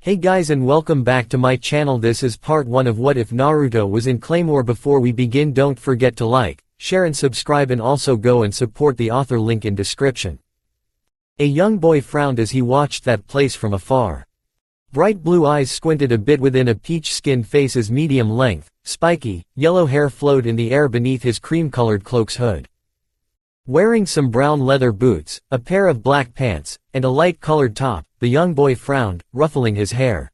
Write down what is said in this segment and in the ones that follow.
Hey guys and welcome back to my channel. This is part 1 of What If Naruto was in Claymore. Before we begin, don't forget to like, share and subscribe, and also go and support the author, link in description. A young boy frowned as he watched that place from afar. Bright blue eyes squinted a bit within a peach-skinned face's medium length, spiky, yellow hair flowed in the air beneath his cream-colored cloak's hood. Wearing some brown leather boots, a pair of black pants, and a light-colored top, the young boy frowned, ruffling his hair.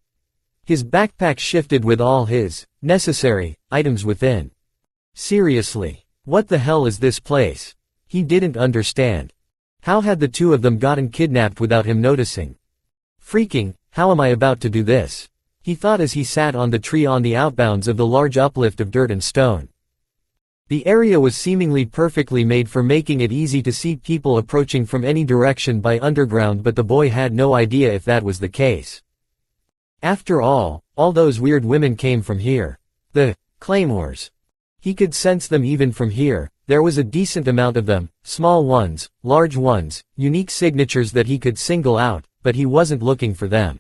His backpack shifted with all his necessary items within. Seriously, what the hell is this place? He didn't understand. How had the two of them gotten kidnapped without him noticing? Freaking, how am I about to do this? He thought as he sat on the tree on the outbounds of the large uplift of dirt and stone. The area was seemingly perfectly made for making it easy to see people approaching from any direction by underground, but the boy had no idea if that was the case. After all those weird women came from here. The Claymores. He could sense them even from here. There was a decent amount of them, small ones, large ones, unique signatures that he could single out, but he wasn't looking for them.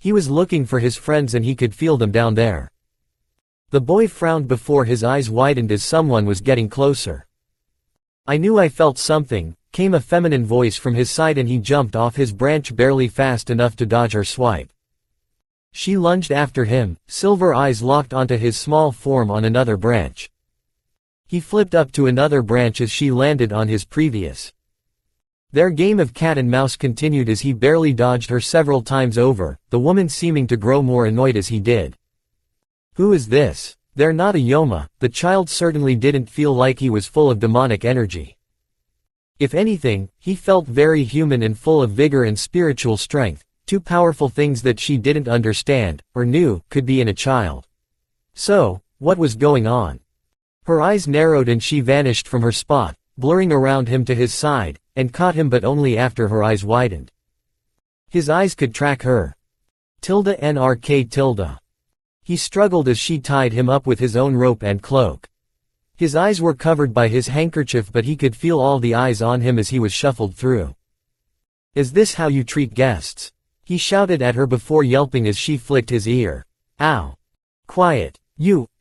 He was looking for his friends, and he could feel them down there. The boy frowned before his eyes widened as someone was getting closer. "I knew I felt something," came a feminine voice from his side, and he jumped off his branch barely fast enough to dodge her swipe. She lunged after him, silver eyes locked onto his small form on another branch. He flipped up to another branch as she landed on his previous. Their game of cat and mouse continued as he barely dodged her several times over, the woman seeming to grow more annoyed as he did. Who is this? They're not a Yoma. The child certainly didn't feel like he was full of demonic energy. If anything, he felt very human and full of vigor and spiritual strength, two powerful things that she didn't understand, or knew, could be in a child. So, what was going on? Her eyes narrowed and she vanished from her spot, blurring around him to his side, and caught him, but only after her eyes widened. His eyes could track her. _NRK_. He struggled as she tied him up with his own rope and cloak. His eyes were covered by his handkerchief, but he could feel all the eyes on him as he was shuffled through. "Is this how you treat guests?" he shouted at her before yelping as she flicked his ear. "Ow! Quiet!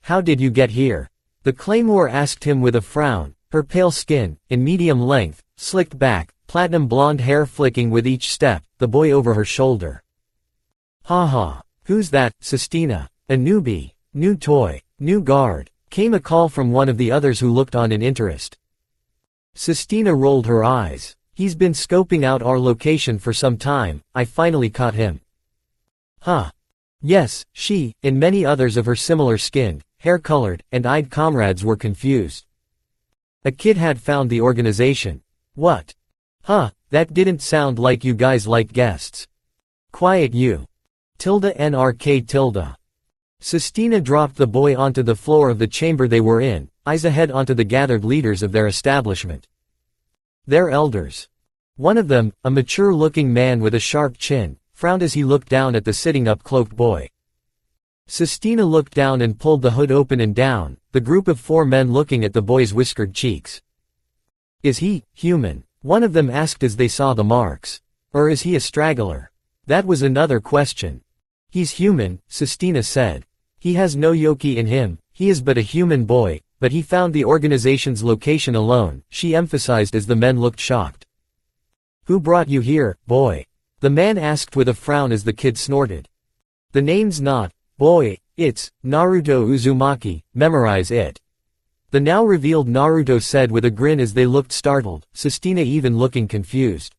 How did you get here?" the Claymore asked him with a frown, her pale skin, in medium length, slicked back, platinum blonde hair flicking with each step, the boy over her shoulder. "Ha ha! Who's that, Sistina? A newbie, new toy, new guard," came a call from one of the others who looked on in interest. Sistina rolled her eyes. "He's been scoping out our location for some time. I finally caught him." "Huh. Yes," she, and many others of her similar skinned, hair-colored, and eyed comrades were confused. "A kid had found the organization." "What? Huh, that didn't sound like you guys like guests." "Quiet you. _NRK_. Sistina dropped the boy onto the floor of the chamber they were in, eyes ahead onto the gathered leaders of their establishment. Their elders. One of them, a mature-looking man with a sharp chin, frowned as he looked down at the sitting-up cloaked boy. Sistina looked down and pulled the hood open and down, the group of 4 men looking at the boy's whiskered cheeks. "Is he human?" one of them asked as they saw the marks. "Or is he a straggler?" That was another question. "He's human," Sistina said. "He has no yoki in him, he is but a human boy, but he found the organization's location alone," she emphasized as the men looked shocked. "Who brought you here, boy?" the man asked with a frown as the kid snorted. "The name's not, boy, it's Naruto Uzumaki, memorize it," the now revealed Naruto said with a grin as they looked startled, Sistina even looking confused.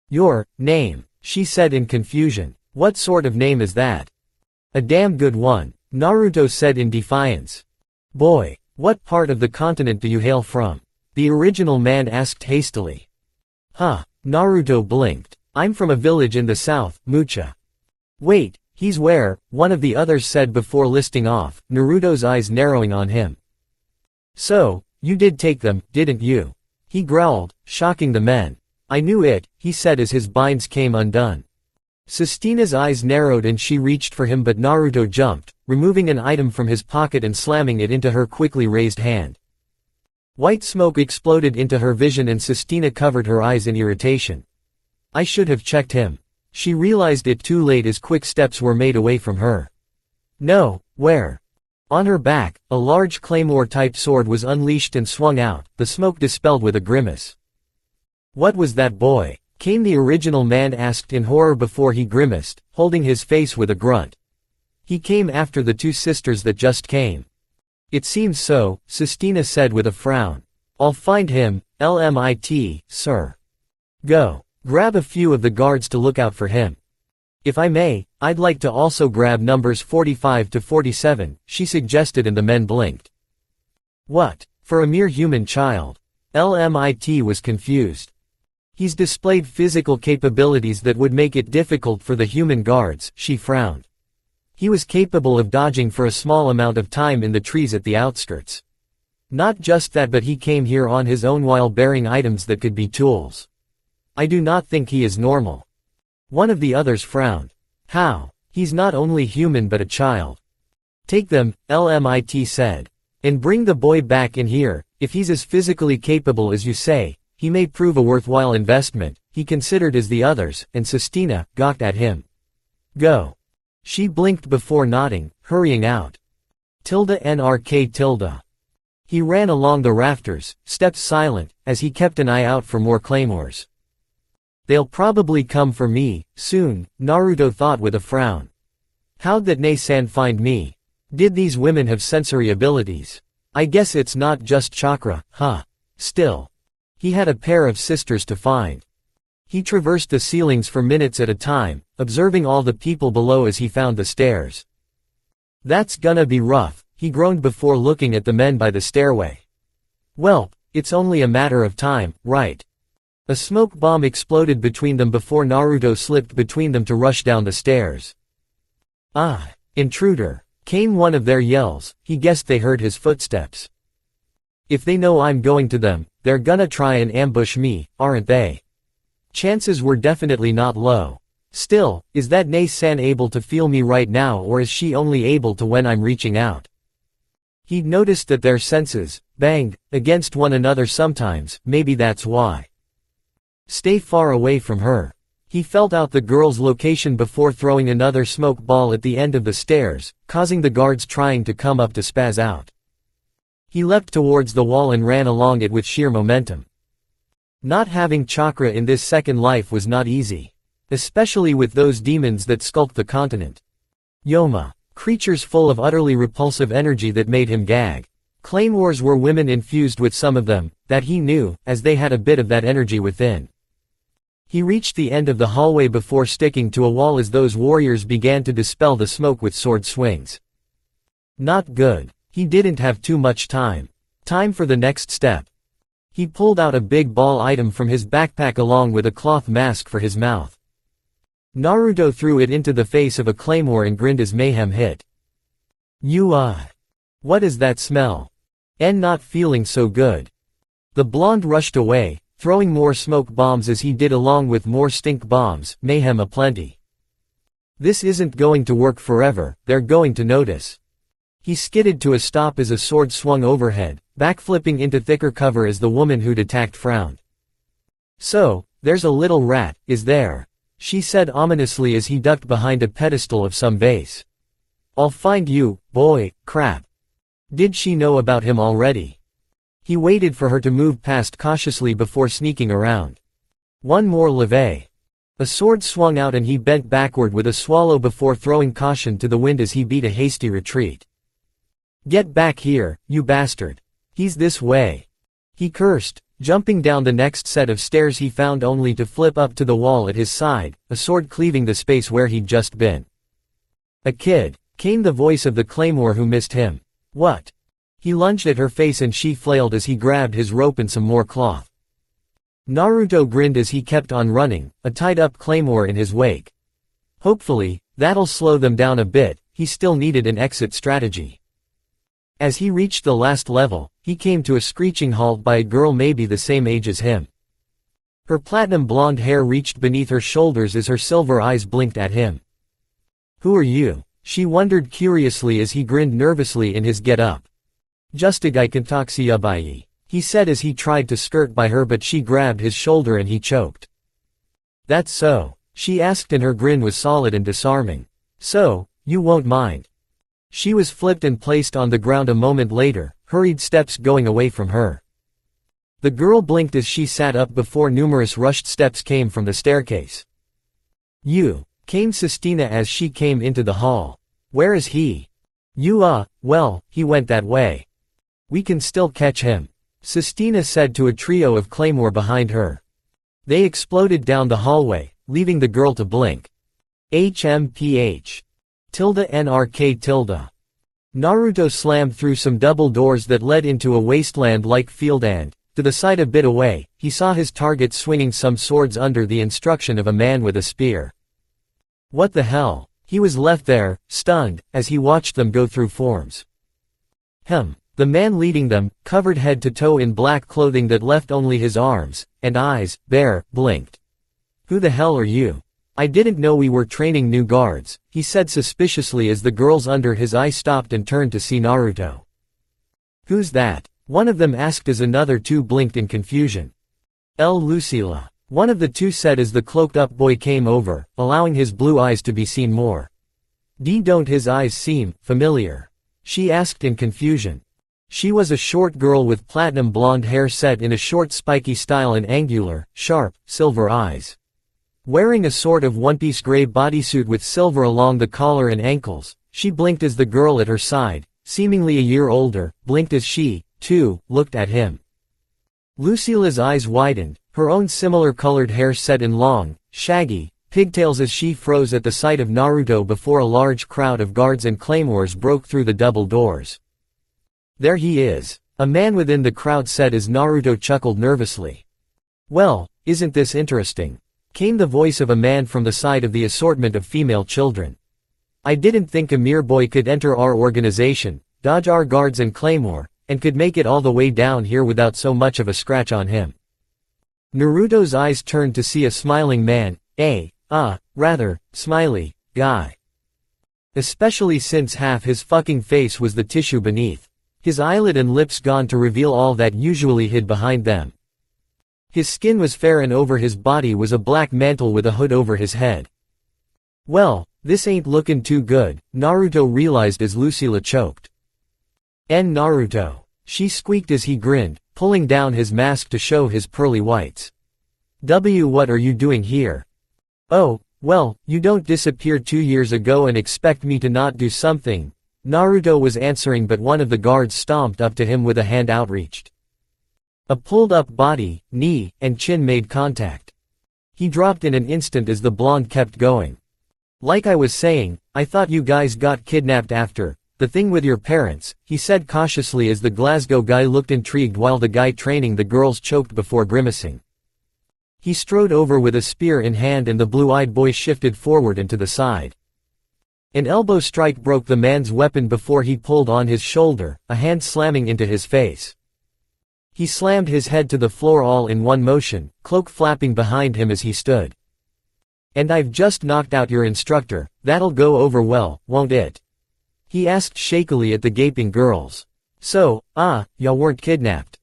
"Your name," she said in confusion. "What sort of name is that?" "A damn good one," Naruto said in defiance. "Boy, what part of the continent do you hail from?" the original man asked hastily. "Huh," Naruto blinked. "I'm from a village in the south, Mucha." "Wait, he's where?" one of the others said before listing off, Naruto's eyes narrowing on him. "So, you did take them, didn't you?" he growled, shocking the men. "I knew it," he said as his binds came undone. Sistina's eyes narrowed and she reached for him, but Naruto jumped, removing an item from his pocket and slamming it into her quickly raised hand. White smoke exploded into her vision and Sistina covered her eyes in irritation. "I should have checked him. She realized it too late as quick steps were made away from her. No, where? On her back, a large claymore-type sword was unleashed and swung out, the smoke dispelled with a grimace. What was that boy? Came the original man asked in horror before he grimaced, holding his face with a grunt. He came after the two sisters that just came. It seems so, Sistina said with a frown. I'll find him, LMIT, sir. Go. Grab a few of the guards to look out for him. If I may, I'd like to also grab numbers 45 to 47, she suggested and the men blinked. What? For a mere human child? LMIT was confused. He's displayed physical capabilities that would make it difficult for the human guards, she frowned. He was capable of dodging for a small amount of time in the trees at the outskirts. Not just that, but he came here on his own while bearing items that could be tools. I do not think he is normal. One of the others frowned. How? He's not only human but a child. Take them, LMIT said. And bring the boy back in here. If he's as physically capable as you say, he may prove a worthwhile investment, he considered as the others, and Sistina gawked at him. Go. She blinked before nodding, hurrying out. NRK. He ran along the rafters, steps silent, as he kept an eye out for more claymores. They'll probably come for me, soon, Naruto thought with a frown. How'd that Ne-san find me? Did these women have sensory abilities? I guess it's not just chakra, huh? Still. He had a pair of sisters to find. He traversed the ceilings for minutes at a time, observing all the people below as he found the stairs. That's gonna be rough, he groaned before looking at the men by the stairway. Well, it's only a matter of time, right? A smoke bomb exploded between them before Naruto slipped between them to rush down the stairs. Ah, intruder, came one of their yells. He guessed they heard his footsteps. If they know I'm going to them, they're gonna try and ambush me, aren't they? Chances were definitely not low. Still, is that Ne-san able to feel me right now, or is she only able to when I'm reaching out? He'd noticed that their senses banged against one another sometimes, maybe that's why. Stay far away from her. He felt out the girl's location before throwing another smoke ball at the end of the stairs, causing the guards trying to come up to spaz out. He leapt towards the wall and ran along it with sheer momentum. Not having chakra in this second life was not easy. Especially with those demons that skulked the continent. Yoma. Creatures full of utterly repulsive energy that made him gag. Claymores were women infused with some of them, that he knew, as they had a bit of that energy within. He reached the end of the hallway before sticking to a wall as those warriors began to dispel the smoke with sword swings. Not good. He didn't have too much time. Time for the next step. He pulled out a big ball item from his backpack along with a cloth mask for his mouth. Naruto threw it into the face of a claymore and grinned as mayhem hit. What is that smell? Not feeling so good. The blonde rushed away, throwing more smoke bombs as he did along with more stink bombs, mayhem aplenty. This isn't going to work forever, they're going to notice. He skidded to a stop as a sword swung overhead, backflipping into thicker cover as the woman who'd attacked frowned. So, there's a little rat, is there? She said ominously as he ducked behind a pedestal of some vase. I'll find you, boy, crap. Did she know about him already? He waited for her to move past cautiously before sneaking around. One more levee. A sword swung out and he bent backward with a swallow before throwing caution to the wind as he beat a hasty retreat. Get back here, you bastard. He's this way. He cursed, jumping down the next set of stairs he found only to flip up to the wall at his side, a sword cleaving the space where he'd just been. A kid, came the voice of the claymore who missed him. What? He lunged at her face and she flailed as he grabbed his rope and some more cloth. Naruto grinned as he kept on running, a tied-up claymore in his wake. Hopefully, that'll slow them down a bit, he still needed an exit strategy. As he reached the last level, he came to a screeching halt by a girl maybe the same age as him. Her platinum blonde hair reached beneath her shoulders as her silver eyes blinked at him. Who are you? She wondered curiously as he grinned nervously in his get-up. Just a guy kontaksi yabai, he said as he tried to skirt by her but she grabbed his shoulder and he choked. That's so. She asked, and her grin was solid and disarming. So, you won't mind. She was flipped and placed on the ground a moment later, hurried steps going away from her. The girl blinked as she sat up before numerous rushed steps came from the staircase. You, came Sistina as she came into the hall. Where is he? You well, he went that way. We can still catch him, Sistina said to a trio of Claymore behind her. They exploded down the hallway, leaving the girl to blink. HMPH. NRK. Naruto slammed through some double doors that led into a wasteland-like field and, to the side a bit away, he saw his target swinging some swords under the instruction of a man with a spear. What the hell? He was left there, stunned, as he watched them go through forms. The man leading them, covered head to toe in black clothing that left only his arms and eyes bare, blinked. Who the hell are you? I didn't know we were training new guards, he said suspiciously as the girls under his eye stopped and turned to see Naruto. Who's that? One of them asked as another two blinked in confusion. Lucila. One of the two said as the cloaked-up boy came over, allowing his blue eyes to be seen more. Don't his eyes seem familiar? She asked in confusion. She was a short girl with platinum blonde hair set in a short spiky style and angular, sharp, silver eyes. Wearing a sort of one-piece gray bodysuit with silver along the collar and ankles, she blinked as the girl at her side, seemingly a year older, blinked as she, too, looked at him. Lucila's eyes widened, her own similar-colored hair set in long, shaggy, pigtails as she froze at the sight of Naruto before a large crowd of guards and claymores broke through the double doors. There he is, a man within the crowd said as Naruto chuckled nervously. Well, isn't this interesting? Came the voice of a man from the side of the assortment of female children. I didn't think a mere boy could enter our organization, dodge our guards and claymore, and could make it all the way down here without so much of a scratch on him. Naruto's eyes turned to see a smiling man, rather, smiley, guy. Especially since half his fucking face was the tissue beneath. His eyelid and lips gone to reveal all that usually hid behind them. His skin was fair and over his body was a black mantle with a hood over his head. Well, this ain't looking too good, Naruto realized as Lucila choked. Naruto. She squeaked as he grinned, pulling down his mask to show his pearly whites. What are you doing here? Oh, well, you don't disappear 2 years ago and expect me to not do something, Naruto was answering, but one of the guards stomped up to him with a hand outreached. A pulled-up body, knee, and chin made contact. He dropped in an instant as the blonde kept going. Like I was saying, I thought you guys got kidnapped after the thing with your parents, he said cautiously as the Glasgow guy looked intrigued while the guy training the girls choked before grimacing. He strode over with a spear in hand and the blue-eyed boy shifted forward and to the side. An elbow strike broke the man's weapon before he pulled on his shoulder, a hand slamming into his face. He slammed his head to the floor all in one motion, cloak flapping behind him as he stood. And I've just knocked out your instructor, that'll go over well, won't it? He asked shakily at the gaping girls. So, y'all weren't kidnapped.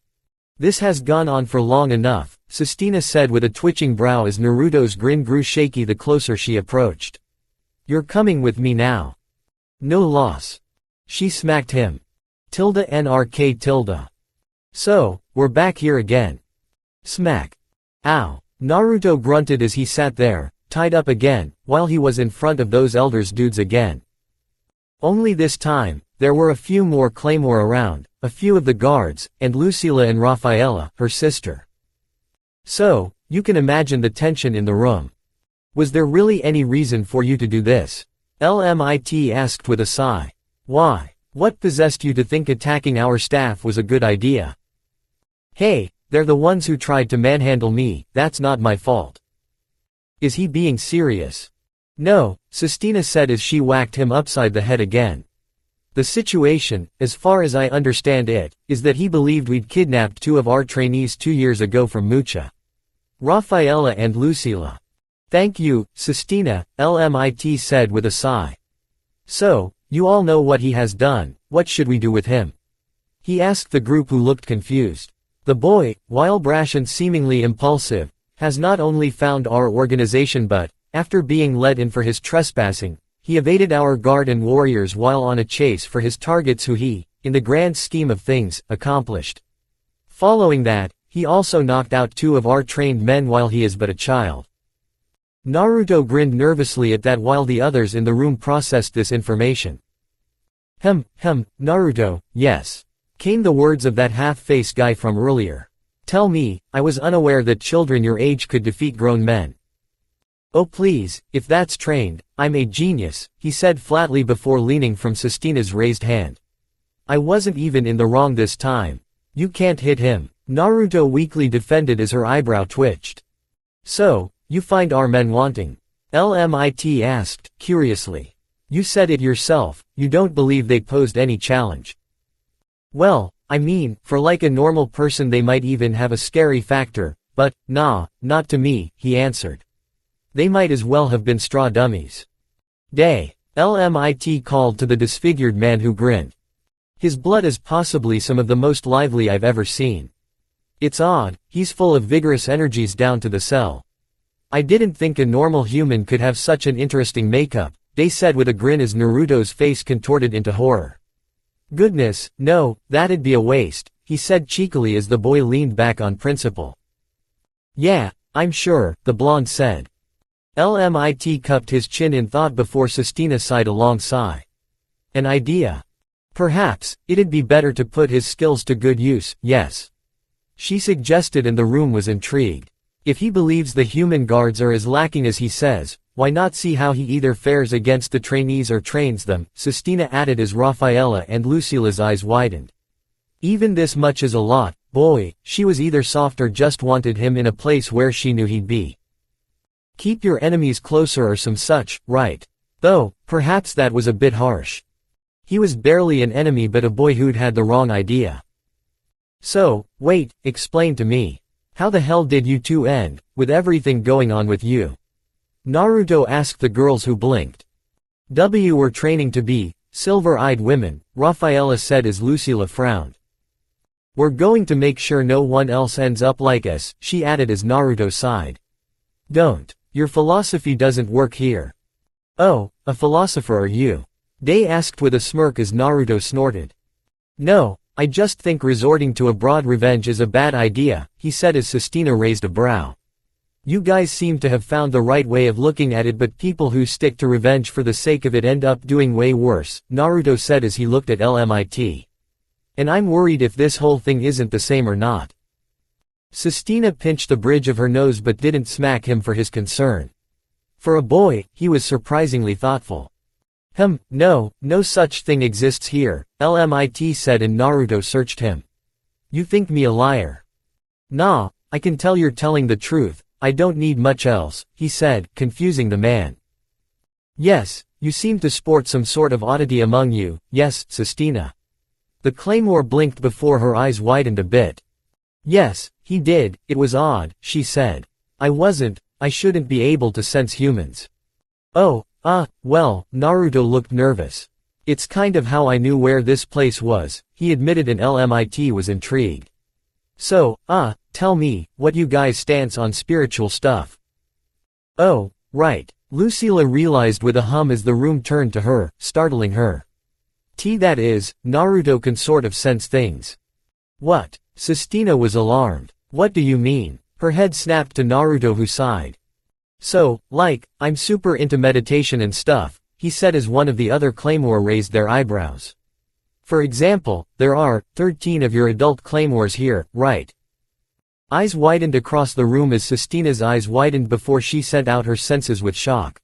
This has gone on for long enough, Sistina said with a twitching brow as Naruto's grin grew shaky the closer she approached. You're coming with me now. No loss. She smacked him. NRK. So, we're back here again. Smack. Ow. Naruto grunted as he sat there, tied up again, while he was in front of those elders dudes again. Only this time, there were a few more Claymore around, a few of the guards, and Lucila and Rafaela, her sister. So, you can imagine the tension in the room. Was there really any reason for you to do this? LMIT asked with a sigh. Why? What possessed you to think attacking our staff was a good idea? Hey, they're the ones who tried to manhandle me, that's not my fault. Is he being serious? No, Sistina said as she whacked him upside the head again. The situation, as far as I understand it, is that he believed we'd kidnapped 2 of our trainees 2 years ago from Mucha. Rafaela and Lucila. Thank you, Sistina, LMIT said with a sigh. So, you all know what he has done, what should we do with him? He asked the group who looked confused. The boy, while brash and seemingly impulsive, has not only found our organization but, after being let in for his trespassing, he evaded our guard and warriors while on a chase for his targets who he, in the grand scheme of things, accomplished. Following that, he also knocked out 2 of our trained men while he is but a child. Naruto grinned nervously at that while the others in the room processed this information. Naruto, yes. Came the words of that half-faced guy from earlier. Tell me, I was unaware that children your age could defeat grown men. Oh please, if that's trained, I'm a genius, he said flatly before leaning from Sestina's raised hand. I wasn't even in the wrong this time. You can't hit him, Naruto weakly defended as her eyebrow twitched. So, you find our men wanting? LMIT asked, curiously. You said it yourself, you don't believe they posed any challenge. Well, I mean, for like a normal person they might even have a scary factor, but, nah, not to me, he answered. They might as well have been straw dummies. Day. LMIT called to the disfigured man who grinned. His blood is possibly some of the most lively I've ever seen. It's odd, he's full of vigorous energies down to the cell. I didn't think a normal human could have such an interesting makeup, Day said with a grin as Naruto's face contorted into horror. Goodness, no, that'd be a waste, he said cheekily as the boy leaned back on principal. Yeah, I'm sure, the blonde said. LMIT cupped his chin in thought before Sestina sighed a long sigh. An idea. Perhaps, it'd be better to put his skills to good use, yes. She suggested and the room was intrigued. If he believes the human guards are as lacking as he says, why not see how he either fares against the trainees or trains them, Sestina added as Rafaela and Lucila's eyes widened. Even this much is a lot, boy, she was either soft or just wanted him in a place where she knew he'd be. Keep your enemies closer or some such, right? Though, perhaps that was a bit harsh. He was barely an enemy but a boy who'd had the wrong idea. So, wait, explain to me. How the hell did you two end, with everything going on with you? Naruto asked the girls who blinked. W were training to be silver-eyed women, Rafaela said as Lucila frowned. We're going to make sure no one else ends up like us, she added as Naruto sighed. Don't. Your philosophy doesn't work here. Oh, a philosopher are you? Day asked with a smirk as Naruto snorted. No, I just think resorting to a broad revenge is a bad idea, he said as Sestina raised a brow. You guys seem to have found the right way of looking at it but people who stick to revenge for the sake of it end up doing way worse, Naruto said as he looked at LMIT. And I'm worried if this whole thing isn't the same or not. Sestina pinched the bridge of her nose but didn't smack him for his concern. For a boy, he was surprisingly thoughtful. No such thing exists here, LMIT said and Naruto searched him. You think me a liar? Nah, I can tell you're telling the truth, I don't need much else, he said, confusing the man. Yes, you seem to sport some sort of oddity among you, yes, Sestina. The Claymore blinked before her eyes widened a bit. Yes, he did, it was odd, she said. I shouldn't be able to sense humans. Oh, well, Naruto looked nervous. It's kind of how I knew where this place was, he admitted and LMIT was intrigued. So, tell me, what you guys' stance on spiritual stuff? Oh, right, Lucila realized with a hum as the room turned to her, startling her. That is, Naruto can sort of sense things. What? Sestina was alarmed. What do you mean? Her head snapped to Naruto who sighed. So, I'm super into meditation and stuff, he said as one of the other Claymore raised their eyebrows. For example, there are 13 of your adult Claymores here, right? Eyes widened across the room as Sestina's eyes widened before she sent out her senses with shock.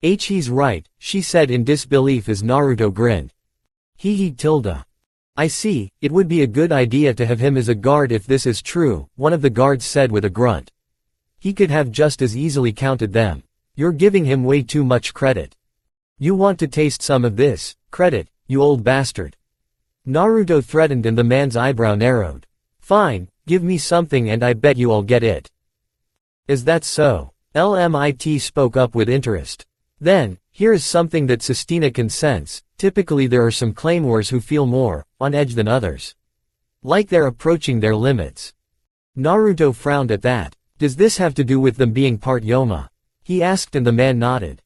He's right, she said in disbelief as Naruto grinned. Tilda. I see, it would be a good idea to have him as a guard if this is true, one of the guards said with a grunt. He could have just as easily counted them. You're giving him way too much credit. You want to taste some of this credit, you old bastard. Naruto threatened and the man's eyebrow narrowed. Fine, give me something and I bet you I'll get it. Is that so? LMIT spoke up with interest. Then, here is something that Sestina can sense. Typically there are some Claymores who feel more on edge than others. Like they're approaching their limits. Naruto frowned at that. Does this have to do with them being part Yoma? he asked, and the man nodded.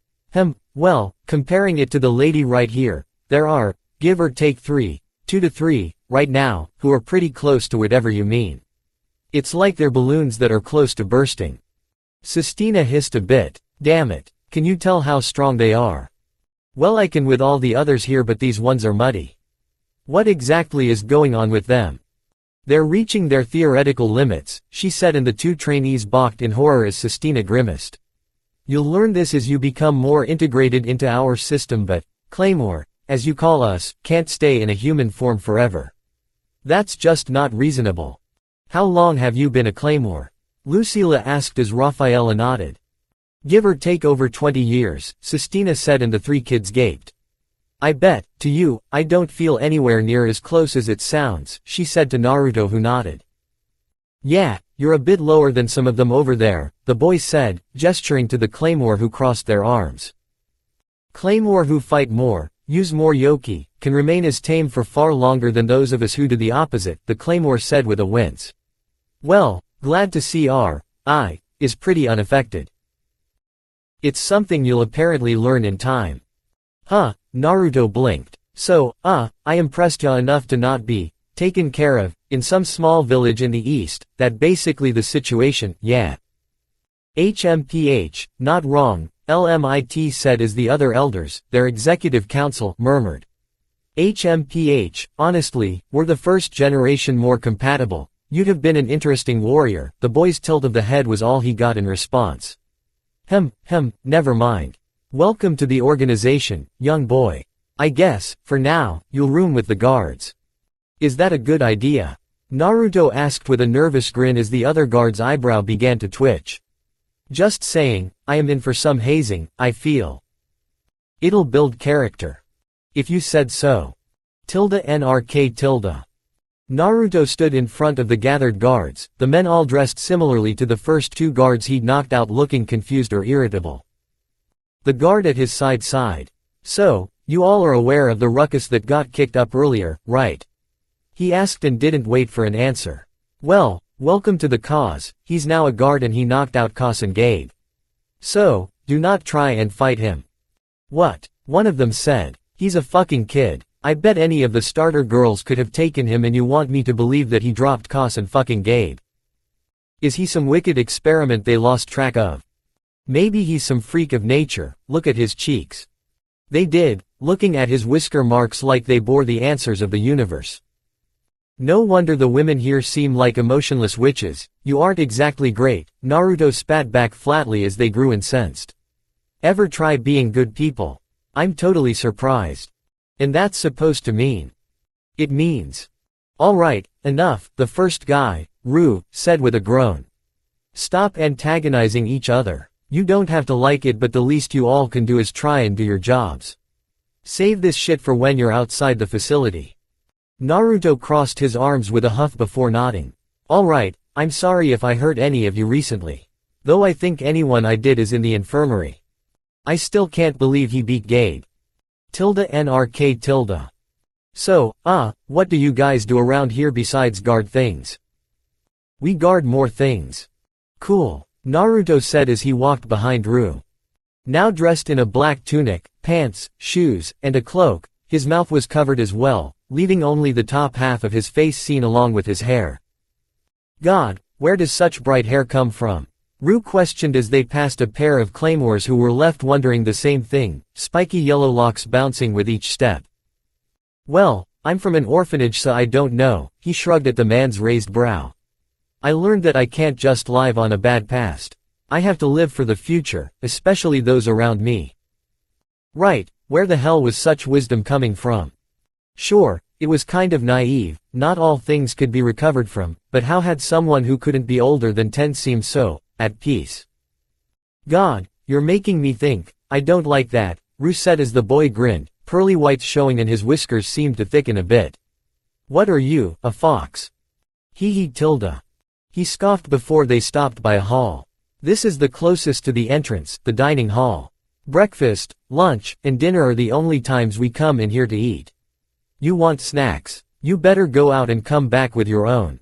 Well, comparing it to the lady right here, there are, give or take 2 to 3, right now, who are pretty close to whatever you mean. It's like they're balloons that are close to bursting. Sistina hissed a bit. Damn it, can you tell how strong they are? Well, I can with all the others here, but these ones are muddy. What exactly is going on with them? They're reaching their theoretical limits, she said, and the 2 trainees balked in horror as Sistina grimaced. You'll learn this as you become more integrated into our system, but, Claymore, as you call us, can't stay in a human form forever. That's just not reasonable. How long have you been a Claymore? Lucila asked as Rafaela nodded. Give or take over 20 years, Sistina said, and the 3 kids gaped. I bet, to you, I don't feel anywhere near as close as it sounds, she said to Naruto, who nodded. Yeah, you're a bit lower than some of them over there, the boy said, gesturing to the Claymore who crossed their arms. Claymore who fight more, use more yoki, can remain as tame for far longer than those of us who do the opposite, the Claymore said with a wince. Well, glad to see I is pretty unaffected. It's something you'll apparently learn in time. Huh, Naruto blinked. So, I impressed ya enough to not be taken care of in some small village in the east, that basically the situation, yeah. HMPH, not wrong, LMIT said as the other elders, their executive council, murmured. HMPH, honestly, we're the first generation more compatible. You'd have been an interesting warrior, the boy's tilt of the head was all he got in response. Never mind. Welcome to the organization, young boy. I guess, for now, you'll room with the guards. Is that a good idea? Naruto asked with a nervous grin as the other guard's eyebrow began to twitch. Just saying, I am in for some hazing, I feel. It'll build character. If you said so. NRK. Naruto stood in front of the gathered guards, the men all dressed similarly to the first 2 guards he'd knocked out, looking confused or irritable. The guard at his side sighed. So, you all are aware of the ruckus that got kicked up earlier, right? He asked and didn't wait for an answer. Well, welcome to the cause, he's now a guard and he knocked out Cos and Gabe. So, do not try and fight him. What? One of them said. He's a fucking kid. I bet any of the starter girls could have taken him, and you want me to believe that he dropped Cos and fucking Gabe? Is he some wicked experiment they lost track of? Maybe he's some freak of nature, look at his cheeks. They did, looking at his whisker marks like they bore the answers of the universe. No wonder the women here seem like emotionless witches. You aren't exactly great, Naruto spat back flatly as they grew incensed. Ever try being good people? I'm totally surprised. And that's supposed to mean? It means. Alright, enough, the first guy, Ru, said with a groan. Stop antagonizing each other. You don't have to like it, but the least you all can do is try and do your jobs. Save this shit for when you're outside the facility. Naruto crossed his arms with a huff before nodding. Alright, I'm sorry if I hurt any of you recently. Though I think anyone I did is in the infirmary. I still can't believe he beat Gabe. NRK. So, what do you guys do around here besides guard things? We guard more things. Cool, Naruto said as he walked behind Ru. Now dressed in a black tunic, pants, shoes, and a cloak, his mouth was covered as well, leaving only the top half of his face seen along with his hair. God, where does such bright hair come from? Ru questioned as they passed a pair of claymores who were left wondering the same thing, spiky yellow locks bouncing with each step. Well, I'm from an orphanage, so I don't know, he shrugged at the man's raised brow. I learned that I can't just live on a bad past. I have to live for the future, especially those around me. Right, where the hell was such wisdom coming from? Sure, it was kind of naive, not all things could be recovered from, but how had someone who couldn't be older than 10 seem so at peace? God, you're making me think. I don't like that, Ru said as the boy grinned, pearly whites showing and his whiskers seemed to thicken a bit. What are you, a fox? He scoffed before they stopped by a hall. This is the closest to the entrance, the dining hall. Breakfast, lunch, and dinner are the only times we come in here to eat. You want snacks? You better go out and come back with your own.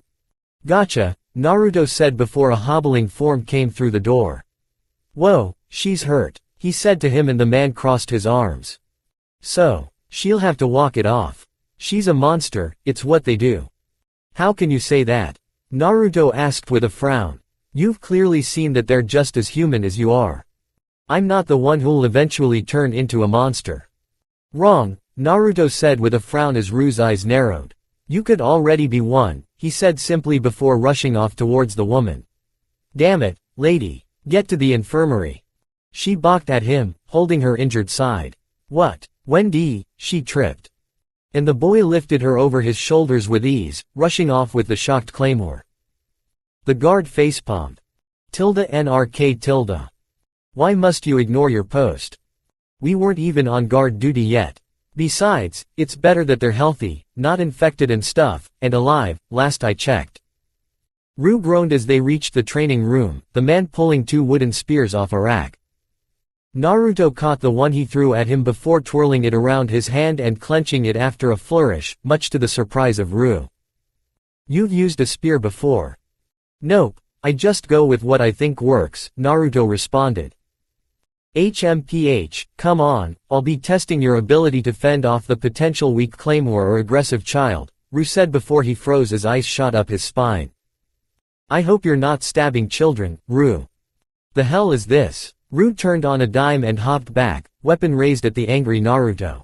Gotcha, Naruto said before a hobbling form came through the door. Whoa, She's hurt, he said to him, and the man crossed his arms. So, she'll have to walk it off. She's a monster, it's what they do. How can you say that? Naruto asked with a frown. You've clearly seen that they're just as human as you are. I'm not the one who'll eventually turn into a monster. Wrong, Naruto said with a frown as Rue's eyes narrowed. You could already be one, he said simply before rushing off towards the woman. Damn it, lady, get to the infirmary. She balked at him, holding her injured side. What? Wendy, she tripped. And the boy lifted her over his shoulders with ease, rushing off with the shocked Claymore. The guard facepalmed. NRK. Why must you ignore your post? We weren't even on guard duty yet. Besides, it's better that they're healthy, not infected and stuff, and alive, last I checked. Rue groaned as they reached the training room, the man pulling 2 wooden spears off a rack. Naruto caught the one he threw at him before twirling it around his hand and clenching it after a flourish, much to the surprise of Rue. You've used a spear before. Nope, I just go with what I think works, Naruto responded. HMPH, come on, I'll be testing your ability to fend off the potential weak Claymore or aggressive child, Rue said before he froze as ice shot up his spine. I hope you're not stabbing children, Rue. The hell is this? Rue turned on a dime and hopped back, weapon raised at the angry Naruto.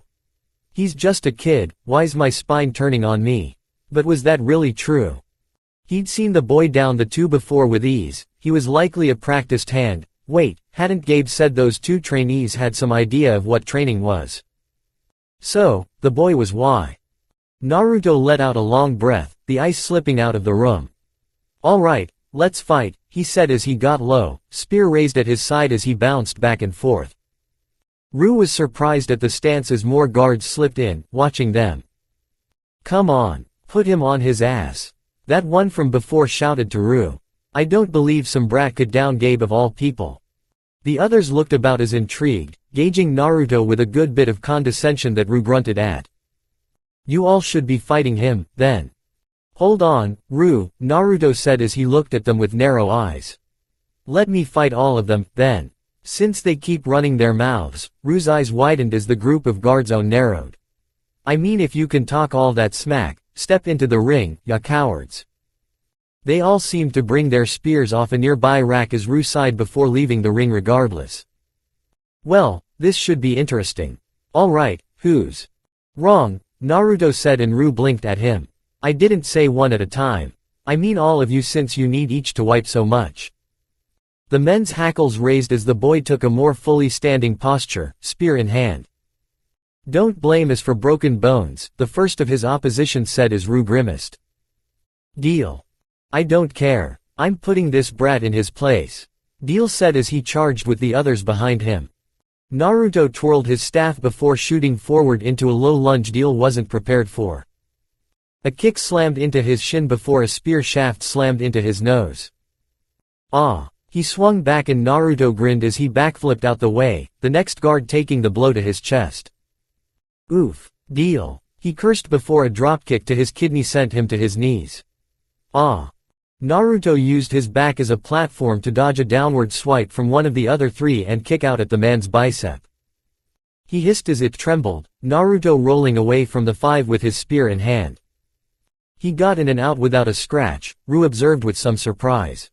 He's just a kid, why's my spine turning on me? But was that really true? He'd seen the boy down the 2 before with ease, he was likely a practiced hand. Wait, hadn't Gabe said those 2 trainees had some idea of what training was? So, the boy was why. Naruto let out a long breath, the ice slipping out of the room. Alright, let's fight, he said as he got low, spear raised at his side as he bounced back and forth. Rue was surprised at the stance as more guards slipped in, watching them. Come on, put him on his ass. That one from before shouted to Rue. I don't believe some brat could down Gabe of all people. The others looked about as intrigued, gauging Naruto with a good bit of condescension that Rue grunted at. You all should be fighting him, then. Hold on, Rue, Naruto said as he looked at them with narrow eyes. Let me fight all of them, then. Since they keep running their mouths, Rue's eyes widened as the group of guards narrowed. I mean, if you can talk all that smack, step into the ring, ya cowards. They all seemed to bring their spears off a nearby rack as Rue sighed before leaving the ring regardless. Well, this should be interesting. Alright, who's wrong, Naruto said and Rue blinked at him. I didn't say one at a time. I mean all of you since you need each to wipe so much. The men's hackles raised as the boy took a more fully standing posture, spear in hand. Don't blame us for broken bones, the first of his opposition said as Rue grimaced. Deal. I don't care. I'm putting this brat in his place. Deal said as he charged with the others behind him. Naruto twirled his staff before shooting forward into a low lunge Deal wasn't prepared for. A kick slammed into his shin before a spear shaft slammed into his nose. Ah! He swung back and Naruto grinned as he backflipped out the way, the next guard taking the blow to his chest. Oof. Deal. He cursed before a dropkick to his kidney sent him to his knees. Ah! Naruto used his back as a platform to dodge a downward swipe from one of the other 3 and kick out at the man's bicep. He hissed as it trembled, Naruto rolling away from the 5 with his spear in hand. He got in and out without a scratch, Rue observed with some surprise.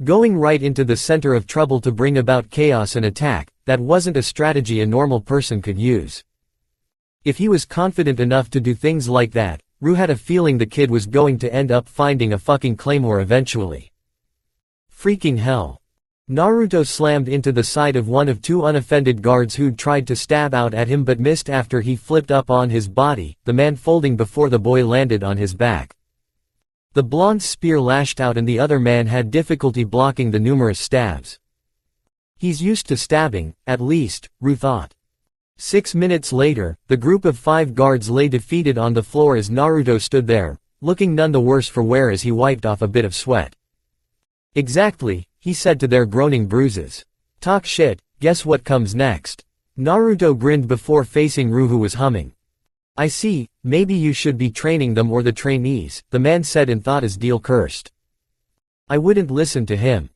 Going right into the center of trouble to bring about chaos and attack, that wasn't a strategy a normal person could use. If he was confident enough to do things like that, Rue had a feeling the kid was going to end up finding a fucking Claymore eventually. Freaking hell. Naruto slammed into the side of one of 2 unoffended guards who'd tried to stab out at him but missed after he flipped up on his body, the man folding before the boy landed on his back. The blonde's spear lashed out and the other man had difficulty blocking the numerous stabs. He's used to stabbing, at least, Rue thought. 6 minutes later, the group of 5 guards lay defeated on the floor as Naruto stood there, looking none the worse for wear as he wiped off a bit of sweat. Exactly, he said to their groaning bruises. Talk shit, guess what comes next? Naruto grinned before facing Rue who was humming. I see, maybe you should be training them or the trainees, the man said and thought as Deal cursed. I wouldn't listen to him.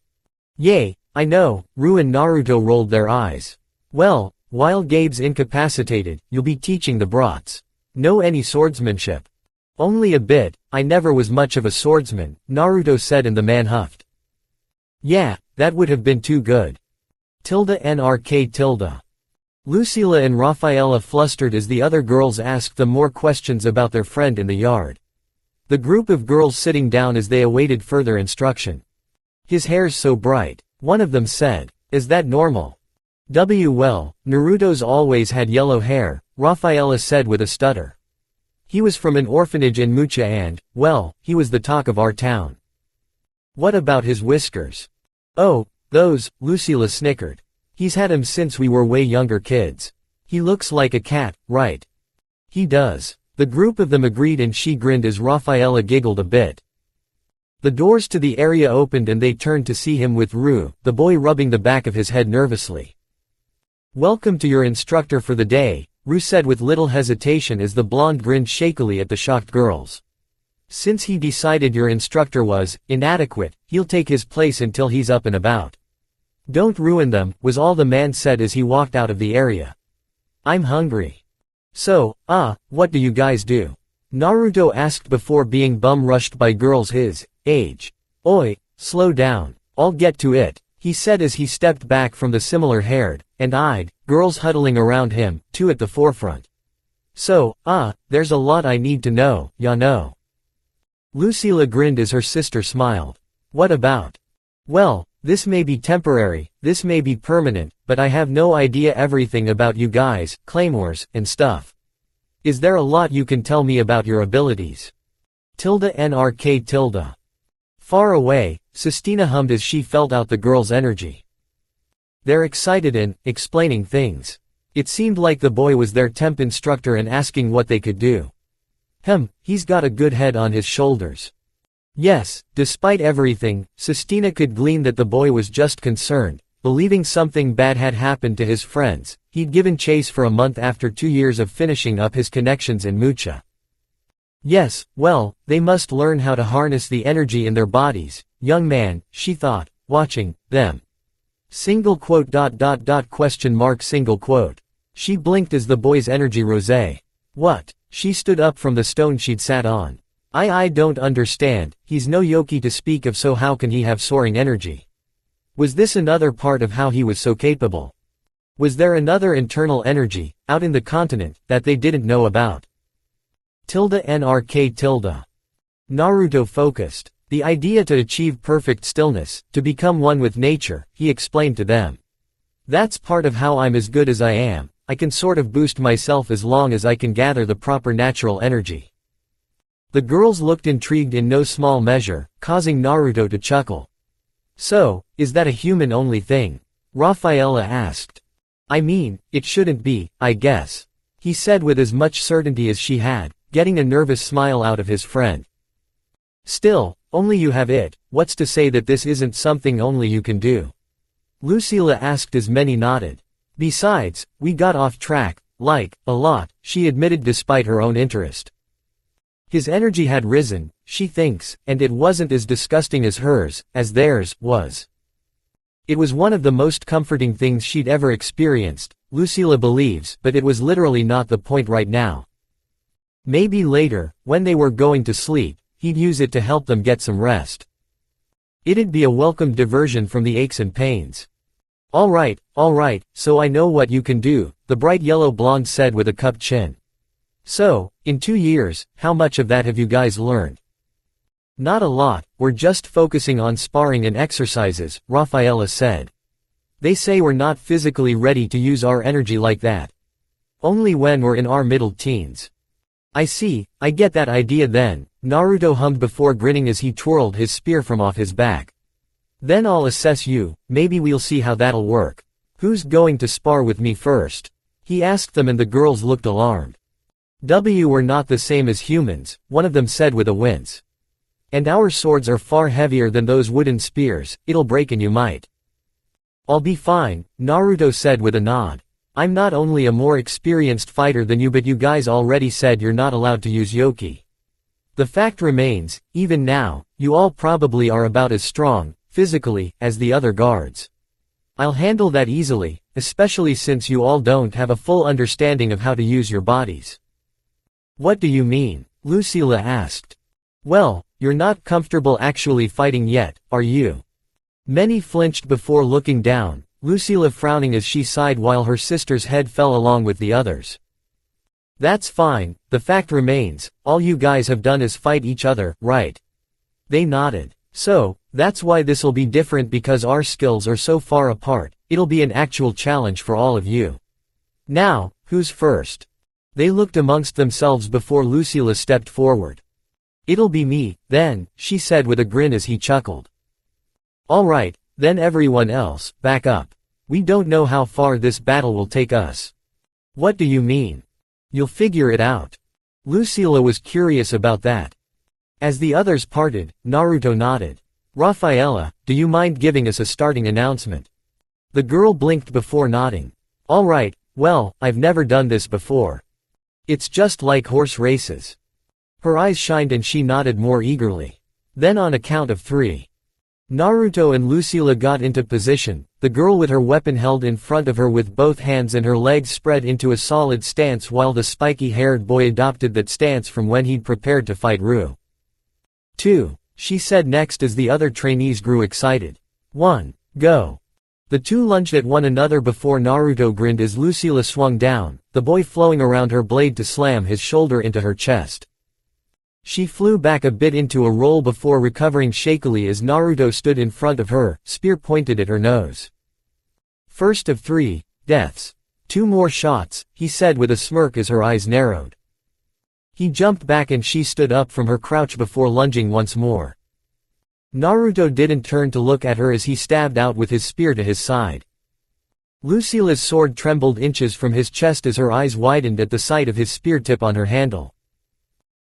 Yay, I know, Ru and Naruto rolled their eyes. Well, while Gabe's incapacitated, you'll be teaching the brats. Know any swordsmanship? Only a bit, I never was much of a swordsman, Naruto said and the man huffed. Yeah, that would have been too good. NRK. Lucila and Rafaela flustered as the other girls asked them more questions about their friend in the yard. The group of girls sitting down as they awaited further instruction. His hair's so bright, one of them said. Is that normal? Well, Naruto's always had yellow hair, Rafaela said with a stutter. He was from an orphanage in Mucha and, well, he was the talk of our town. What about his whiskers? Oh, those, Lucila snickered. He's had 'em since we were way younger kids. He looks like a cat, right? He does. The group of them agreed and she grinned as Rafaela giggled a bit. The doors to the area opened and they turned to see him with Ru, the boy rubbing the back of his head nervously. Welcome to your instructor for the day, Ru said with little hesitation as the blonde grinned shakily at the shocked girls. Since he decided your instructor was inadequate, he'll take his place until he's up and about. Don't ruin them, was all the man said as he walked out of the area. I'm hungry. So, what do you guys do? Naruto asked before being bum-rushed by girls his age. Oi, slow down, I'll get to it, he said as he stepped back from the similar-haired, and eyed, girls huddling around him, two at the forefront. So, there's a lot I need to know, ya know. Lucila grinned as her sister smiled. What about? Well, this may be temporary, this may be permanent, but I have no idea everything about you guys, claymores, and stuff. Is there a lot you can tell me about your abilities? NRK. Far away, Sistina hummed as she felt out the girl's energy. They're excited and explaining things. It seemed like the boy was their temp instructor and asking what they could do. He's got a good head on his shoulders. Yes, despite everything, Sistina could glean that the boy was just concerned, believing something bad had happened to his friends. He'd given chase for a month after 2 years of finishing up his connections in Mucha. Yes, well, they must learn how to harness the energy in their bodies, young man, she thought, watching them. Question mark. She blinked as the boy's energy rose. What? She stood up from the stone she'd sat on. I don't understand, he's no yoki to speak of, so how can he have soaring energy? Was this another part of how he was so capable? Was there another internal energy, out in the continent, that they didn't know about? NRK. Naruto focused. The idea to achieve perfect stillness, to become one with nature, he explained to them. That's part of how I'm as good as I am, I can sort of boost myself as long as I can gather the proper natural energy. The girls looked intrigued in no small measure, causing Naruto to chuckle. So, is that a human-only thing? Rafaela asked. I mean, it shouldn't be, I guess. He said with as much certainty as she had, getting a nervous smile out of his friend. Still, only you have it, what's to say that this isn't something only you can do? Lucila asked as many nodded. Besides, we got off track, like, a lot, she admitted despite her own interest. His energy had risen, she thinks, and it wasn't as disgusting as hers, as theirs, was. It was one of the most comforting things she'd ever experienced, Lucila believes, but it was literally not the point right now. Maybe later, when they were going to sleep, he'd use it to help them get some rest. It'd be a welcome diversion from the aches and pains. Alright, so I know what you can do, the bright yellow blonde said with a cupped chin. So, in 2 years, how much of that have you guys learned? Not a lot, we're just focusing on sparring and exercises, Rafaela said. They say we're not physically ready to use our energy like that. Only when we're in our middle teens. I see, I get that idea then, Naruto hummed before grinning as he twirled his spear from off his back. Then I'll assess you, maybe we'll see how that'll work. Who's going to spar with me first? He asked them and the girls looked alarmed. We're not the same as humans, one of them said with a wince. And our swords are far heavier than those wooden spears, it'll break and you might. I'll be fine, Naruto said with a nod. I'm not only a more experienced fighter than you, but you guys already said you're not allowed to use yoki. The fact remains, even now, you all probably are about as strong, physically, as the other guards. I'll handle that easily, especially since you all don't have a full understanding of how to use your bodies. What do you mean? Lucila asked. Well, you're not comfortable actually fighting yet, are you? Many flinched before looking down, Lucila frowning as she sighed while her sister's head fell along with the others. That's fine, the fact remains, all you guys have done is fight each other, right? They nodded. So, that's why this'll be different because our skills are so far apart, it'll be an actual challenge for all of you. Now, who's first? They looked amongst themselves before Lucila stepped forward. It'll be me, then, she said with a grin as he chuckled. Alright, then everyone else, back up. We don't know how far this battle will take us. What do you mean? You'll figure it out. Lucila was curious about that. As the others parted, Naruto nodded. Rafaela, do you mind giving us a starting announcement? The girl blinked before nodding. Alright, well, I've never done this before. It's just like horse races. Her eyes shined and she nodded more eagerly. Then on a count of 3. Naruto and Lucila got into position, the girl with her weapon held in front of her with both hands and her legs spread into a solid stance while the spiky-haired boy adopted that stance from when he'd prepared to fight Ru. 2. She said next as the other trainees grew excited. 1. Go. The two lunged at one another before Naruto grinned as Lucila swung down, the boy flowing around her blade to slam his shoulder into her chest. She flew back a bit into a roll before recovering shakily as Naruto stood in front of her, spear pointed at her nose. First of 3 deaths. 2 more shots, he said with a smirk as her eyes narrowed. He jumped back and she stood up from her crouch before lunging once more. Naruto didn't turn to look at her as he stabbed out with his spear to his side. Lucila's sword trembled inches from his chest as her eyes widened at the sight of his spear tip on her handle.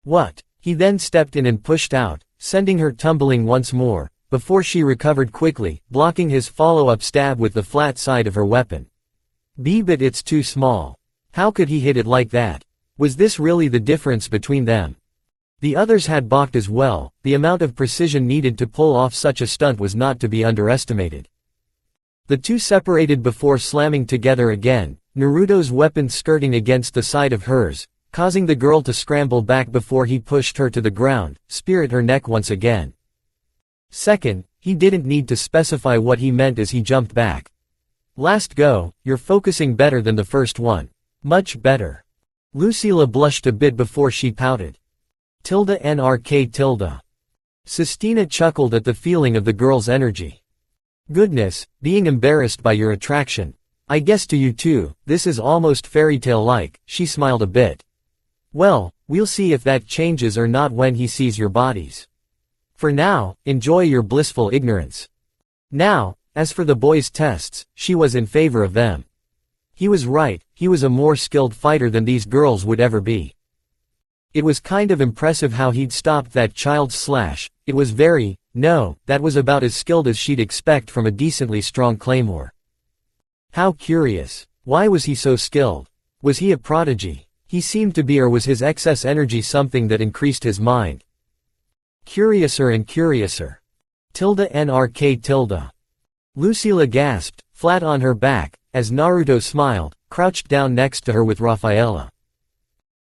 What? He then stepped in and pushed out, sending her tumbling once more, before she recovered quickly, blocking his follow-up stab with the flat side of her weapon. But it's too small. How could he hit it like that? Was this really the difference between them? The others had balked as well, the amount of precision needed to pull off such a stunt was not to be underestimated. The two separated before slamming together again, Naruto's weapon skirting against the side of hers, causing the girl to scramble back before he pushed her to the ground, spear at her neck once again. Second, he didn't need to specify what he meant as he jumped back. Last go, you're focusing better than the first one. Much better. Lucila blushed a bit before she pouted. NRK. Sistina chuckled at the feeling of the girl's energy. Goodness, being embarrassed by your attraction. I guess to you too, this is almost fairy tale-like, she smiled a bit. Well, we'll see if that changes or not when he sees your bodies. For now, enjoy your blissful ignorance. Now, as for the boys' tests, she was in favor of them. He was right, he was a more skilled fighter than these girls would ever be. It was kind of impressive how he'd stopped that child's slash, it was that was about as skilled as she'd expect from a decently strong Claymore. How curious. Why was he so skilled? Was he a prodigy? He seemed to be, or was his excess energy something that increased his mind? Curiouser and curiouser. NRK. Lucila gasped, flat on her back, as Naruto smiled, crouched down next to her with Rafaela.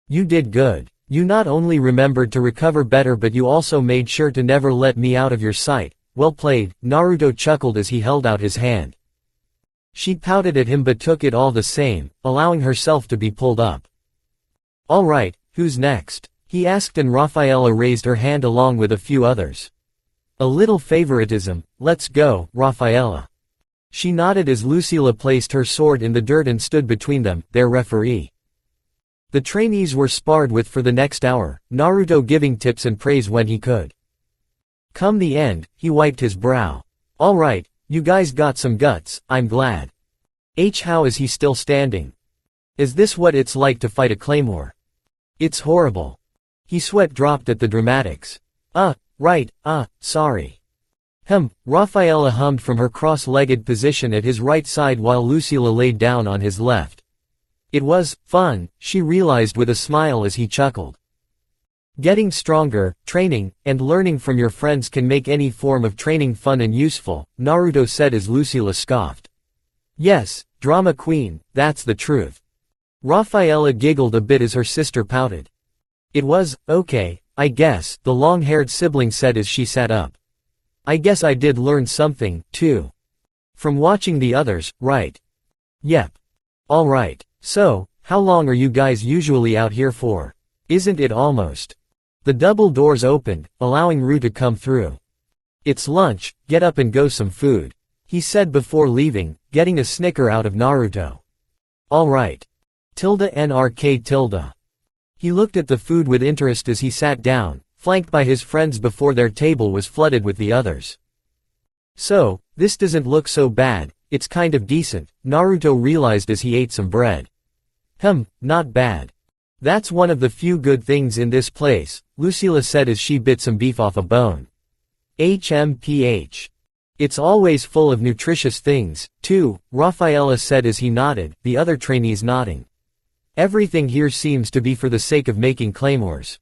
You did good. You not only remembered to recover better but you also made sure to never let me out of your sight. Well played, Naruto chuckled as he held out his hand. She pouted at him but took it all the same, allowing herself to be pulled up. Alright, who's next? He asked and Rafaela raised her hand along with a few others. A little favoritism, let's go, Rafaela. She nodded as Lucila placed her sword in the dirt and stood between them, their referee. The trainees were sparred with for the next hour, Naruto giving tips and praise when he could. Come the end, he wiped his brow. Alright, you guys got some guts, I'm glad. How is he still standing? Is this what it's like to fight a Claymore? It's horrible. He sweat dropped at the dramatics. Right, sorry. Rafaela hummed from her cross-legged position at his right side while Lucila laid down on his left. It was fun, she realized with a smile as he chuckled. Getting stronger, training, and learning from your friends can make any form of training fun and useful, Naruto said as Lucila scoffed. Yes, drama queen, that's the truth. Rafaela giggled a bit as her sister pouted. It was, okay, I guess, the long-haired sibling said as she sat up. I guess I did learn something, too. From watching the others, right? Yep. Alright. So, how long are you guys usually out here for? Isn't it almost? The double doors opened, allowing Ru to come through. It's lunch, get up and go some food, he said before leaving, getting a snicker out of Naruto. Alright. NRK. He looked at the food with interest as he sat down, flanked by his friends before their table was flooded with the others. So, this doesn't look so bad, it's kind of decent, Naruto realized as he ate some bread. Not bad. That's one of the few good things in this place, Lucila said as she bit some beef off a bone. HMPH. It's always full of nutritious things, too, Rafaela said as he nodded, the other trainees nodding. Everything here seems to be for the sake of making claymores.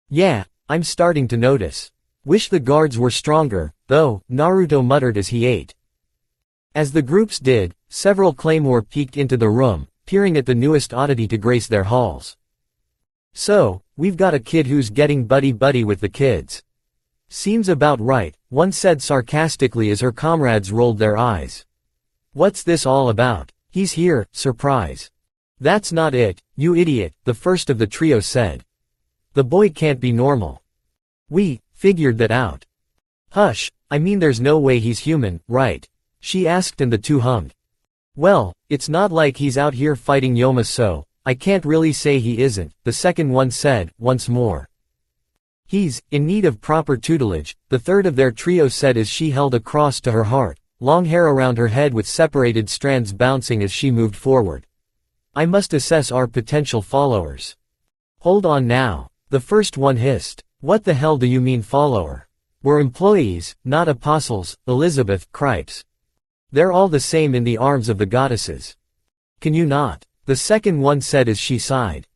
Yeah, I'm starting to notice. Wish the guards were stronger, though, Naruto muttered as he ate. As the groups did, several claymore peeked into the room, peering at the newest oddity to grace their halls. So, we've got a kid who's getting buddy-buddy with the kids. Seems about right, one said sarcastically as her comrades rolled their eyes. What's this all about? He's here, surprise. That's not it, you idiot, the first of the trio said. The boy can't be normal. We figured that out. Hush, I mean there's no way he's human, right? She asked and the two hummed. Well, it's not like he's out here fighting Yoma, so I can't really say he isn't, the second one said, once more. He's in need of proper tutelage, the third of their trio said as she held a cross to her heart, long hair around her head with separated strands bouncing as she moved forward. I must assess our potential followers. Hold on now, the first one hissed. What the hell do you mean follower? We're employees, not apostles, Elizabeth, cripes. They're all the same in the arms of the goddesses. Can you not? The second one said as she sighed.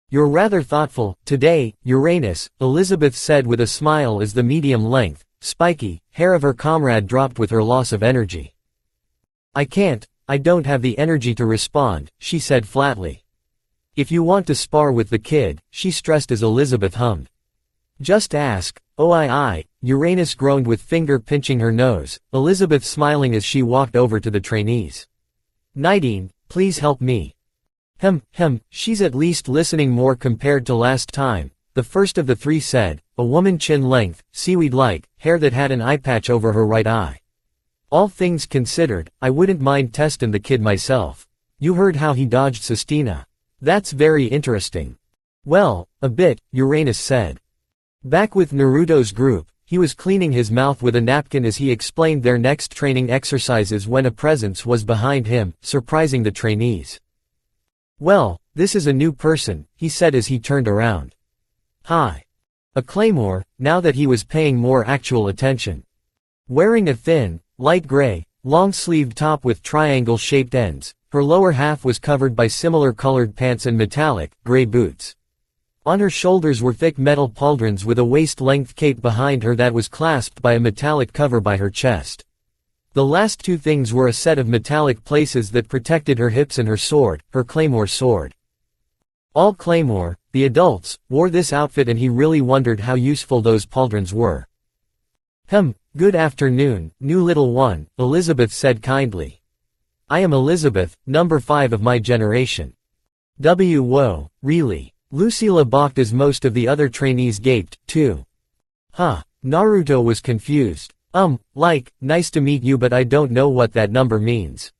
You're rather thoughtful, today, Uranus, Elizabeth said with a smile as the medium-length, spiky, hair of her comrade dropped with her loss of energy. I don't have the energy to respond, she said flatly. If you want to spar with the kid, she stressed as Elizabeth hummed. Just ask, Uranus groaned with finger pinching her nose, Elizabeth smiling as she walked over to the trainees. Nidine, please help me. She's at least listening more compared to last time, the first of the three said, a woman chin-length, seaweed-like, hair that had an eye patch over her right eye. All things considered, I wouldn't mind testing the kid myself. You heard how he dodged Sestina. That's very interesting. Well, a bit, Uranus said. Back with Naruto's group, he was cleaning his mouth with a napkin as he explained their next training exercises when a presence was behind him, surprising the trainees. Well, this is a new person, he said as he turned around. Hi. A Claymore, now that he was paying more actual attention. Wearing a thin, light gray, long-sleeved top with triangle-shaped ends, her lower half was covered by similar-colored pants and metallic, gray boots. On her shoulders were thick metal pauldrons with a waist-length cape behind her that was clasped by a metallic cover by her chest. The last two things were a set of metallic places that protected her hips and her sword, her Claymore sword. All Claymore, the adults, wore this outfit and he really wondered how useful those pauldrons were. Good afternoon, new little one, Elizabeth said kindly. I am Elizabeth, number 5 of my generation. Whoa, really? Lucila balked as most of the other trainees gaped, too. Naruto was confused. Nice to meet you but I don't know what that number means.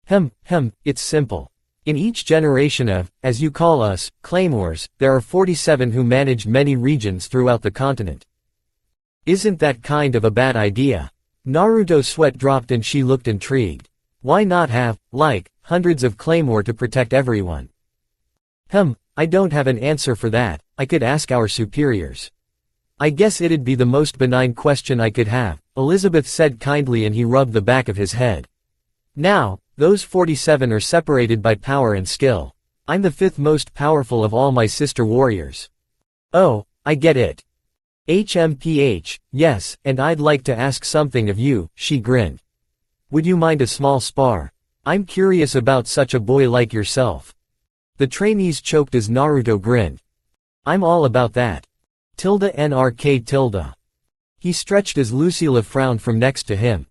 It's simple. In each generation of, as you call us, Claymores, there are 47 who managed many regions throughout the continent. Isn't that kind of a bad idea? Naruto's sweat dropped and she looked intrigued. Why not have, hundreds of Claymore to protect everyone? I don't have an answer for that, I could ask our superiors. I guess it'd be the most benign question I could have, Elizabeth said kindly and he rubbed the back of his head. Now, those 47 are separated by power and skill. I'm the 5th most powerful of all my sister warriors. Oh, I get it. HMPH, yes, and I'd like to ask something of you, she grinned. Would you mind a small spar? I'm curious about such a boy like yourself. The trainees choked as Naruto grinned. I'm all about that. NRK. He stretched as Lucila frowned from next to him.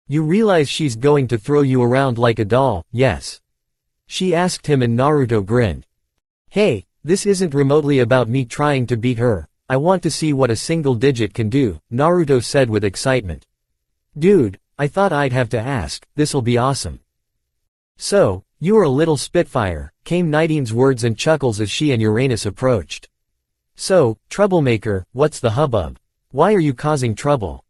You realize she's going to throw you around like a doll, yes? She asked him and Naruto grinned. Hey, this isn't remotely about me trying to beat her. I want to see what a single digit can do, Naruto said with excitement. Dude, I thought I'd have to ask, this'll be awesome. So, you're a little spitfire, came Nidine's words and chuckles as she and Uranus approached. So, troublemaker, what's the hubbub? Why are you causing trouble?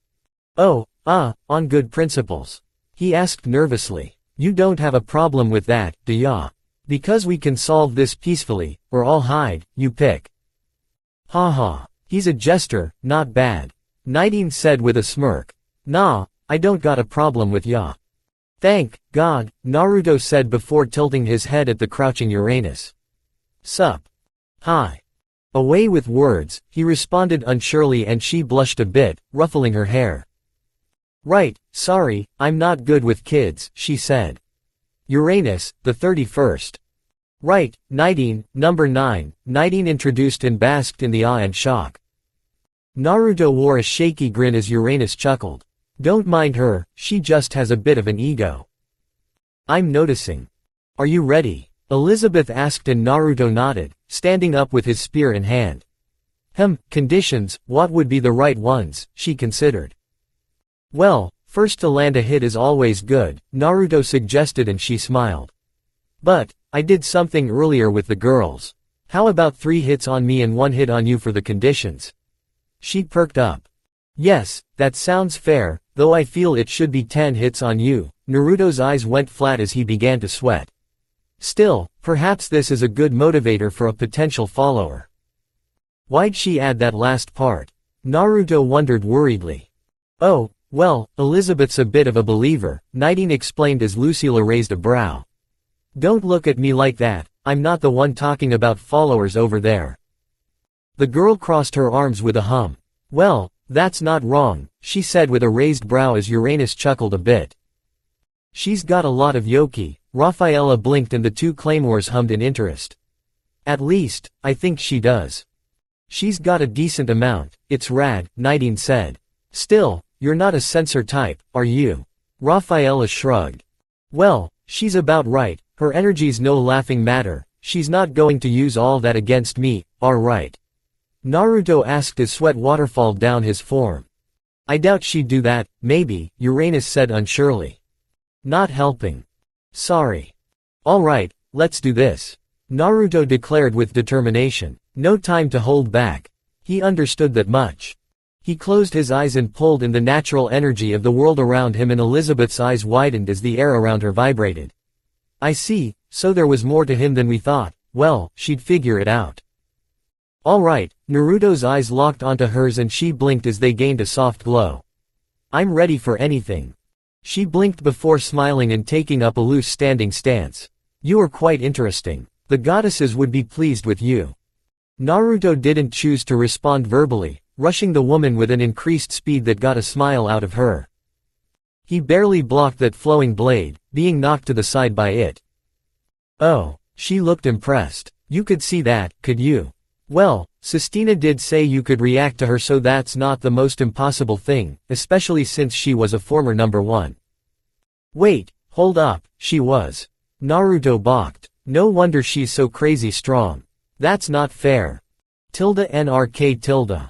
Oh, on good principles. He asked nervously. You don't have a problem with that, do ya? Because we can solve this peacefully, or I'll hide, you pick. Ha. He's a jester, not bad. Nidine said with a smirk. Nah, I don't got a problem with ya. Thank God, Naruto said before tilting his head at the crouching Uranus. Sup? Hi. Away with words, he responded unsurely and she blushed a bit, ruffling her hair. Right, sorry, I'm not good with kids, she said. Uranus, the 31st. Right, Nidine, number 9, Nidine introduced and basked in the awe and shock. Naruto wore a shaky grin as Uranus chuckled. Don't mind her, she just has a bit of an ego. I'm noticing. Are you ready? Elizabeth asked and Naruto nodded, standing up with his spear in hand. Conditions, what would be the right ones, she considered. Well, first to land a hit is always good, Naruto suggested and she smiled. But, I did something earlier with the girls. How about 3 hits on me and 1 hit on you for the conditions? She perked up. Yes, that sounds fair, though I feel it should be 10 hits on you. Naruto's eyes went flat as he began to sweat. Still, perhaps this is a good motivator for a potential follower. Why'd she add that last part? Naruto wondered worriedly. Oh, well, Elizabeth's a bit of a believer, Nidine explained as Lucila raised a brow. Don't look at me like that, I'm not the one talking about followers over there. The girl crossed her arms with a hum. Well, that's not wrong, she said with a raised brow as Uranus chuckled a bit. She's got a lot of yoki, Rafaela blinked and the 2 claymores hummed in interest. At least, I think she does. She's got a decent amount, it's rad, Nidine said. Still, you're not a censor type, are you? Rafaela shrugged. Well, she's about right, her energy's no laughing matter, she's not going to use all that against me, alright. Naruto asked as sweat waterfalled down his form. I doubt she'd do that, maybe, Uranus said unsurely. Not helping. Sorry. Alright, let's do this. Naruto declared with determination. No time to hold back. He understood that much. He closed his eyes and pulled in the natural energy of the world around him and Elizabeth's eyes widened as the air around her vibrated. I see, so there was more to him than we thought, well, she'd figure it out. Alright, Naruto's eyes locked onto hers and she blinked as they gained a soft glow. I'm ready for anything. She blinked before smiling and taking up a loose standing stance. You are quite interesting. The goddesses would be pleased with you. Naruto didn't choose to respond verbally, rushing the woman with an increased speed that got a smile out of her. He barely blocked that flowing blade, being knocked to the side by it. Oh, she looked impressed. You could see that, could you? Well, Sistina did say you could react to her, so that's not the most impossible thing, especially since she was a former number 1. Wait, hold up, she was. Naruto balked. No wonder she's so crazy strong. That's not fair. NRK.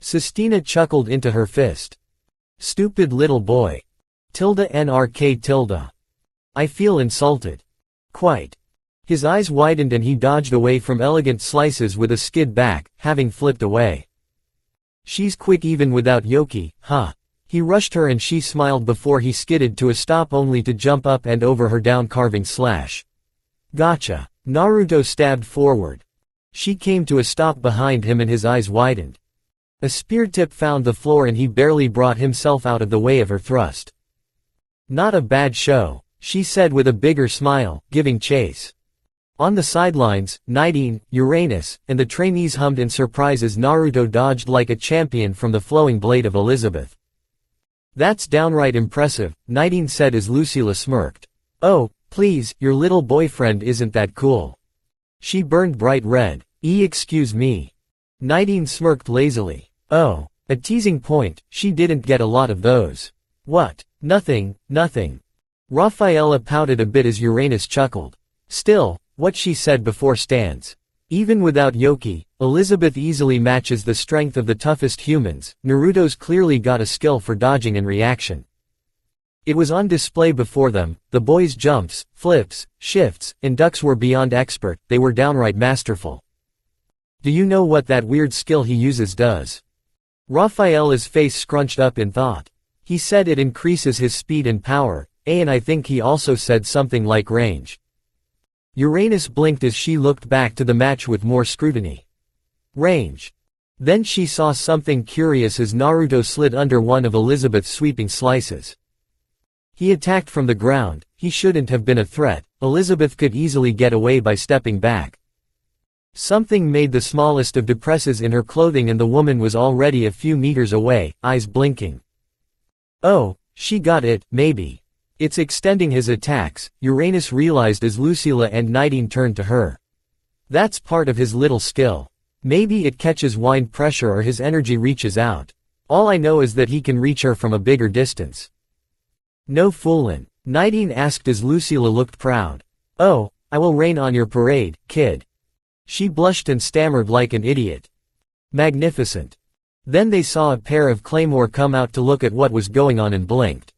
Sistina chuckled into her fist. Stupid little boy. NRK. I feel insulted. Quite. His eyes widened and he dodged away from elegant slices with a skid back, having flipped away. She's quick even without yoki, huh? He rushed her and she smiled before he skidded to a stop only to jump up and over her down carving slash. Gotcha. Naruto stabbed forward. She came to a stop behind him and his eyes widened. A spear tip found the floor and he barely brought himself out of the way of her thrust. Not a bad show, she said with a bigger smile, giving chase. On the sidelines, Nidine, Uranus, and the trainees hummed in surprise as Naruto dodged like a champion from the flowing blade of Elizabeth. That's downright impressive, Nidine said as Lucila smirked. Oh, please, your little boyfriend isn't that cool. She burned bright red. Excuse me. Nidine smirked lazily. Oh, a teasing point, she didn't get a lot of those. What? Nothing, nothing. Rafaela pouted a bit as Uranus chuckled. Still, what she said before stands. Even without Yoki, Elizabeth easily matches the strength of the toughest humans. Naruto's clearly got a skill for dodging and reaction. It was on display before them. The boys' jumps, flips, shifts, and ducks were beyond expert, they were downright masterful. Do you know what that weird skill he uses does? Rafaela's face scrunched up in thought. He said it increases his speed and power, and I think he also said something like range. Uranus blinked as she looked back to the match with more scrutiny. Range. Then she saw something curious as Naruto slid under one of Elizabeth's sweeping slices. He attacked from the ground. He shouldn't have been a threat. Elizabeth could easily get away by stepping back. Something made the smallest of depresses in her clothing and the woman was already a few meters away, eyes blinking. Oh, she got it, maybe. It's extending his attacks, Uranus realized as Lucila and Nidine turned to her. That's part of his little skill. Maybe it catches wind pressure or his energy reaches out. All I know is that he can reach her from a bigger distance. No foolin', Nidine asked as Lucila looked proud. Oh, I will rain on your parade, kid. She blushed and stammered like an idiot. Magnificent. Then they saw a pair of Claymore come out to look at what was going on and blinked.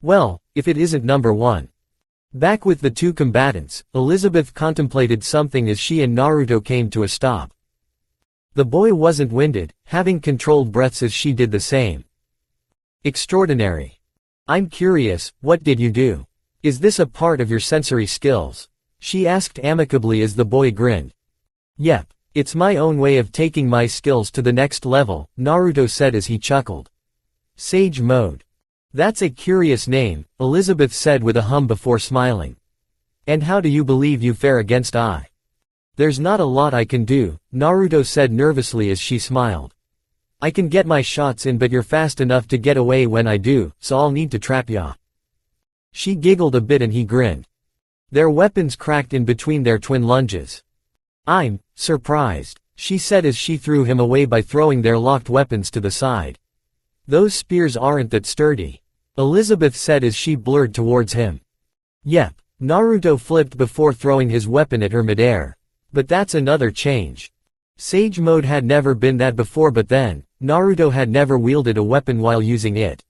Well, if it isn't number one. Back with the two combatants, Elizabeth contemplated something as she and Naruto came to a stop. The boy wasn't winded, having controlled breaths as she did the same. Extraordinary. I'm curious, what did you do? Is this a part of your sensory skills? She asked amicably as the boy grinned. Yep, it's my own way of taking my skills to the next level, Naruto said as he chuckled. Sage mode. That's a curious name, Elizabeth said with a hum before smiling. And how do you believe you fare against I? There's not a lot I can do, Naruto said nervously as she smiled. I can get my shots in but you're fast enough to get away when I do, so I'll need to trap ya. She giggled a bit and he grinned. Their weapons cracked in between their twin lunges. I'm surprised, she said as she threw him away by throwing their locked weapons to the side. Those spears aren't that sturdy, Elizabeth said as she blurred towards him. Yep, Naruto flipped before throwing his weapon at her midair. But that's another change. Sage mode had never been that before but then, Naruto had never wielded a weapon while using it.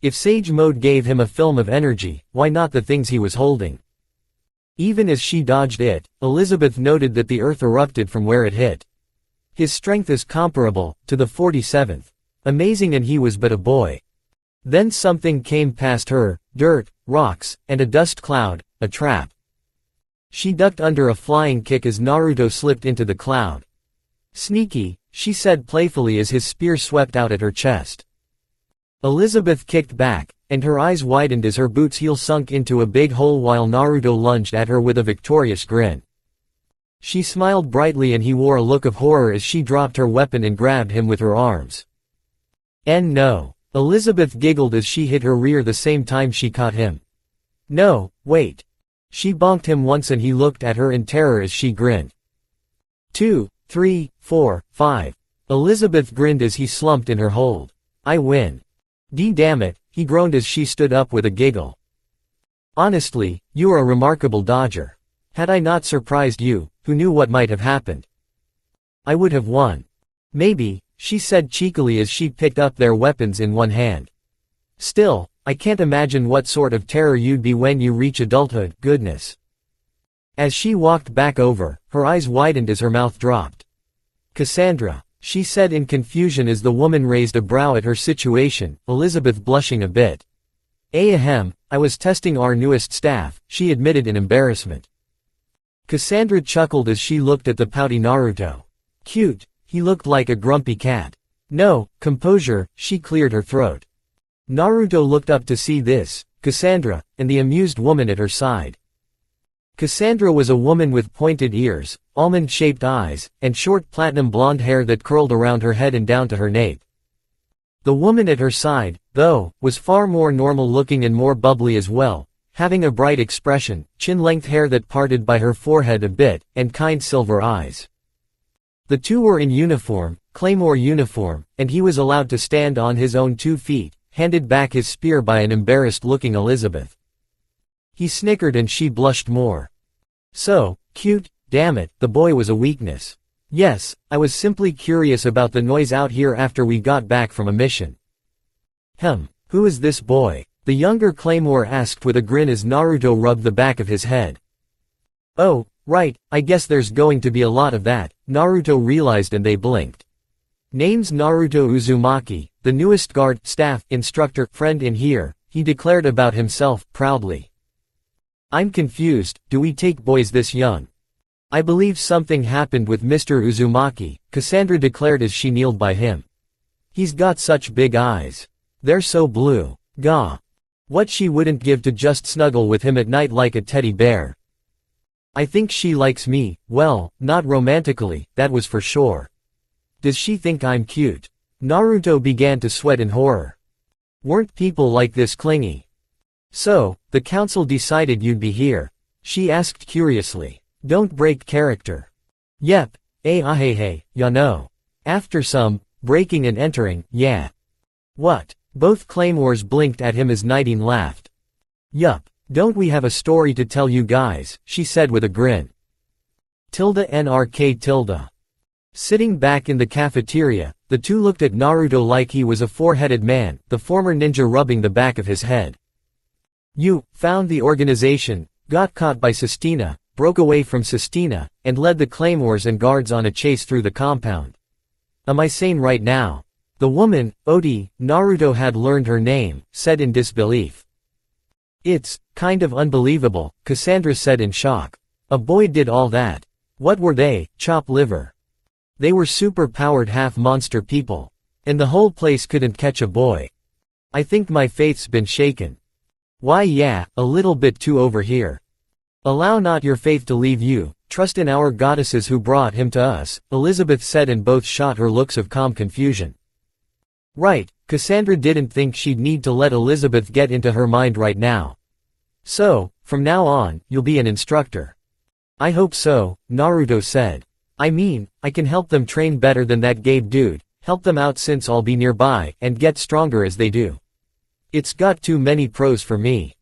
If Sage mode gave him a film of energy, why not the things he was holding? Even as she dodged it, Elizabeth noted that the earth erupted from where it hit. His strength is comparable to the 47th. Amazing, and he was but a boy. Then something came past her, dirt, rocks, and a dust cloud, a trap. She ducked under a flying kick as Naruto slipped into the cloud. Sneaky, she said playfully as his spear swept out at her chest. Elizabeth kicked back, and her eyes widened as her boot's heel sunk into a big hole while Naruto lunged at her with a victorious grin. She smiled brightly and he wore a look of horror as she dropped her weapon and grabbed him with her arms. No. Elizabeth giggled as she hit her rear the same time she caught him. No, wait. She bonked him once and he looked at her in terror as she grinned. 2, 3, 4, 5. Elizabeth grinned as he slumped in her hold. I win. Damn it, he groaned as she stood up with a giggle. Honestly, you are a remarkable dodger. Had I not surprised you, who knew what might have happened? I would have won. Maybe, she said cheekily as she picked up their weapons in one hand. Still, I can't imagine what sort of terror you'd be when you reach adulthood, goodness. As she walked back over, her eyes widened as her mouth dropped. Cassandra, she said in confusion as the woman raised a brow at her situation, Elizabeth blushing a bit. Ahem, I was testing our newest staff, she admitted in embarrassment. Cassandra chuckled as she looked at the pouty Naruto. Cute, he looked like a grumpy cat. No, composure, she cleared her throat. Naruto looked up to see this, Cassandra, and the amused woman at her side. Cassandra was a woman with pointed ears, almond-shaped eyes, and short platinum blonde hair that curled around her head and down to her nape. The woman at her side, though, was far more normal-looking and more bubbly as well. having a bright expression, chin-length hair that parted by her forehead a bit, and kind silver eyes. The two were in uniform, Claymore uniform, and he was allowed to stand on his own 2 feet, handed back his spear by an embarrassed-looking Elizabeth. He snickered and she blushed more. So, cute, damn it, the boy was a weakness. Yes, I was simply curious about the noise out here after we got back from a mission. Who is this boy? The younger Claymore asked with a grin as Naruto rubbed the back of his head. Oh, right, I guess there's going to be a lot of that, Naruto realized and they blinked. Name's Naruto Uzumaki, the newest guard, staff, instructor, friend in here, he declared about himself, proudly. I'm confused, do we take boys this young? I believe something happened with Mr. Uzumaki, Cassandra declared as she kneeled by him. He's got such big eyes. They're so blue. Gah. What she wouldn't give to just snuggle with him at night like a teddy bear. I think she likes me, well, not romantically, that was for sure. Does she think I'm cute? Naruto began to sweat in horror. Weren't people like this clingy? So, the council decided you'd be here? She asked curiously. Don't break character. Yep, hey, ya know. After some breaking and entering, yeah. What? Both Claymores blinked at him as Nidine laughed. Yup, don't we have a story to tell you guys, she said with a grin. NRK. Sitting back in the cafeteria, the two looked at Naruto like he was a four-headed man, the former ninja rubbing the back of his head. You found the organization, got caught by Sistina, broke away from Sistina, and led the Claymores and guards on a chase through the compound. Am I sane right now? The woman, Odi, Naruto had learned her name, said in disbelief. It's kind of unbelievable, Cassandra said in shock. A boy did all that. What were they, chop liver? They were super-powered half-monster people. And the whole place couldn't catch a boy. I think my faith's been shaken. Why yeah, a little bit too over here. Allow not your faith to leave you, trust in our goddesses who brought him to us, Elizabeth said and both shot her looks of calm confusion. Right, Cassandra didn't think she'd need to let Elizabeth get into her mind right now. So, from now on, you'll be an instructor. I hope so, Naruto said. I mean, I can help them train better than that Gabe dude, help them out since I'll be nearby, and get stronger as they do. It's got too many pros for me.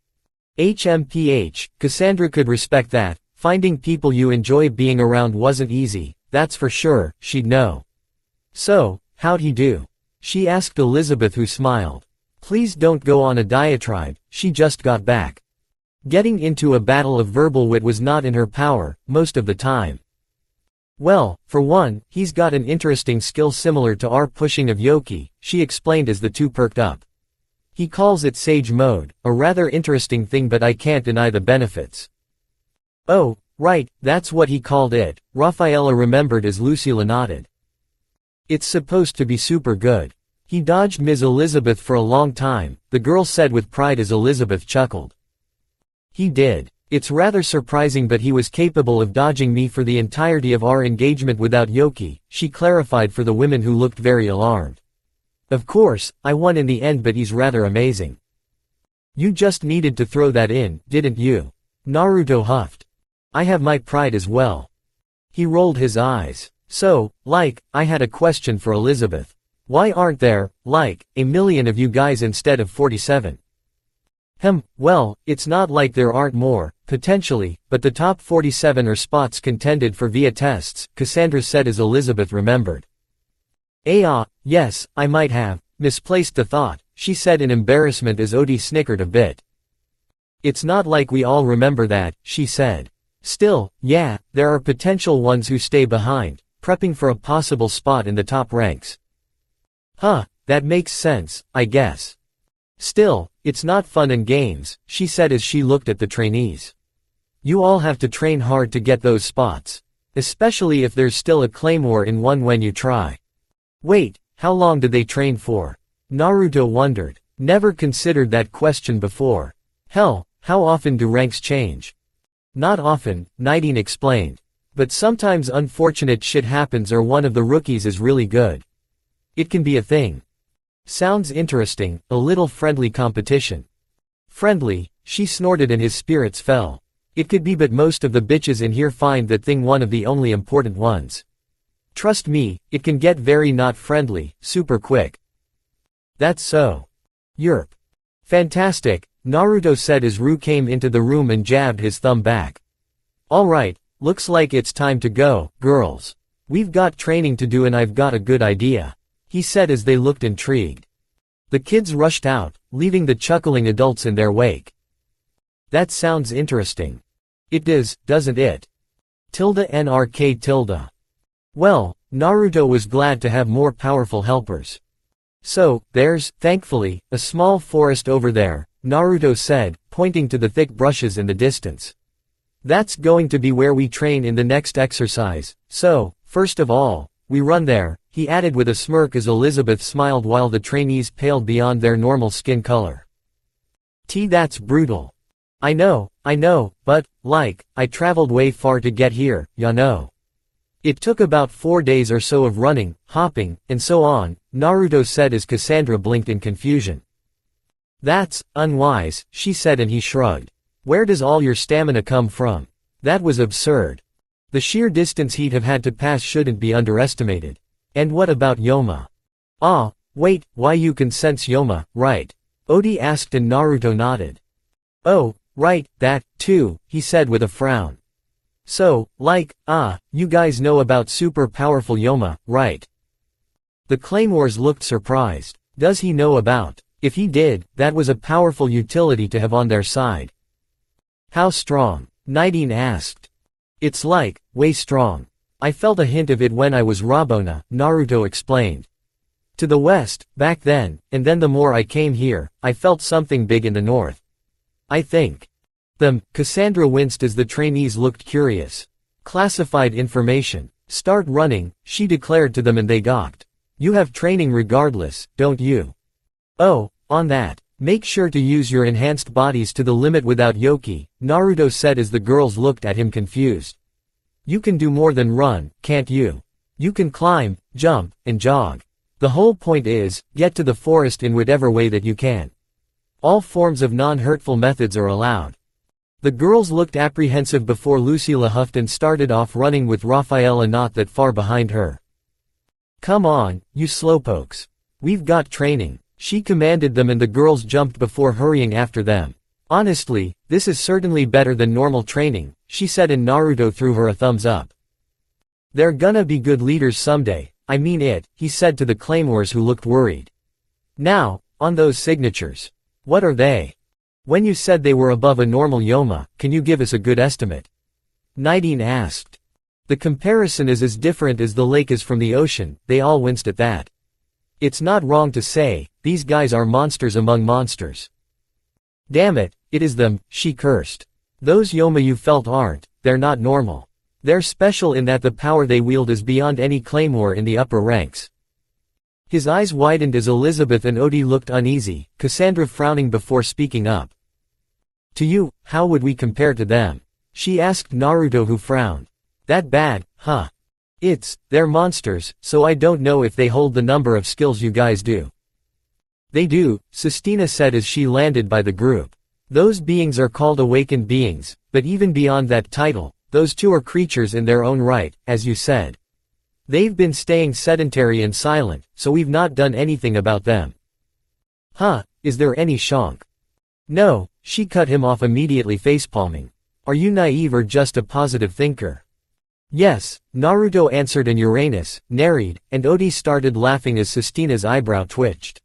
HMPH, Cassandra could respect that, finding people you enjoy being around wasn't easy, that's for sure, she'd know. So, how'd he do? She asked Elizabeth who smiled. Please don't go on a diatribe, she just got back. Getting into a battle of verbal wit was not in her power, most of the time. Well, for one, he's got an interesting skill similar to our pushing of Yoki, she explained as the two perked up. He calls it Sage Mode, a rather interesting thing but I can't deny the benefits. Oh, right, that's what he called it, Rafaela remembered as Lucila nodded. It's supposed to be super good. He dodged Ms. Elizabeth for a long time, the girl said with pride as Elizabeth chuckled. He did. It's rather surprising but he was capable of dodging me for the entirety of our engagement without Yoki, she clarified for the women who looked very alarmed. Of course, I won in the end but he's rather amazing. You just needed to throw that in, didn't you? Naruto huffed. I have my pride as well. He rolled his eyes. So, I had a question for Elizabeth. Why aren't there, a million of you guys instead of 47? Well, it's not like there aren't more, potentially, but the top 47 are spots contended for via tests, Cassandra said as Elizabeth remembered. Yes, I might have misplaced the thought, she said in embarrassment as Odi snickered a bit. It's not like we all remember that, she said. Still, yeah, there are potential ones who stay behind, prepping for a possible spot in the top ranks. That makes sense, I guess. Still, it's not fun and games, she said as she looked at the trainees. You all have to train hard to get those spots. Especially if there's still a Claymore in one when you try. Wait, how long did they train for? Naruto wondered. Never considered that question before. Hell, how often do ranks change? Not often, Nidine explained. But sometimes unfortunate shit happens or one of the rookies is really good. It can be a thing. Sounds interesting, a little friendly competition. Friendly, she snorted and his spirits fell. It could be, but most of the bitches in here find that thing one of the only important ones. Trust me, it can get very not friendly, super quick. That's so. Yerp. Fantastic, Naruto said as Ru came into the room and jabbed his thumb back. Alright, looks like it's time to go, girls. We've got training to do and I've got a good idea, he said as they looked intrigued. The kids rushed out, leaving the chuckling adults in their wake. That sounds interesting. It does, doesn't it? NRK. Well, Naruto was glad to have more powerful helpers. So, there's, thankfully, a small forest over there, Naruto said, pointing to the thick brushes in the distance. That's going to be where we train in the next exercise, so, first of all, we run there, he added with a smirk as Elizabeth smiled while the trainees paled beyond their normal skin color. That's brutal. I know, but, like, I traveled way far to get here, ya know. It took about 4 days or so of running, hopping, and so on, Naruto said as Cassandra blinked in confusion. That's unwise, she said, and he shrugged. Where does all your stamina come from? That was absurd. The sheer distance he'd have had to pass shouldn't be underestimated. And what about Yoma? Ah, wait, why you can sense Yoma, right? Odi asked and Naruto nodded. Oh, right, that, too, he said with a frown. So, like, you guys know about super powerful Yoma, right? The Claymores looked surprised. Does he know about? If he did, that was a powerful utility to have on their side. How strong? Nidine asked. It's like, way strong. I felt a hint of it when I was Rabona, Naruto explained. To the west, back then, and then the more I came here, I felt something big in the north. I think. Cassandra winced as the trainees looked curious. Classified information. Start running, she declared to them and they gawked. You have training regardless, don't you? Oh, on that. Make sure to use your enhanced bodies to the limit without Yoki, Naruto said as the girls looked at him confused. You can do more than run, can't you? You can climb, jump, and jog. The whole point is, get to the forest in whatever way that you can. All forms of non-hurtful methods are allowed. The girls looked apprehensive before Lucila huffed and started off running with Raphaela not that far behind her. Come on, you slowpokes. We've got training, she commanded them and the girls jumped before hurrying after them. Honestly, this is certainly better than normal training, she said and Naruto threw her a thumbs up. They're gonna be good leaders someday, I mean it, he said to the Claymores who looked worried. Now, on those signatures. What are they? When you said they were above a normal Yoma, can you give us a good estimate? Nidine asked. The comparison is as different as the lake is from the ocean, they all winced at that. It's not wrong to say, these guys are monsters among monsters. Damn it, it is them, she cursed. Those Yoma you felt aren't, they're not normal. They're special in that the power they wield is beyond any Claymore in the upper ranks. His eyes widened as Elizabeth and Odi looked uneasy, Cassandra frowning before speaking up. To you, how would we compare to them? She asked Naruto who frowned. That bad, huh? They're monsters, so I don't know if they hold the number of skills you guys do. They do, Sistina said as she landed by the group. Those beings are called awakened beings, but even beyond that title, those two are creatures in their own right, as you said. They've been staying sedentary and silent, so we've not done anything about them. Huh, is there any shonk? No, she cut him off immediately facepalming. Are you naive or just a positive thinker? Yes, Naruto answered and Uranus, narrowed, and Odi started laughing as Sistina's eyebrow twitched.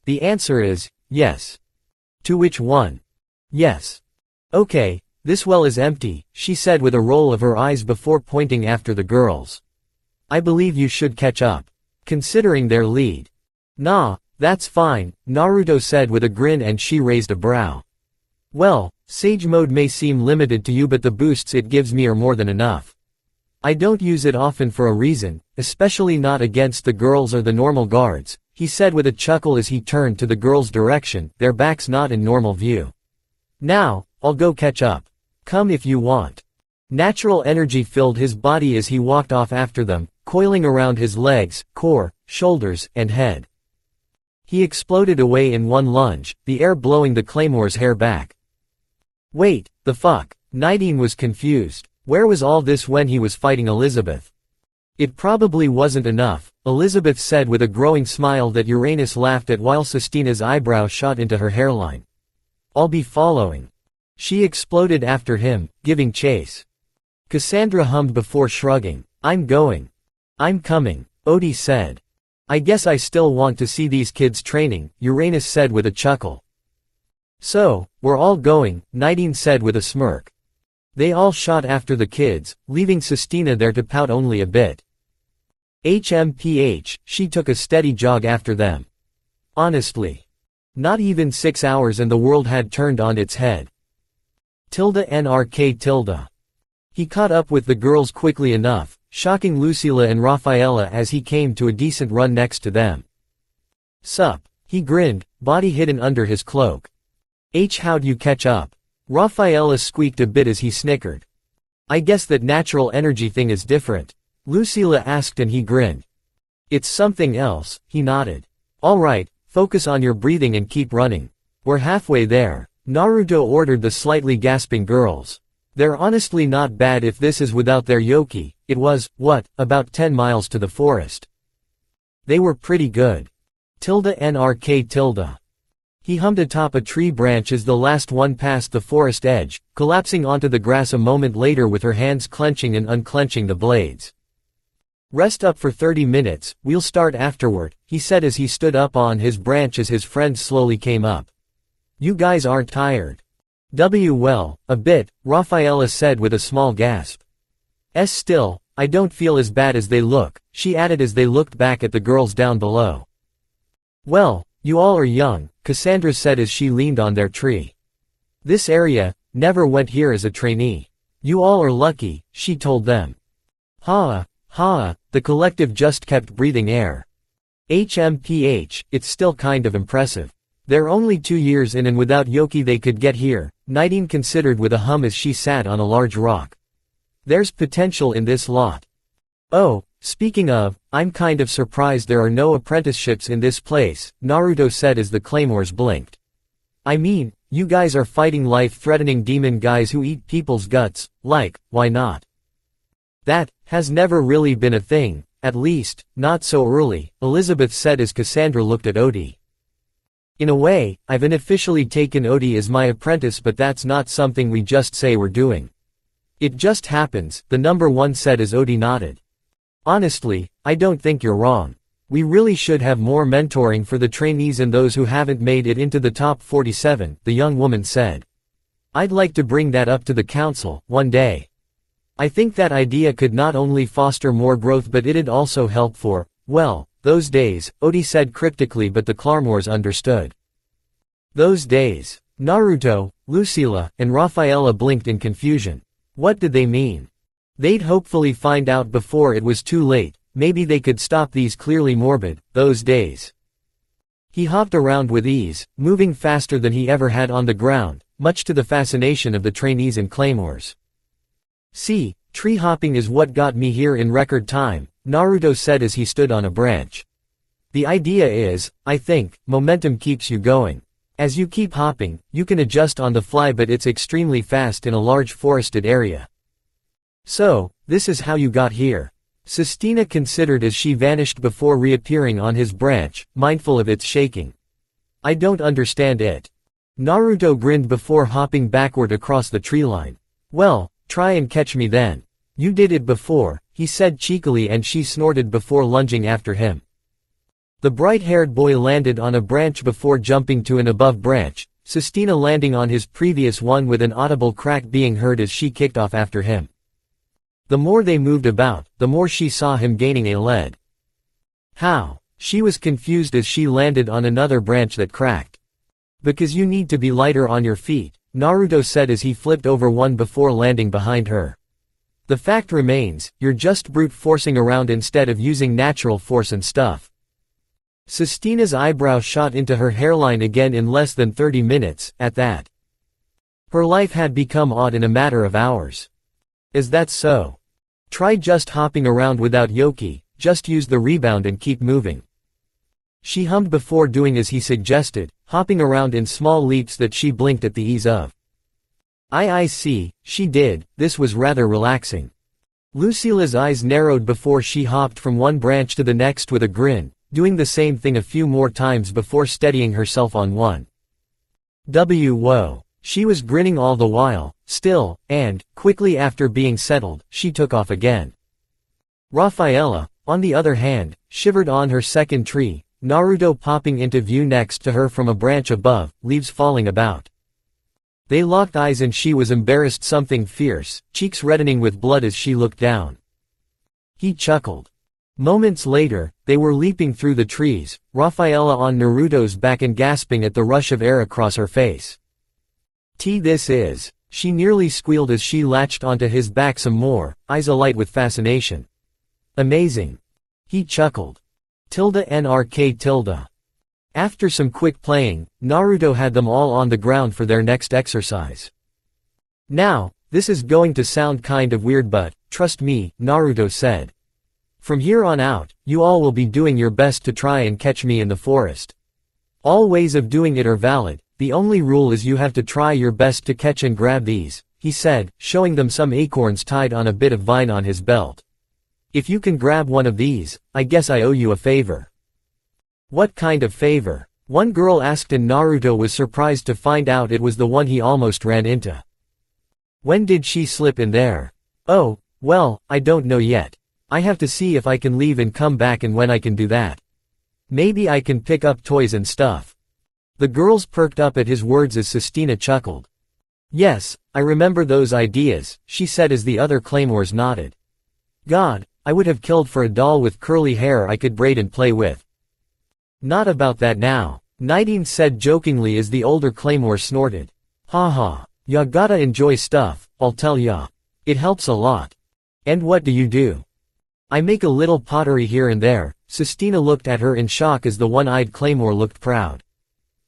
The answer is, yes. To which one? Yes. Okay, this well is empty, she said with a roll of her eyes before pointing after the girls. I believe you should catch up. Considering their lead. Nah, that's fine, Naruto said with a grin and she raised a brow. Well, Sage Mode may seem limited to you but the boosts it gives me are more than enough. I don't use it often for a reason, especially not against the girls or the normal guards, he said with a chuckle as he turned to the girls' direction, their backs not in normal view. Now, I'll go catch up. Come if you want. Natural energy filled his body as he walked off after them, coiling around his legs, core, shoulders, and head. He exploded away in one lunge, the air blowing the Claymore's hair back. Wait, the fuck? Nidine was confused. Where was all this when he was fighting Elizabeth? It probably wasn't enough, Elizabeth said with a growing smile that Uranus laughed at while Sistina's eyebrow shot into her hairline. I'll be following. She exploded after him, giving chase. Cassandra hummed before shrugging. I'm going. I'm coming, Odie said. I guess I still want to see these kids training, Uranus said with a chuckle. So, we're all going, Nidine said with a smirk. They all shot after the kids, leaving Sistina there to pout only a bit. HMPH, she took a steady jog after them. Honestly. Not even 6 hours and the world had turned on its head. NRK. He caught up with the girls quickly enough, shocking Lucila and Rafaela as he came to a decent run next to them. Sup? He grinned, body hidden under his cloak. How'd you catch up? Rafaela squeaked a bit as he snickered. I guess that natural energy thing is different. Lucila asked and he grinned. It's something else, he nodded. Alright, focus on your breathing and keep running. We're halfway there, Naruto ordered the slightly gasping girls. They're honestly not bad if this is without their yoki. It was, what, about 10 miles to the forest. They were pretty good. NRK. He hummed atop a tree branch as the last one passed the forest edge, collapsing onto the grass a moment later with her hands clenching and unclenching the blades. Rest up for 30 minutes, we'll start afterward, he said as he stood up on his branch as his friends slowly came up. You guys aren't tired. Well, a bit, Rafaela said with a small gasp. Still, I don't feel as bad as they look, she added as they looked back at the girls down below. Well, you all are young, Cassandra said as she leaned on their tree. This area, never went here as a trainee. You all are lucky, she told them. The collective just kept breathing air. HMPH, it's still kind of impressive. They're only 2 years in and without yoki they could get here, Nidine considered with a hum as she sat on a large rock. There's potential in this lot. Oh, speaking of, I'm kind of surprised there are no apprenticeships in this place, Naruto said as the claymores blinked. I mean, you guys are fighting life-threatening demon guys who eat people's guts, like, why not? That has never really been a thing, at least, not so early, Elizabeth said as Cassandra looked at Odie. In a way, I've unofficially taken Odie as my apprentice but that's not something we just say we're doing. It just happens, the number one said as Odie nodded. Honestly, I don't think you're wrong. We really should have more mentoring for the trainees and those who haven't made it into the top 47, the young woman said. I'd like to bring that up to the council, one day. I think that idea could not only foster more growth but it'd also help for, well, those days, Odie said cryptically but the Claymores understood. Those days. Naruto, Lucila, and Rafaela blinked in confusion. What did they mean? They'd hopefully find out before it was too late, maybe they could stop these clearly morbid, those days. He hopped around with ease, moving faster than he ever had on the ground, much to the fascination of the trainees and claymores. See, tree hopping is what got me here in record time, Naruto said as he stood on a branch. The idea is, I think, momentum keeps you going. As you keep hopping, you can adjust on the fly but it's extremely fast in a large forested area. So, this is how you got here. Sistina considered as she vanished before reappearing on his branch, mindful of its shaking. I don't understand it. Naruto grinned before hopping backward across the tree line. Well, try and catch me then. You did it before, he said cheekily and she snorted before lunging after him. The bright-haired boy landed on a branch before jumping to an above branch, Sistina landing on his previous one with an audible crack being heard as she kicked off after him. The more they moved about, the more she saw him gaining a lead. How? She was confused as she landed on another branch that cracked. Because you need to be lighter on your feet, Naruto said as he flipped over one before landing behind her. The fact remains, you're just brute forcing around instead of using natural force and stuff. Sistina's eyebrow shot into her hairline again in less than 30 minutes, at that. Her life had become odd in a matter of hours. Is that so? Try just hopping around without yoki, just use the rebound and keep moving. She hummed before doing as he suggested, hopping around in small leaps that she blinked at the ease of. I see, she did, this was rather relaxing. Lucila's eyes narrowed before she hopped from one branch to the next with a grin, doing the same thing a few more times before steadying herself on one. Whoa. She was grinning all the while, still, and, quickly after being settled, she took off again. Rafaela, on the other hand, shivered on her second tree, Naruto popping into view next to her from a branch above, leaves falling about. They locked eyes and she was embarrassed something fierce, cheeks reddening with blood as she looked down. He chuckled. Moments later, they were leaping through the trees, Rafaela on Naruto's back and gasping at the rush of air across her face. This is, she nearly squealed as she latched onto his back some more, eyes alight with fascination. Amazing. He chuckled. NRK. After some quick playing, Naruto had them all on the ground for their next exercise. Now, this is going to sound kind of weird but, trust me, Naruto said. From here on out, you all will be doing your best to try and catch me in the forest. All ways of doing it are valid, the only rule is you have to try your best to catch and grab these, he said, showing them some acorns tied on a bit of vine on his belt. If you can grab one of these, I guess I owe you a favor. What kind of favor? One girl asked and Naruto was surprised to find out it was the one he almost ran into. When did she slip in there? Oh, well, I don't know yet. I have to see if I can leave and come back and when I can do that. Maybe I can pick up toys and stuff. The girls perked up at his words as Sistina chuckled. Yes, I remember those ideas, she said as the other Claymores nodded. God, I would have killed for a doll with curly hair I could braid and play with. Not about that now, Nidine said jokingly as the older Claymore snorted. Haha, ya gotta enjoy stuff, I'll tell ya. It helps a lot. And what do you do? I make a little pottery here and there, Sistina looked at her in shock as the one-eyed Claymore looked proud.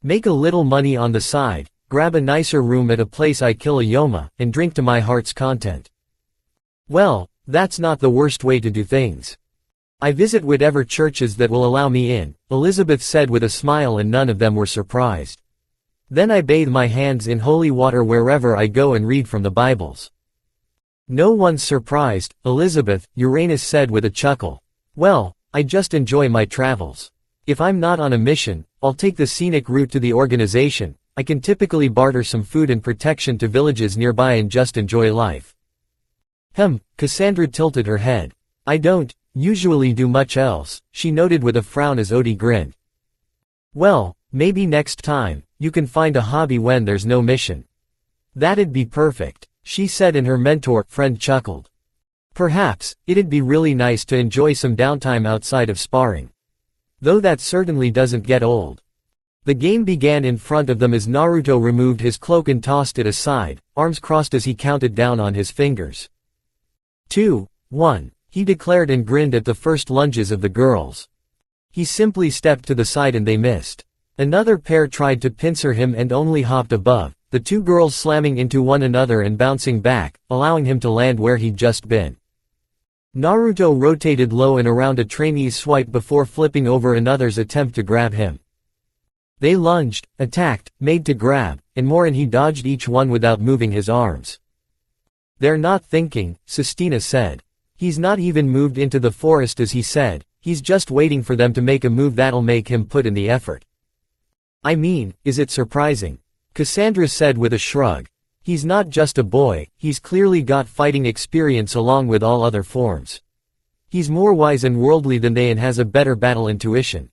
Make a little money on the side, grab a nicer room at a place I kill a Yoma, and drink to my heart's content. Well, that's not the worst way to do things. I visit whatever churches that will allow me in, Elizabeth said with a smile and none of them were surprised. Then I bathe my hands in holy water wherever I go and read from the Bibles. No one's surprised, Elizabeth, Uranus said with a chuckle. Well, I just enjoy my travels. If I'm not on a mission, I'll take the scenic route to the organization. I can typically barter some food and protection to villages nearby and just enjoy life. Cassandra tilted her head. I don't usually do much else, she noted with a frown as Odie grinned. Well, maybe next time, you can find a hobby when there's no mission. That'd be perfect, she said and her mentor friend chuckled. Perhaps, it'd be really nice to enjoy some downtime outside of sparring. Though that certainly doesn't get old. The game began in front of them as Naruto removed his cloak and tossed it aside, arms crossed as he counted down on his fingers. 2, 1, he declared and grinned at the first lunges of the girls. He simply stepped to the side and they missed. Another pair tried to pincer him and only hopped above, the two girls slamming into one another and bouncing back, allowing him to land where he'd just been. Naruto rotated low and around a trainee's swipe before flipping over another's attempt to grab him. They lunged, attacked, made to grab, and more and he dodged each one without moving his arms. They're not thinking, Sistina said. He's not even moved into the forest as he said, he's just waiting for them to make a move that'll make him put in the effort. I mean, is it surprising? Cassandra said with a shrug. He's not just a boy, he's clearly got fighting experience along with all other forms. He's more wise and worldly than they and has a better battle intuition.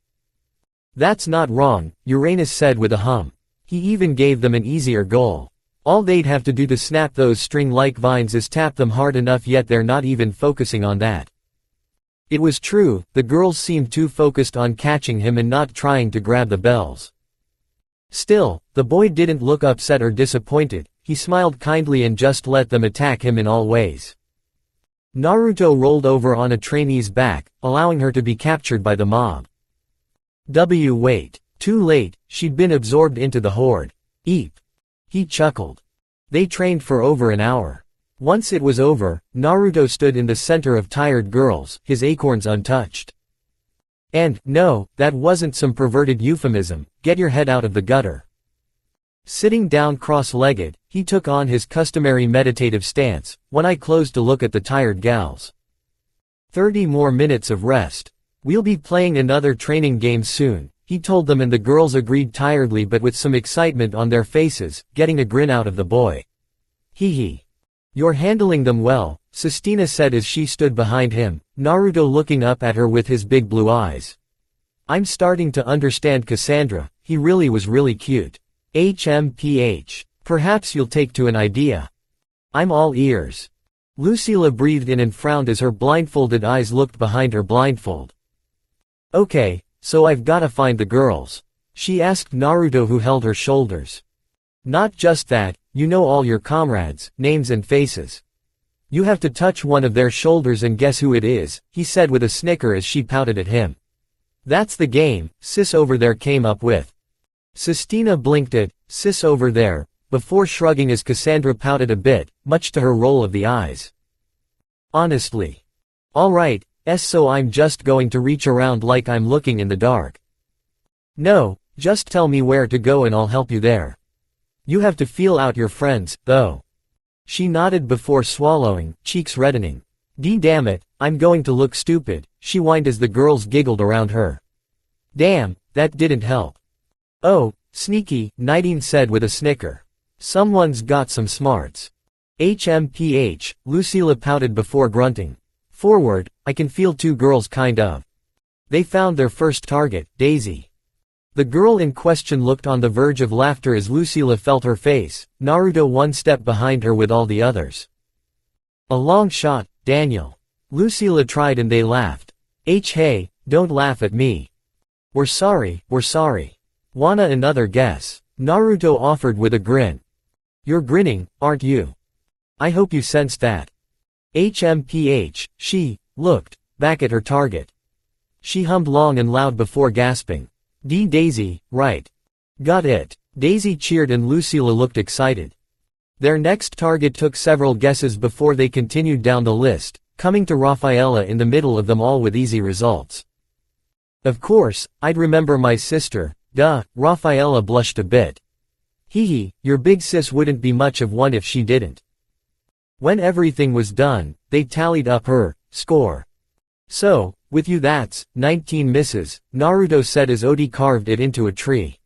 That's not wrong, Uranus said with a hum. He even gave them an easier goal. All they'd have to do to snap those string-like vines is tap them hard enough, yet they're not even focusing on that. It was true, the girls seemed too focused on catching him and not trying to grab the bells. Still, the boy didn't look upset or disappointed, he smiled kindly and just let them attack him in all ways. Naruto rolled over on a trainee's back, allowing her to be captured by the mob. Wait. Too late, she'd been absorbed into the horde. Eep. He chuckled. They trained for over an hour. Once it was over, Naruto stood in the center of tired girls, his acorns untouched. And, no, that wasn't some perverted euphemism, get your head out of the gutter. Sitting down cross-legged, he took on his customary meditative stance. One eye closed to look at the tired gals. 30 more minutes of rest. We'll be playing another training game soon, he told them, and the girls agreed tiredly but with some excitement on their faces, getting a grin out of the boy. Hee hee. You're handling them well, Sistina said as she stood behind him, Naruto looking up at her with his big blue eyes. I'm starting to understand Cassandra, he really was really cute. HMPH. Perhaps you'll take to an idea. I'm all ears. Lucila breathed in and frowned as her blindfolded eyes looked behind her blindfold. Okay, so I've gotta find the girls. She asked Naruto, who held her shoulders. Not just that, you know all your comrades, names and faces. You have to touch one of their shoulders and guess who it is, he said with a snicker as she pouted at him. That's the game, sis over there came up with. Sistina blinked at sis over there, before shrugging as Cassandra pouted a bit, much to her roll of the eyes. Honestly. Alright, so I'm just going to reach around like I'm looking in the dark. No, just tell me where to go and I'll help you there. You have to feel out your friends, though. She nodded before swallowing, cheeks reddening. Damn it, I'm going to look stupid, she whined as the girls giggled around her. Damn, that didn't help. Oh, sneaky, Nidine said with a snicker. Someone's got some smarts. HMPH, Lucila pouted before grunting. Forward, I can feel two girls kind of. They found their first target, Daisy. The girl in question looked on the verge of laughter as Lucila felt her face, Naruto one step behind her with all the others. A long shot, Daniel. Lucila tried and they laughed. Hey, don't laugh at me. We're sorry. Wanna another guess? Naruto offered with a grin. You're grinning, aren't you? I hope you sensed that. HMPH, she looked back at her target. She hummed long and loud before gasping. Daisy, right. Got it. Daisy cheered and Lucila looked excited. Their next target took several guesses before they continued down the list, coming to Rafaela in the middle of them all with easy results. Of course, I'd remember my sister, duh, Rafaela blushed a bit. Hee, your big sis wouldn't be much of one if she didn't. When everything was done, they tallied up her score. So, with you that's 19 misses, Naruto said as Odi carved it into a tree.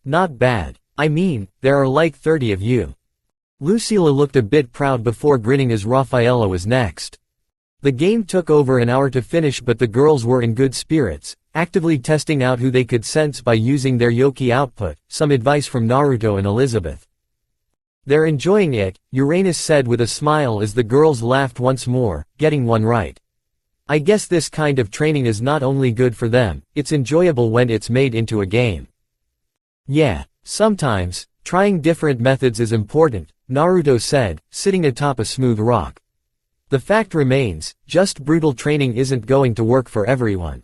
Not bad. I mean, there are like 30 of you. Lucila looked a bit proud before grinning as Rafaela was next. The game took over an hour to finish, but the girls were in good spirits, actively testing out who they could sense by using their Yoki output, some advice from Naruto and Elizabeth. They're enjoying it, Uranus said with a smile as the girls laughed once more, getting one right. I guess this kind of training is not only good for them, it's enjoyable when it's made into a game. Yeah, sometimes, trying different methods is important, Naruto said, sitting atop a smooth rock. The fact remains, just brutal training isn't going to work for everyone.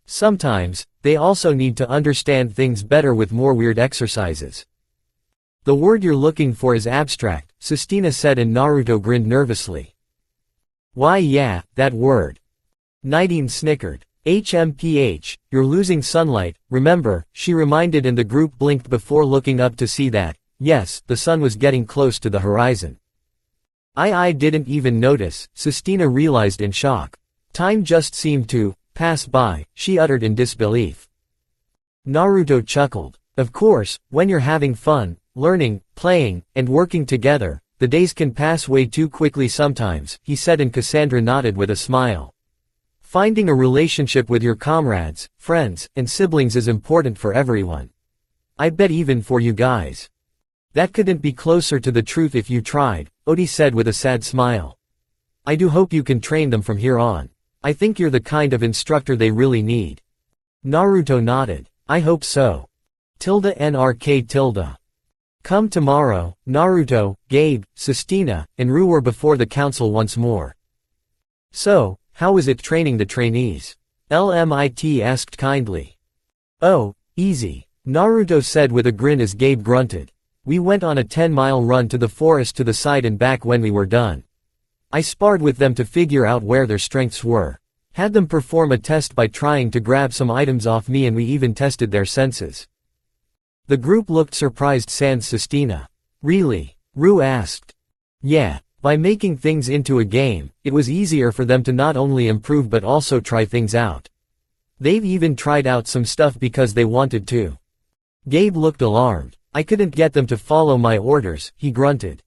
Sometimes, they also need to understand things better with more weird exercises. The word you're looking for is abstract, Sistina said, and Naruto grinned nervously. Why yeah, that word. Nidine snickered. HMPH, you're losing sunlight, remember, she reminded, and the group blinked before looking up to see that, yes, the sun was getting close to the horizon. I didn't even notice, Sistina realized in shock. Time just seemed to pass by, she uttered in disbelief. Naruto chuckled. Of course, when you're having fun, learning, playing, and working together, the days can pass way too quickly sometimes, he said, and Cassandra nodded with a smile. Finding a relationship with your comrades, friends, and siblings is important for everyone. I bet even for you guys. That couldn't be closer to the truth if you tried, Odi said with a sad smile. I do hope you can train them from here on. I think you're the kind of instructor they really need. Naruto nodded. I hope so. _NRK. Come tomorrow, Naruto, Gabe, Sistina, and Ru were before the council once more. So, how is it training the trainees? LMIT asked kindly. Oh, easy, Naruto said with a grin as Gabe grunted. We went on a 10-mile run to the forest to the side and back when we were done. I sparred with them to figure out where their strengths were. Had them perform a test by trying to grab some items off me, and we even tested their senses. The group looked surprised sans Sistina. Really? Rue asked. Yeah, by making things into a game, it was easier for them to not only improve but also try things out. They've even tried out some stuff because they wanted to. Gabe looked alarmed. I couldn't get them to follow my orders, he grunted.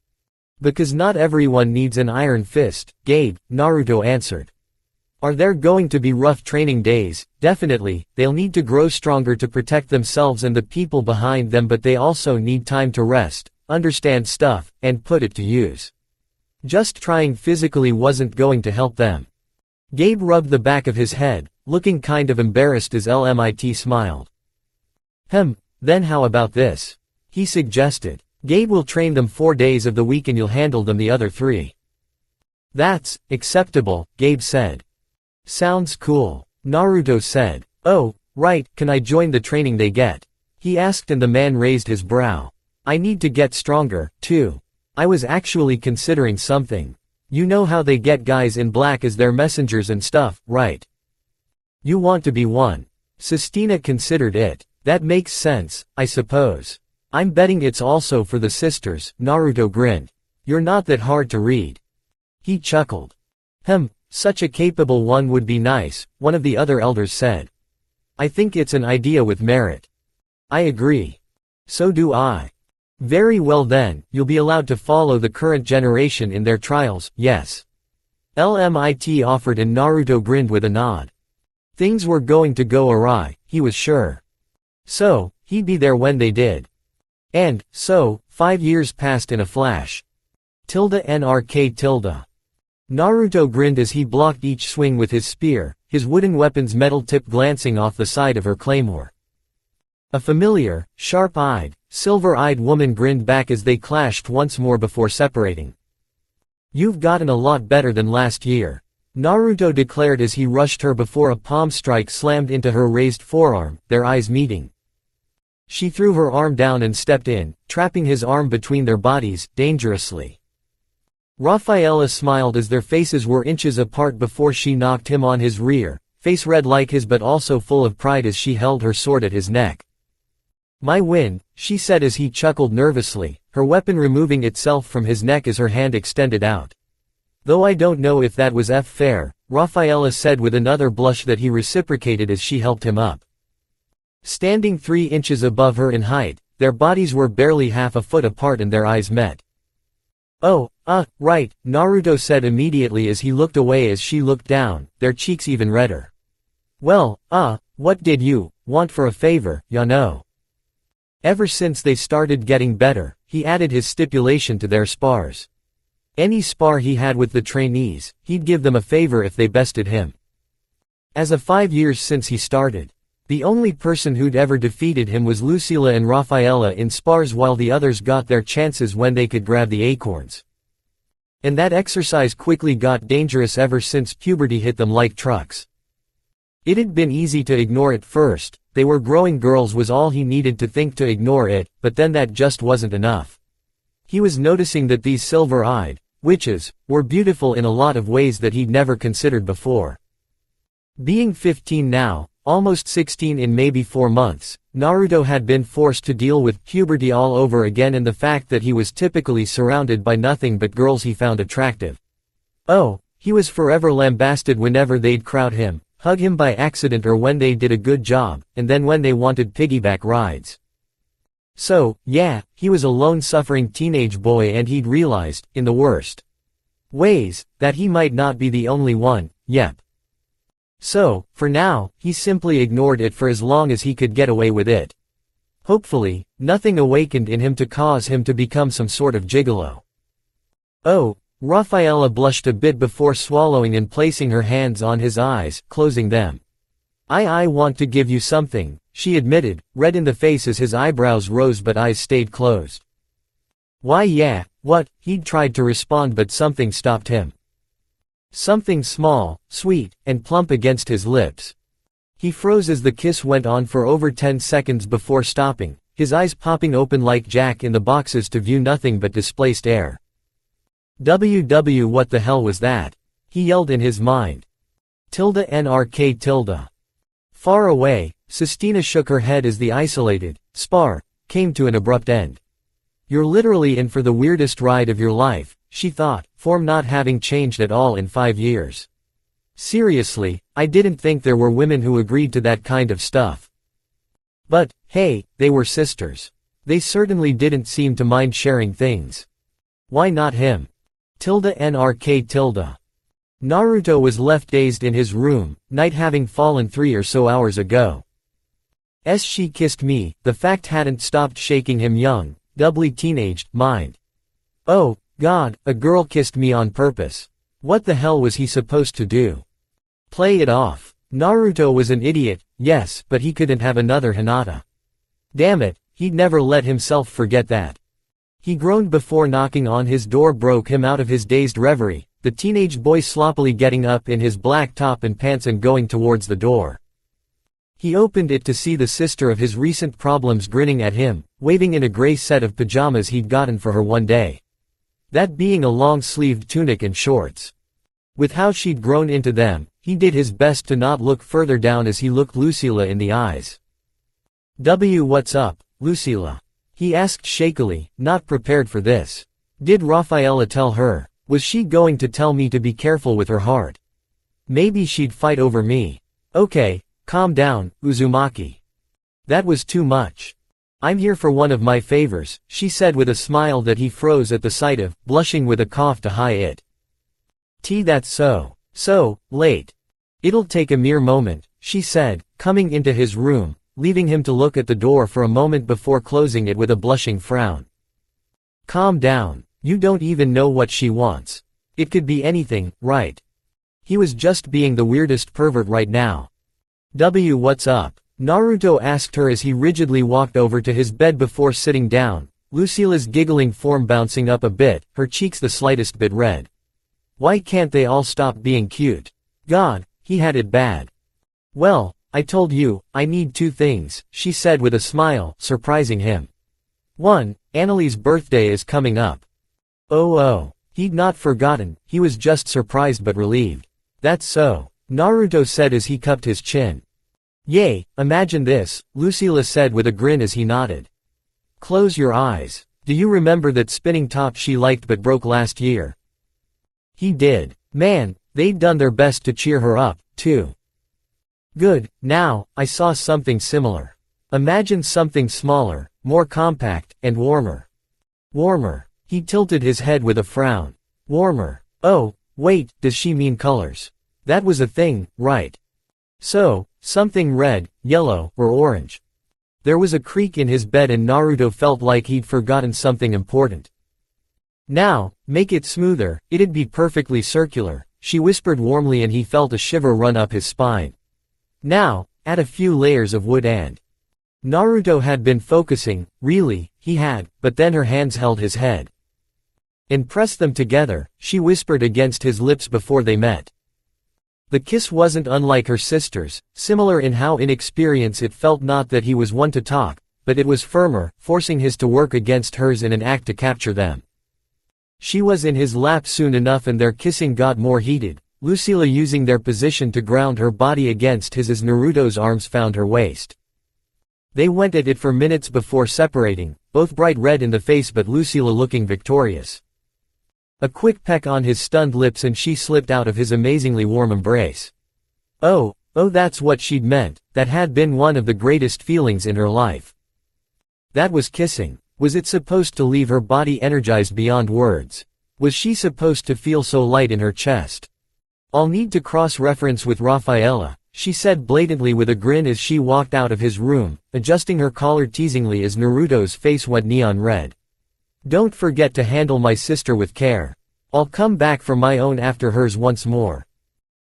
Because not everyone needs an iron fist, Gabe, Naruto answered. Are there going to be rough training days? Definitely, they'll need to grow stronger to protect themselves and the people behind them, but they also need time to rest, understand stuff, and put it to use. Just trying physically wasn't going to help them. Gabe rubbed the back of his head, looking kind of embarrassed as LMIT smiled. Then how about this? He suggested. Gabe will train them 4 days of the week and you'll handle them the other 3. That's acceptable, Gabe said. Sounds cool, Naruto said. Oh, right, can I join the training they get? He asked and the man raised his brow. I need to get stronger, too. I was actually considering something. You know how they get guys in black as their messengers and stuff, right? You want to be one. Sistina considered it. That makes sense, I suppose. I'm betting it's also for the sisters, Naruto grinned. You're not that hard to read. He chuckled. Such a capable one would be nice, one of the other elders said. I think it's an idea with merit. I agree. So do I. Very well then, you'll be allowed to follow the current generation in their trials, yes. LMIT offered and Naruto grinned with a nod. Things were going to go awry, he was sure. So, he'd be there when they did. And, so, 5 years passed in a flash. NRK. Naruto grinned as he blocked each swing with his spear, his wooden weapon's metal tip glancing off the side of her claymore. A familiar, sharp-eyed, silver-eyed woman grinned back as they clashed once more before separating. You've gotten a lot better than last year, Naruto declared as he rushed her before a palm strike slammed into her raised forearm, their eyes meeting. She threw her arm down and stepped in, trapping his arm between their bodies, dangerously. Rafaela smiled as their faces were inches apart before she knocked him on his rear, face red like his but also full of pride as she held her sword at his neck. My win, she said as he chuckled nervously, her weapon removing itself from his neck as her hand extended out. Though I don't know if that was fair, Rafaela said with another blush that he reciprocated as she helped him up. Standing 3 inches above her in height, their bodies were barely half a foot apart and their eyes met. Oh, right, Naruto said immediately as he looked away as she looked down, their cheeks even redder. Well, what did you want for a favor, ya know? Ever since they started getting better, he added his stipulation to their spars. Any spar he had with the trainees, he'd give them a favor if they bested him. As of 5 years since he started, the only person who'd ever defeated him was Lucila and Rafaela in spars while the others got their chances when they could grab the acorns. And that exercise quickly got dangerous ever since puberty hit them like trucks. It had been easy to ignore at first, they were growing girls was all he needed to think to ignore it, but then that just wasn't enough. He was noticing that these silver-eyed witches were beautiful in a lot of ways that he'd never considered before. Being 15 now, almost 16 in maybe 4 months, Naruto had been forced to deal with puberty all over again and the fact that he was typically surrounded by nothing but girls he found attractive. Oh, he was forever lambasted whenever they'd crowd him, hug him by accident or when they did a good job, and then when they wanted piggyback rides. So, yeah, he was a lone suffering teenage boy and he'd realized, in the worst ways, that he might not be the only one, yep. So, for now, he simply ignored it for as long as he could get away with it. Hopefully, nothing awakened in him to cause him to become some sort of gigolo. Oh, Rafaela blushed a bit before swallowing and placing her hands on his eyes, closing them. I want to give you something, she admitted, red in the face as his eyebrows rose but eyes stayed closed. Why yeah, what, he'd tried to respond but something stopped him. Something small, sweet, and plump against his lips. He froze as the kiss went on for over 10 seconds before stopping, his eyes popping open like Jack in the boxes to view nothing but displaced air. What the hell was that? He yelled in his mind. NRK. Far away, Sistina shook her head as the isolated spar came to an abrupt end. You're literally in for the weirdest ride of your life, she thought, form not having changed at all in 5 years. Seriously, I didn't think there were women who agreed to that kind of stuff. But, hey, they were sisters. They certainly didn't seem to mind sharing things. Why not him? Naruto was left dazed in his room, night having fallen 3 or so hours ago. As she kissed me, the fact hadn't stopped shaking him young, doubly teenaged, mind. Oh, God, a girl kissed me on purpose. What the hell was he supposed to do? Play it off. Naruto was an idiot, yes, but he couldn't have another Hinata. Damn it, he'd never let himself forget that. He groaned before knocking on his door broke him out of his dazed reverie, the teenage boy sloppily getting up in his black top and pants and going towards the door. He opened it to see the sister of his recent problems grinning at him, waving in a gray set of pajamas he'd gotten for her one day. That being a long-sleeved tunic and shorts. With how she'd grown into them, he did his best to not look further down as he looked Lucila in the eyes. What's up, Lucila? He asked shakily, not prepared for this. Did Rafaela tell her? Was she going to tell me to be careful with her heart? Maybe she'd fight over me. Okay, calm down, Uzumaki. That was too much. I'm here for one of my favors, she said with a smile that he froze at the sight of, blushing with a cough to hide it. That's so late. It'll take a mere moment, she said, coming into his room, leaving him to look at the door for a moment before closing it with a blushing frown. Calm down, you don't even know what she wants. It could be anything, right? He was just being the weirdest pervert right now. What's up? Naruto asked her as he rigidly walked over to his bed before sitting down, Lucila's giggling form bouncing up a bit, her cheeks the slightest bit red. Why can't they all stop being cute? God, he had it bad. Well, I told you, I need 2 things, she said with a smile, surprising him. 1, Annalie's birthday is coming up. Oh, he'd not forgotten, he was just surprised but relieved. That's so, Naruto said as he cupped his chin. Yay, imagine this, Lucila said with a grin as he nodded. Close your eyes. Do you remember that spinning top she liked but broke last year? He did. Man, they'd done their best to cheer her up, too. Good, now, I saw something similar. Imagine something smaller, more compact, and warmer. Warmer. He tilted his head with a frown. Warmer. Oh, wait, does she mean colors? That was a thing, right? So, something red, yellow, or orange. There was a creak in his bed and Naruto felt like he'd forgotten something important. Now, make it smoother, it'd be perfectly circular, she whispered warmly and he felt a shiver run up his spine. Now, add a few layers of wood and... Naruto had been focusing, really, he had, but then her hands held his head. And press them together, she whispered against his lips before they met. The kiss wasn't unlike her sister's, similar in how inexperienced it felt, not that he was one to talk, but it was firmer, forcing his to work against hers in an act to capture them. She was in his lap soon enough and their kissing got more heated, Lucila using their position to ground her body against his as Naruto's arms found her waist. They went at it for minutes before separating, both bright red in the face but Lucila looking victorious. A quick peck on his stunned lips and she slipped out of his amazingly warm embrace. Oh, that's what she'd meant, that had been one of the greatest feelings in her life. That was kissing. Was it supposed to leave her body energized beyond words? Was she supposed to feel so light in her chest? I'll need to cross-reference with Rafaela, she said blatantly with a grin as she walked out of his room, adjusting her collar teasingly as Naruto's face went neon red. Don't forget to handle my sister with care. I'll come back for my own after hers once more.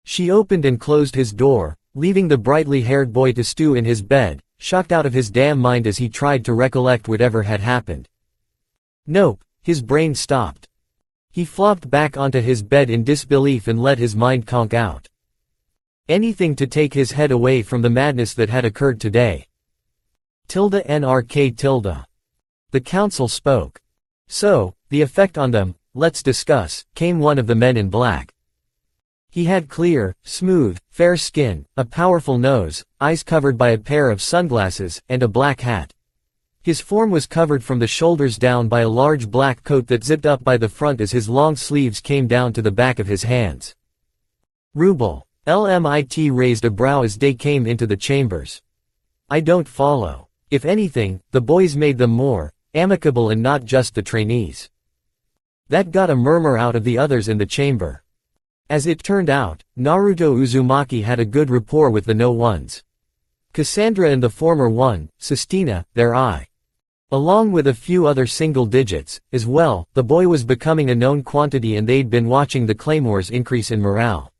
She opened and closed his door, leaving the brightly haired boy to stew in his bed, shocked out of his damn mind as he tried to recollect whatever had happened. Nope, his brain stopped. He flopped back onto his bed in disbelief and let his mind conk out. Anything to take his head away from the madness that had occurred today. The council spoke. So, the effect on them, let's discuss, came one of the men in black. He had clear, smooth, fair skin, a powerful nose, eyes covered by a pair of sunglasses, and a black hat. His form was covered from the shoulders down by a large black coat that zipped up by the front as his long sleeves came down to the back of his hands. Rubel. LMIT raised a brow as they came into the chambers. I don't follow. If anything, the boys made them more amicable and not just the trainees. That got a murmur out of the others in the chamber. As it turned out, Naruto Uzumaki had a good rapport with the no ones. Cassandra and the former one, Sistina, their eye. Along with a few other single digits, as well, the boy was becoming a known quantity and they'd been watching the Claymores increase in morale.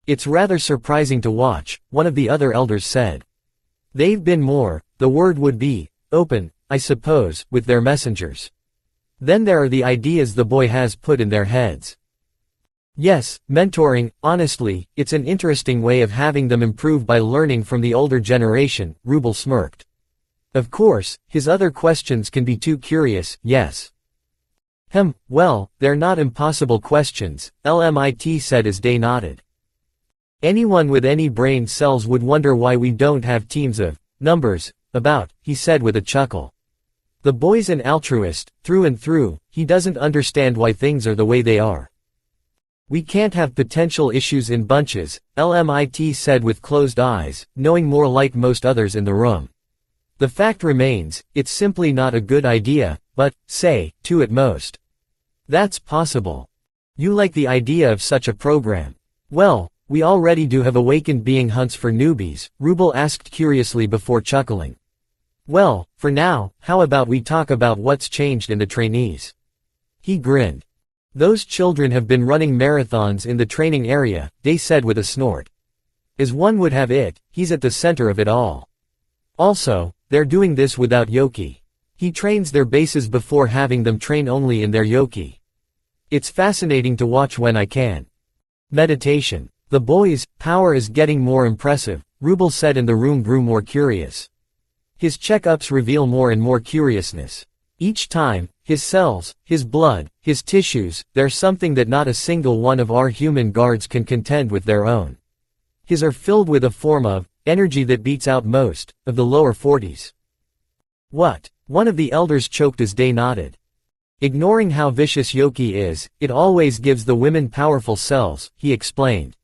It's rather surprising to watch, one of the other elders said. They've been more, the word would be, open, I suppose, with their messengers. Then there are the ideas the boy has put in their heads. Yes, mentoring, honestly, it's an interesting way of having them improve by learning from the older generation, Rubel smirked. Of course, his other questions can be too curious, yes. Well, they're not impossible questions, LMIT said as they nodded. Anyone with any brain cells would wonder why we don't have teams of numbers about, he said with a chuckle. The boy's an altruist, through and through, he doesn't understand why things are the way they are. We can't have potential issues in bunches, LMIT said with closed eyes, knowing more like most others in the room. The fact remains, it's simply not a good idea, but, say, two at most. That's possible. You like the idea of such a program? Well, we already do have awakened being hunts for newbies, Rubel asked curiously before chuckling. Well, for now, how about we talk about what's changed in the trainees? He grinned. Those children have been running marathons in the training area, they said with a snort. As one would have it, he's at the center of it all. Also, they're doing this without Yoki. He trains their bases before having them train only in their Yoki. It's fascinating to watch when I can. Meditation. The boy's power is getting more impressive, Rubel said, and the room grew more curious. His checkups reveal more and more curiousness. Each time, his cells, his blood, his tissues, there's something that not a single one of our human guards can contend with their own. His are filled with a form of energy that beats out most of the lower 40s. What? One of the elders choked as they nodded. Ignoring how vicious Yoki is, it always gives the women powerful cells, he explained.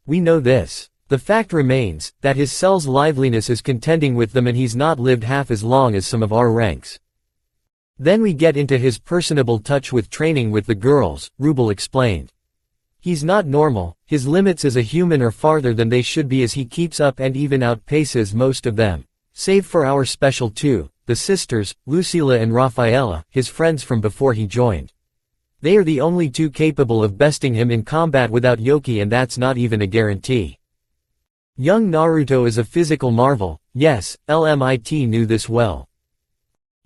We know this. The fact remains, that his cell's liveliness is contending with them and he's not lived half as long as some of our ranks. Then we get into his personable touch with training with the girls, Rubel explained. He's not normal, his limits as a human are farther than they should be as he keeps up and even outpaces most of them. Save for our special two, the sisters, Lucila and Rafaela, his friends from before he joined. They are the only two capable of besting him in combat without Yoki, and that's not even a guarantee. Young Naruto is a physical marvel, yes, LMIT knew this well.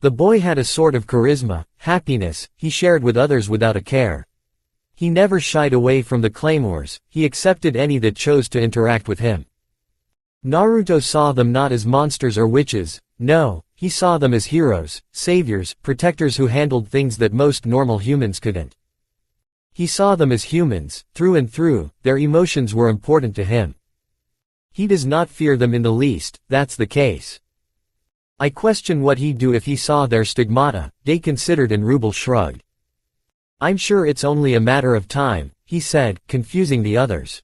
The boy had a sort of charisma, happiness, he shared with others without a care. He never shied away from the Claymores, he accepted any that chose to interact with him. Naruto saw them not as monsters or witches, no, he saw them as heroes, saviors, protectors who handled things that most normal humans couldn't. He saw them as humans, through and through, their emotions were important to him. He does not fear them in the least, that's the case. I question what he'd do if he saw their stigmata, they considered, and Rubel shrugged. I'm sure it's only a matter of time, he said, confusing the others.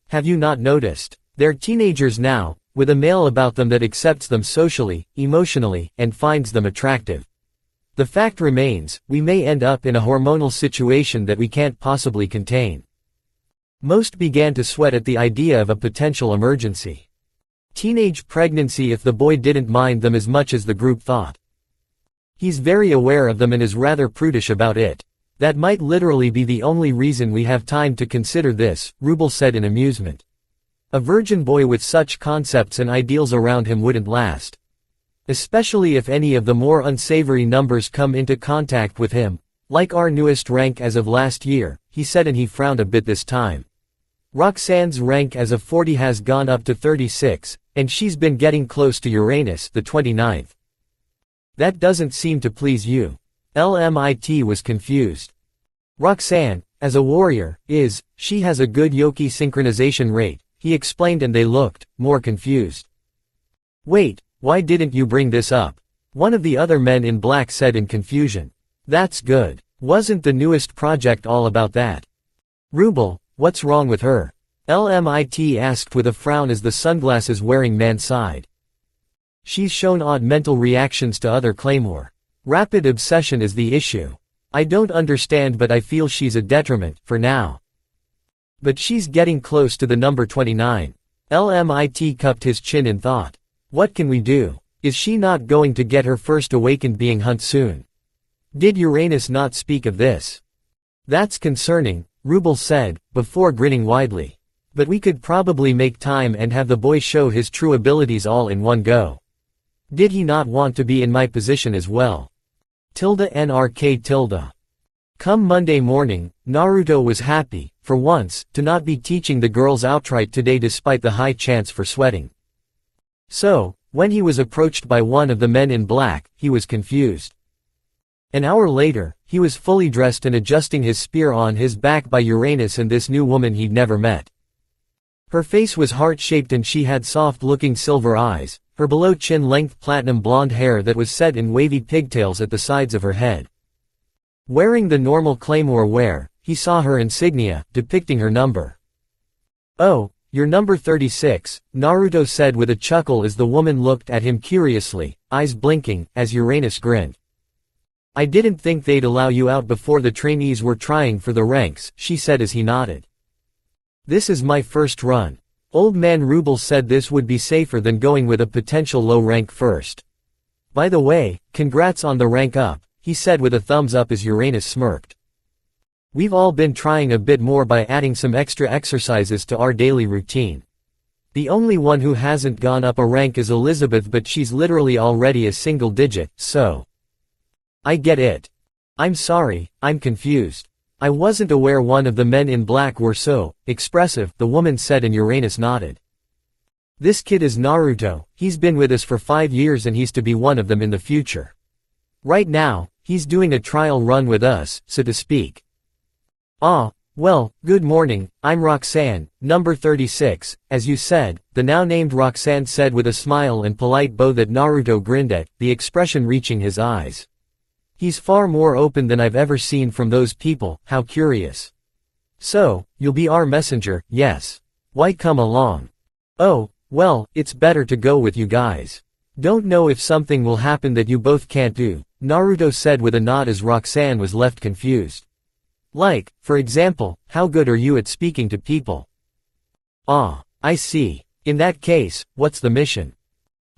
Have you not noticed? They're teenagers now, with a male about them that accepts them socially, emotionally, and finds them attractive. The fact remains, we may end up in a hormonal situation that we can't possibly contain. Most began to sweat at the idea of a potential emergency. Teenage pregnancy if the boy didn't mind them as much as the group thought. He's very aware of them and is rather prudish about it. That might literally be the only reason we have time to consider this, Rubel said in amusement. A virgin boy with such concepts and ideals around him wouldn't last. Especially if any of the more unsavory numbers come into contact with him, like our newest rank as of last year, he said, and he frowned a bit this time. Roxanne's rank as of 40 has gone up to 36, and she's been getting close to Uranus, the 29th. That doesn't seem to please you. LMIT was confused. Roxanne, as a warrior, she has a good Yoki synchronization rate, he explained, and they looked more confused. Wait, why didn't you bring this up? One of the other men in black said in confusion. That's good. Wasn't the newest project all about that? Ruble, what's wrong with her? LMIT asked with a frown as the sunglasses-wearing man sighed. She's shown odd mental reactions to other Claymore. Rapid obsession is the issue. I don't understand, but I feel she's a detriment, for now. But she's getting close to the number 29. LMIT cupped his chin in thought. What can we do? Is she not going to get her first awakened being hunt soon? Did Uranus not speak of this? That's concerning, Ruble said, before grinning widely. But we could probably make time and have the boy show his true abilities all in one go. Did he not want to be in my position as well? NRK. Come Monday morning, Naruto was happy, for once, to not be teaching the girls outright today despite the high chance for sweating. So, when he was approached by one of the men in black, he was confused. An hour later, he was fully dressed and adjusting his spear on his back by Uranus and this new woman he'd never met. Her face was heart-shaped and she had soft-looking silver eyes, her below-chin-length platinum blonde hair that was set in wavy pigtails at the sides of her head. Wearing the normal Claymore wear, he saw her insignia, depicting her number. Oh, you're number 36, Naruto said with a chuckle as the woman looked at him curiously, eyes blinking, as Uranus grinned. I didn't think they'd allow you out before the trainees were trying for the ranks, she said as he nodded. This is my first run. Old man Ruble said this would be safer than going with a potential low rank first. By the way, congrats on the rank up, he said with a thumbs up as Uranus smirked. We've all been trying a bit more by adding some extra exercises to our daily routine. The only one who hasn't gone up a rank is Elizabeth, but she's literally already a single digit, so. I get it. I'm sorry, I'm confused. I wasn't aware one of the men in black were so expressive, the woman said and Uranus nodded. This kid is Naruto, he's been with us for 5 years and he's to be one of them in the future. Right now, he's doing a trial run with us, so to speak. Ah, well, good morning, I'm Roxan, number 36, as you said, the now named Roxan said with a smile and polite bow that Naruto grinned at, the expression reaching his eyes. He's far more open than I've ever seen from those people, how curious. So, you'll be our messenger, yes. Why come along? Oh, well, it's better to go with you guys. Don't know if something will happen that you both can't do, Naruto said with a nod as Roxan was left confused. Like, for example, how good are you at speaking to people? Ah, I see. In that case, what's the mission?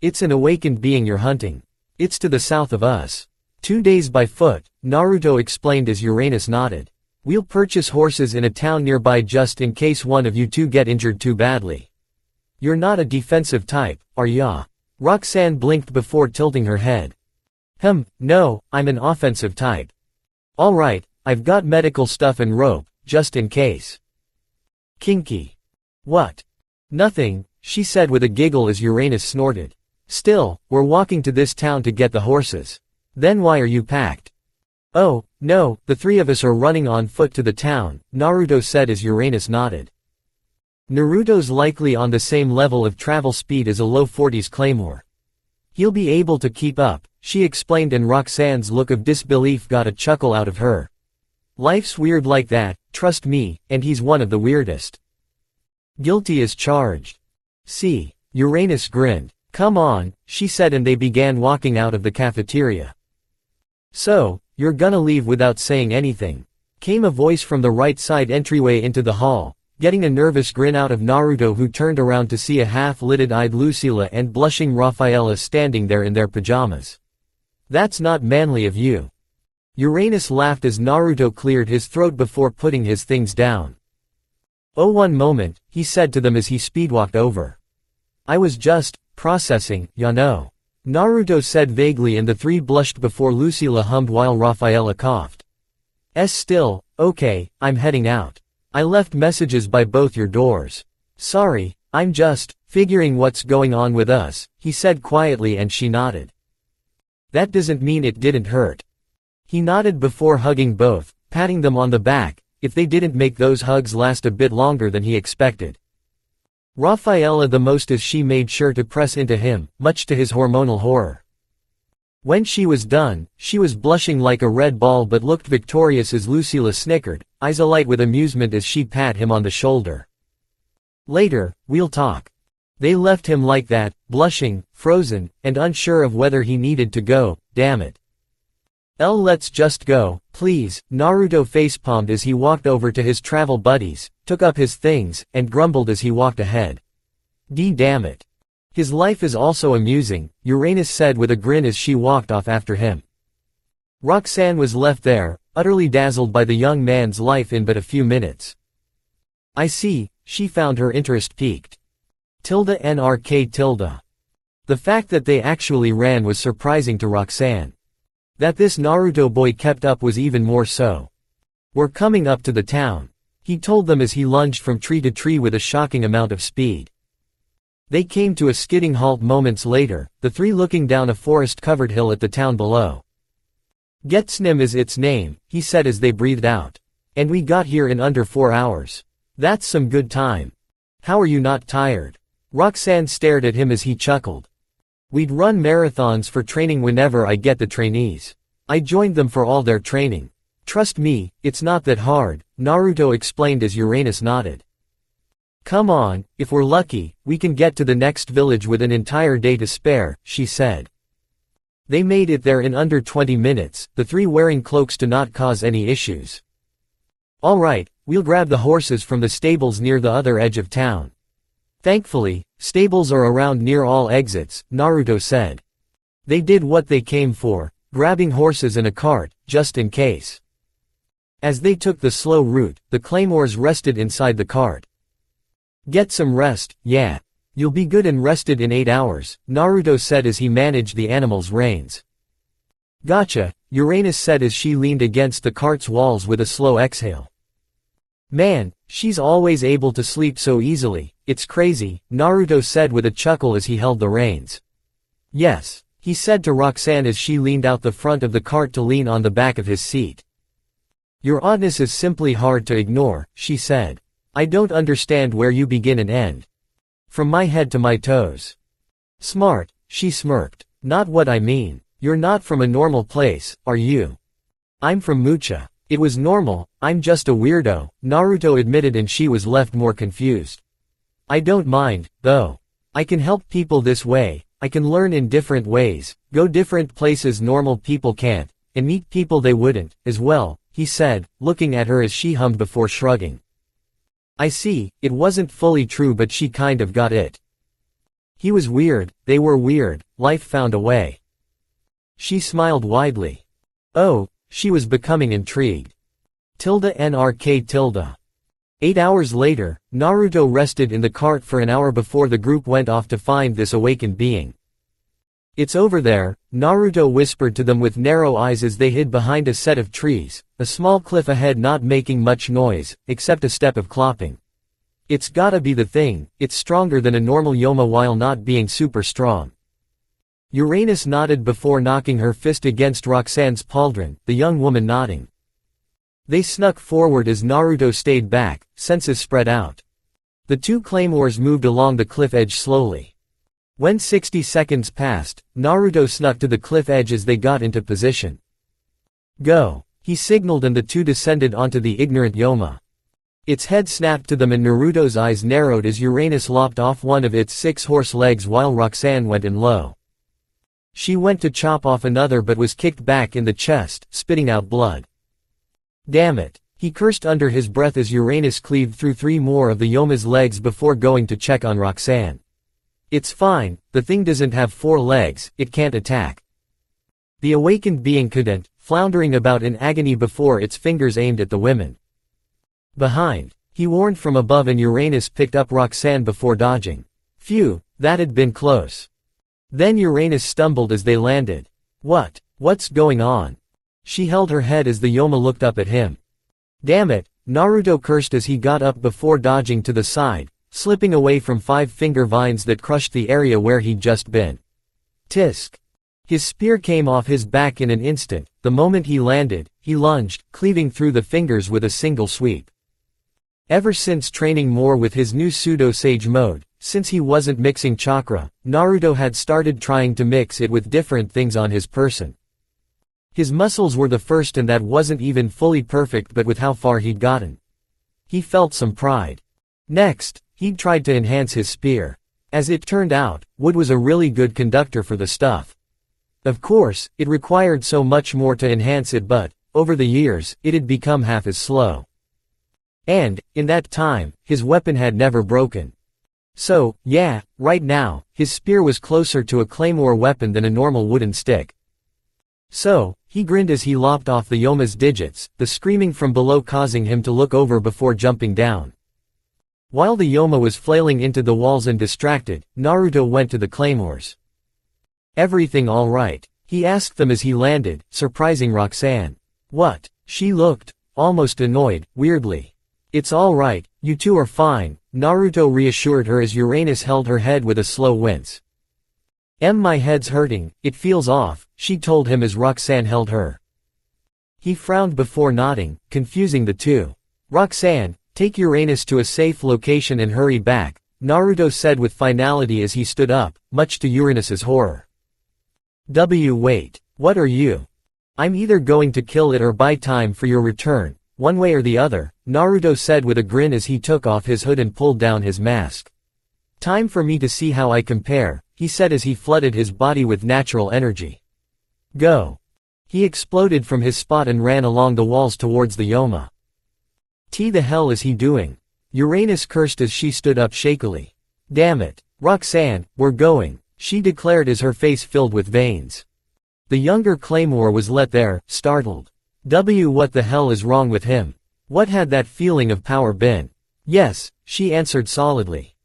It's an awakened being you're hunting. It's to the south of us. 2 days by foot, Naruto explained as Uranus nodded. We'll purchase horses in a town nearby just in case one of you two get injured too badly. You're not a defensive type, are ya? Roxan blinked before tilting her head. No, I'm an offensive type. Alright, I've got medical stuff and rope, just in case. Kinky. What? Nothing, she said with a giggle as Uranus snorted. Still, we're walking to this town to get the horses. Then why are you packed? Oh, no, the 3 of us are running on foot to the town, Naruto said as Uranus nodded. Naruto's likely on the same level of travel speed as a low 40s Claymore. He'll be able to keep up, she explained and Roxanne's look of disbelief got a chuckle out of her. Life's weird like that, trust me, and he's one of the weirdest. Guilty as charged. See, Uranus grinned. Come on, she said and they began walking out of the cafeteria. So, you're gonna leave without saying anything? Came a voice from the right side entryway into the hall, getting a nervous grin out of Naruto who turned around to see a half-lidded-eyed Lucila and blushing Rafaela standing there in their pajamas. That's not manly of you. Uranus laughed as Naruto cleared his throat before putting his things down. Oh, one moment, he said to them as he speedwalked over. I was just processing, ya know. Naruto said vaguely and the 3 blushed before Lucila hummed while Rafaela coughed. Still, okay, I'm heading out. I left messages by both your doors. Sorry, I'm just figuring what's going on with us, he said quietly and she nodded. That doesn't mean it didn't hurt. He nodded before hugging both, patting them on the back, if they didn't make those hugs last a bit longer than he expected. Rafaela the most as she made sure to press into him, much to his hormonal horror. When she was done, she was blushing like a red ball but looked victorious as Lucila snickered, eyes alight with amusement as she pat him on the shoulder. Later, we'll talk. They left him like that, blushing, frozen, and unsure of whether he needed to go, damn it. Let's just go, please. Naruto facepalmed as he walked over to his travel buddies, took up his things, and grumbled as he walked ahead. Damn it. His life is also amusing, Uranus said with a grin as she walked off after him. Roxan was left there, utterly dazzled by the young man's life in but a few minutes. I see, she found her interest piqued. The fact that they actually ran was surprising to Roxan. That this Naruto boy kept up was even more so. We're coming up to the town, he told them as he lunged from tree to tree with a shocking amount of speed. They came to a skidding halt moments later, the three looking down a forest-covered hill at the town below. Getsnim is its name, he said as they breathed out. And we got here in under 4 hours. That's some good time. How are you not tired? Roxan stared at him as he chuckled. We'd run marathons for training whenever I get the trainees. I joined them for all their training. Trust me, it's not that hard, Naruto explained as Uranus nodded. Come on, if we're lucky, we can get to the next village with an entire day to spare, she said. They made it there in under 20 minutes, the three wearing cloaks to not cause any issues. Alright, we'll grab the horses from the stables near the other edge of town. Thankfully, stables are around near all exits, Naruto said. They did what they came for, grabbing horses and a cart, just in case. As they took the slow route, the Claymores rested inside the cart. Get some rest, yeah. You'll be good and rested in 8 hours, Naruto said as he managed the animal's reins. Gotcha, Uranus said as she leaned against the cart's walls with a slow exhale. Man, she's always able to sleep so easily, it's crazy, Naruto said with a chuckle as he held the reins. Yes, he said to Roxan as she leaned out the front of the cart to lean on the back of his seat. Your oddness is simply hard to ignore, she said. I don't understand where you begin and end. From my head to my toes. Smart, she smirked. Not what I mean. You're not from a normal place, are you? I'm from Mucha. It was normal, I'm just a weirdo, Naruto admitted and she was left more confused. I don't mind, though. I can help people this way, I can learn in different ways, go different places normal people can't, and meet people they wouldn't, as well, he said, looking at her as she hummed before shrugging. I see, it wasn't fully true but she kind of got it. He was weird, they were weird, life found a way. She smiled widely. Oh, she was becoming intrigued. NRK. 8 hours later, Naruto rested in the cart for an hour before the group went off to find this awakened being. It's over there, Naruto whispered to them with narrow eyes as they hid behind a set of trees, a small cliff ahead not making much noise, except a step of clopping. It's gotta be the thing, it's stronger than a normal Yoma while not being super strong. Uranus nodded before knocking her fist against Roxan's pauldron, the young woman nodding. They snuck forward as Naruto stayed back, senses spread out. The two claymores moved along the cliff edge slowly. When 60 seconds passed, Naruto snuck to the cliff edge as they got into position. Go, he signaled and the two descended onto the ignorant Yoma. Its head snapped to them and Naruto's eyes narrowed as Uranus lopped off one of its 6 horse legs while Roxan went in low. She went to chop off another but was kicked back in the chest, spitting out blood. Damn it, he cursed under his breath as Uranus cleaved through 3 more of the Yoma's legs before going to check on Roxan. It's fine, the thing doesn't have 4 legs, it can't attack. The awakened being couldn't, floundering about in agony before its fingers aimed at the women. Behind, he warned from above and Uranus picked up Roxan before dodging. Phew, that had been close. Then Uranus stumbled as they landed. What's going on? She held her head as the Yoma looked up at him. Damn it, Naruto cursed as he got up before dodging to the side, slipping away from 5 finger vines that crushed the area where he'd just been. Tisk. His spear came off his back in an instant. The moment he landed, he lunged, cleaving through the fingers with a single sweep. Ever since training more with his new pseudo-sage mode, since he wasn't mixing chakra, Naruto had started trying to mix it with different things on his person. His muscles were the first, and that wasn't even fully perfect, but with how far he'd gotten, he felt some pride. Next, he'd tried to enhance his spear. As it turned out, wood was a really good conductor for the stuff. Of course, it required so much more to enhance it, but, over the years, it had become half as slow. And, in that time, his weapon had never broken. So, yeah, right now, his spear was closer to a claymore weapon than a normal wooden stick. So, he grinned as he lopped off the Yoma's digits, the screaming from below causing him to look over before jumping down. While the Yoma was flailing into the walls and distracted, Naruto went to the claymores. "Everything all right?" he asked them as he landed, surprising Roxan. "What?" She looked, almost annoyed, weirdly. "It's all right, you two are fine," Naruto reassured her as Uranus held her head with a slow wince. My head's hurting, it feels off," she told him as Roxan held her. He frowned before nodding, confusing the two. "Roxan, take Uranus to a safe location and hurry back," Naruto said with finality as he stood up, much to Uranus's horror. Wait, what are you?" "I'm either going to kill it or buy time for your return, one way or the other," Naruto said with a grin as he took off his hood and pulled down his mask. "Time for me to see how I compare," he said as he flooded his body with natural energy. "Go." He exploded from his spot and ran along the walls towards the Yoma. The hell is he doing?" Uranus cursed as she stood up shakily. "Damn it. Roxan, we're going," she declared as her face filled with veins. The younger Claymore was let there, startled. What the hell is wrong with him? What had that feeling of power been? "Yes," she answered solidly.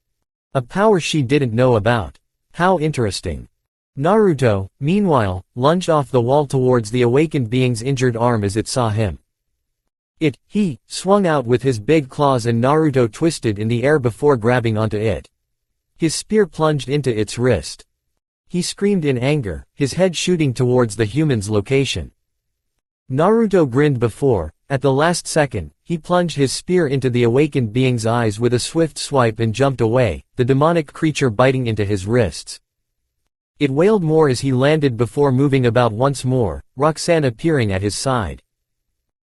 A power she didn't know about. How interesting. Naruto, meanwhile, lunged off the wall towards the awakened being's injured arm as it saw him. He swung out with his big claws and Naruto twisted in the air before grabbing onto it. His spear plunged into its wrist. He screamed in anger, his head shooting towards the human's location. Naruto grinned before, at the last second, he plunged his spear into the awakened being's eyes with a swift swipe and jumped away, the demonic creature biting into his wrists. It wailed more as he landed before moving about once more, Roxan appearing at his side.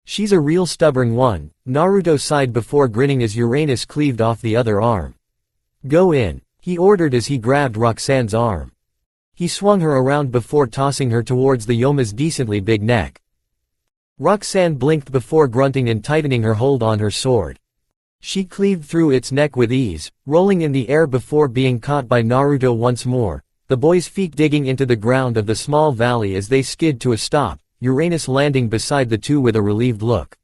"She's a real stubborn one," Naruto sighed before grinning as Uranus cleaved off the other arm. "Go in," he ordered as he grabbed Roxan's arm. He swung her around before tossing her towards the Yoma's decently big neck. Roxan blinked before grunting and tightening her hold on her sword. She cleaved through its neck with ease, rolling in the air before being caught by Naruto once more, the boy's feet digging into the ground of the small valley as they skid to a stop, Uranus landing beside the two with a relieved look.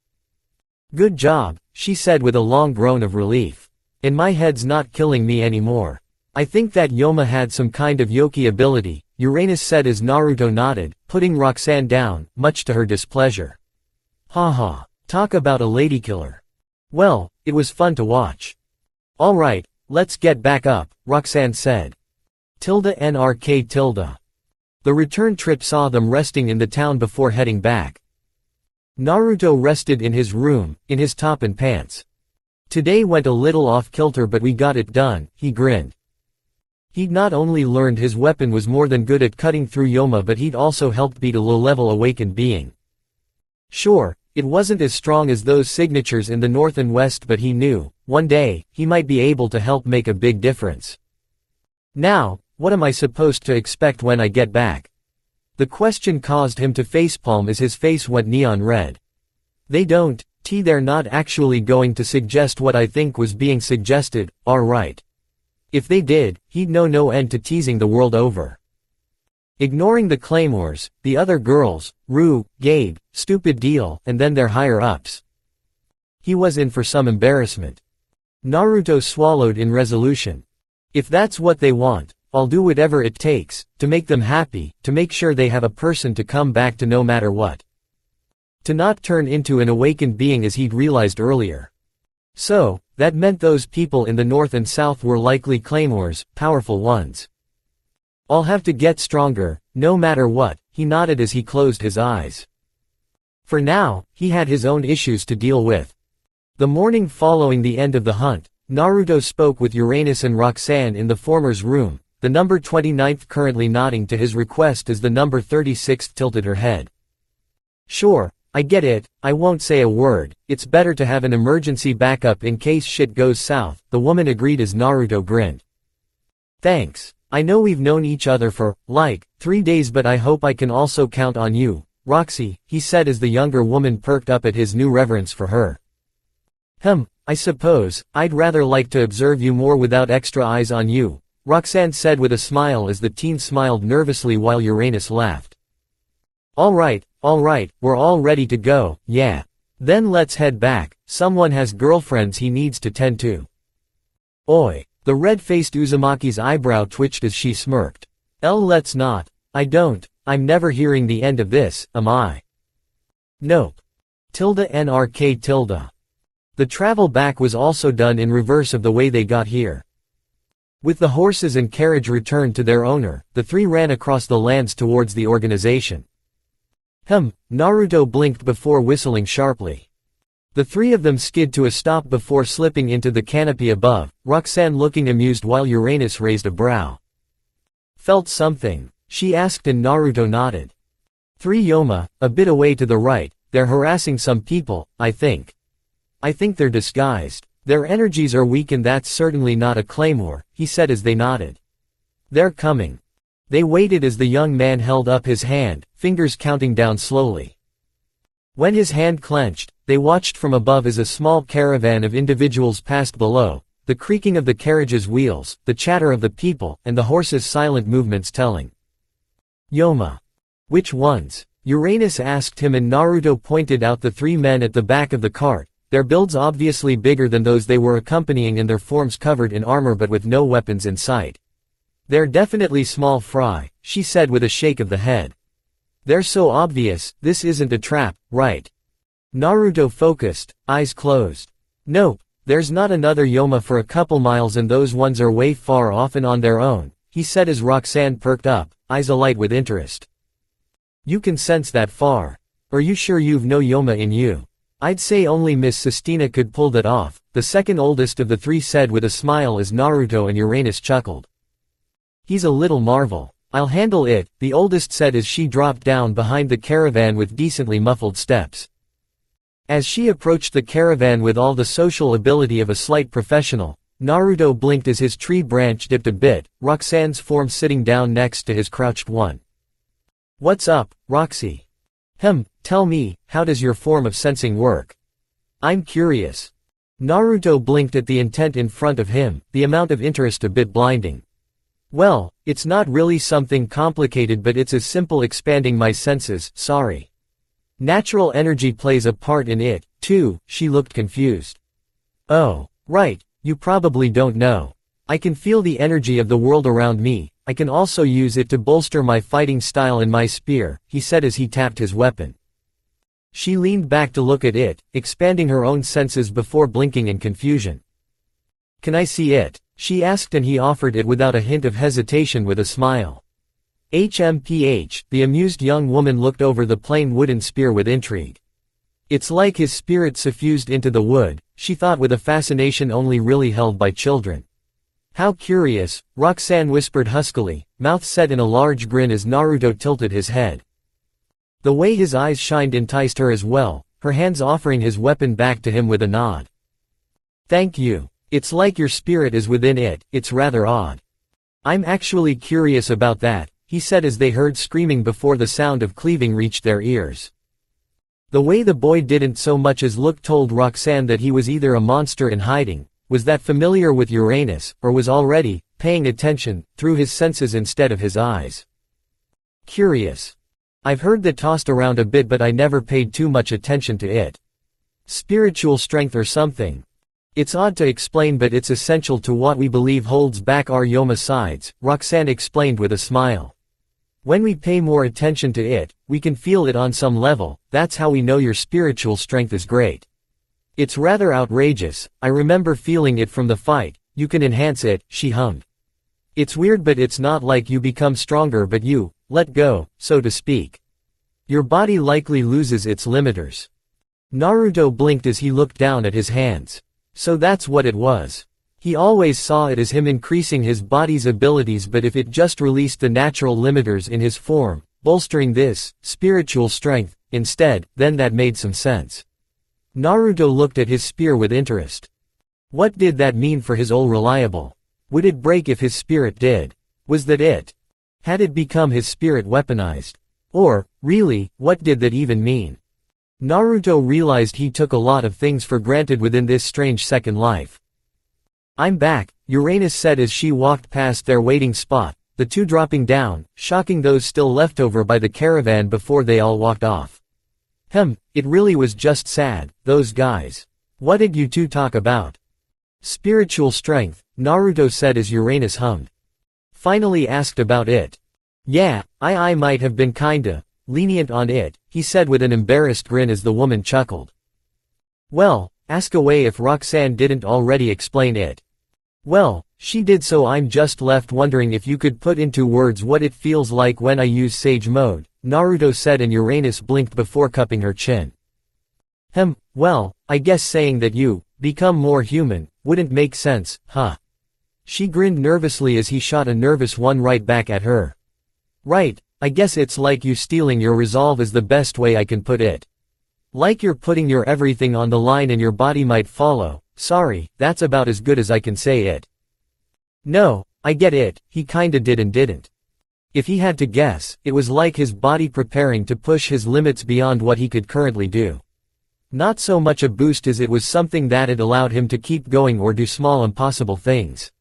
"Good job," she said with a long groan of relief. "And my head's not killing me anymore. I think that Yoma had some kind of yoki ability," Uranus said as Naruto nodded, putting Roxan down, much to her displeasure. "Haha, talk about a ladykiller. Well, it was fun to watch." "All right, let's get back up," Roxan said. NRK. The return trip saw them resting in the town before heading back. Naruto rested in his room, in his top and pants. "Today went a little off-kilter but we got it done," he grinned. He'd not only learned his weapon was more than good at cutting through Yoma, but he'd also helped beat a low-level awakened being. Sure, it wasn't as strong as those signatures in the north and west, but he knew, one day, he might be able to help make a big difference. Now, what am I supposed to expect when I get back? The question caused him to facepalm as his face went neon red. They're not actually going to suggest what I think was being suggested, alright. If they did, he'd know no end to teasing the world over. Ignoring the Claymores, the other girls, Rue, Gabe, Stupid Deal, and then their higher-ups. He was in for some embarrassment. Naruto swallowed in resolution. If that's what they want, I'll do whatever it takes, to make them happy, to make sure they have a person to come back to no matter what. To not turn into an awakened being as he'd realized earlier. So, that meant those people in the north and south were likely Claymores, powerful ones. I'll have to get stronger, no matter what, he nodded as he closed his eyes. For now, he had his own issues to deal with. The morning following the end of the hunt, Naruto spoke with Uranus and Roxan in the former's room, the number 29th currently nodding to his request as the number 36th tilted her head. Sure, I get it, I won't say a word, it's better to have an emergency backup in case shit goes south, the woman agreed as Naruto grinned. Thanks. I know we've known each other for, 3 days, but I hope I can also count on you, Roxy, he said as the younger woman perked up at his new reverence for her. I suppose, I'd rather like to observe you more without extra eyes on you, Roxanne said with a smile as the teen smiled nervously while Uranus laughed. Alright, we're all ready to go, yeah. Then let's head back, someone has girlfriends he needs to tend to. Oi. The red-faced Uzumaki's eyebrow twitched as she smirked. Let's not. I'm never hearing the end of this, am I? Nope. ~NRK. The travel back was also done in reverse of the way they got here. With the horses and carriage returned to their owner, the three ran across the lands towards the organization. Naruto blinked before whistling sharply. The three of them skid to a stop before slipping into the canopy above, Roxanne looking amused while Uranus raised a brow. Felt something? She asked and Naruto nodded. 3 Yoma, a bit away to the right, they're harassing some people, I think. I think they're disguised. Their energies are weak and that's certainly not a Claymore, he said as they nodded. They're coming. They waited as the young man held up his hand, fingers counting down slowly. When his hand clenched, they watched from above as a small caravan of individuals passed below, the creaking of the carriage's wheels, the chatter of the people, and the horses' silent movements telling. Yoma. Which ones? Uranus asked him and Naruto pointed out the 3 men at the back of the cart, their builds obviously bigger than those they were accompanying and their forms covered in armor but with no weapons in sight. They're definitely small fry, she said with a shake of the head. They're so obvious, this isn't a trap, right? Naruto focused, eyes closed. Nope, there's not another Yoma for a couple miles and those ones are way far off and on their own, he said as Roxanne perked up, eyes alight with interest. You can sense that far. Are you sure you've no Yoma in you? I'd say only Miss Sistina could pull that off, the second oldest of the 3 said with a smile as Naruto and Uranus chuckled. He's a little marvel. I'll handle it, the oldest said as she dropped down behind the caravan with decently muffled steps. As she approached the caravan with all the social ability of a slight professional, Naruto blinked as his tree branch dipped a bit, Roxanne's form sitting down next to his crouched one. What's up, Roxy? Tell me, how does your form of sensing work? I'm curious. Naruto blinked at the intent in front of him, the amount of interest a bit blinding. Well, it's not really something complicated but it's as simple expanding my senses, sorry. Natural energy plays a part in it, too, she looked confused. Oh, right, you probably don't know. I can feel the energy of the world around me, I can also use it to bolster my fighting style and my spear, he said as he tapped his weapon. She leaned back to look at it, expanding her own senses before blinking in confusion. Can I see it? She asked and he offered it without a hint of hesitation with a smile. HMPH, the amused young woman looked over the plain wooden spear with intrigue. It's like his spirit suffused into the wood, she thought with a fascination only really held by children. How curious, Roxanne whispered huskily, mouth set in a large grin as Naruto tilted his head. The way his eyes shined enticed her as well, her hands offering his weapon back to him with a nod. Thank you. It's like your spirit is within it, it's rather odd. I'm actually curious about that, he said as they heard screaming before the sound of cleaving reached their ears. The way the boy didn't so much as look told Roxanne that he was either a monster in hiding, was that familiar with Uranus, or was already paying attention, through his senses instead of his eyes. Curious. I've heard that tossed around a bit but I never paid too much attention to it. Spiritual strength or something. It's odd to explain but it's essential to what we believe holds back our Yoma sides, Roxanne explained with a smile. When we pay more attention to it, we can feel it on some level, that's how we know your spiritual strength is great. It's rather outrageous, I remember feeling it from the fight, you can enhance it, she hummed. It's weird but it's not like you become stronger but you let go, so to speak. Your body likely loses its limiters. Naruto blinked as he looked down at his hands. So that's what it was. He always saw it as him increasing his body's abilities, but if it just released the natural limiters in his form, bolstering this spiritual strength, instead, then that made some sense. Naruto looked at his spear with interest. What did that mean for his old reliable? Would it break if his spirit did? Was that it? Had it become his spirit weaponized? Or, really, what did that even mean? Naruto realized he took a lot of things for granted within this strange second life. I'm back, Uranus said as she walked past their waiting spot, the two dropping down, shocking those still left over by the caravan before they all walked off. It really was just sad, those guys. What did you two talk about? Spiritual strength, Naruto said as Uranus hummed. Finally asked about it. Yeah, I might have been kinda lenient on it, he said with an embarrassed grin as the woman chuckled. Well, ask away if Roxan didn't already explain it. Well, she did, so I'm just left wondering if you could put into words what it feels like when I use Sage Mode, Naruto said, and Uranus blinked before cupping her chin. Well, I guess saying that you become more human wouldn't make sense, huh? She grinned nervously as he shot a nervous one right back at her. Right, I guess it's like you stealing your resolve is the best way I can put it. Like you're putting your everything on the line and your body might follow. Sorry, that's about as good as I can say it. No, I get it, he kinda did and didn't. If he had to guess, it was like his body preparing to push his limits beyond what he could currently do. Not so much a boost as it was something that had allowed him to keep going or do small impossible things.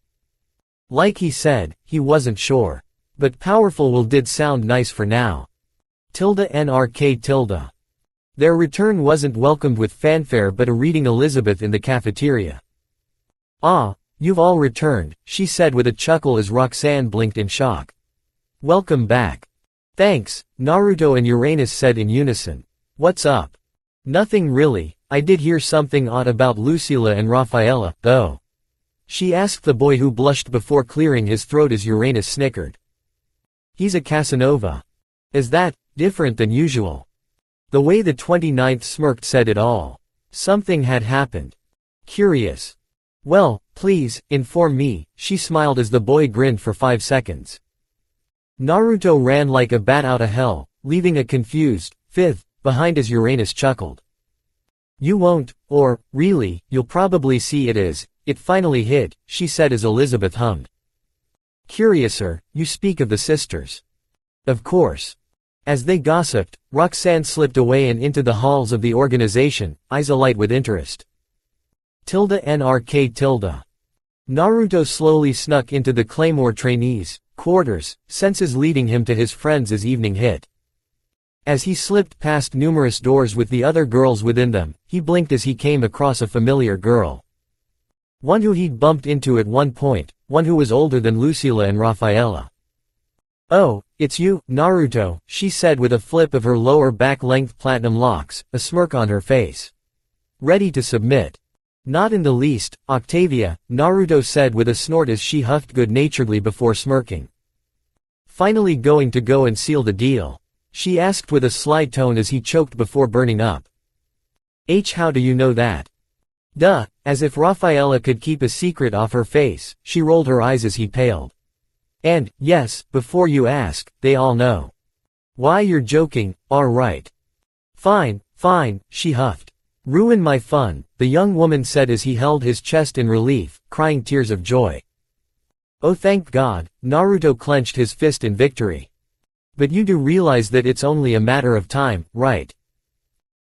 Like he said, he wasn't sure. But powerful did sound nice for now. NRK. Their return wasn't welcomed with fanfare but a reading Elizabeth in the cafeteria. Ah, you've all returned, she said with a chuckle as Roxan blinked in shock. Welcome back. Thanks, Naruto and Uranus said in unison. What's up? Nothing really, I did hear something odd about Lucila and Rafaela, though. She asked the boy who blushed before clearing his throat as Uranus snickered. He's a Casanova. Is that different than usual? The way the 29th smirked said it all. Something had happened. Curious. Well, please, inform me, she smiled as the boy grinned for 5 seconds. Naruto ran like a bat out of hell, leaving a confused fifth behind as Uranus chuckled. You won't, or, really, you'll probably see it is. It finally hit, she said as Elizabeth hummed. Curiouser, you speak of the sisters. Of course. As they gossiped, Roxan slipped away and into the halls of the organization, eyes alight with interest. NRK. Naruto slowly snuck into the Claymore trainees' quarters, senses leading him to his friends as evening hit. As he slipped past numerous doors with the other girls within them, he blinked as he came across a familiar girl. One who he'd bumped into at one point, one who was older than Lucila and Rafaela. Oh, it's you, Naruto, she said with a flip of her lower back-length platinum locks, a smirk on her face. Ready to submit? Not in the least, Octavia, Naruto said with a snort as she huffed good-naturedly before smirking. Finally going to go and seal the deal? She asked with a sly tone as he choked before burning up. How do you know that? Duh, as if Rafaela could keep a secret off her face, she rolled her eyes as he paled. And, yes, before you ask, they all know. Why, you're joking, alright. Fine, she huffed. Ruin my fun, the young woman said as he held his chest in relief, crying tears of joy. Oh thank God, Naruto clenched his fist in victory. But you do realize that it's only a matter of time, right?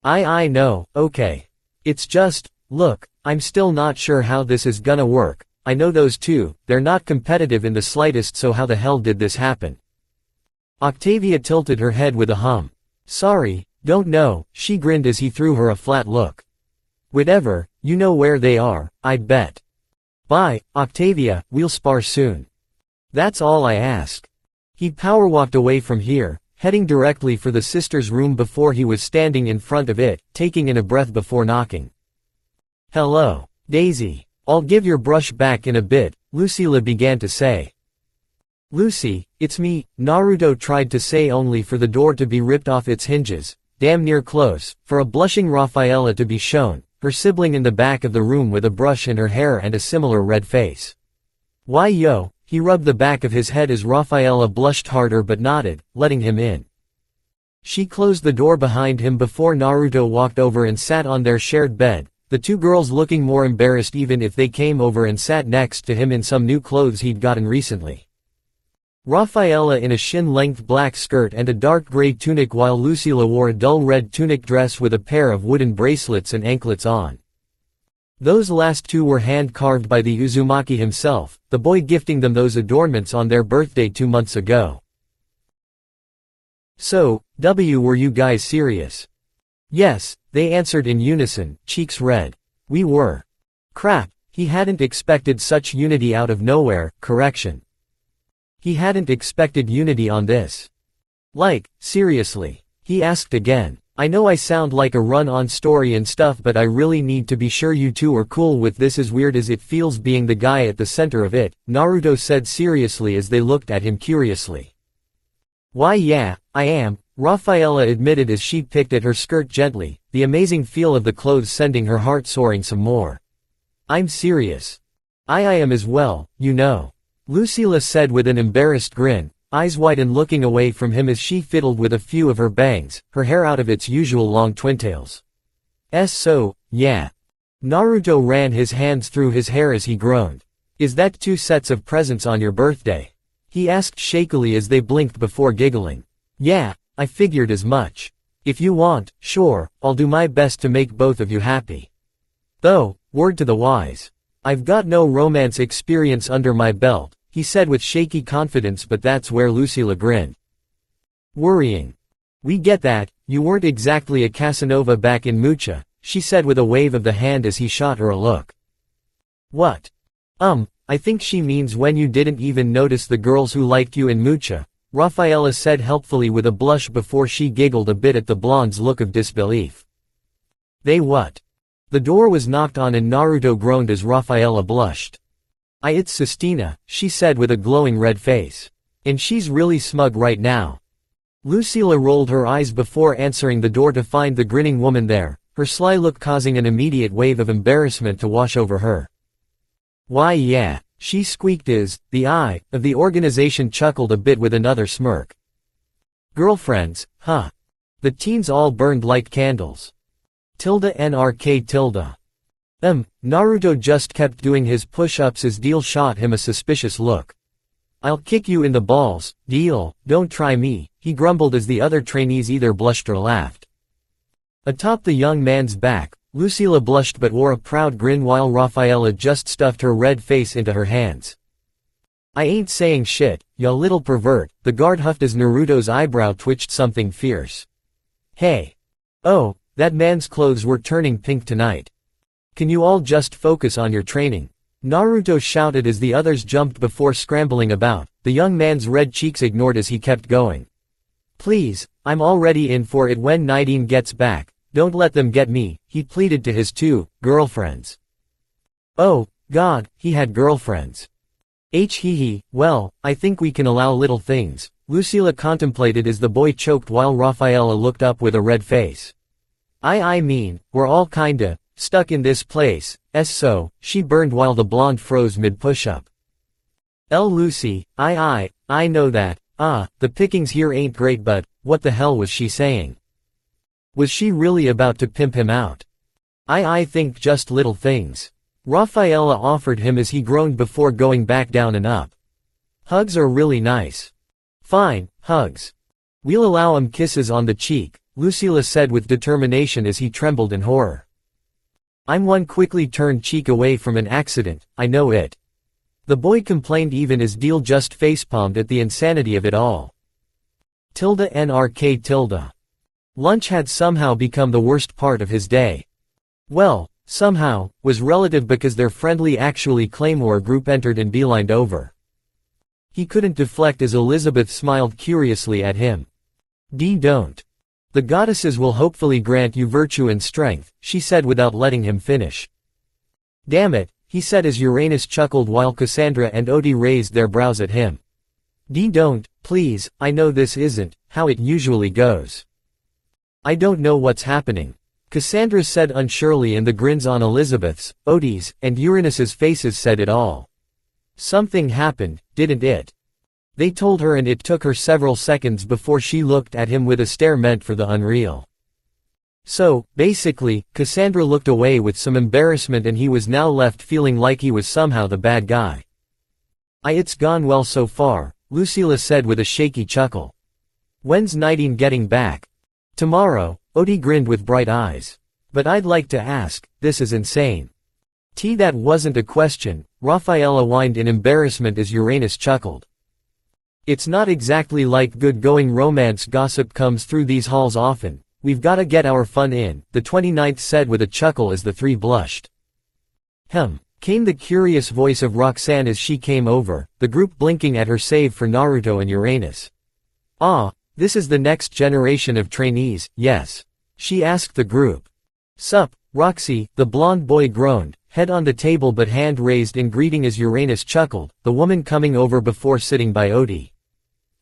I know, okay. It's just, look, I'm still not sure how this is gonna work. I know those two, they're not competitive in the slightest, so how the hell did this happen? Octavia tilted her head with a hum. Sorry, don't know, she grinned as he threw her a flat look. Whatever, you know where they are, I bet. Bye, Octavia, we'll spar soon. That's all I ask. He power-walked away from here, heading directly for the sisters' room before he was standing in front of it, taking in a breath before knocking. Hello, Daisy. I'll give your brush back in a bit, Lucila began to say. Lucy, it's me, Naruto tried to say only for the door to be ripped off its hinges, damn near close, for a blushing Rafaela to be shown, her sibling in the back of the room with a brush in her hair and a similar red face. Why yo, he rubbed the back of his head as Rafaela blushed harder but nodded, letting him in. She closed the door behind him before Naruto walked over and sat on their shared bed, the two girls looking more embarrassed even if they came over and sat next to him in some new clothes he'd gotten recently. Rafaela in a shin-length black skirt and a dark gray tunic while Lucila wore a dull red tunic dress with a pair of wooden bracelets and anklets on. Those last two were hand-carved by the Uzumaki himself, the boy gifting them those adornments on their birthday 2 months ago. So, were you guys serious? Yes, they answered in unison, cheeks red. We were. Crap, he hadn't expected such unity out of nowhere, correction. He hadn't expected unity on this. Like, seriously? He asked again. I know I sound like a run-on story and stuff but I really need to be sure you two are cool with this as weird as it feels being the guy at the center of it, Naruto said seriously as they looked at him curiously. Why yeah, I am, Rafaela admitted as she picked at her skirt gently, the amazing feel of the clothes sending her heart soaring some more. I'm serious. I am as well, you know. Lucila said with an embarrassed grin, eyes wide and looking away from him as she fiddled with a few of her bangs, her hair out of its usual long twintails. So, yeah. Naruto ran his hands through his hair as he groaned. Is that 2 sets of presents on your birthday? He asked shakily as they blinked before giggling. Yeah, I figured as much. If you want, sure, I'll do my best to make both of you happy. Though, word to the wise. I've got no romance experience under my belt, he said with shaky confidence but that's where Lucila grinned. Worrying. We get that, you weren't exactly a Casanova back in Mucha, she said with a wave of the hand as he shot her a look. What? I think she means when you didn't even notice the girls who liked you in Mucha, Rafaela said helpfully with a blush before she giggled a bit at the blonde's look of disbelief. They what? The door was knocked on and Naruto groaned as Rafaela blushed. It's Sistina, she said with a glowing red face. And she's really smug right now. Lucila rolled her eyes before answering the door to find the grinning woman there, her sly look causing an immediate wave of embarrassment to wash over her. Why yeah, she squeaked as, the eye of the organization chuckled a bit with another smirk. Girlfriends, huh? The teens all burned like candles. NRK. Naruto just kept doing his push-ups as Deal shot him a suspicious look. I'll kick you in the balls, Deal, don't try me, he grumbled as the other trainees either blushed or laughed. Atop the young man's back, Lucila blushed but wore a proud grin while Rafaela just stuffed her red face into her hands. I ain't saying shit, ya little pervert, the guard huffed as Naruto's eyebrow twitched something fierce. Hey. Oh, that man's clothes were turning pink tonight. Can you all just focus on your training? Naruto shouted as the others jumped before scrambling about, the young man's red cheeks ignored as he kept going. Please, I'm already in for it when Nidine gets back, don't let them get me, he pleaded to his 2 girlfriends. Oh, God, he had girlfriends. Hee, well, I think we can allow little things, Lucila contemplated as the boy choked while Rafaela looked up with a red face. I mean, we're all kinda stuck in this place, so, she burned while the blonde froze mid-push-up. Lucy, I know that, the pickings here ain't great but, what the hell was she saying? Was she really about to pimp him out? I think just little things. Rafaela offered him as he groaned before going back down and up. Hugs are really nice. Fine, hugs. We'll allow 'em kisses on the cheek, Lucila said with determination as he trembled in horror. I'm one quickly turned cheek away from an accident, I know it. The boy complained even as Deal just facepalmed at the insanity of it all. NRK. Lunch had somehow become the worst part of his day. Well, somehow, was relative because their friendly actually Claymore group entered and beelined over. He couldn't deflect as Elizabeth smiled curiously at him. Don't. The goddesses will hopefully grant you virtue and strength, she said without letting him finish. Damn it, he said as Uranus chuckled while Cassandra and Odie raised their brows at him. Don't, please, I know this isn't how it usually goes. I don't know what's happening. Cassandra said unsurely, and the grins on Elizabeth's, Odie's, and Uranus's faces said it all. Something happened, didn't it? They told her, and it took her several seconds before she looked at him with a stare meant for the unreal. So, basically, Cassandra looked away with some embarrassment, and he was now left feeling like he was somehow the bad guy. It's gone well so far, Lucila said with a shaky chuckle. When's Nidine getting back? Tomorrow, Odie grinned with bright eyes. But I'd like to ask, this is insane. That wasn't a question, Rafaela whined in embarrassment as Uranus chuckled. It's not exactly like good-going romance gossip comes through these halls often. We've gotta get our fun in, the 29th said with a chuckle as the three blushed. Came the curious voice of Roxan as she came over, the group blinking at her save for Naruto and Uranus. This is the next generation of trainees, yes? She asked the group. Sup, Roxy, the blonde boy groaned, head on the table but hand raised in greeting as Uranus chuckled, the woman coming over before sitting by Odie.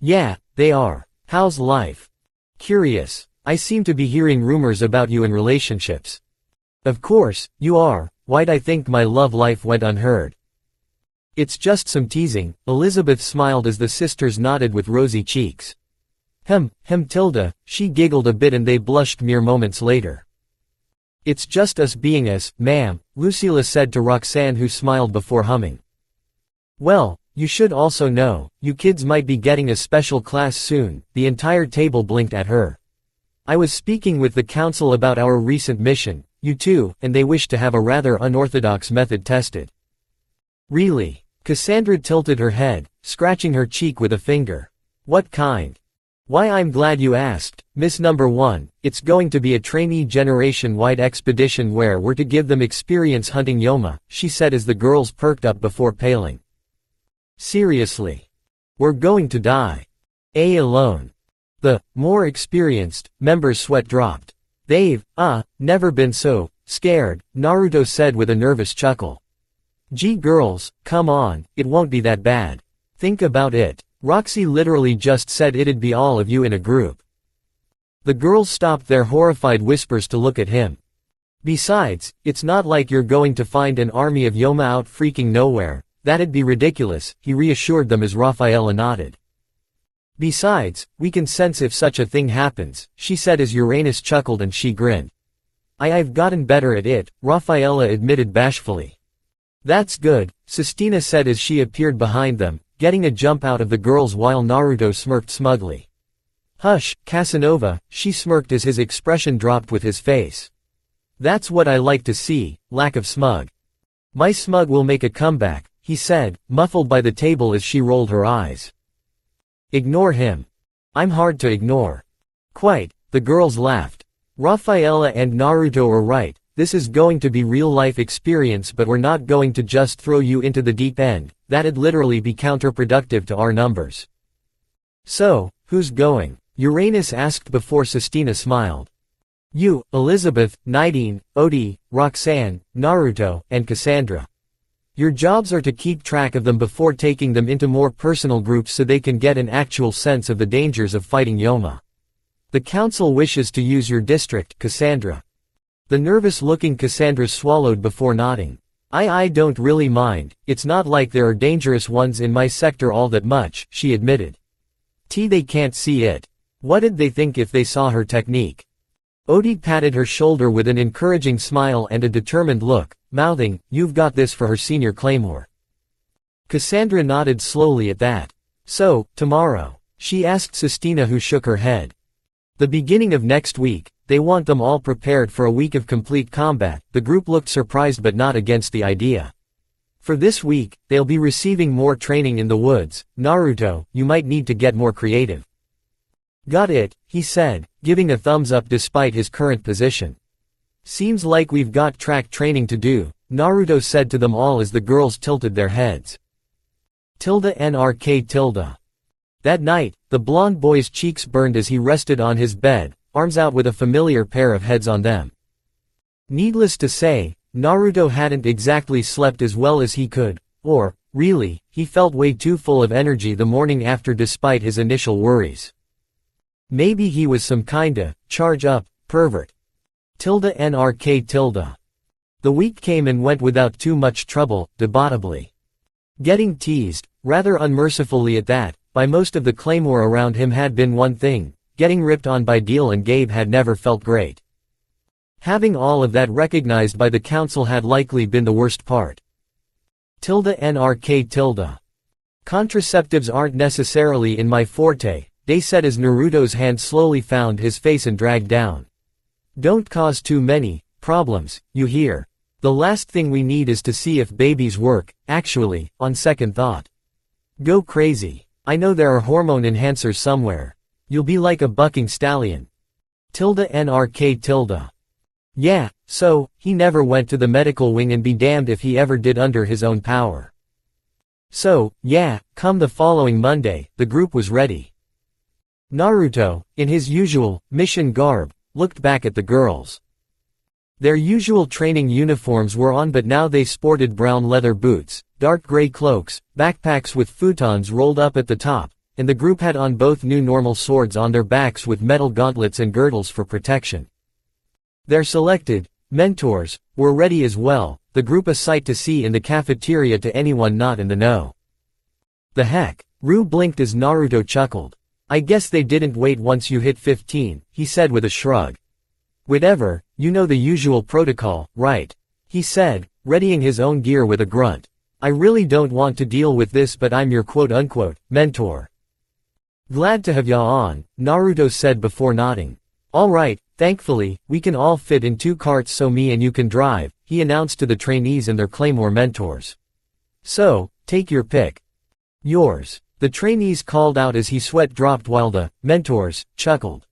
Yeah, they are. How's life? Curious. I seem to be hearing rumors about you and relationships. Of course, you are. Why'd I think my love life went unheard? It's just some teasing, Elizabeth smiled as the sisters nodded with rosy cheeks. Tilda, she giggled a bit and they blushed mere moments later. It's just us being us, ma'am, Lucila said to Roxanne, who smiled before humming. Well, you should also know, you kids might be getting a special class soon, the entire table blinked at her. I was speaking with the council about our recent mission, you too, and they wish to have a rather unorthodox method tested. Really? Cassandra tilted her head, scratching her cheek with a finger. What kind? Why, I'm glad you asked, Miss Number 1, it's going to be a trainee generation-wide expedition where we're to give them experience hunting Yoma, she said as the girls perked up before paling. Seriously? We're going to die. Alone. The more experienced members' sweat dropped. They've never been so scared, Naruto said with a nervous chuckle. Gee girls, come on, it won't be that bad. Think about it. Roxy literally just said it'd be all of you in a group. The girls stopped their horrified whispers to look at him. Besides, it's not like you're going to find an army of Yoma out freaking nowhere. That'd be ridiculous, he reassured them as Rafaela nodded. Besides, we can sense if such a thing happens, she said as Uranus chuckled and she grinned. I've gotten better at it, Rafaela admitted bashfully. That's good, Sistina said as she appeared behind them, getting a jump out of the girls while Naruto smirked smugly. Hush, Casanova, she smirked as his expression dropped with his face. That's what I like to see, lack of smug. My smug will make a comeback, he said, muffled by the table as she rolled her eyes. Ignore him. I'm hard to ignore. Quite, the girls laughed. Rafaela and Naruto are right, this is going to be real-life experience, but we're not going to just throw you into the deep end, that'd literally be counterproductive to our numbers. So, who's going? Uranus asked before Sistina smiled. You, Elizabeth, Nidine, Odie, Roxanne, Naruto, and Cassandra. Your jobs are to keep track of them before taking them into more personal groups so they can get an actual sense of the dangers of fighting Yoma. The council wishes to use your district, Cassandra. The nervous-looking Cassandra swallowed before nodding. I don't really mind, it's not like there are dangerous ones in my sector all that much, she admitted. They can't see it. What'd they think if they saw her technique? Odie patted her shoulder with an encouraging smile and a determined look, mouthing, you've got this for her senior Claymore. Cassandra nodded slowly at that. So, tomorrow? She asked Sistina, who shook her head. The beginning of next week, they want them all prepared for a week of complete combat. The group looked surprised but not against the idea. For this week, they'll be receiving more training in the woods. Naruto, you might need to get more creative. Got it, he said, giving a thumbs up despite his current position. Seems like we've got track training to do, Naruto said to them all as the girls tilted their heads. NRK. That night, the blonde boy's cheeks burned as he rested on his bed, arms out with a familiar pair of heads on them. Needless to say, Naruto hadn't exactly slept as well as he could, or, really, he felt way too full of energy the morning after despite his initial worries. Maybe he was some kinda charge-up pervert. NRK tilde. The week came and went without too much trouble, debatably. Getting teased, rather unmercifully at that, by most of the Claymore around him had been one thing, getting ripped on by Deal and Gabe had never felt great. Having all of that recognized by the council had likely been the worst part. NRK tilde. Contraceptives aren't necessarily in my forte, Day said as Naruto's hand slowly found his face and dragged down. Don't cause too many problems, you hear. The last thing we need is to see if babies work, actually, on second thought. Go crazy. I know there are hormone enhancers somewhere. You'll be like a bucking stallion. NRK tilde. Yeah, so, he never went to the medical wing and be damned if he ever did under his own power. So, yeah, come the following Monday, the group was ready. Naruto, in his usual, mission garb, looked back at the girls. Their usual training uniforms were on but now they sported brown leather boots, dark gray cloaks, backpacks with futons rolled up at the top, and the group had on both new normal swords on their backs with metal gauntlets and girdles for protection. Their selected mentors were ready as well, the group a sight to see in the cafeteria to anyone not in the know. The heck? Rue blinked as Naruto chuckled. I guess they didn't wait once you hit 15, he said with a shrug. Whatever, you know the usual protocol, right? He said, readying his own gear with a grunt. I really don't want to deal with this but I'm your quote-unquote mentor. Glad to have ya on, Naruto said before nodding. Alright, thankfully, we can all fit in 2 carts so me and you can drive, he announced to the trainees and their Claymore mentors. So, take your pick. Yours. The trainees called out as he sweat dropped while the mentors chuckled.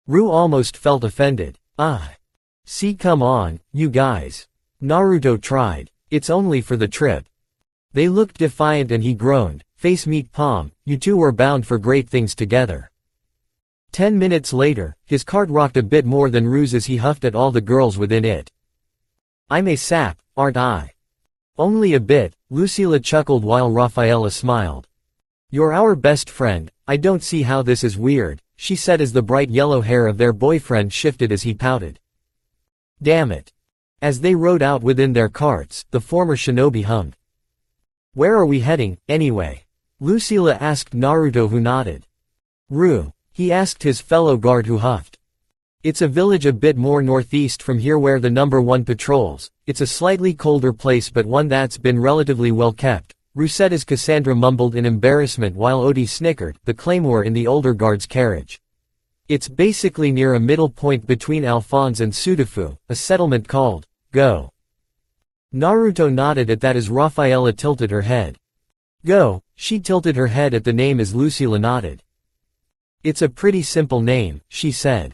Rue almost felt offended. See come on, you guys. Naruto tried. It's only for the trip. They looked defiant and he groaned, face meet palm, you two were bound for great things together. 10 minutes later, his cart rocked a bit more than Rue's as he huffed at all the girls within it. I'm a sap, aren't I? Only a bit, Lucila chuckled while Rafaela smiled. You're our best friend, I don't see how this is weird, she said as the bright yellow hair of their boyfriend shifted as he pouted. Damn it. As they rode out within their carts, the former shinobi hummed. Where are we heading, anyway? Lucila asked Naruto who nodded. Rue. He asked his fellow guard who huffed. It's a village a bit more northeast from here where the number 1 patrols, it's a slightly colder place but one that's been relatively well kept. Rue said as Cassandra mumbled in embarrassment while Odie snickered, the Claymore in the older guard's carriage. It's basically near a middle point between Alphonse and Sudafu, a settlement called, Go. Naruto nodded at that as Rafaela tilted her head. Go, she tilted her head at the name as Lucila nodded. It's a pretty simple name, she said.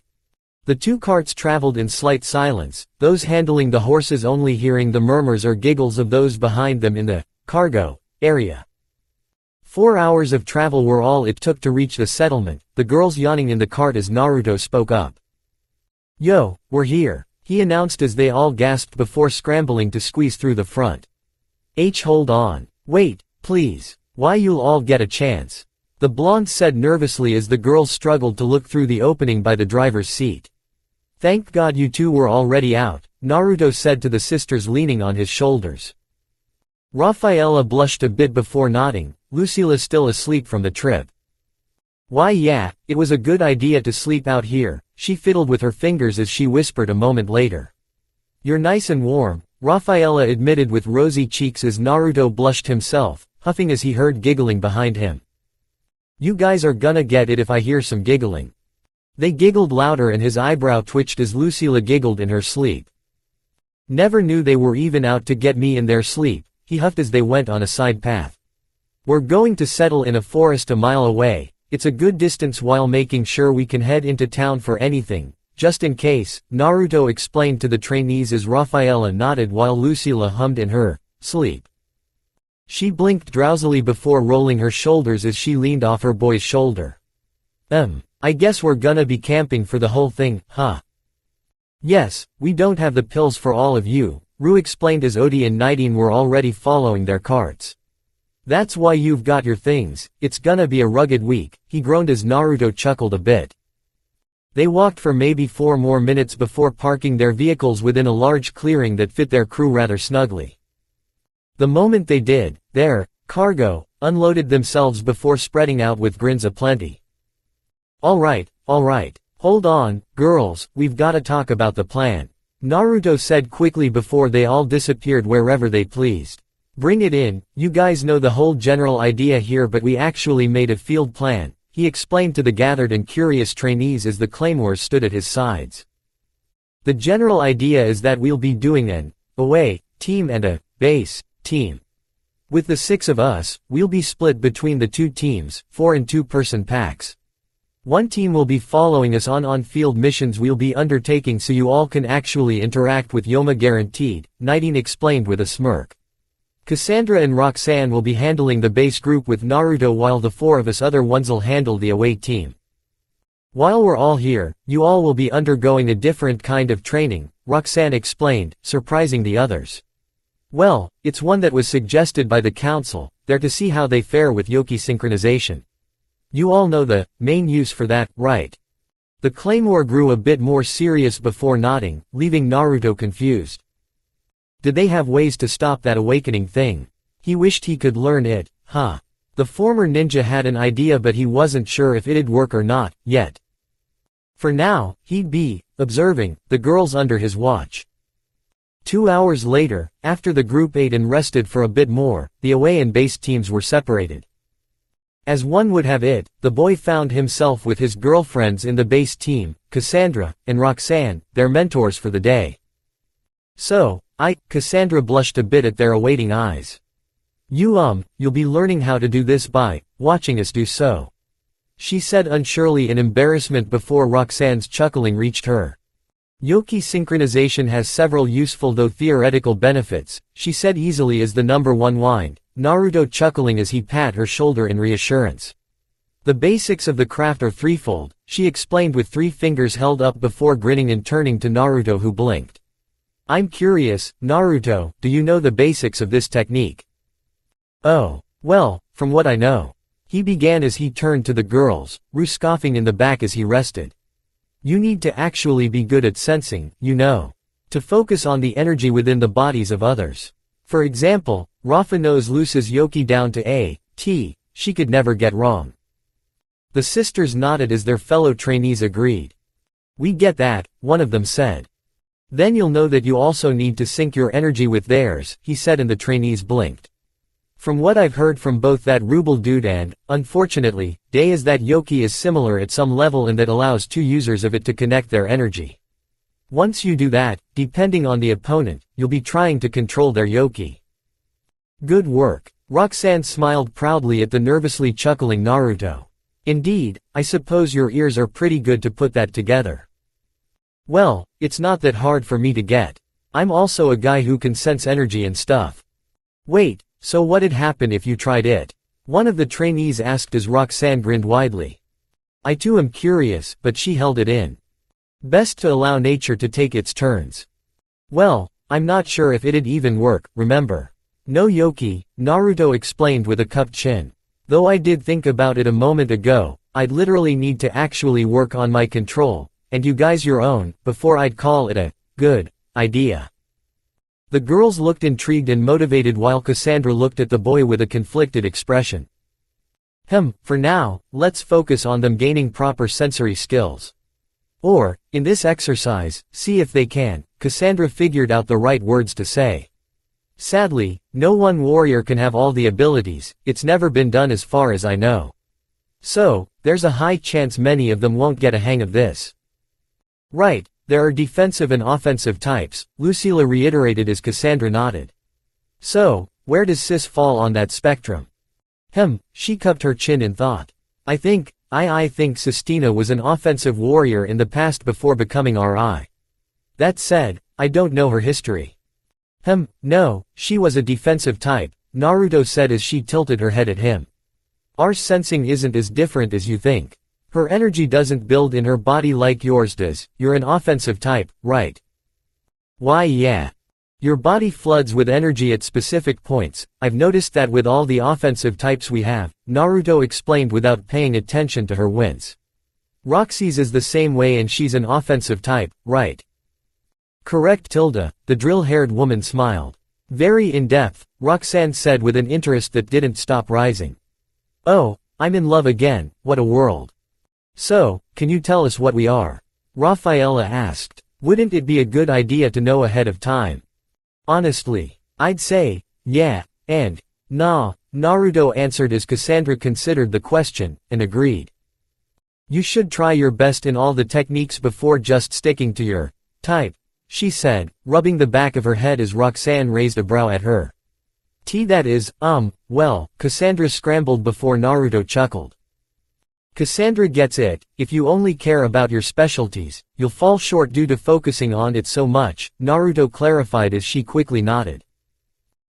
The 2 carts traveled in slight silence, those handling the horses only hearing the murmurs or giggles of those behind them in the cargo area. 4 hours of travel were all it took to reach the settlement, the girls yawning in the cart as Naruto spoke up. Yo, we're here, he announced as they all gasped before scrambling to squeeze through the front. Hold on. Wait, please. Why you'll all get a chance. The blonde said nervously as the girls struggled to look through the opening by the driver's seat. Thank God you two were already out, Naruto said to the sisters leaning on his shoulders. Rafaela blushed a bit before nodding, Lucila still asleep from the trip. Why yeah, it was a good idea to sleep out here, she fiddled with her fingers as she whispered a moment later. You're nice and warm, Rafaela admitted with rosy cheeks as Naruto blushed himself, huffing as he heard giggling behind him. You guys are gonna get it if I hear some giggling. They giggled louder and his eyebrow twitched as Lucila giggled in her sleep. Never knew they were even out to get me in their sleep, he huffed as they went on a side path. We're going to settle in a forest a mile away, it's a good distance while making sure we can head into town for anything, just in case, Naruto explained to the trainees as Rafaela nodded while Lucila hummed in her sleep. She blinked drowsily before rolling her shoulders as she leaned off her boy's shoulder. I guess we're gonna be camping for the whole thing, huh? Yes, we don't have the pills for all of you, Rue explained as Odie and Nidine were already following their carts. That's why you've got your things, it's gonna be a rugged week, he groaned as Naruto chuckled a bit. They walked for maybe 4 more minutes before parking their vehicles within a large clearing that fit their crew rather snugly. The moment they did, their cargo unloaded themselves before spreading out with grins aplenty. Alright, hold on, girls, we've gotta talk about the plan," Naruto said quickly before they all disappeared wherever they pleased. "Bring it in, you guys know the whole general idea here, but we actually made a field plan," he explained to the gathered and curious trainees as the Claymores stood at his sides. "The general idea is that we'll be doing an away team and a base team. With the 6 of us, we'll be split between the 2 teams, 4 and 2-person packs. One team will be following us on on-field missions we'll be undertaking so you all can actually interact with Yoma guaranteed," Nighting explained with a smirk. "Cassandra and Roxan will be handling the base group with Naruto while the 4 of us other ones'll handle the away team. While we're all here, you all will be undergoing a different kind of training," Roxan explained, surprising the others. "Well, it's one that was suggested by the council, they're to see how they fare with Yoki synchronization. You all know the main use for that, right?" The Claymore grew a bit more serious before nodding, leaving Naruto confused. Did they have ways to stop that awakening thing? He wished he could learn it, huh? The former ninja had an idea but he wasn't sure if it'd work or not, yet. For now, he'd be observing the girls under his watch. 2 hours later, after the group ate and rested for a bit more, the away and base teams were separated. As one would have it, the boy found himself with his girlfriends in the base team, Cassandra and Roxan, their mentors for the day. Cassandra blushed a bit at their awaiting eyes. You'll be learning how to do this by watching us do so," she said unsurely in embarrassment before Roxanne's chuckling reached her. "Yoki synchronization has several useful though theoretical benefits," she said easily as the number 1 whined, Naruto chuckling as he pat her shoulder in reassurance. "The basics of the craft are threefold," she explained with 3 fingers held up before grinning and turning to Naruto who blinked. "I'm curious, Naruto, do you know the basics of this technique?" "Oh, well, from what I know," he began as he turned to the girls, Ru scoffing in the back as he rested. "You need to actually be good at sensing, you know. To focus on the energy within the bodies of others. For example, Rafa knows Luce's Yoki down to a T, she could never get wrong." The sisters nodded as their fellow trainees agreed. "We get that," one of them said. "Then you'll know that you also need to sync your energy with theirs," he said and the trainees blinked. "From what I've heard from both that Ruble dude and, unfortunately, Day is that Yoki is similar at some level and that allows 2 users of it to connect their energy. Once you do that, depending on the opponent, you'll be trying to control their Yoki." "Good work." Roxan smiled proudly at the nervously chuckling Naruto. "Indeed, I suppose your ears are pretty good to put that together." "Well, it's not that hard for me to get. I'm also a guy who can sense energy and stuff." "Wait, so what'd happen if you tried it?" one of the trainees asked as Roxan grinned widely. "I too am curious, but she held it in. Best to allow nature to take its turns." "Well, I'm not sure if it'd even work, remember. No Yoki," Naruto explained with a cupped chin. "Though I did think about it a moment ago, I'd literally need to actually work on my control, and you guys your own, before I'd call it a good idea." The girls looked intrigued and motivated while Cassandra looked at the boy with a conflicted expression. For now, let's focus on them gaining proper sensory skills. Or, in this exercise, see if they can." Cassandra figured out the right words to say. "Sadly, no one warrior can have all the abilities, it's never been done as far as I know. So, there's a high chance many of them won't get a hang of this." "Right, there are defensive and offensive types," Lucila reiterated as Cassandra nodded. "So, where does sis fall on that spectrum?" She cupped her chin in thought. I think Sistina was an offensive warrior in the past before becoming RI. That said, I don't know her history." No, she was a defensive type," Naruto said as she tilted her head at him. "Our sensing isn't as different as you think. Her energy doesn't build in her body like yours does. You're an offensive type, right?" "Why yeah. Your body floods with energy at specific points. I've noticed that with all the offensive types we have," Naruto explained without paying attention to her wince. Roxy's is the same way and she's an offensive type, right? Correct Tilda, the drill-haired woman smiled. Very in-depth, Roxanne said with an interest that didn't stop rising. Oh, I'm in love again, what a world. So, can you tell us what we are? Rafaela asked. Wouldn't it be a good idea to know ahead of time? Honestly, I'd say, yeah, and, nah, Naruto answered as Cassandra considered the question, and agreed. You should try your best in all the techniques before just sticking to your type, she said, rubbing the back of her head as Roxanne raised a brow at her. That is, well, Cassandra scrambled before Naruto chuckled. Cassandra gets it, if you only care about your specialties, you'll fall short due to focusing on it so much, Naruto clarified as she quickly nodded.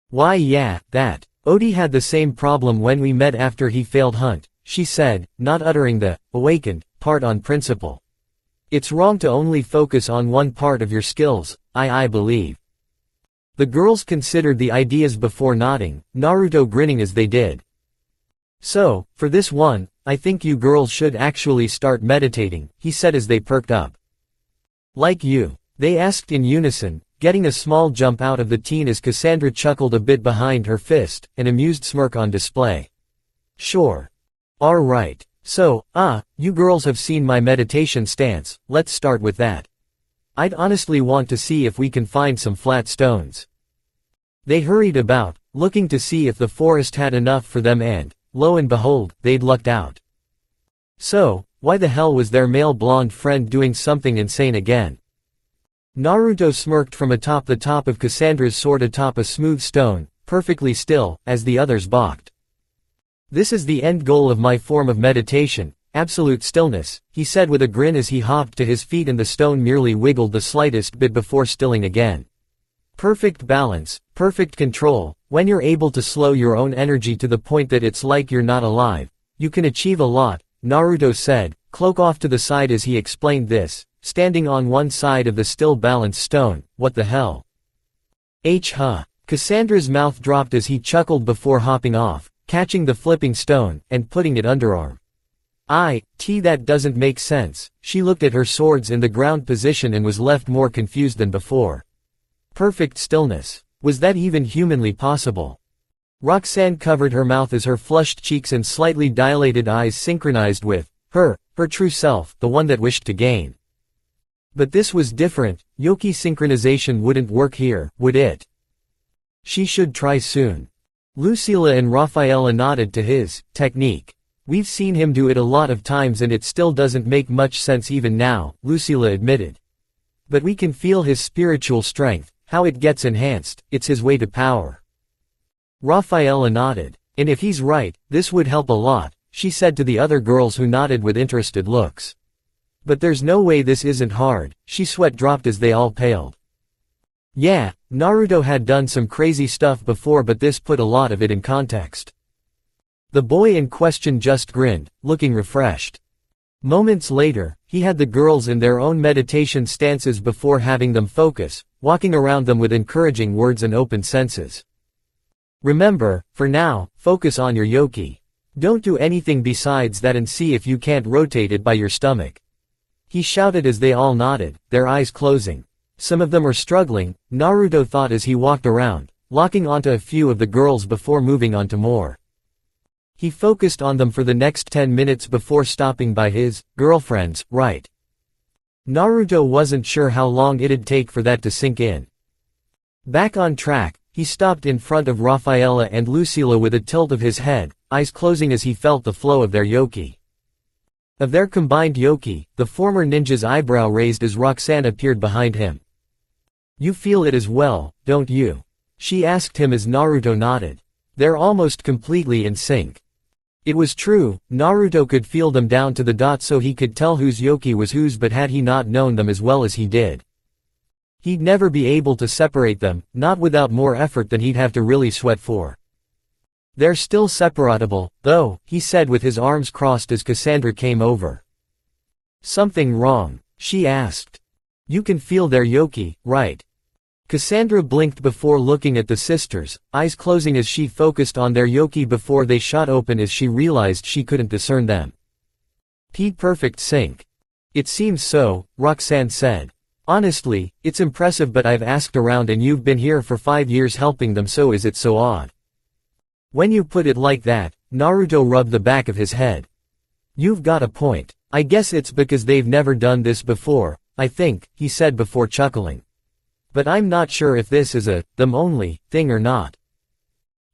Why yeah, that. Odi had the same problem when we met after he failed Hunt, she said, not uttering the awakened part on principle. It's wrong to only focus on one part of your skills, I believe. The girls considered the ideas before nodding, Naruto grinning as they did. So, for this one, I think you girls should actually start meditating, he said as they perked up. Like you? They asked in unison, getting a small jump out of the teen as Cassandra chuckled a bit behind her fist, an amused smirk on display. Sure. Alright. So, you girls have seen my meditation stance, let's start with that. I'd honestly want to see if we can find some flat stones. They hurried about, looking to see if the forest had enough for them and, lo and behold, they'd lucked out. So, why the hell was their male blonde friend doing something insane again? Naruto smirked from atop the top of Cassandra's sword atop a smooth stone, perfectly still, as the others balked. This is the end goal of my form of meditation, absolute stillness, he said with a grin as he hopped to his feet and the stone merely wiggled the slightest bit before stilling again. Perfect balance, perfect control, when you're able to slow your own energy to the point that it's like you're not alive, you can achieve a lot, Naruto said, cloak off to the side as he explained this, standing on one side of the still balanced stone, what the hell? Cassandra's mouth dropped as he chuckled before hopping off, catching the flipping stone, and putting it underarm. That doesn't make sense, she looked at her swords in the ground position and was left more confused than before. Perfect stillness. Was that even humanly possible? Roxanne covered her mouth as her flushed cheeks and slightly dilated eyes synchronized with her true self, the one that wished to gain. But this was different, Yoki synchronization wouldn't work here, would it? She should try soon. Lucila and Rafaela nodded to his technique. We've seen him do it a lot of times and it still doesn't make much sense even now, Lucila admitted. But we can feel his spiritual strength, how it gets enhanced, it's his way to power. Rafaela nodded. And if he's right, this would help a lot, she said to the other girls who nodded with interested looks. But there's no way this isn't hard, she sweat dropped as they all paled. Yeah, Naruto had done some crazy stuff before but this put a lot of it in context. The boy in question just grinned, looking refreshed. Moments later, he had the girls in their own meditation stances before having them focus, walking around them with encouraging words and open senses. Remember, for now, focus on your yoki. Don't do anything besides that and see if you can't rotate it by your stomach. He shouted as they all nodded, their eyes closing. Some of them are struggling, Naruto thought as he walked around, locking onto a few of the girls before moving on to more. He focused on them for the next 10 minutes before stopping by his girlfriends, right? Naruto wasn't sure how long it'd take for that to sink in. Back on track, he stopped in front of Rafaela and Lucila with a tilt of his head, eyes closing as he felt the flow of their yoki. Of their combined yoki, the former ninja's eyebrow raised as Roxanne appeared behind him. You feel it as well, don't you? She asked him as Naruto nodded. They're almost completely in sync. It was true, Naruto could feel them down to the dot so he could tell whose yoki was whose, but had he not known them as well as he did, he'd never be able to separate them, not without more effort than he'd have to really sweat for. They're still separatable, though, he said with his arms crossed as Cassandra came over. Something wrong? She asked. You can feel their yoki, right? Cassandra blinked before looking at the sisters, eyes closing as she focused on their yoki before they shot open as she realized she couldn't discern them. Perfect sync. It seems so, Roxan said. Honestly, it's impressive, but I've asked around and you've been here for 5 years helping them, so is it so odd? When you put it like that, Naruto rubbed the back of his head. You've got a point. I guess it's because they've never done this before, I think, he said before chuckling. But I'm not sure if this is a them only thing or not.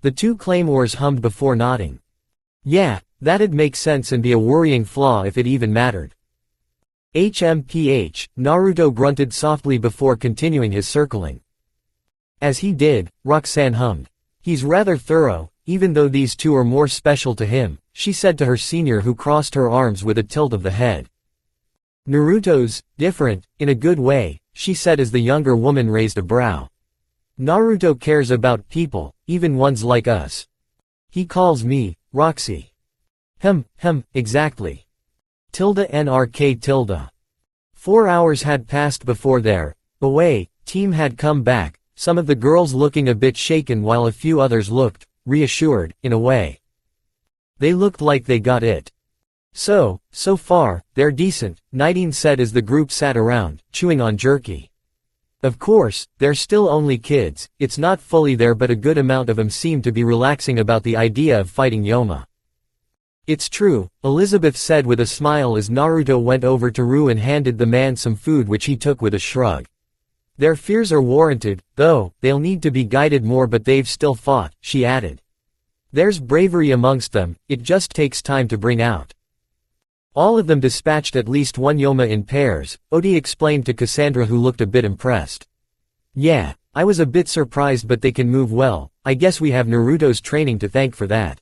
The two Claymores hummed before nodding. Yeah, that'd make sense and be a worrying flaw if it even mattered. HMPH, Naruto grunted softly before continuing his circling. As he did, Roxan hummed. He's rather thorough, even though these two are more special to him, she said to her senior, who crossed her arms with a tilt of the head. Naruto's different, in a good way, she said as the younger woman raised a brow. Naruto cares about people, even ones like us. He calls me, Roxy. Exactly. NRK. 4 hours had passed before their away team had come back, some of the girls looking a bit shaken while a few others looked reassured, in a way. They looked like they got it. So far, they're decent, Nidine said as the group sat around, chewing on jerky. Of course, they're still only kids, it's not fully there, but a good amount of them seem to be relaxing about the idea of fighting Yoma. It's true, Elizabeth said with a smile as Naruto went over to Ru and handed the man some food, which he took with a shrug. Their fears are warranted, though, they'll need to be guided more, but they've still fought, she added. There's bravery amongst them, it just takes time to bring out. All of them dispatched at least one Yoma in pairs, Odi explained to Cassandra, who looked a bit impressed. Yeah, I was a bit surprised, but they can move well, I guess we have Naruto's training to thank for that.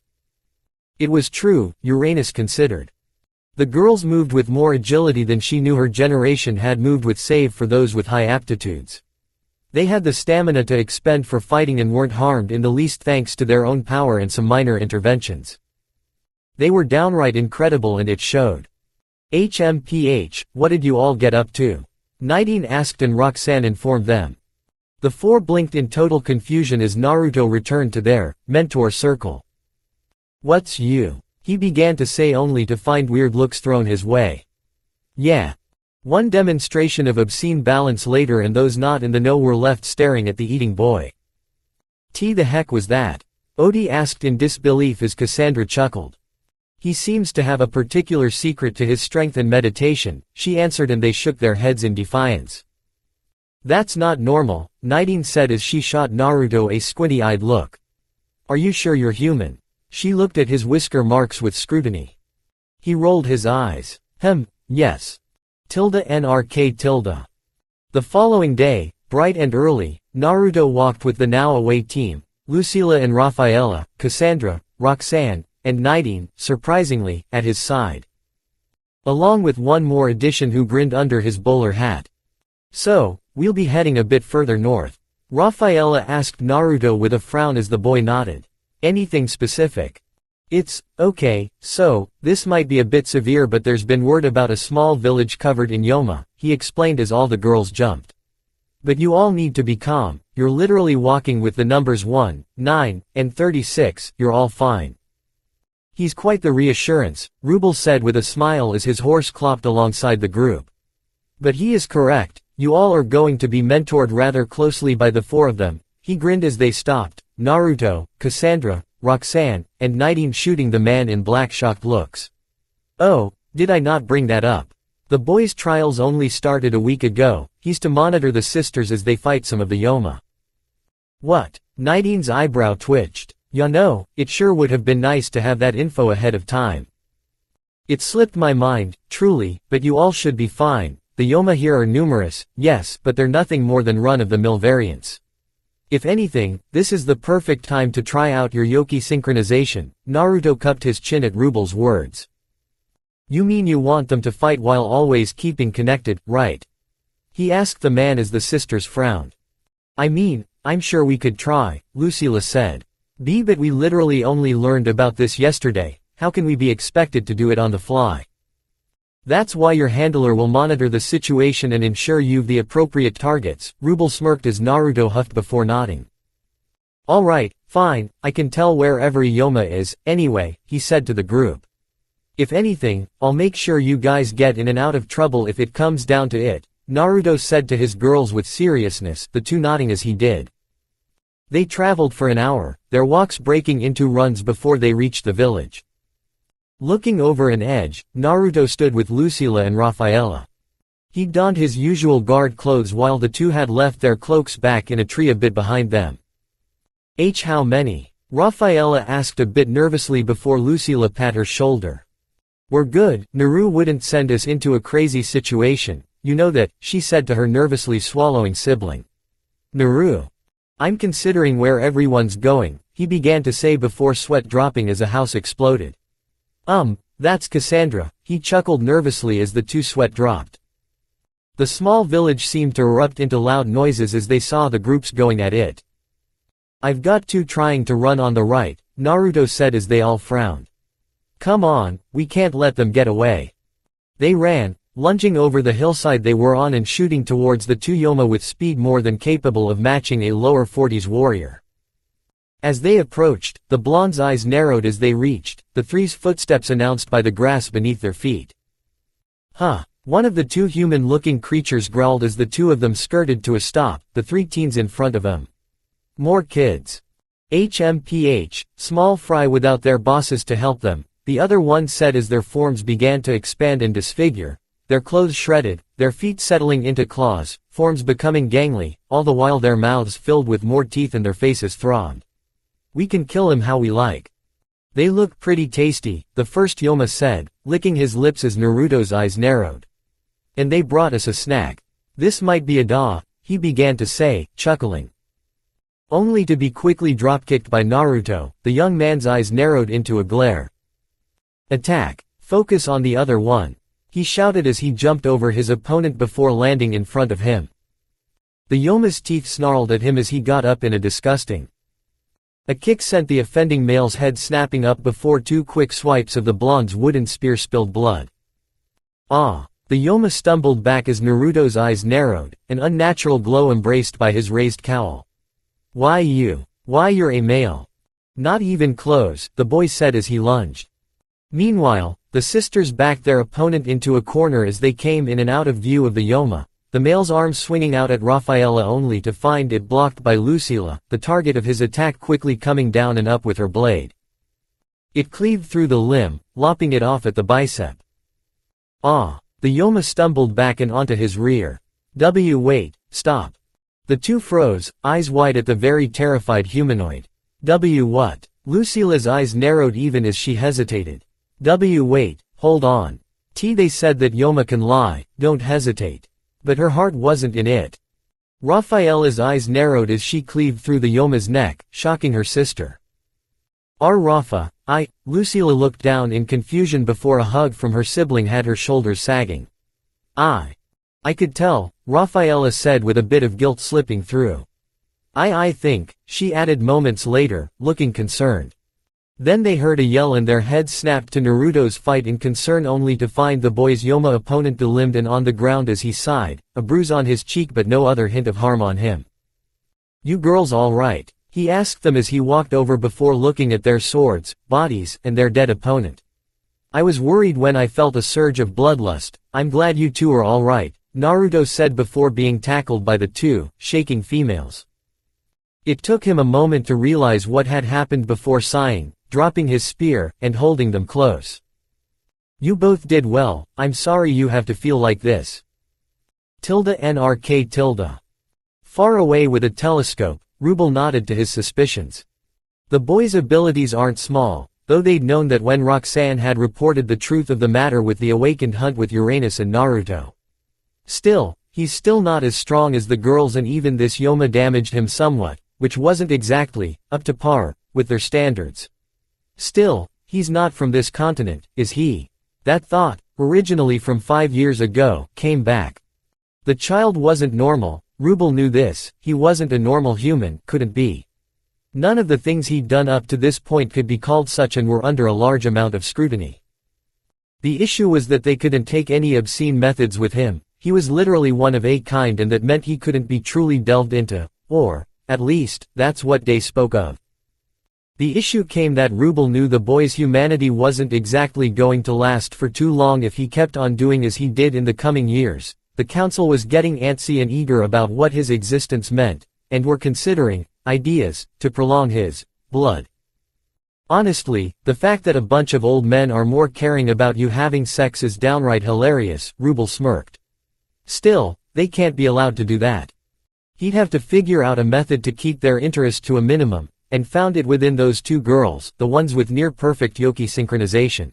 It was true, Uranus considered. The girls moved with more agility than she knew her generation had moved with, save for those with high aptitudes. They had the stamina to expend for fighting and weren't harmed in the least thanks to their own power and some minor interventions. They were downright incredible and it showed. HMPH, what did you all get up to? Nidine asked and Roxan informed them. The four blinked in total confusion as Naruto returned to their mentor circle. What's you? He began to say, only to find weird looks thrown his way. Yeah. One demonstration of obscene balance later and those not in the know were left staring at the eating boy. The heck was that? Odi asked in disbelief as Cassandra chuckled. He seems to have a particular secret to his strength and meditation, she answered, and they shook their heads in defiance. That's not normal, Nidine said as she shot Naruto a squinty-eyed look. Are you sure you're human? She looked at his whisker marks with scrutiny. He rolled his eyes. Yes. NRK. The following day, bright and early, Naruto walked with the now away team, Lucila and Rafaela, Cassandra, Roxan, and Nidine, surprisingly, at his side. Along with one more addition who grinned under his bowler hat. So, we'll be heading a bit further north? Rafaela asked Naruto with a frown as the boy nodded. Anything specific? It's okay, so, this might be a bit severe, but there's been word about a small village covered in Yoma, he explained as all the girls jumped. But you all need to be calm, you're literally walking with the numbers 1, 9, and 36, you're all fine. He's quite the reassurance, Rubel said with a smile as his horse clopped alongside the group. But he is correct, you all are going to be mentored rather closely by the four of them, he grinned as they stopped, Naruto, Cassandra, Roxan, and Nidine shooting the man in black shocked looks. Oh, did I not bring that up? The boy's trials only started a week ago, he's to monitor the sisters as they fight some of the Yoma. What? Nidine's eyebrow twitched. Ya know, it sure would have been nice to have that info ahead of time. It slipped my mind, truly, but you all should be fine. The Yoma here are numerous, yes, but they're nothing more than run-of-the-mill variants. If anything, this is the perfect time to try out your Yoki synchronization. Naruto cupped his chin at Rubel's words. You mean you want them to fight while always keeping connected, right? He asked the man as the sisters frowned. I mean, I'm sure we could try, Lucila said. But we literally only learned about this yesterday, how can we be expected to do it on the fly? That's why your handler will monitor the situation and ensure you've the appropriate targets, Rubel smirked as Naruto huffed before nodding. Alright, fine, I can tell where every Yoma is, anyway, he said to the group. If anything, I'll make sure you guys get in and out of trouble if it comes down to it, Naruto said to his girls with seriousness, the two nodding as he did. They traveled for an hour, their walks breaking into runs before they reached the village. Looking over an edge, Naruto stood with Lucila and Rafaela. He donned his usual guard clothes while the two had left their cloaks back in a tree a bit behind them. How many? Rafaela asked a bit nervously before Lucila pat her shoulder. We're good, Naru wouldn't send us into a crazy situation, you know that, she said to her nervously swallowing sibling. Naru. I'm considering where everyone's going, he began to say before sweat dropping as a house exploded. That's Cassandra, he chuckled nervously as the two sweat dropped. The small village seemed to erupt into loud noises as they saw the groups going at it. I've got two trying to run on the right, Naruto said as they all frowned. Come on, we can't let them get away. They ran, lunging over the hillside they were on and shooting towards the two Yoma with speed more than capable of matching a lower 40s warrior. As they approached, the blonde's eyes narrowed as they reached, the three's footsteps announced by the grass beneath their feet. Huh. One of the two human-looking creatures growled as the two of them skirted to a stop, the three teens in front of them. More kids. HMPH, small fry without their bosses to help them, the other one said as their forms began to expand and disfigure, their clothes shredded, their feet settling into claws, forms becoming gangly, all the while their mouths filled with more teeth and their faces throbbed. We can kill him how we like. They look pretty tasty, the first Yoma said, licking his lips as Naruto's eyes narrowed. And they brought us a snack. This might be a da, he began to say, chuckling. Only to be quickly dropkicked by Naruto, the young man's eyes narrowed into a glare. Attack. Focus on the other one. He shouted as he jumped over his opponent before landing in front of him. The Yoma's teeth snarled at him as he got up in a disgusting. A kick sent the offending male's head snapping up before two quick swipes of the blonde's wooden spear spilled blood. Ah! The Yoma stumbled back as Naruto's eyes narrowed, an unnatural glow embraced by his raised cowl. Why you're a male. Not even close, the boy said as he lunged. Meanwhile, the sisters backed their opponent into a corner as they came in and out of view of the Yoma, the male's arms swinging out at Rafaela only to find it blocked by Lucila, the target of his attack quickly coming down and up with her blade. It cleaved through the limb, lopping it off at the bicep. Ah! The Yoma stumbled back and onto his rear. Wait, stop. The two froze, eyes wide at the very terrified humanoid. What? Lucila's eyes narrowed even as she hesitated. Wait, hold on. They said that Yoma can lie, don't hesitate. But her heart wasn't in it. Rafaela's eyes narrowed as she cleaved through the Yoma's neck, shocking her sister. Rafa, Lucila looked down in confusion before a hug from her sibling had her shoulders sagging. I could tell, Rafaela said with a bit of guilt slipping through. I think, she added moments later, looking concerned. Then they heard a yell and their heads snapped to Naruto's fight in concern only to find the boy's Yoma opponent delimbed and on the ground as he sighed, a bruise on his cheek but no other hint of harm on him. You girls all right? He asked them as he walked over before looking at their swords, bodies, and their dead opponent. I was worried when I felt a surge of bloodlust. I'm glad you two are all right, Naruto said before being tackled by the two, shaking females. It took him a moment to realize what had happened before sighing, dropping his spear, and holding them close. You both did well, I'm sorry you have to feel like this. NRK. Far away with a telescope, Rubel nodded to his suspicions. The boy's abilities aren't small, though they'd known that when Roxan had reported the truth of the matter with the awakened hunt with Uranus and Naruto. Still, he's still not as strong as the girls and even this Yoma damaged him somewhat, which wasn't exactly up to par with their standards. Still, he's not from this continent, is he? That thought, originally from 5 years ago, came back. The child wasn't normal, Rubel knew this, he wasn't a normal human, couldn't be. None of the things he'd done up to this point could be called such and were under a large amount of scrutiny. The issue was that they couldn't take any obscene methods with him, he was literally one of a kind and that meant he couldn't be truly delved into, or, at least, that's what they spoke of. The issue came that Rubel knew the boy's humanity wasn't exactly going to last for too long if he kept on doing as he did in the coming years. The council was getting antsy and eager about what his existence meant, and were considering ideas to prolong his blood. Honestly, the fact that a bunch of old men are more caring about you having sex is downright hilarious, Rubel smirked. Still, they can't be allowed to do that. He'd have to figure out a method to keep their interest to a minimum, and found it within those two girls, the ones with near-perfect Yoki synchronization.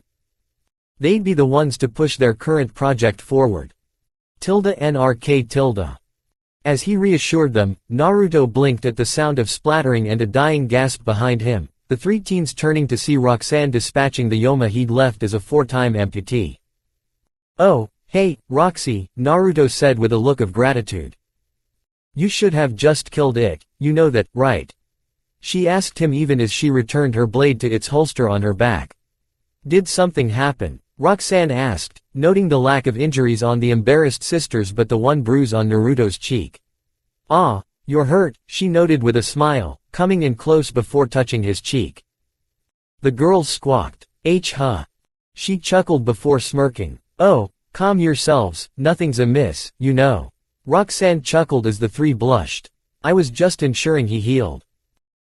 They'd be the ones to push their current project forward. NRK. As he reassured them, Naruto blinked at the sound of splattering and a dying gasp behind him, the three teens turning to see Roxan dispatching the Yoma he'd left as a 4-time amputee. "Oh, hey, Roxy," Naruto said with a look of gratitude. "You should have just killed it, you know that, right?" She asked him even as she returned her blade to its holster on her back. "Did something happen?" Roxan asked, noting the lack of injuries on the embarrassed sisters but the one bruise on Naruto's cheek. "Ah, you're hurt," she noted with a smile, coming in close before touching his cheek. The girls squawked. Huh. She chuckled before smirking. "Oh, calm yourselves, nothing's amiss, you know." Roxan chuckled as the three blushed. "I was just ensuring he healed."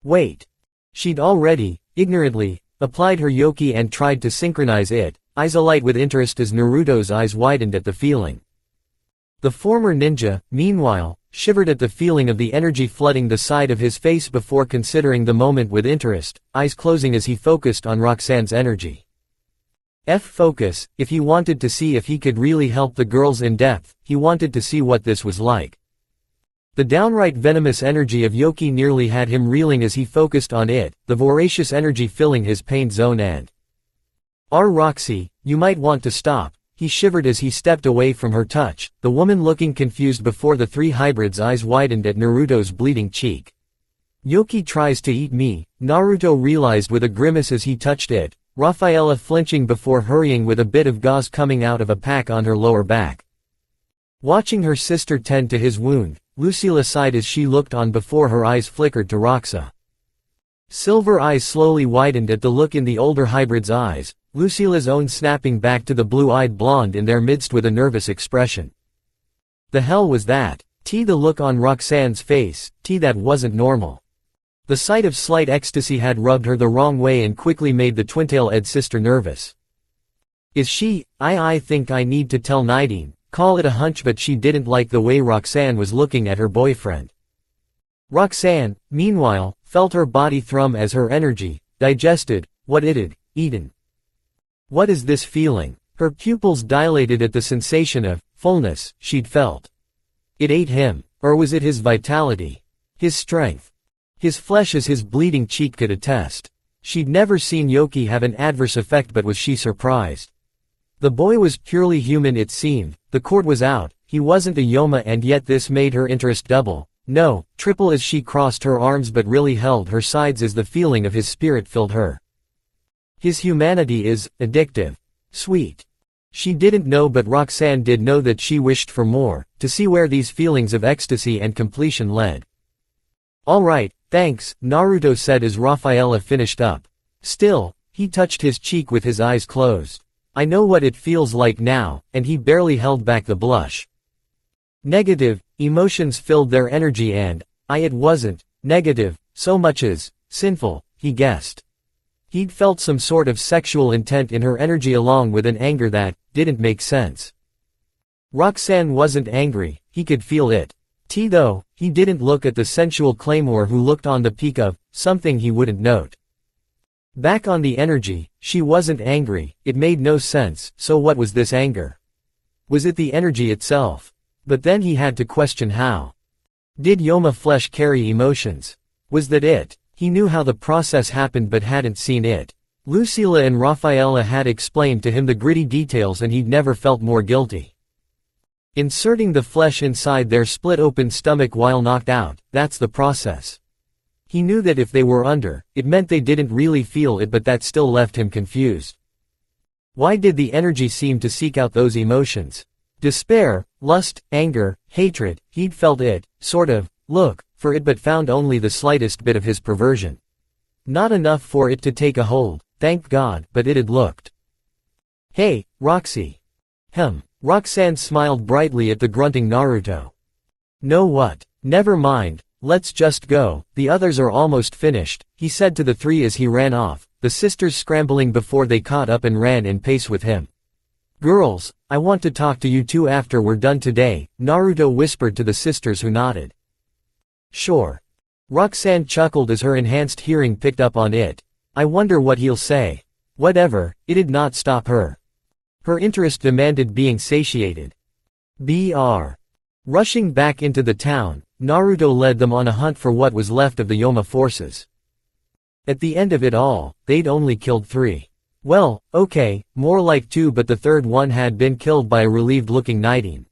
Wait. She'd already, ignorantly, applied her Yoki and tried to synchronize it, eyes alight with interest as Naruto's eyes widened at the feeling. The former ninja, meanwhile, shivered at the feeling of the energy flooding the side of his face before considering the moment with interest, eyes closing as he focused on Roxanne's energy. Focus, if he wanted to see if he could really help the girls in depth, he wanted to see what this was like. The downright venomous energy of Yoki nearly had him reeling as he focused on it, the voracious energy filling his pain zone and Roxy, you might want to stop, he shivered as he stepped away from her touch, the woman looking confused before the three hybrids' eyes widened at Naruto's bleeding cheek. Yoki tries to eat me, Naruto realized with a grimace as he touched it, Rafaela flinching before hurrying with a bit of gauze coming out of a pack on her lower back. Watching her sister tend to his wound, Lucila sighed as she looked on before her eyes flickered to Roxa. Silver eyes slowly widened at the look in the older hybrid's eyes, Lucila's own snapping back to the blue-eyed blonde in their midst with a nervous expression. The hell was that? The look on Roxanne's face, that wasn't normal. The sight of slight ecstasy had rubbed her the wrong way and quickly made the twintail-ed sister nervous. Is she? I think I need to tell Nidine. Call it a hunch, but she didn't like the way Roxanne was looking at her boyfriend. Roxanne, meanwhile, felt her body thrum as her energy digested what it had eaten. What is this feeling? Her pupils dilated at the sensation of fullness she'd felt. It ate him, or was it his vitality? His strength? His flesh, as his bleeding cheek could attest. She'd never seen Yoki have an adverse effect, but was she surprised? The boy was purely human, it seemed, the cord was out, he wasn't a Yoma, and yet this made her interest double, no, triple as she crossed her arms but really held her sides as the feeling of his spirit filled her. His humanity is addictive. Sweet. She didn't know, but Roxanne did know that she wished for more, to see where these feelings of ecstasy and completion led. All right, thanks, Naruto said as Rafaela finished up. Still, he touched his cheek with his eyes closed. I know what it feels like now, and he barely held back the blush. Negative emotions filled their energy and, it wasn't negative, so much as sinful, he guessed. He'd felt some sort of sexual intent in her energy along with an anger that didn't make sense. Roxanne wasn't angry, he could feel it. Though, he didn't look at the sensual Claymore who looked on the peak of something he wouldn't note. Back on the energy, she wasn't angry, it made no sense, so what was this anger? Was it the energy itself? But then he had to question how. Did Yoma flesh carry emotions? Was that it? He knew how the process happened but hadn't seen it. Lucila and Rafaela had explained to him the gritty details and he'd never felt more guilty. Inserting the flesh inside their split-open stomach while knocked out, that's the process. He knew that if they were under, it meant they didn't really feel it, but that still left him confused. Why did the energy seem to seek out those emotions? Despair, lust, anger, hatred, he'd felt it, sort of, look for it but found only the slightest bit of his perversion. Not enough for it to take a hold, thank God, but it had looked. Hey, Roxy. Roxanne smiled brightly at the grunting Naruto. Know what? Never mind, let's just go, the others are almost finished, he said to the three as he ran off, the sisters scrambling before they caught up and ran in pace with him. Girls, I want to talk to you two after we're done today, Naruto whispered to the sisters who nodded. Sure. Roxanne chuckled as her enhanced hearing picked up on it. I wonder what he'll say. Whatever, it did not stop her. Her interest demanded being satiated. Rushing back into the town, Naruto led them on a hunt for what was left of the Yoma forces. At the end of it all, they'd only killed 3. Well, okay, more like 2, but the third one had been killed by a relieved-looking Nighting.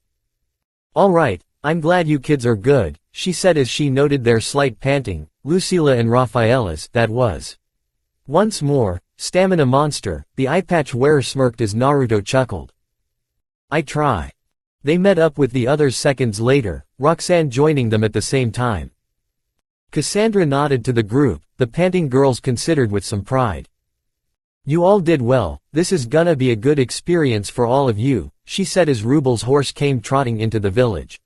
Alright, I'm glad you kids are good, she said as she noted their slight panting, Lucila and Raphaela's, that was. Once more, stamina monster, the eyepatch wearer smirked as Naruto chuckled. I try. They met up with the others seconds later, Roxanne joining them at the same time. Cassandra nodded to the group, the panting girls considered with some pride. You all did well, this is gonna be a good experience for all of you, she said as Rubel's horse came trotting into the village.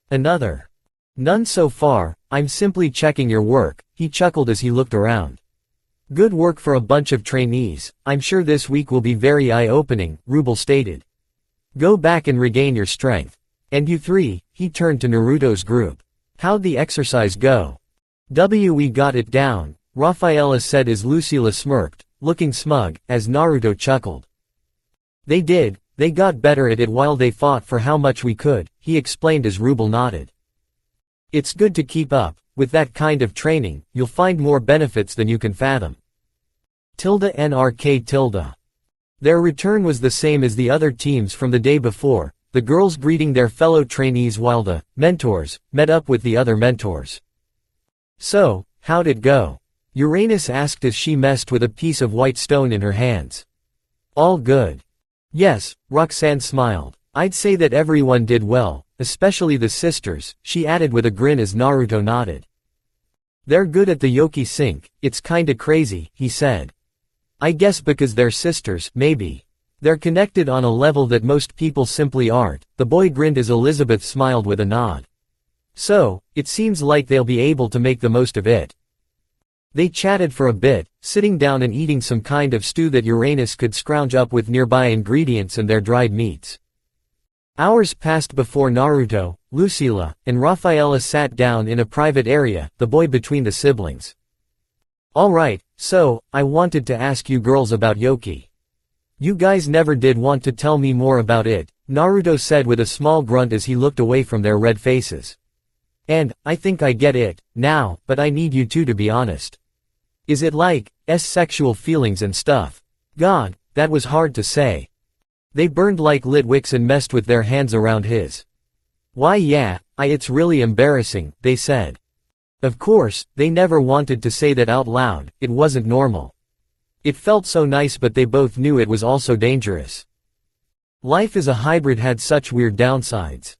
Another. None so far, I'm simply checking your work, he chuckled as he looked around. Good work for a bunch of trainees, I'm sure this week will be very eye-opening, Rubel stated. Go back and regain your strength. And you three, he turned to Naruto's group. How'd the exercise go? We got it down, Raphaela said as Lucila smirked, looking smug, as Naruto chuckled. They did, they got better at it while they fought for how much we could, he explained as Rubel nodded. It's good to keep up, with that kind of training, you'll find more benefits than you can fathom. NRK. Their return was the same as the other teams from the day before, the girls greeting their fellow trainees while the mentors met up with the other mentors. So, how'd it go? Uranus asked as she messed with a piece of white stone in her hands. All good. Yes, Roxanne smiled. I'd say that everyone did well, especially the sisters, she added with a grin as Naruto nodded. They're good at the Yoki sync, it's kinda crazy, he said. I guess because they're sisters, maybe. They're connected on a level that most people simply aren't, the boy grinned as Elizabeth smiled with a nod. So, it seems like they'll be able to make the most of it. They chatted for a bit, sitting down and eating some kind of stew that Uranus could scrounge up with nearby ingredients and their dried meats. Hours passed before Naruto, Lucila, and Raphaela sat down in a private area, the boy between the siblings. Alright, so, I wanted to ask you girls about Yoki. You guys never did want to tell me more about it, Naruto said with a small grunt as he looked away from their red faces. And, I think I get it, now, but I need you two to be honest. Is it like, sexual feelings and stuff? God, that was hard to say. They burned like lit wicks and messed with their hands around his. Why yeah, it's really embarrassing, they said. Of course, they never wanted to say that out loud, it wasn't normal. It felt so nice but they both knew it was also dangerous. Life as a hybrid had such weird downsides.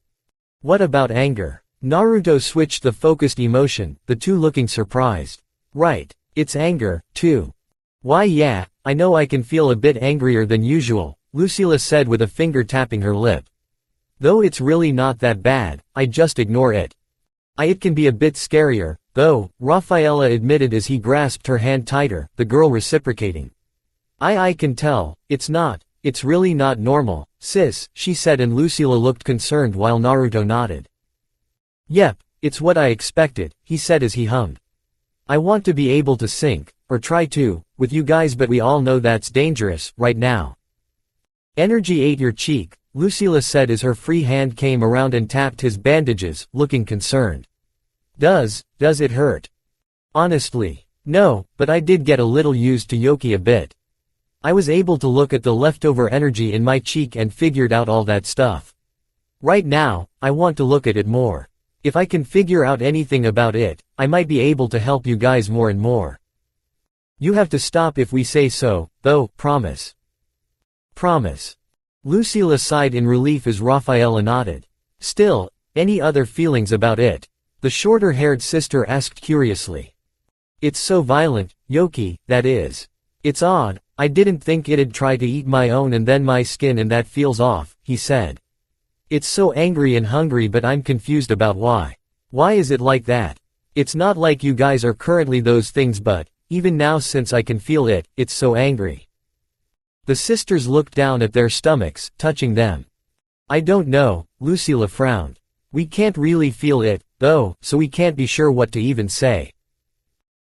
What about anger? Naruto switched the focused emotion, the two looking surprised. Right, it's anger, too. Why yeah, I know I can feel a bit angrier than usual, Lucila said with a finger tapping her lip. Though it's really not that bad, I just ignore it. It can be a bit scarier, though, Raphaela admitted as he grasped her hand tighter, the girl reciprocating. I can tell, it's really not normal, sis, she said and Lucila looked concerned while Naruto nodded. Yep, it's what I expected, he said as he hummed. I want to be able to sync, or try to, with you guys but we all know that's dangerous, right now. Energy ate your cheek, Lucila said as her free hand came around and tapped his bandages, looking concerned. Does it hurt? Honestly, no, but I did get a little used to Yoki a bit. I was able to look at the leftover energy in my cheek and figured out all that stuff. Right now, I want to look at it more. If I can figure out anything about it, I might be able to help you guys more and more. You have to stop if we say so, though, promise. Promise. Lucila sighed in relief as Raphaela nodded. Still, any other feelings about it? The shorter-haired sister asked curiously. It's so violent, Yoki, that is. It's odd, I didn't think it'd try to eat my own and then my skin and that feels off, he said. It's so angry and hungry but I'm confused about why. Why is it like that? It's not like you guys are currently those things but, even now since I can feel it, it's so angry. The sisters looked down at their stomachs, touching them. I don't know, Lucila frowned. We can't really feel it, though, so we can't be sure what to even say.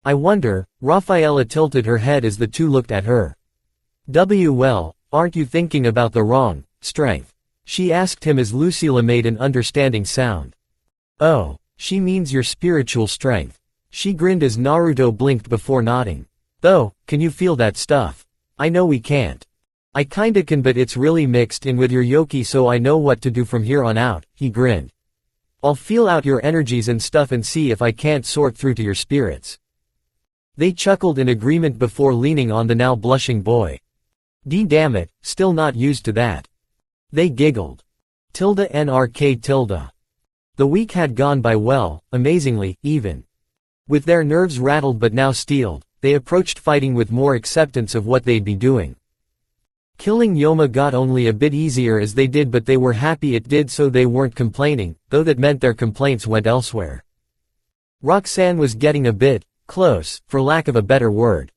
I wonder, Rafaela tilted her head as the two looked at her. Well, aren't you thinking about the wrong strength? She asked him as Lucila made an understanding sound. Oh, she means your spiritual strength. She grinned as Naruto blinked before nodding. Though, can you feel that stuff? I know we can't. I kinda can but it's really mixed in with your Yoki so I know what to do from here on out, he grinned. I'll feel out your energies and stuff and see if I can't sort through to your spirits. They chuckled in agreement before leaning on the now blushing boy. Damn it, still not used to that. They giggled. The week had gone by well, amazingly, even. With their nerves rattled but now steeled, they approached fighting with more acceptance of what they'd be doing. Killing Yoma got only a bit easier as they did but they were happy it did so they weren't complaining, though that meant their complaints went elsewhere. Roxan was getting a bit close, for lack of a better word.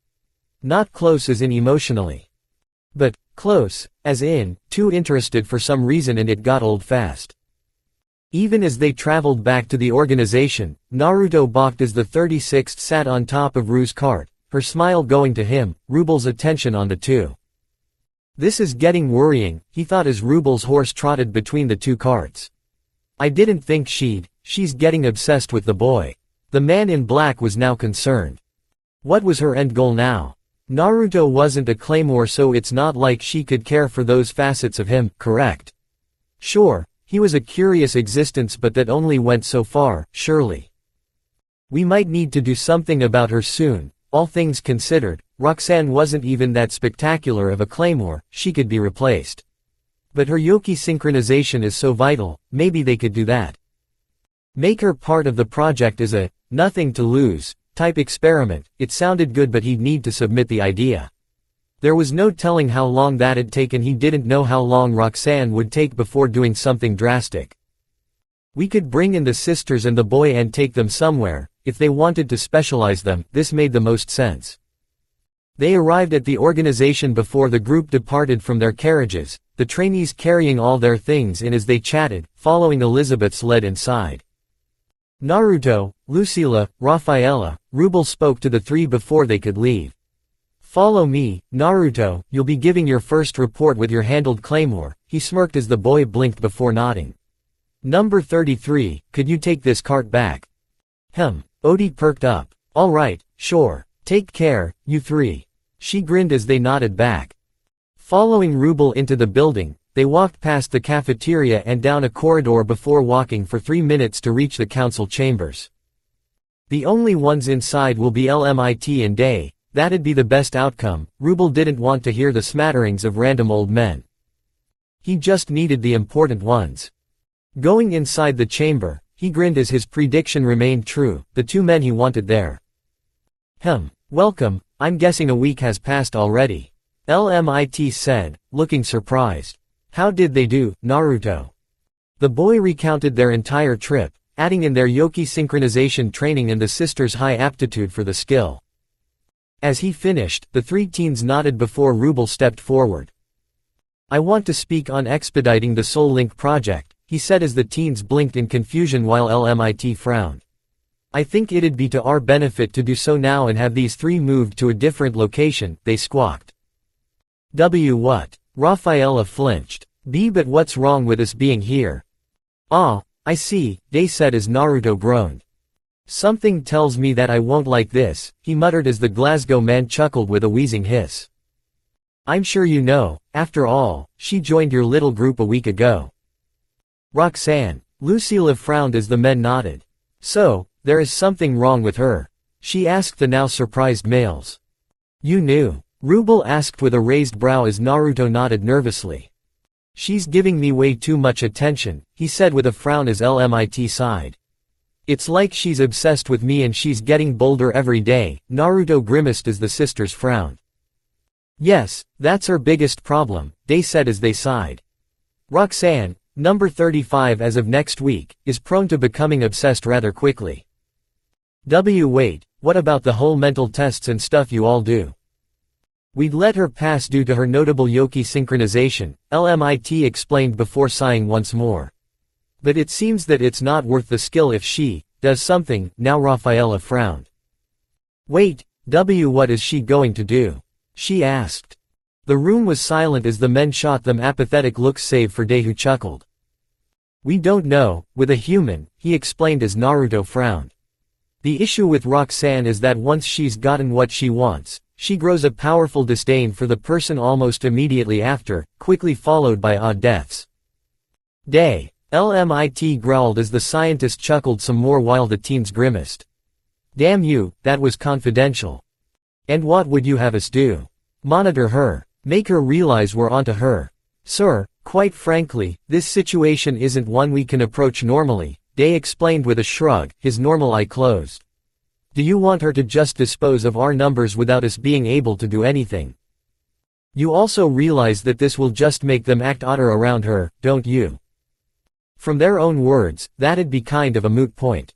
Not close as in emotionally. But close, as in, too interested for some reason and it got old fast. Even as they traveled back to the organization, Naruto balked as the 36th sat on top of Rue's cart, her smile going to him, Rubel's attention on the two. This is getting worrying, he thought as Rubel's horse trotted between the two carts. I didn't think she's getting obsessed with the boy. The man in black was now concerned. What was her end goal now? Naruto wasn't a Claymore so it's not like she could care for those facets of him, correct? Sure, he was a curious existence but that only went so far, surely. We might need to do something about her soon, all things considered, Roxan wasn't even that spectacular of a Claymore, she could be replaced. But her Yoki synchronization is so vital, maybe they could do that. Make her part of the project as a nothing to lose type experiment, it sounded good but he'd need to submit the idea. There was no telling how long that'd take and he didn't know how long Roxan would take before doing something drastic. We could bring in the sisters and the boy and take them somewhere, if they wanted to specialize them, this made the most sense. They arrived at the organization before the group departed from their carriages, the trainees carrying all their things in as they chatted, following Elizabeth's lead inside. Naruto, Lucila, Rafaela, Rubel spoke to the three before they could leave. Follow me, Naruto, you'll be giving your first report with your handled Claymore, he smirked as the boy blinked before nodding. Number 33, could you take this cart back? Odie perked up. Alright, sure, take care, you three. She grinned as they nodded back. Following Rubel into the building, they walked past the cafeteria and down a corridor before walking for 3 minutes to reach the council chambers. The only ones inside will be LMIT and Day, that'd be the best outcome, Rubel didn't want to hear the smatterings of random old men. He just needed the important ones. Going inside the chamber, he grinned as his prediction remained true, the two men he wanted there. Welcome, I'm guessing a week has passed already. LMIT said, looking surprised. How did they do, Naruto? The boy recounted their entire trip, adding in their Yoki synchronization training and the sisters' high aptitude for the skill. As he finished, the three teens nodded before Rubel stepped forward. I want to speak on expediting the Soul Link project, he said as the teens blinked in confusion while LMIT frowned. I think it'd be to our benefit to do so now and have these three moved to a different location, they squawked. What? Rafaela flinched. But what's wrong with us being here? Ah, I see, they said as Naruto groaned. Something tells me that I won't like this, he muttered as the Glasgow man chuckled with a wheezing hiss. I'm sure you know, after all, she joined your little group a week ago. Roxan, Lucila frowned as the men nodded. So, there is something wrong with her? She asked the now surprised males. You knew? Rubel asked with a raised brow as Naruto nodded nervously. She's giving me way too much attention, he said with a frown as LMIT sighed. It's like she's obsessed with me and she's getting bolder every day, Naruto grimaced as the sisters frowned. Yes, that's her biggest problem, they said as they sighed. Roxan, number 35 as of next week, is prone to becoming obsessed rather quickly. Wait, what about the whole mental tests and stuff you all do? We'd let her pass due to her notable Yoki synchronization, LMIT explained before sighing once more. But it seems that it's not worth the skill if she does something, now Rafaela frowned. Wait, what is she going to do? She asked. The room was silent as the men shot them apathetic looks save for Day who chuckled. We don't know, with a human, he explained as Naruto frowned. The issue with Roxan is that once she's gotten what she wants, she grows a powerful disdain for the person almost immediately after, quickly followed by odd deaths. Day. LMIT growled as the scientist chuckled some more while the teens grimaced. Damn you, that was confidential. And what would you have us do? Monitor her. Make her realize we're onto her. Sir, quite frankly, this situation isn't one we can approach normally, Day explained with a shrug, his normal eye closed. Do you want her to just dispose of our numbers without us being able to do anything? You also realize that this will just make them act odder around her, don't you? From their own words, that'd be kind of a moot point.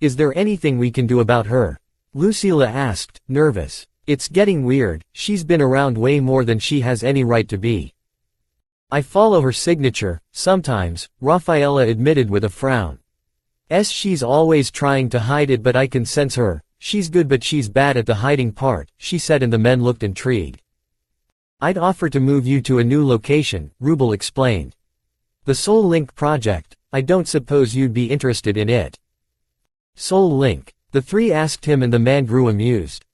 Is there anything we can do about her? Lucila asked, nervous. It's getting weird, she's been around way more than she has any right to be. I follow her signature, sometimes, Rafaela admitted with a frown. She's always trying to hide it but I can sense her, she's good but she's bad at the hiding part, she said and the men looked intrigued. I'd offer to move you to a new location, Rubel explained. The Soul Link project, I don't suppose you'd be interested in it. Soul Link, the three asked him and the man grew amused.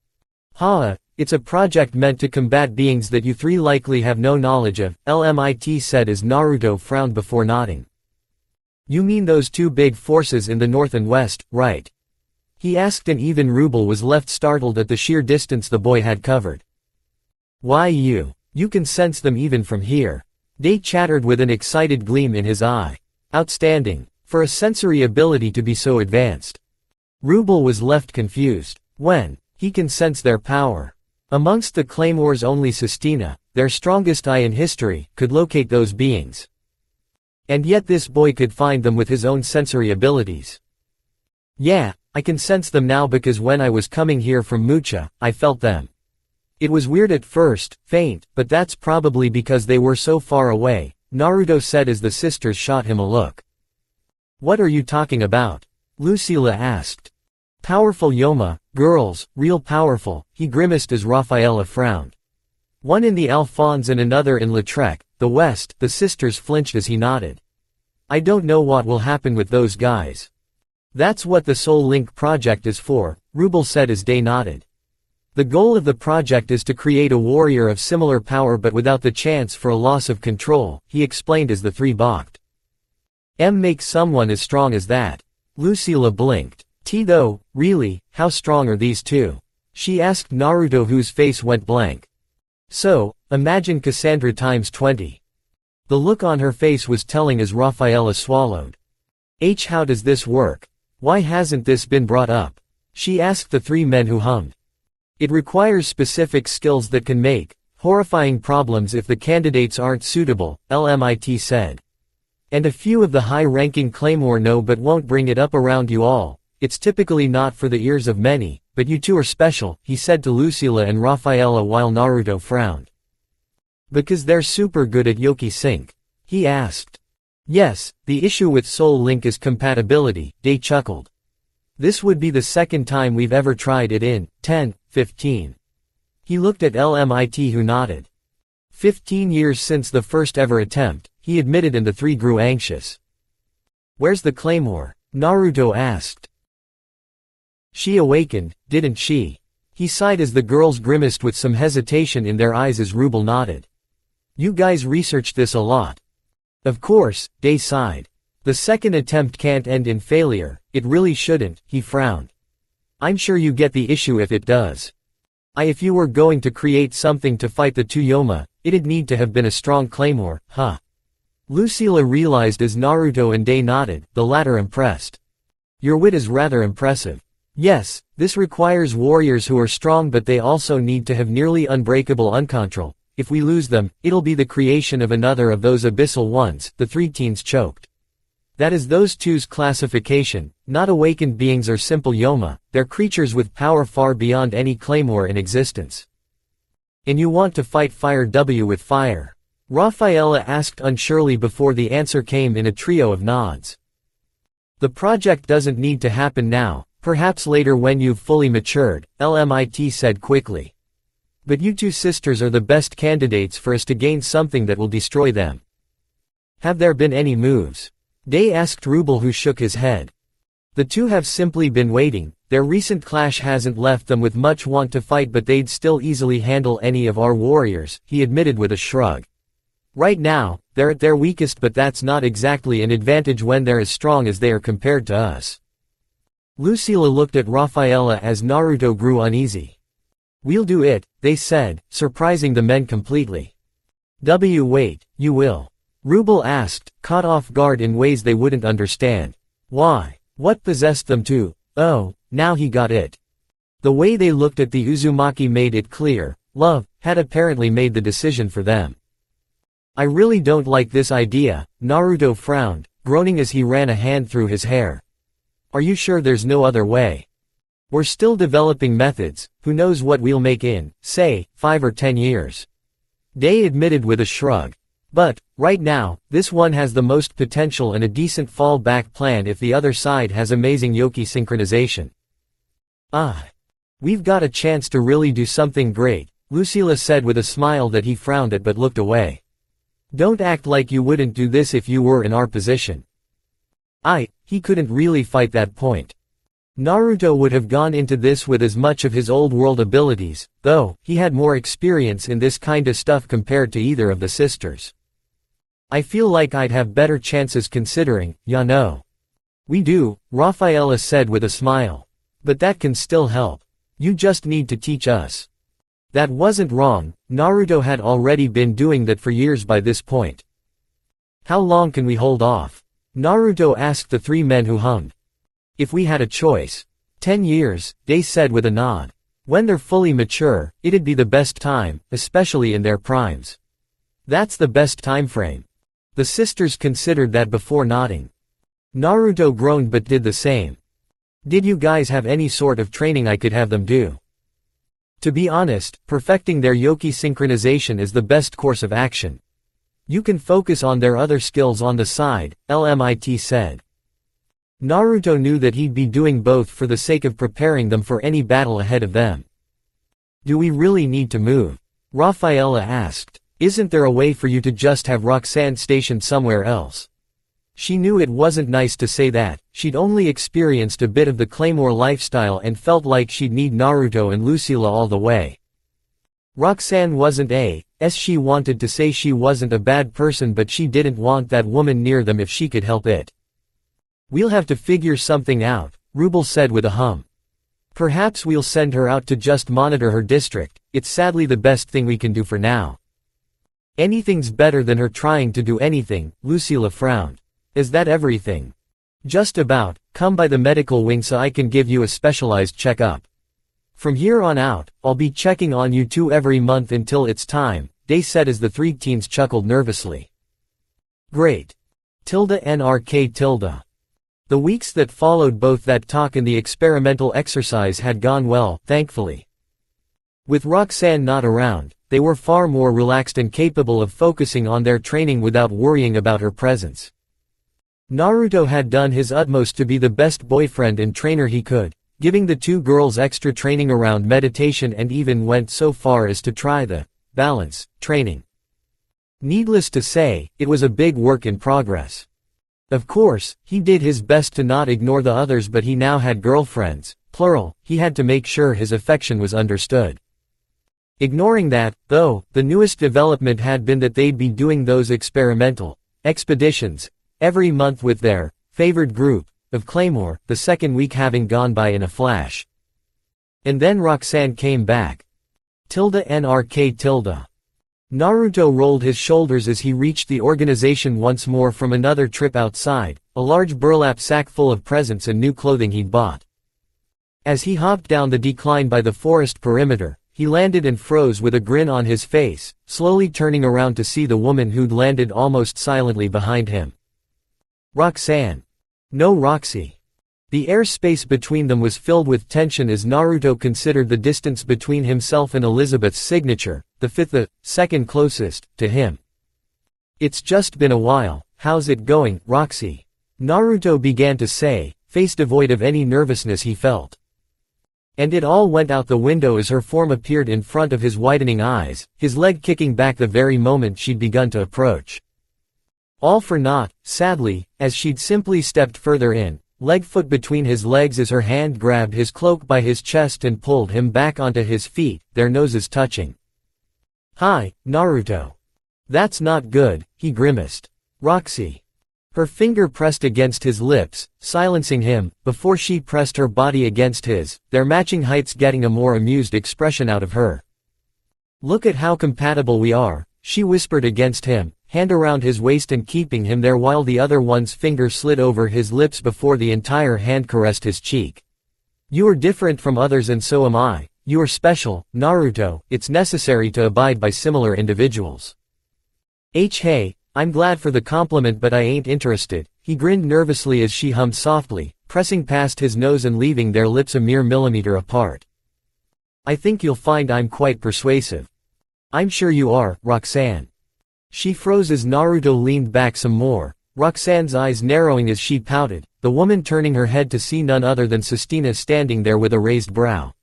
It's a project meant to combat beings that you three likely have no knowledge of, LMIT said as Naruto frowned before nodding. You mean those two big forces in the north and west, right? He asked and even Rubel was left startled at the sheer distance the boy had covered. Why you can sense them even from here. Day chattered with an excited gleam in his eye. Outstanding, for a sensory ability to be so advanced. Rubel was left confused. When? He can sense their power. Amongst the Claymores only Sistina, their strongest eye in history, could locate those beings. And yet this boy could find them with his own sensory abilities. Yeah, I can sense them now because when I was coming here from Mucha, I felt them. It was weird at first, faint, but that's probably because they were so far away, Naruto said as the sisters shot him a look. What are you talking about? Lucila asked. Powerful Yoma, girls, real powerful, he grimaced as Rafaela frowned. One in the Alphonse and another in Lautrec, the west, the sisters flinched as he nodded. I don't know what will happen with those guys. That's what the Soul Link project is for, Rubel said as Day nodded. The goal of the project is to create a warrior of similar power but without the chance for a loss of control, he explained as the three balked. Make someone as strong as that. Lucila blinked. Though, really, how strong are these two? She asked Naruto whose face went blank. So, imagine Cassandra times 20. The look on her face was telling as Rafaela swallowed. How does this work? Why hasn't this been brought up? She asked the three men who hummed. It requires specific skills that can make horrifying problems if the candidates aren't suitable, LMIT said. And a few of the high-ranking Claymore know but won't bring it up around you all. It's typically not for the ears of many, but you two are special, he said to Lucila and Rafaela while Naruto frowned. Because they're super good at Yoki Sync? He asked. Yes, the issue with Soul Link is compatibility, Day chuckled. This would be the second time we've ever tried it in 10, 15. He looked at LMIT who nodded. 15 years since the first ever attempt, he admitted and the three grew anxious. Where's the Claymore? Naruto asked. She awakened, didn't she? He sighed as the girls grimaced with some hesitation in their eyes as Rubel nodded. You guys researched this a lot. Of course, Day sighed. The second attempt can't end in failure, it really shouldn't, he frowned. I'm sure you get the issue if it does. If you were going to create something to fight the two Yoma, it'd need to have been a strong Claymore, huh? Lucila realized as Naruto and Day nodded, the latter impressed. Your wit is rather impressive. Yes, this requires warriors who are strong, but they also need to have nearly unbreakable uncontrol. If we lose them, it'll be the creation of another of those abyssal ones, the three teens choked. That is those two's classification. Not awakened beings or simple Yoma, they're creatures with power far beyond any Claymore in existence. And you want to fight Fire W with fire? Rafaela asked unsurely before the answer came in a trio of nods. The project doesn't need to happen now, perhaps later when you've fully matured, LMIT said quickly. But you two sisters are the best candidates for us to gain something that will destroy them. Have there been any moves? Day asked Rubel, who shook his head. The two have simply been waiting. Their recent clash hasn't left them with much want to fight, but they'd still easily handle any of our warriors, he admitted with a shrug. Right now, they're at their weakest, but that's not exactly an advantage when they're as strong as they are compared to us. Lucila looked at Rafaela as Naruto grew uneasy. We'll do it, they said, surprising the men completely. Wait, you will? Rubel asked, caught off guard in ways they wouldn't understand. Why? What possessed them to? Oh, now he got it. The way they looked at the Uzumaki made it clear. Love had apparently made the decision for them. I really don't like this idea, Naruto frowned, groaning as he ran a hand through his hair. Are you sure there's no other way? We're still developing methods, who knows what we'll make in, say, 5 or 10 years. Day admitted with a shrug. But, right now, this one has the most potential and a decent fallback plan if the other side has amazing Yoki synchronization. We've got a chance to really do something great, Lucila said with a smile that he frowned at but looked away. Don't act like you wouldn't do this if you were in our position. He couldn't really fight that point. Naruto would have gone into this with as much of his old world abilities, though, he had more experience in this kinda stuff compared to either of the sisters. I feel like I'd have better chances considering, ya know. We do, Rafaela said with a smile. But that can still help. You just need to teach us. That wasn't wrong, Naruto had already been doing that for years by this point. How long can we hold off? Naruto asked the three men who hummed. If we had a choice. 10 years, they said with a nod. When they're fully mature, it'd be the best time, especially in their primes. That's the best time frame. The sisters considered that before nodding. Naruto groaned but did the same. Did you guys have any sort of training I could have them do? To be honest, perfecting their Yoki synchronization is the best course of action. You can focus on their other skills on the side, LMIT said. Naruto knew that he'd be doing both for the sake of preparing them for any battle ahead of them. Do we really need to move? Rafaela asked. Isn't there a way for you to just have Roxan stationed somewhere else? She knew it wasn't nice to say that, she'd only experienced a bit of the Claymore lifestyle and felt like she'd need Naruto and Lucila all the way. Roxan wasn't she wanted to say she wasn't a bad person, but she didn't want that woman near them if she could help it. We'll have to figure something out, Rubel said with a hum. Perhaps we'll send her out to just monitor her district, it's sadly the best thing we can do for now. Anything's better than her trying to do anything, Lucila frowned. Is that everything? Just about, come by the medical wing so I can give you a specialized checkup. From here on out, I'll be checking on you two every month until it's time, they said as the three teens chuckled nervously. Great. NRK. The weeks that followed both that talk and the experimental exercise had gone well, thankfully. With Roxan not around, they were far more relaxed and capable of focusing on their training without worrying about her presence. Naruto had done his utmost to be the best boyfriend and trainer he could, giving the two girls extra training around meditation and even went so far as to try the balance training. Needless to say, it was a big work in progress. Of course, he did his best to not ignore the others, but he now had girlfriends, plural, he had to make sure his affection was understood. Ignoring that, though, the newest development had been that they'd be doing those experimental expeditions every month with their favored group of Claymore, the second week having gone by in a flash. And then Roxan came back. NRK. Naruto rolled his shoulders as he reached the organization once more from another trip outside, a large burlap sack full of presents and new clothing he'd bought. As he hopped down the decline by the forest perimeter, he landed and froze with a grin on his face, slowly turning around to see the woman who'd landed almost silently behind him. Roxan. No, Roxy. The airspace between them was filled with tension as Naruto considered the distance between himself and Elizabeth's signature, the second closest, to him. It's just been a while, how's it going, Roxy? Naruto began to say, face devoid of any nervousness he felt. And it all went out the window as her form appeared in front of his widening eyes, his leg kicking back the very moment she'd begun to approach. All for naught, sadly, as she'd simply stepped further in, leg-foot between his legs as her hand grabbed his cloak by his chest and pulled him back onto his feet, their noses touching. Hi, Naruto. That's not good, he grimaced. Roxy. Her finger pressed against his lips, silencing him, before she pressed her body against his, their matching heights getting a more amused expression out of her. Look at how compatible we are, she whispered against him, hand around his waist and keeping him there while the other one's finger slid over his lips before the entire hand caressed his cheek. You are different from others and so am I. You are special, Naruto, it's necessary to abide by similar individuals. Hey, I'm glad for the compliment but I ain't interested, he grinned nervously as she hummed softly, pressing past his nose and leaving their lips a mere millimeter apart. I think you'll find I'm quite persuasive. I'm sure you are, Roxan. She froze as Naruto leaned back some more, Roxanne's eyes narrowing as she pouted, the woman turning her head to see none other than Sistina standing there with a raised brow.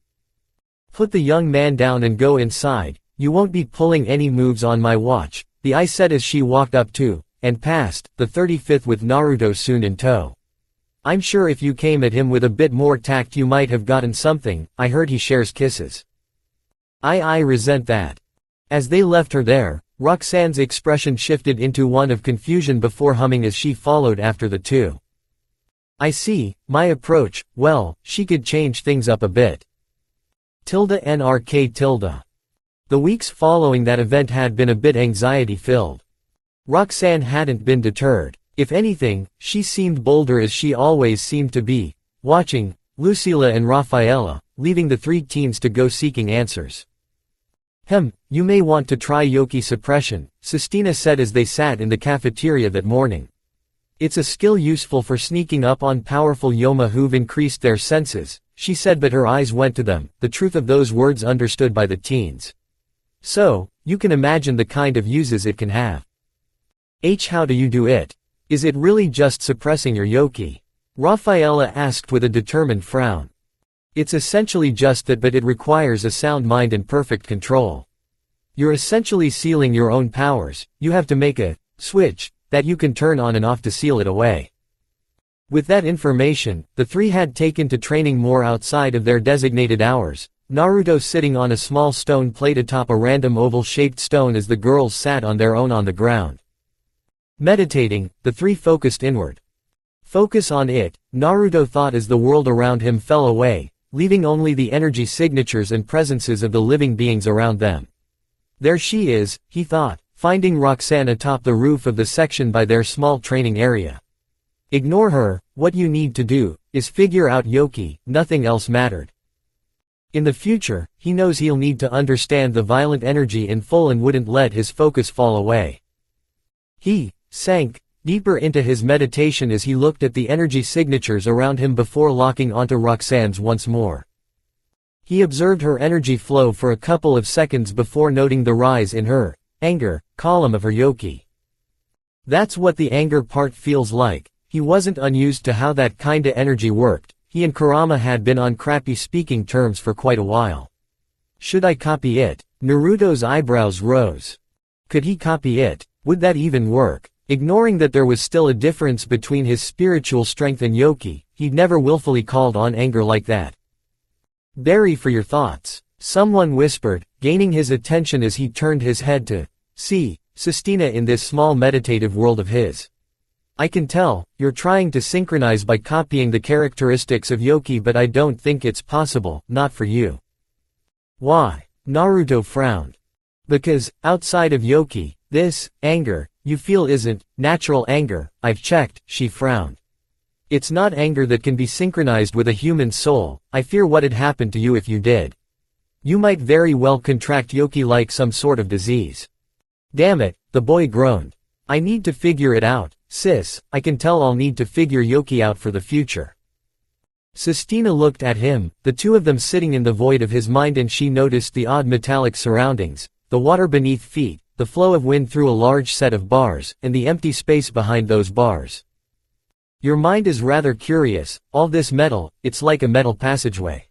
Put the young man down and go inside, you won't be pulling any moves on my watch, the eye said as she walked up to, and past, the 35th with Naruto soon in tow. I'm sure if you came at him with a bit more tact you might have gotten something, I heard he shares kisses. I resent that. As they left her there, Roxanne's expression shifted into one of confusion before humming as she followed after the two. I see, my approach, well, she could change things up a bit. NRK. The weeks following that event had been a bit anxiety-filled. Roxan hadn't been deterred. If anything, she seemed bolder as she always seemed to be, watching Lucila and Rafaela, leaving the three teens to go seeking answers. You may want to try Yoki suppression, Sistina said as they sat in the cafeteria that morning. It's a skill useful for sneaking up on powerful Yoma who've increased their senses, she said, but her eyes went to them, the truth of those words understood by the teens. So, you can imagine the kind of uses it can have. How do you do it? Is it really just suppressing your Yoki? Rafaela asked with a determined frown. It's essentially just that, but it requires a sound mind and perfect control. You're essentially sealing your own powers, you have to make a switch that you can turn on and off to seal it away. With that information, the three had taken to training more outside of their designated hours, Naruto sitting on a small stone plate atop a random oval-shaped stone as the girls sat on their own on the ground. Meditating, the three focused inward. Focus on it, Naruto thought as the world around him fell away, leaving only the energy signatures and presences of the living beings around them. There she is, he thought, finding Roxan atop the roof of the section by their small training area. Ignore her, what you need to do, is figure out Yoki, nothing else mattered. In the future, he knows he'll need to understand the violent energy in full and wouldn't let his focus fall away. He sank deeper into his meditation as he looked at the energy signatures around him before locking onto Roxanne's once more. He observed her energy flow for a couple of seconds before noting the rise in her anger column of her Yoki. That's what the anger part feels like. He wasn't unused to how that kinda energy worked. He and Kurama had been on crappy speaking terms for quite a while. Should I copy it? Naruto's eyebrows rose. Could he copy it? Would that even work? Ignoring that there was still a difference between his spiritual strength and Yoki, he'd never willfully called on anger like that. Berry for your thoughts, someone whispered, gaining his attention as he turned his head to see Sistina in this small meditative world of his. I can tell, you're trying to synchronize by copying the characteristics of Yoki, but I don't think it's possible, not for you. Why? Naruto frowned. Because, outside of Yoki, this anger you feel isn't natural anger. I've checked, she frowned. It's not anger that can be synchronized with a human soul. I fear what'd happen to you if you did. You might very well contract Yoki like some sort of disease. Damn it, the boy groaned. I need to figure it out, sis. I can tell I'll need to figure Yoki out for the future. Sistina looked at him, the two of them sitting in the void of his mind, and she noticed the odd metallic surroundings, the water beneath feet, the flow of wind through a large set of bars, and the empty space behind those bars. Your mind is rather curious, all this metal, it's like a metal passageway.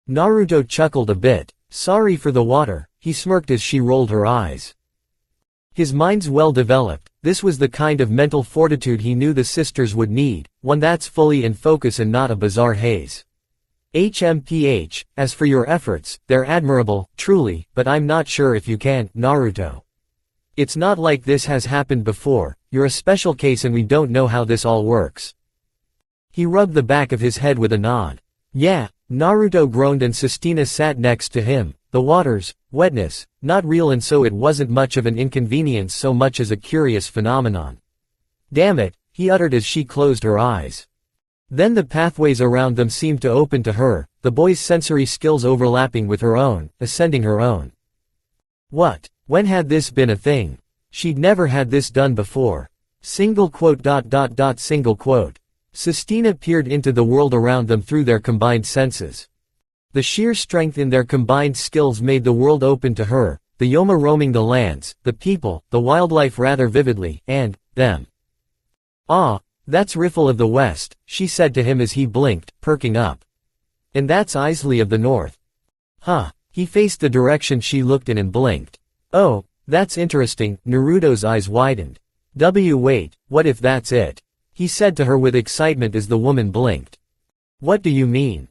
Naruto chuckled a bit. Sorry for the water, he smirked as she rolled her eyes. His mind's well developed. This was the kind of mental fortitude he knew the sisters would need, one that's fully in focus and not a bizarre haze. HMPH, as for your efforts, they're admirable, truly, but I'm not sure if you can, Naruto. It's not like this has happened before, you're a special case and we don't know how this all works. He rubbed the back of his head with a nod. Yeah, Naruto groaned, and Sistina sat next to him. The water's wetness, not real, and so it wasn't much of an inconvenience so much as a curious phenomenon. Damn it, he uttered as she closed her eyes. Then the pathways around them seemed to open to her, the boy's sensory skills overlapping with her own, ascending her own. What? When had this been a thing? She'd never had this done before. Single quote. Sistina peered into the world around them through their combined senses. The sheer strength in their combined skills made the world open to her, the Yoma roaming the lands, the people, the wildlife rather vividly, and them. Ah, that's Riffle of the West, she said to him as he blinked, perking up. And that's Isley of the North. Huh, he faced the direction she looked in and blinked. Oh, that's interesting, Naruto's eyes widened. Wait, what if that's it? He said to her with excitement as the woman blinked. What do you mean?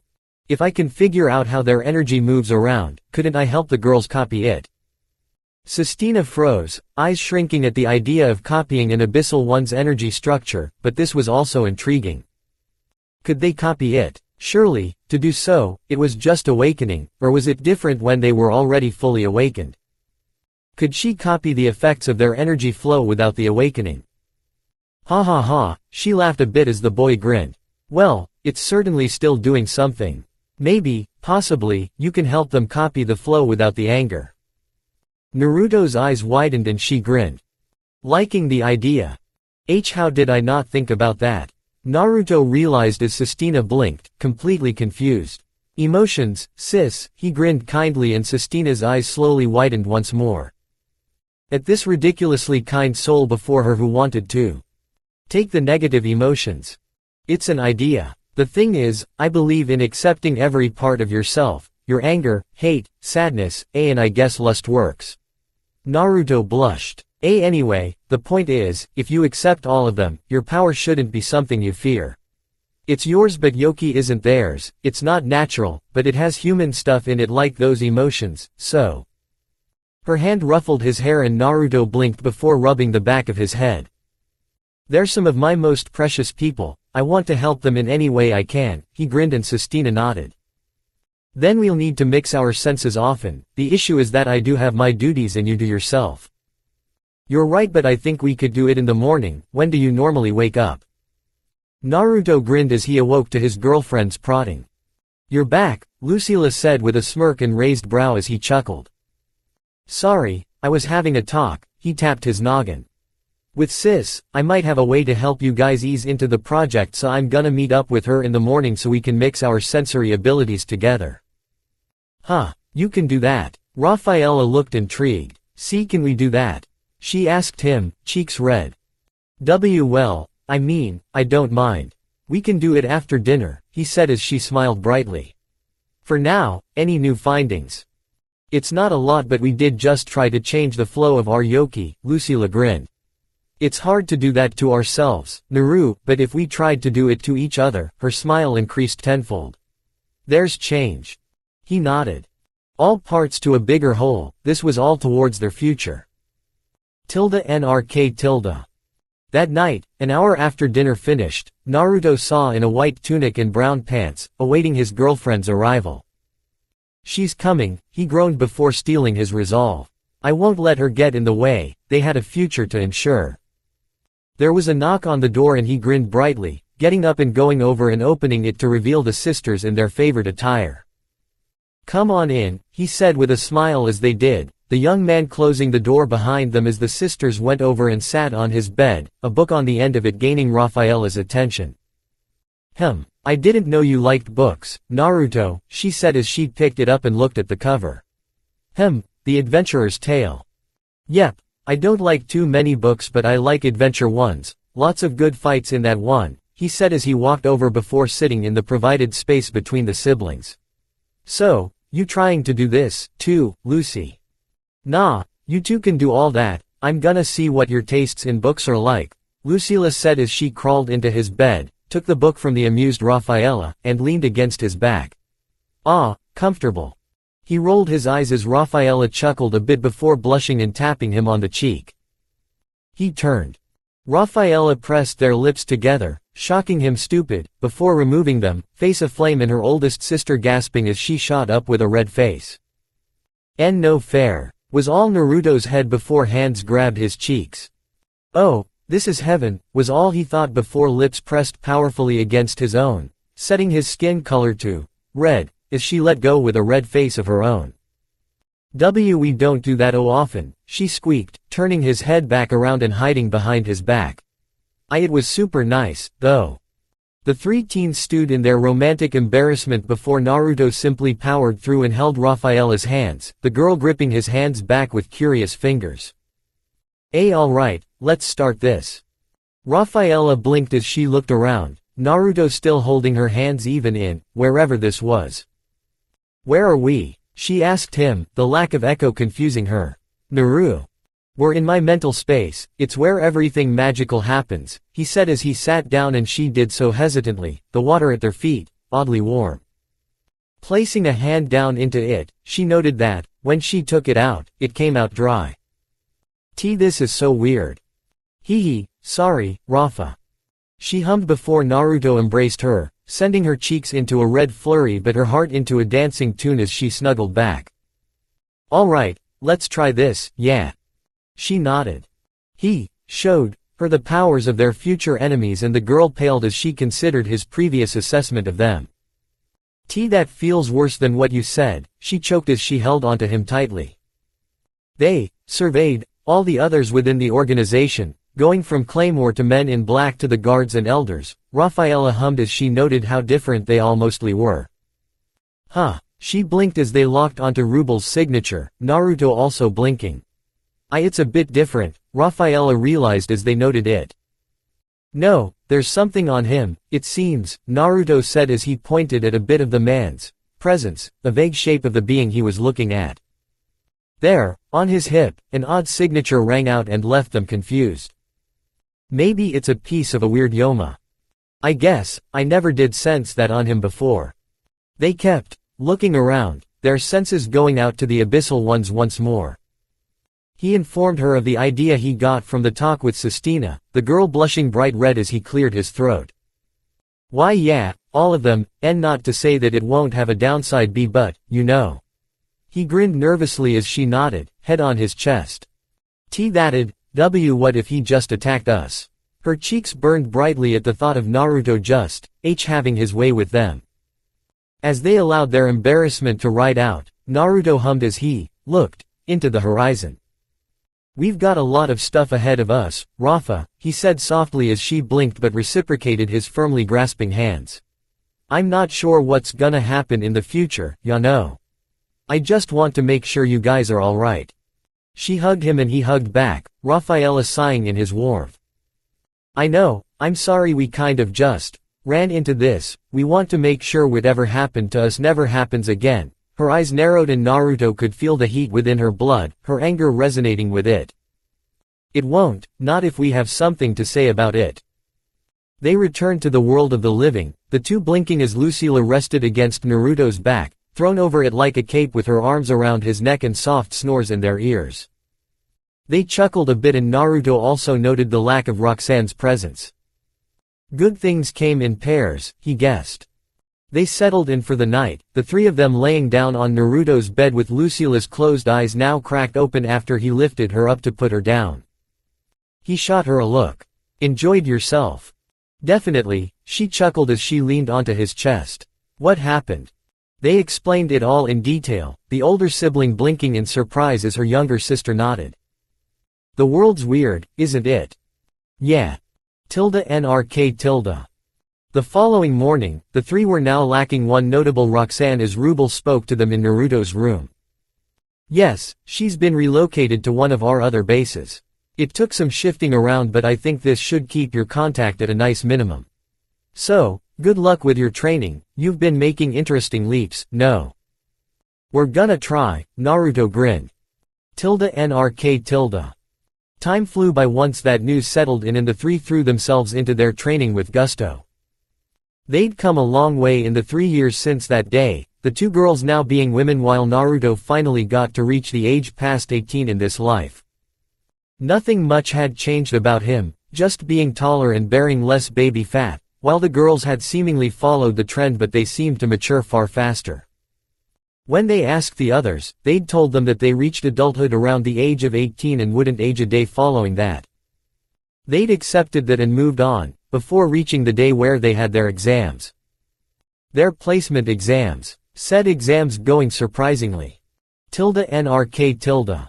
If I can figure out how their energy moves around, couldn't I help the girls copy it? Sistina froze, eyes shrinking at the idea of copying an abyssal one's energy structure, but this was also intriguing. Could they copy it? Surely, to do so, it was just awakening, or was it different when they were already fully awakened? Could she copy the effects of their energy flow without the awakening? Ha ha ha, she laughed a bit as the boy grinned. Well, it's certainly still doing something. Maybe, possibly, you can help them copy the flow without the anger. Naruto's eyes widened and she grinned. Liking the idea. How did I not think about that? Naruto realized as Sistina blinked, completely confused. Emotions, sis, he grinned kindly and Sistina's eyes slowly widened once more. At this ridiculously kind soul before her who wanted to take the negative emotions. It's an idea. The thing is, I believe in accepting every part of yourself, your anger, hate, sadness, and I guess lust works. Naruto blushed. Anyway, the point is, if you accept all of them, your power shouldn't be something you fear. It's yours but Yoki isn't theirs, it's not natural, but it has human stuff in it like those emotions, so. Her hand ruffled his hair and Naruto blinked before rubbing the back of his head. They're some of my most precious people, I want to help them in any way I can, he grinned and Sistina nodded. Then we'll need to mix our senses often, the issue is that I do have my duties and you do yourself. You're right but I think we could do it in the morning, when do you normally wake up? Naruto grinned as he awoke to his girlfriend's prodding. You're back, Lucila said with a smirk and raised brow as he chuckled. Sorry, I was having a talk, he tapped his noggin. With sis, I might have a way to help you guys ease into the project so I'm gonna meet up with her in the morning so we can mix our sensory abilities together. Huh, you can do that. Rafaela looked intrigued. See, can we do that? She asked him, cheeks red. Well, I mean, I don't mind. We can do it after dinner, he said as she smiled brightly. For now, any new findings? It's not a lot but we did just try to change the flow of our Yoki, Lucila grinned. It's hard to do that to ourselves, Naru, but if we tried to do it to each other, her smile increased tenfold. There's change. He nodded. All parts to a bigger whole, this was all towards their future. NRK. That night, an hour after dinner finished, Naruto saw in a white tunic and brown pants, awaiting his girlfriend's arrival. She's coming, he groaned before steeling his resolve. I won't let her get in the way, they had a future to ensure. There was a knock on the door and he grinned brightly, getting up and going over and opening it to reveal the sisters in their favorite attire. Come on in, he said with a smile as they did, the young man closing the door behind them as the sisters went over and sat on his bed, a book on the end of it gaining Raphaela's attention. I didn't know you liked books, Naruto, she said as she picked it up and looked at the cover. The Adventurer's Tale. Yep, I don't like too many books but I like adventure ones, lots of good fights in that one, he said as he walked over before sitting in the provided space between the siblings. So, you trying to do this, too, Lucy? Nah, you two can do all that, I'm gonna see what your tastes in books are like, Lucila said as she crawled into his bed, took the book from the amused Raphaela, and leaned against his back. Ah, comfortable. He rolled his eyes as Raphaela chuckled a bit before blushing and tapping him on the cheek. He turned. Raphaela pressed their lips together, shocking him stupid, before removing them, face aflame and her oldest sister gasping as she shot up with a red face. No fair, was all Naruto's head before hands grabbed his cheeks. Oh, this is heaven, was all he thought before lips pressed powerfully against his own, setting his skin color to red, as she let go with a red face of her own. We don't do that often, she squeaked, turning his head back around and hiding behind his back. It was super nice, though. The three teens stood in their romantic embarrassment before Naruto simply powered through and held Raphaela's hands, the girl gripping his hands back with curious fingers. Alright, let's start this. Raphaela blinked as she looked around, Naruto still holding her hands even in, wherever this was. Where are we? She asked him, the lack of echo confusing her. Naru. We're in my mental space, it's where everything magical happens, he said as he sat down and she did so hesitantly, the water at their feet, oddly warm. Placing a hand down into it, she noted that, when she took it out, it came out dry. This is so weird. Sorry, Rafa. She hummed before Naruto embraced her, sending her cheeks into a red flurry but her heart into a dancing tune as she snuggled back. Alright, let's try this, yeah. She nodded. He showed her the powers of their future enemies and the girl paled as she considered his previous assessment of them. That feels worse than what you said, she choked as she held onto him tightly. They surveyed all the others within the organization, going from Claymore to Men in Black to the guards and elders, Raphaela hummed as she noted how different they all mostly were. She blinked as they locked onto Rubel's signature, Naruto also blinking. It's a bit different, Raphaela realized as they noted it. No, there's something on him, it seems, Naruto said as he pointed at a bit of the man's presence, the vague shape of the being he was looking at. There, on his hip, an odd signature rang out and left them confused. Maybe it's a piece of a weird Yoma. I guess, I never did sense that on him before. They kept looking around, their senses going out to the abyssal ones once more. He informed her of the idea he got from the talk with Sistina, the girl blushing bright red as he cleared his throat. Why yeah, all of them, and not to say that it won't have a downside but, you know. He grinned nervously as she nodded, head on his chest. That'd, what if he just attacked us? Her cheeks burned brightly at the thought of Naruto just, having his way with them. As they allowed their embarrassment to ride out, Naruto hummed as he looked into the horizon. We've got a lot of stuff ahead of us, Rafa, he said softly as she blinked but reciprocated his firmly grasping hands. I'm not sure what's gonna happen in the future, ya know. I just want to make sure you guys are alright. She hugged him and he hugged back, Raphaela sighing in his warmth. I know, I'm sorry we kind of just ran into this, we want to make sure whatever happened to us never happens again. Her eyes narrowed and Naruto could feel the heat within her blood, her anger resonating with it. It won't, not if we have something to say about it. They returned to the world of the living, the two blinking as Lucila rested against Naruto's back, thrown over it like a cape with her arms around his neck and soft snores in their ears. They chuckled a bit and Naruto also noted the lack of Roxan's presence. Good things came in pairs, he guessed. They settled in for the night, the three of them laying down on Naruto's bed with Lucila's closed eyes now cracked open after he lifted her up to put her down. He shot her a look. "Enjoyed yourself?" "Definitely," she chuckled as she leaned onto his chest. "What happened?" They explained it all in detail, the older sibling blinking in surprise as her younger sister nodded. "The world's weird, isn't it?" "Yeah. NRK. The following morning, the three were now lacking one notable Roxan as Rubel spoke to them in Naruto's room. "Yes, she's been relocated to one of our other bases. It took some shifting around but I think this should keep your contact at a nice minimum. So, good luck with your training, you've been making interesting leaps, no?" "We're gonna try," Naruto grinned. NRK. Time flew by once that news settled in and the three threw themselves into their training with gusto. They'd come a long way in the 3 years since that day, the two girls now being women while Naruto finally got to reach the age past 18 in this life. Nothing much had changed about him, just being taller and bearing less baby fat, while the girls had seemingly followed the trend but they seemed to mature far faster. When they asked the others, they'd told them that they reached adulthood around the age of 18 and wouldn't age a day following that. They'd accepted that and moved on, before reaching the day where they had their exams. Their placement exams. Said exams going surprisingly. NRK.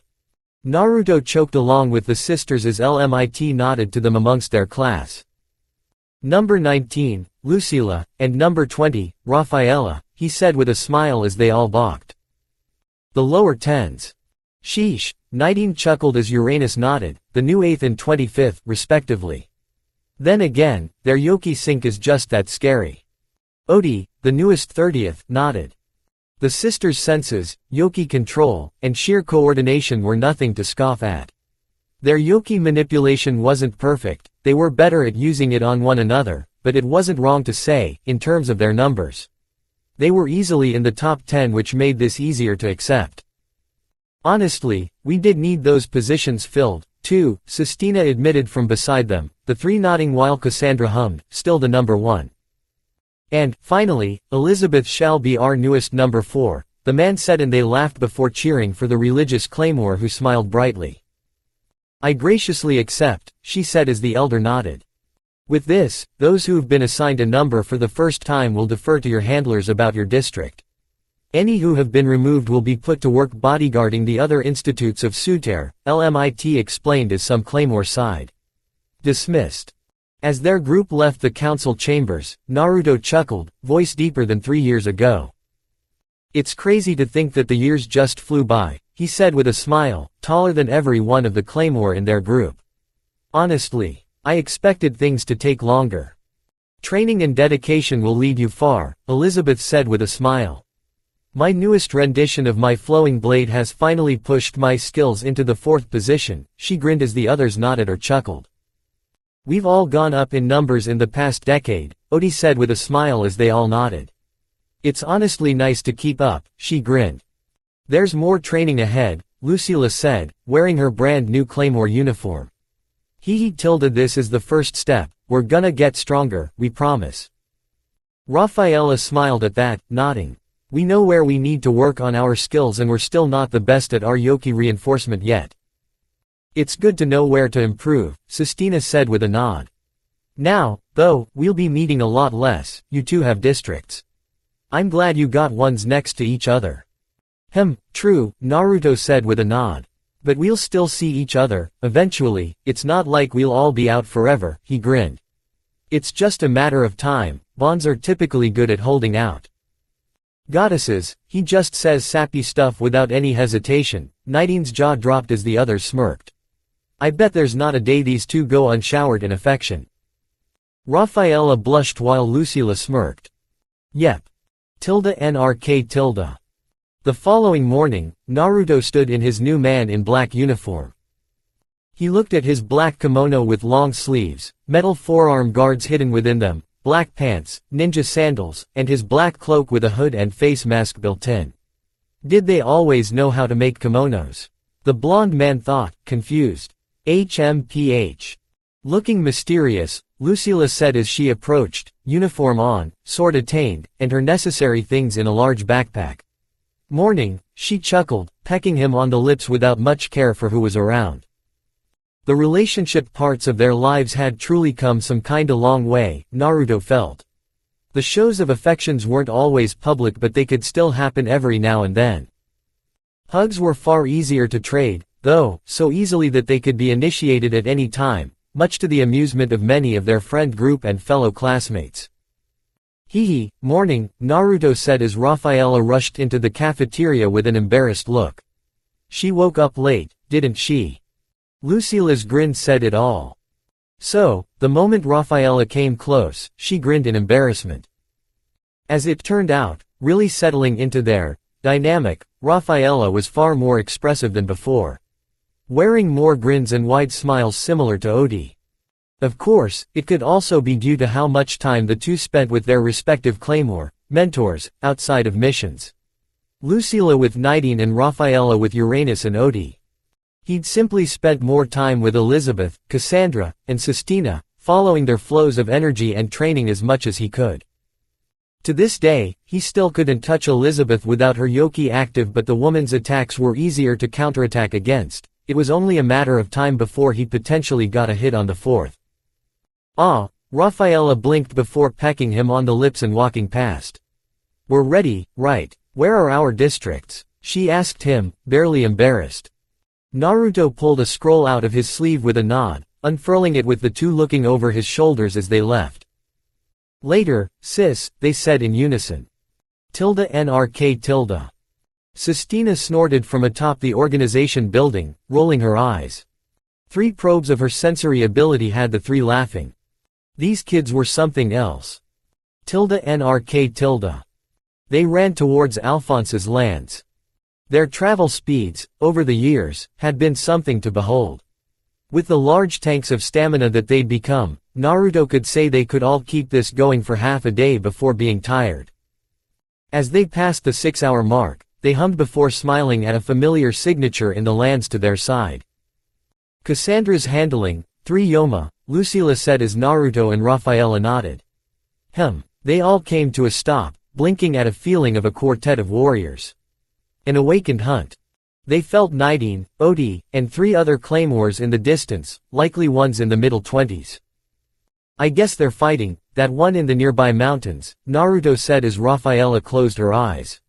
Naruto choked along with the sisters as LMIT nodded to them amongst their class. "Number 19, Lucila, and number 20, Rafaela," he said with a smile as they all balked. "The lower 10s. Sheesh," Nidine chuckled as Uranus nodded, the new 8th and 25th, respectively. "Then again, their Yoki sync is just that scary." Odi, the newest 30th, nodded. The sisters' senses, Yoki control, and sheer coordination were nothing to scoff at. Their Yoki manipulation wasn't perfect, they were better at using it on one another, but it wasn't wrong to say, in terms of their numbers. They were easily in the top 10 which made this easier to accept. "Honestly, we did need those positions filled, too," Sestina admitted from beside them, the three nodding while Cassandra hummed, "Still the number 1. And, finally, Elizabeth shall be our newest number 4, the man said and they laughed before cheering for the religious Claymore who smiled brightly. "I graciously accept," she said as the elder nodded. "With this, those who've been assigned a number for the first time will defer to your handlers about your district. Any who have been removed will be put to work bodyguarding the other institutes of Suter," LMIT explained as some Claymore sighed. "Dismissed." As their group left the council chambers, Naruto chuckled, voice deeper than 3 years ago. "It's crazy to think that the years just flew by," he said with a smile, taller than every one of the Claymore in their group. "Honestly, I expected things to take longer." "Training and dedication will lead you far," Elizabeth said with a smile. "My newest rendition of my flowing blade has finally pushed my skills into the 4th position," she grinned as the others nodded or chuckled. "We've all gone up in numbers in the past decade," Odi said with a smile as they all nodded. "It's honestly nice to keep up," she grinned. "There's more training ahead," Lucila said, wearing her brand new Claymore uniform. He tilted this as the first step, "We're gonna get stronger, we promise." Rafaela smiled at that, nodding. "We know where we need to work on our skills and we're still not the best at our Yoki reinforcement yet." "It's good to know where to improve," Sestina said with a nod. "Now, though, we'll be meeting a lot less, you two have districts. I'm glad you got ones next to each other." True," Naruto said with a nod. "But we'll still see each other, eventually, it's not like we'll all be out forever," he grinned. "It's just a matter of time, bonds are typically good at holding out." "Goddesses," he just says sappy stuff without any hesitation, Nidine's jaw dropped as the others smirked. "I bet there's not a day these two go unshowered in affection." Rafaela blushed while Lucila smirked. "Yep. NRK. The following morning, Naruto stood in his new man in black uniform. He looked at his black kimono with long sleeves, metal forearm guards hidden within them, black pants, ninja sandals, and his black cloak with a hood and face mask built in. Did they always know how to make kimonos? The blonde man thought, confused. HMPH. Looking mysterious, Lucila said as she approached, uniform on, sword attained, and her necessary things in a large backpack. Morning, she chuckled, pecking him on the lips without much care for who was around. The relationship parts of their lives had truly come some kinda long way, Naruto felt. The shows of affections weren't always public, but they could still happen every now and then. Hugs were far easier to trade, though, so easily that they could be initiated at any time, much to the amusement of many of their friend group and fellow classmates. Hee, morning, Naruto said as Rafaela rushed into the cafeteria with an embarrassed look. She woke up late, didn't she? Lucila's grin said it all. So, the moment Rafaela came close, she grinned in embarrassment. As it turned out, really settling into their dynamic, Rafaela was far more expressive than before. Wearing more grins and wide smiles similar to Odie. Of course, it could also be due to how much time the two spent with their respective Claymore mentors, outside of missions. Lucila with Nidine and Rafaela with Uranus and Odie. He'd simply spent more time with Elizabeth, Cassandra, and Sistina, following their flows of energy and training as much as he could. To this day, he still couldn't touch Elizabeth without her Yoki active, but the woman's attacks were easier to counterattack against. It was only a matter of time before he potentially got a hit on the fourth. Rafaela blinked before pecking him on the lips and walking past. We're ready, right? Where are our districts? She asked him, barely embarrassed. Naruto pulled a scroll out of his sleeve with a nod, unfurling it with the two looking over his shoulders as they left. Later, sis, they said in unison. NRK. Sistina snorted from atop the organization building, rolling her eyes. 3 probes of her sensory ability had the 3 laughing. These kids were something else. NRK. They ran towards Alphonse's lands. Their travel speeds, over the years, had been something to behold. With the large tanks of stamina that they'd become, Naruto could say they could all keep this going for half a day before being tired. As they passed the 6-hour mark, they hummed before smiling at a familiar signature in the lands to their side. Cassandra's handling, 3 Yoma, Lucila said as Naruto and Rafaela nodded. They all came to a stop, blinking at a feeling of a quartet of warriors. An awakened hunt. They felt Nidine, Odie, and 3 other Claymores in the distance, likely ones in the middle 20s. I guess they're fighting, that one in the nearby mountains, Naruto said as Rafaela closed her eyes.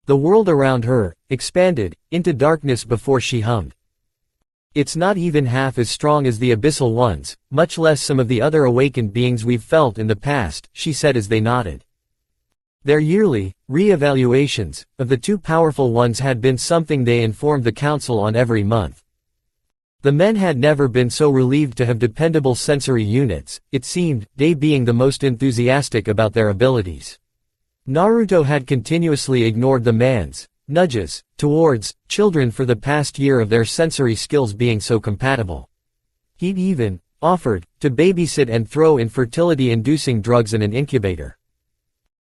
The world around her expanded into darkness before she hummed. It's not even half as strong as the abyssal ones, much less some of the other awakened beings we've felt in the past, she said as they nodded. Their yearly re-evaluations of the 2 powerful ones had been something they informed the council on every month. The men had never been so relieved to have dependable sensory units, it seemed, they being the most enthusiastic about their abilities. Naruto had continuously ignored the man's nudges towards children for the past year of their sensory skills being so compatible. He'd even offered to babysit and throw in fertility-inducing drugs in an incubator.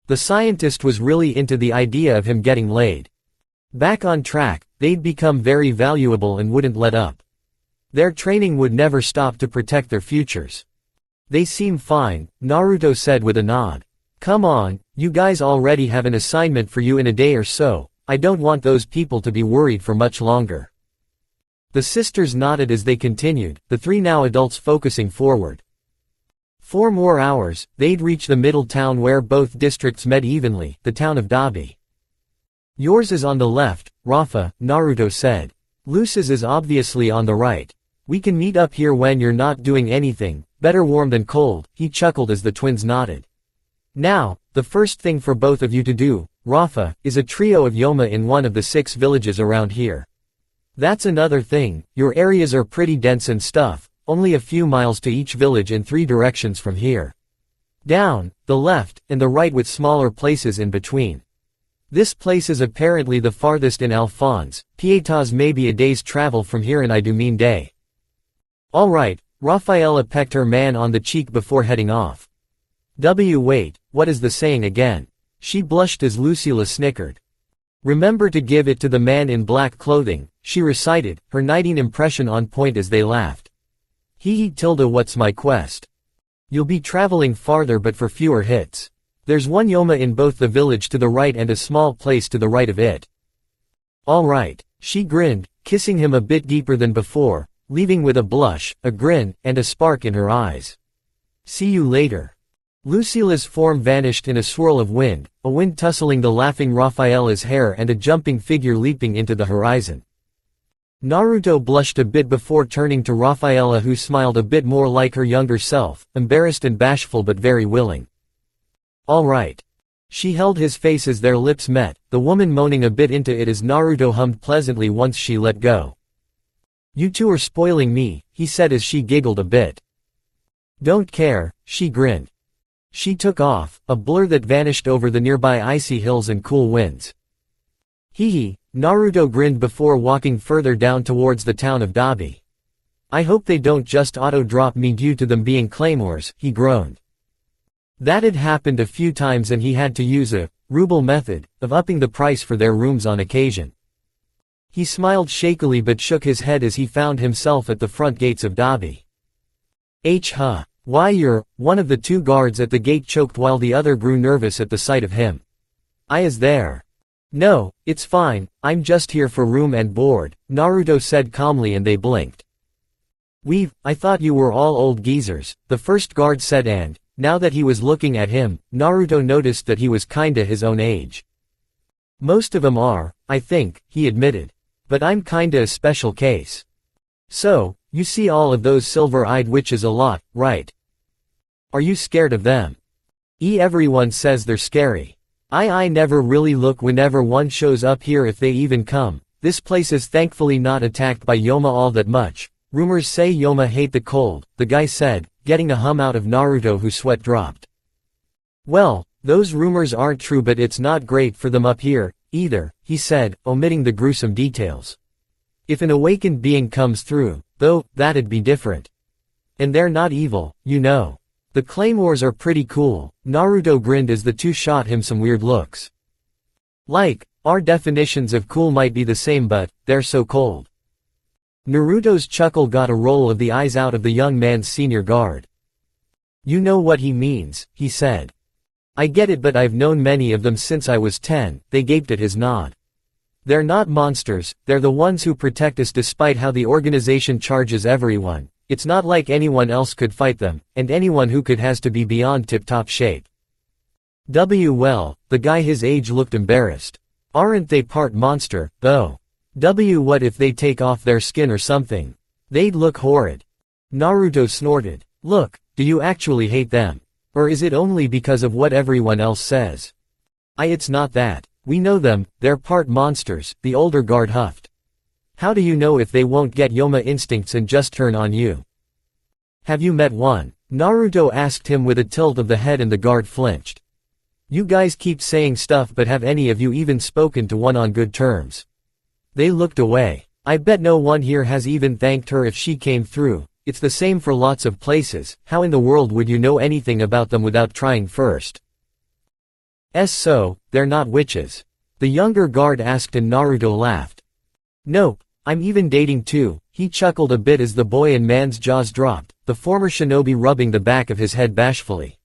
The scientist was really into the idea of him getting laid. Back on track, they'd become very valuable and wouldn't let up. Their training would never stop to protect their futures. They seem fine, Naruto said with a nod. Come on, you guys already have an assignment for you in a day or so, I don't want those people to be worried for much longer. The sisters nodded as they continued, the 3 now adults focusing forward. 4 more hours, they'd reach the middle town where both districts met evenly, the town of Dabby. Yours is on the left, Rafa, Naruto said. Luce's is obviously on the right. We can meet up here when you're not doing anything, better warm than cold, he chuckled as the twins nodded. Now, the first thing for both of you to do, Rafa, is a trio of Yoma in one of the 6 villages around here. That's another thing, your areas are pretty dense and stuff, only a few miles to each village in 3 directions from here. Down, the left, and the right with smaller places in between. This place is apparently the farthest in Alphonse, Pietas maybe a day's travel from here and I do mean day. Alright, Rafaela pecked her man on the cheek before heading off. Wait, what is the saying again? She blushed as Lucila snickered. Remember to give it to the man in black clothing, she recited, her Nidine impression on point as they laughed. Hee tilde what's my quest? You'll be traveling farther but for fewer hits. There's one Yoma in both the village to the right and a small place to the right of it. Alright, she grinned, kissing him a bit deeper than before, leaving with a blush, a grin, and a spark in her eyes. See you later. Lucila's form vanished in a swirl of wind, a wind tussling the laughing Rafaela's hair and a jumping figure leaping into the horizon. Naruto blushed a bit before turning to Rafaela, who smiled a bit more like her younger self, embarrassed and bashful but very willing. Alright. She held his face as their lips met, the woman moaning a bit into it as Naruto hummed pleasantly once she let go. You two are spoiling me, he said as she giggled a bit. Don't care, she grinned. She took off, a blur that vanished over the nearby icy hills and cool winds. Hee, Naruto grinned before walking further down towards the town of Dabby. I hope they don't just auto-drop me due to them being claymores, he groaned. That had happened a few times and he had to use a ruble method of upping the price for their rooms on occasion. He smiled shakily but shook his head as he found himself at the front gates of Dabby. Why you're one of the two guards at the gate choked while the other grew nervous at the sight of him. I is there. No, it's fine, I'm just here for room and board, Naruto said calmly, and they blinked. I thought you were all old geezers, the first guard said, and now that he was looking at him, Naruto noticed that he was kinda his own age. Most of 'em are, I think, he admitted. But I'm kinda a special case. So, you see all of those silver-eyed witches a lot, right? Are you scared of them? Everyone says they're scary. I never really look whenever one shows up here, if they even come. This place is thankfully not attacked by Yoma all that much. Rumors say Yoma hate the cold, the guy said, getting a hum out of Naruto, whose sweat dropped. Well, those rumors aren't true, but it's not great for them up here, either, he said, omitting the gruesome details. If an awakened being comes through, though, that'd be different. And they're not evil, you know. The claymores are pretty cool, Naruto grinned as the two shot him some weird looks. Like, our definitions of cool might be the same, but they're so cold. Naruto's chuckle got a roll of the eyes out of the young man's senior guard. You know what he means, he said. I get it, but I've known many of them since I was 10, they gaped at his nod. They're not monsters, they're the ones who protect us despite how the organization charges everyone. It's not like anyone else could fight them, and anyone who could has to be beyond tip-top shape. Well, the guy his age looked embarrassed. Aren't they part monster, though? What if they take off their skin or something? They'd look horrid. Naruto snorted. Look, do you actually hate them? Or is it only because of what everyone else says? It's not that. We know them, they're part monsters, the older guard huffed. How do you know if they won't get Yoma instincts and just turn on you? Have you met one? Naruto asked him with a tilt of the head, and the guard flinched. You guys keep saying stuff, but have any of you even spoken to one on good terms? They looked away. I bet no one here has even thanked her if she came through. It's the same for lots of places. How in the world would you know anything about them without trying first? So, they're not witches? The younger guard asked, and Naruto laughed. Nope, I'm even dating too, he chuckled a bit as the boy and man's jaws dropped, the former shinobi rubbing the back of his head bashfully.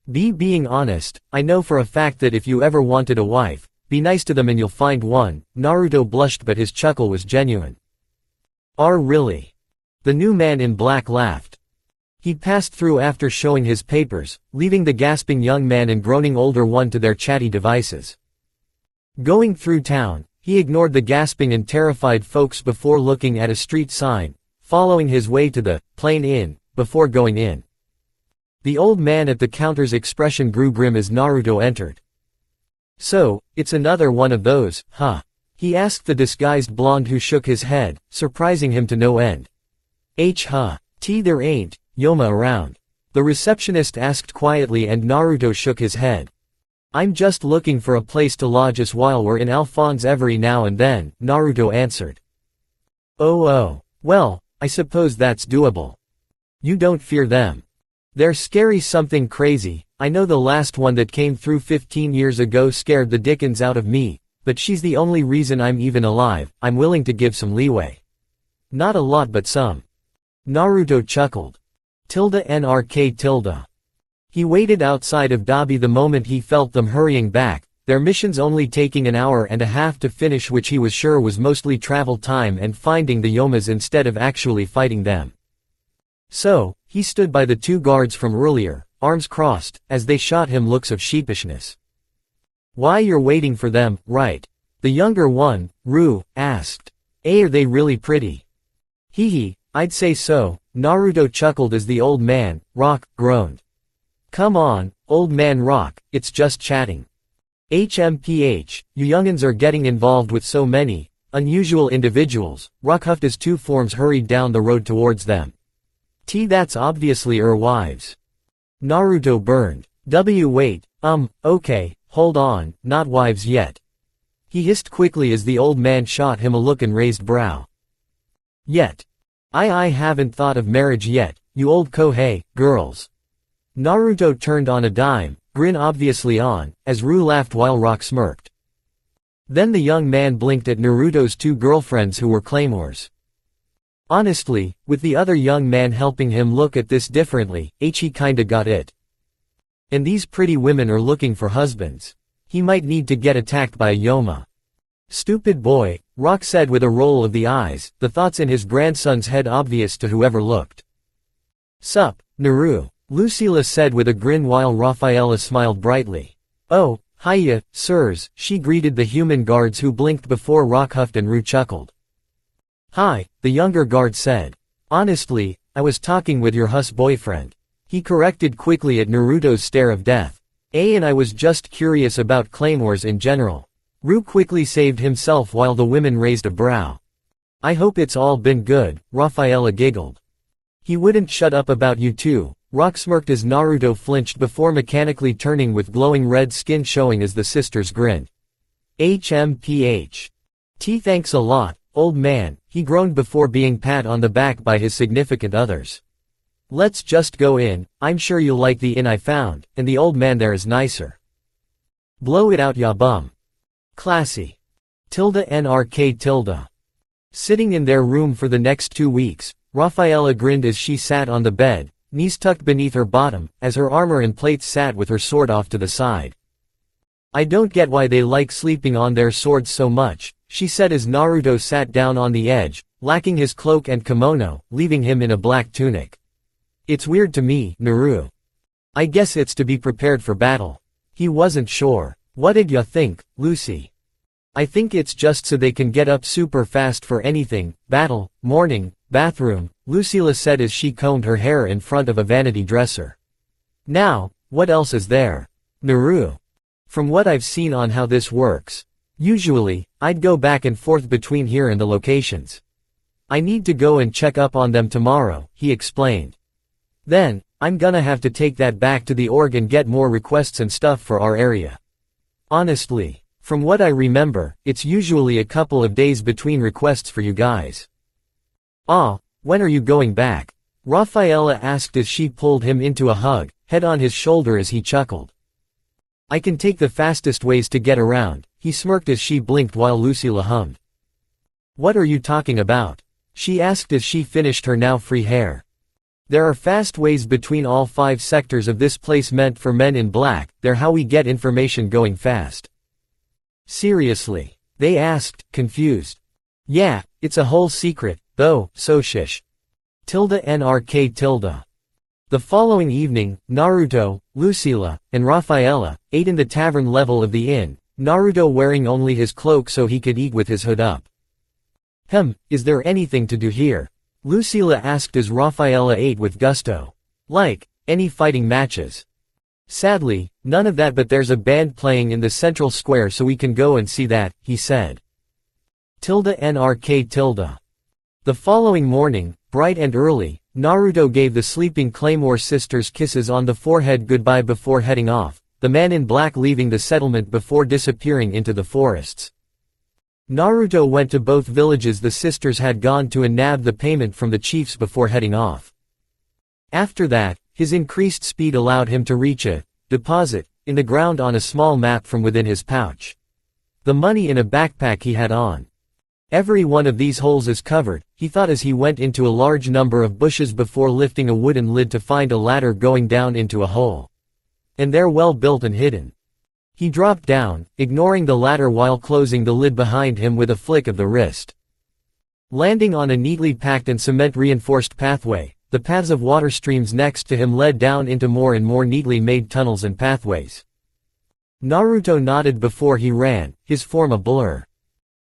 Being honest, I know for a fact that if you ever wanted a wife, be nice to them and you'll find one. Naruto blushed, but his chuckle was genuine. Really? The new man in black laughed. He passed through after showing his papers, leaving the gasping young man and groaning older one to their chatty devices. Going through town, he ignored the gasping and terrified folks before looking at a street sign, following his way to the Plain Inn, before going in. The old man at the counter's expression grew grim as Naruto entered. So, it's another one of those, huh? He asked the disguised blonde, who shook his head, surprising him to no end. There ain't Yoma around? The receptionist asked quietly, and Naruto shook his head. I'm just looking for a place to lodge us while we're in Alphonse every now and then, Naruto answered. Well, I suppose that's doable. You don't fear them? They're scary something crazy. I know the last one that came through 15 years ago scared the dickens out of me, but she's the only reason I'm even alive. I'm willing to give some leeway. Not a lot, but some. Naruto chuckled. NRK. He waited outside of Dabby the moment he felt them hurrying back, their missions only taking an hour and a half to finish, which he was sure was mostly travel time and finding the Yomas instead of actually fighting them. So, he stood by the two guards from earlier, arms crossed, as they shot him looks of sheepishness. "Why, you're waiting for them, right?" The younger one, Ru, asked. "Are they really pretty?" "Hee, I'd say so," Naruto chuckled as the old man, Rock, groaned. "Come on, old man Rock, it's just chatting." HMPH, you youngins are getting involved with so many unusual individuals. Rock huffed as two forms hurried down the road towards them. That's obviously wives. Naruto burned. Wait, okay, hold on, not wives yet. He hissed quickly as the old man shot him a look and raised brow. Yet. I haven't thought of marriage yet, you old Kohei, girls. Naruto turned on a dime, grin obviously on, as Ru laughed while Rock smirked. Then the young man blinked at Naruto's two girlfriends who were Claymores. Honestly, with the other young man helping him look at this differently, he kinda got it. And these pretty women are looking for husbands. He might need to get attacked by a Yoma. Stupid boy, Rock said with a roll of the eyes, the thoughts in his grandson's head obvious to whoever looked. Sup, Naru, Lucila said with a grin while Rafaela smiled brightly. Oh, hiya, sirs, she greeted the human guards who blinked before Rock huffed and Ru chuckled. Hi, the younger guard said. Honestly, I was talking with your boyfriend. He corrected quickly at Naruto's stare of death. And I was just curious about claymores in general. Ru quickly saved himself while the women raised a brow. I hope it's all been good, Rafaela giggled. He wouldn't shut up about you two, Rock smirked as Naruto flinched before mechanically turning with glowing red skin showing as the sisters grinned. HMPH. Thanks a lot, old man, he groaned before being pat on the back by his significant others. Let's just go in, I'm sure you'll like the inn I found, and the old man there is nicer. Blow it out ya bum. Classy. NRK. Sitting in their room for the next 2 weeks, Rafaela grinned as she sat on the bed, knees tucked beneath her bottom, as her armor and plates sat with her sword off to the side. I don't get why they like sleeping on their swords so much, she said as Naruto sat down on the edge, lacking his cloak and kimono, leaving him in a black tunic. It's weird to me, Naru. I guess it's to be prepared for battle. He wasn't sure. What did ya think, Lucy? I think it's just so they can get up super fast for anything, battle, morning, bathroom, Lucila said as she combed her hair in front of a vanity dresser. Now, what else is there? Naru. From what I've seen on how this works, usually, I'd go back and forth between here and the locations. I need to go and check up on them tomorrow, he explained. Then, I'm gonna have to take that back to the org and get more requests and stuff for our area. Honestly, from what I remember, it's usually a couple of days between requests for you guys. When are you going back? Rafaela asked as she pulled him into a hug, head on his shoulder as he chuckled. I can take the fastest ways to get around, he smirked as she blinked while Lucila hummed. What are you talking about? She asked as she finished her now free hair. There are fast ways between all 5 sectors of this place meant for men in black, they're how we get information going fast. Seriously? They asked, confused. Yeah, it's a whole secret, though, so shish. NRK. The following evening, Naruto, Lucila, and Rafaela ate in the tavern level of the inn, Naruto wearing only his cloak so he could eat with his hood up. Is there anything to do here? Lucila asked as Rafaela ate with gusto. Like, any fighting matches? Sadly, none of that, but there's a band playing in the central square so we can go and see that, he said. NRK. The following morning, bright and early, Naruto gave the sleeping Claymore sisters kisses on the forehead goodbye before heading off, the man in black leaving the settlement before disappearing into the forests. Naruto went to both villages the sisters had gone to and nabbed the payment from the chiefs before heading off. After that, his increased speed allowed him to reach a deposit in the ground on a small map from within his pouch. The money in a backpack he had on. Every one of these holes is covered, he thought as he went into a large number of bushes before lifting a wooden lid to find a ladder going down into a hole. And they're well built and hidden. He dropped down, ignoring the ladder while closing the lid behind him with a flick of the wrist. Landing on a neatly packed and cement-reinforced pathway, the paths of water streams next to him led down into more and more neatly made tunnels and pathways. Naruto nodded before he ran, his form a blur.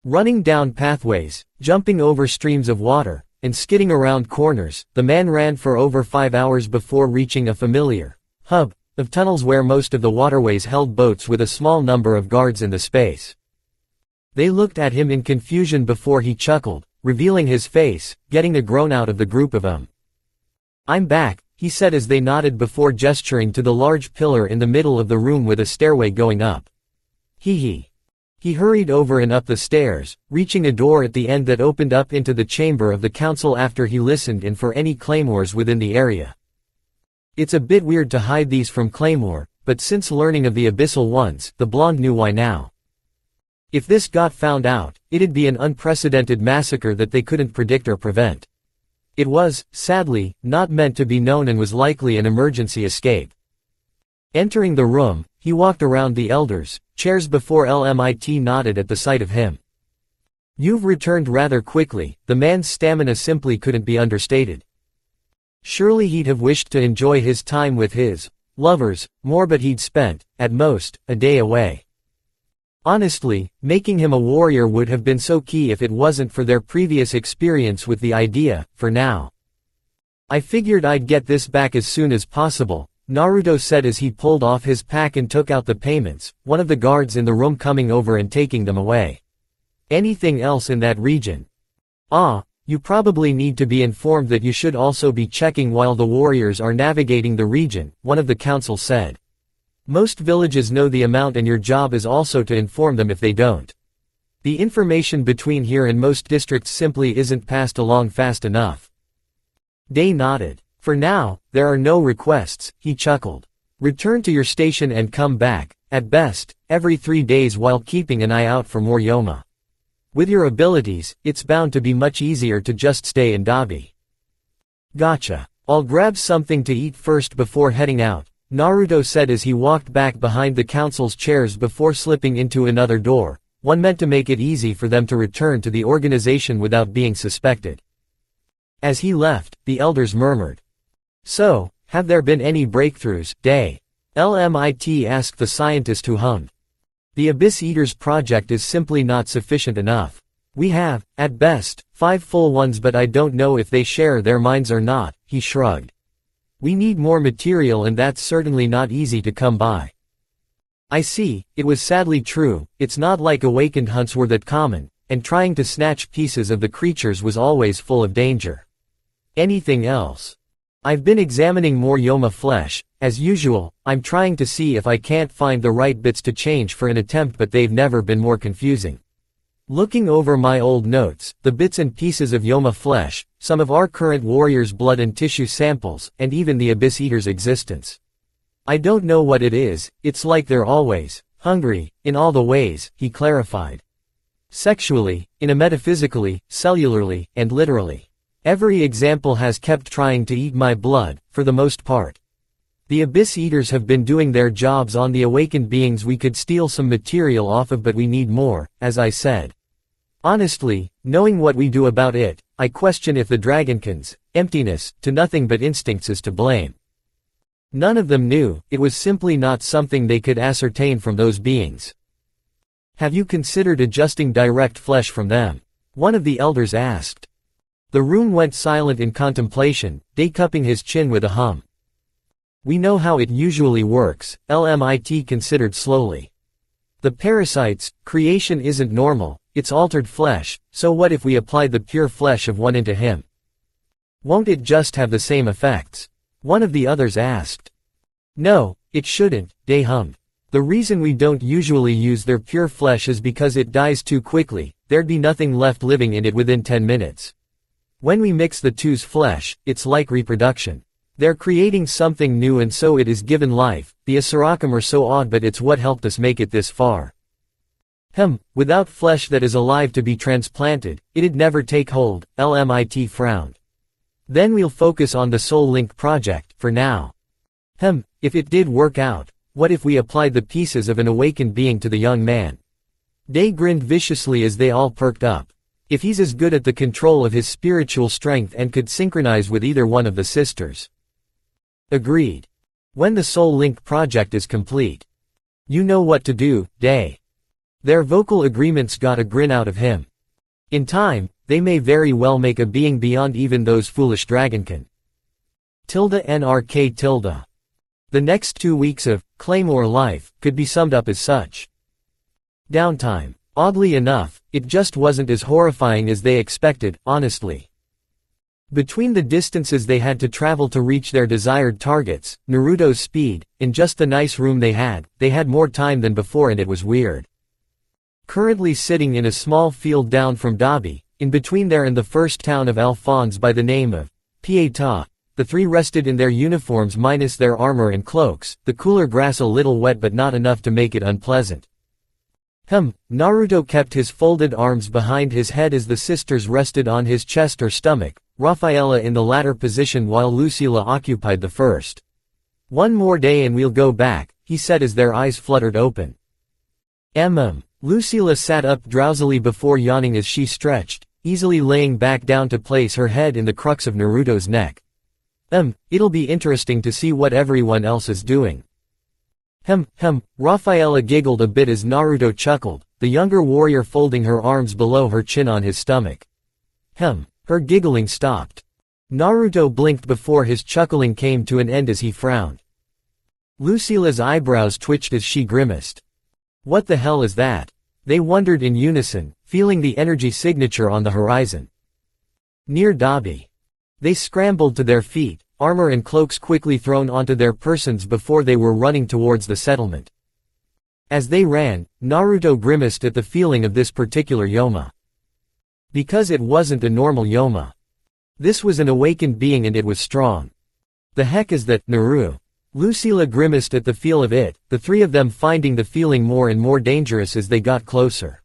Running down pathways, jumping over streams of water, and skidding around corners, the man ran for over 5 hours before reaching a familiar hub of tunnels where most of the waterways held boats with a small number of guards in the space. They looked at him in confusion before he chuckled, revealing his face, getting a groan out of the group of them. "I'm back," he said as they nodded before gesturing to the large pillar in the middle of the room with a stairway going up. Hee. He hurried over and up the stairs, reaching a door at the end that opened up into the chamber of the council after he listened in for any claymores within the area. It's a bit weird to hide these from Claymore, but since learning of the abyssal ones, the blonde knew why now. If this got found out, it'd be an unprecedented massacre that they couldn't predict or prevent. It was, sadly, not meant to be known and was likely an emergency escape. Entering the room, he walked around the elders' chairs before LMIT nodded at the sight of him. "You've returned rather quickly," the man's stamina simply couldn't be understated. Surely he'd have wished to enjoy his time with his lovers more, but he'd spent, at most, a day away. Honestly, making him a warrior would have been so key if it wasn't for their previous experience with the idea, for now. "I figured I'd get this back as soon as possible," Naruto said as he pulled off his pack and took out the payments, one of the guards in the room coming over and taking them away. "Anything else in that region?" You probably need to be informed that you should also be checking while the warriors are navigating the region," one of the council said. "Most villages know the amount and your job is also to inform them if they don't. The information between here and most districts simply isn't passed along fast enough." Day nodded. "For now, there are no requests," he chuckled. "Return to your station and come back, at best, every 3 days while keeping an eye out for more Yoma. With your abilities, it's bound to be much easier to just stay in Dabby." "Gotcha. I'll grab something to eat first before heading out," Naruto said as he walked back behind the council's chairs before slipping into another door, one meant to make it easy for them to return to the organization without being suspected. As he left, the elders murmured. "So, have there been any breakthroughs, Day?" LMIT asked the scientist who hummed. "The Abyss Eaters project is simply not sufficient enough. We have, at best, 5 full ones, but I don't know if they share their minds or not," he shrugged. "We need more material and that's certainly not easy to come by." "I see, it was sadly true, it's not like awakened hunts were that common, and trying to snatch pieces of the creatures was always full of danger. Anything else?" "I've been examining more Yoma flesh, as usual, I'm trying to see if I can't find the right bits to change for an attempt, but they've never been more confusing. Looking over my old notes, the bits and pieces of Yoma flesh, some of our current warriors' blood and tissue samples, and even the Abyss Eater's existence. I don't know what it is, it's like they're always hungry, in all the ways," he clarified. "Sexually, metaphysically, cellularly, and literally. Every example has kept trying to eat my blood, for the most part. The Abyss Eaters have been doing their jobs on the awakened beings we could steal some material off of, but we need more, as I said. Honestly, knowing what we do about it, I question if the Dragonkin's emptiness, to nothing but instincts, is to blame. None of them knew, it was simply not something they could ascertain from those beings." "Have you considered adjusting direct flesh from them?" one of the elders asked. The room went silent in contemplation, Day cupping his chin with a hum. "We know how it usually works," LMIT considered slowly. "The parasites, creation isn't normal, it's altered flesh, so what if we applied the pure flesh of one into him? Won't it just have the same effects?" one of the others asked. "No, it shouldn't," Day hummed. "The reason we don't usually use their pure flesh is because it dies too quickly, there'd be nothing left living in it within 10 minutes. When we mix the two's flesh, it's like reproduction. They're creating something new and so it is given life. The Asurakam are so odd, but it's what helped us make it this far." Without flesh that is alive to be transplanted, it'd never take hold, LMIT frowned. Then we'll focus on the Soul Link project, for now. If it did work out, what if we applied the pieces of an awakened being to the young man? Day grinned viciously as they all perked up. If he's as good at the control of his spiritual strength and could synchronize with either one of the sisters. Agreed. When the Soul Link project is complete. You know what to do, Day. Their vocal agreements got a grin out of him. In time, they may very well make a being beyond even those foolish dragonkin. NRK. The next 2 weeks of Claymore life could be summed up as such. Downtime. Oddly enough, it just wasn't as horrifying as they expected, honestly. Between the distances they had to travel to reach their desired targets, Naruto's speed, in just the nice room they had more time than before and it was weird. Currently sitting in a small field down from Dabby, in between there and the first town of Alphonse by the name of Pieta, the three rested in their uniforms minus their armor and cloaks, the cooler grass a little wet but not enough to make it unpleasant. Naruto kept his folded arms behind his head as the sisters rested on his chest or stomach, Raphaela in the latter position while Lucila occupied the first. One more day and we'll go back, he said as their eyes fluttered open. Lucila sat up drowsily before yawning as she stretched, easily laying back down to place her head in the crux of Naruto's neck. It'll be interesting to see what everyone else is doing. Raphaela giggled a bit as Naruto chuckled, the younger warrior folding her arms below her chin on his stomach. Her giggling stopped. Naruto blinked before his chuckling came to an end as he frowned. Lucila's eyebrows twitched as she grimaced. What the hell is that? They wondered in unison, feeling the energy signature on the horizon. Near Dabby. They scrambled to their feet, armor and cloaks quickly thrown onto their persons before they were running towards the settlement. As they ran, Naruto grimaced at the feeling of this particular Yoma. Because it wasn't a normal Yoma. This was an awakened being and it was strong. The heck is that, Naru? Lucila grimaced at the feel of it, the three of them finding the feeling more and more dangerous as they got closer.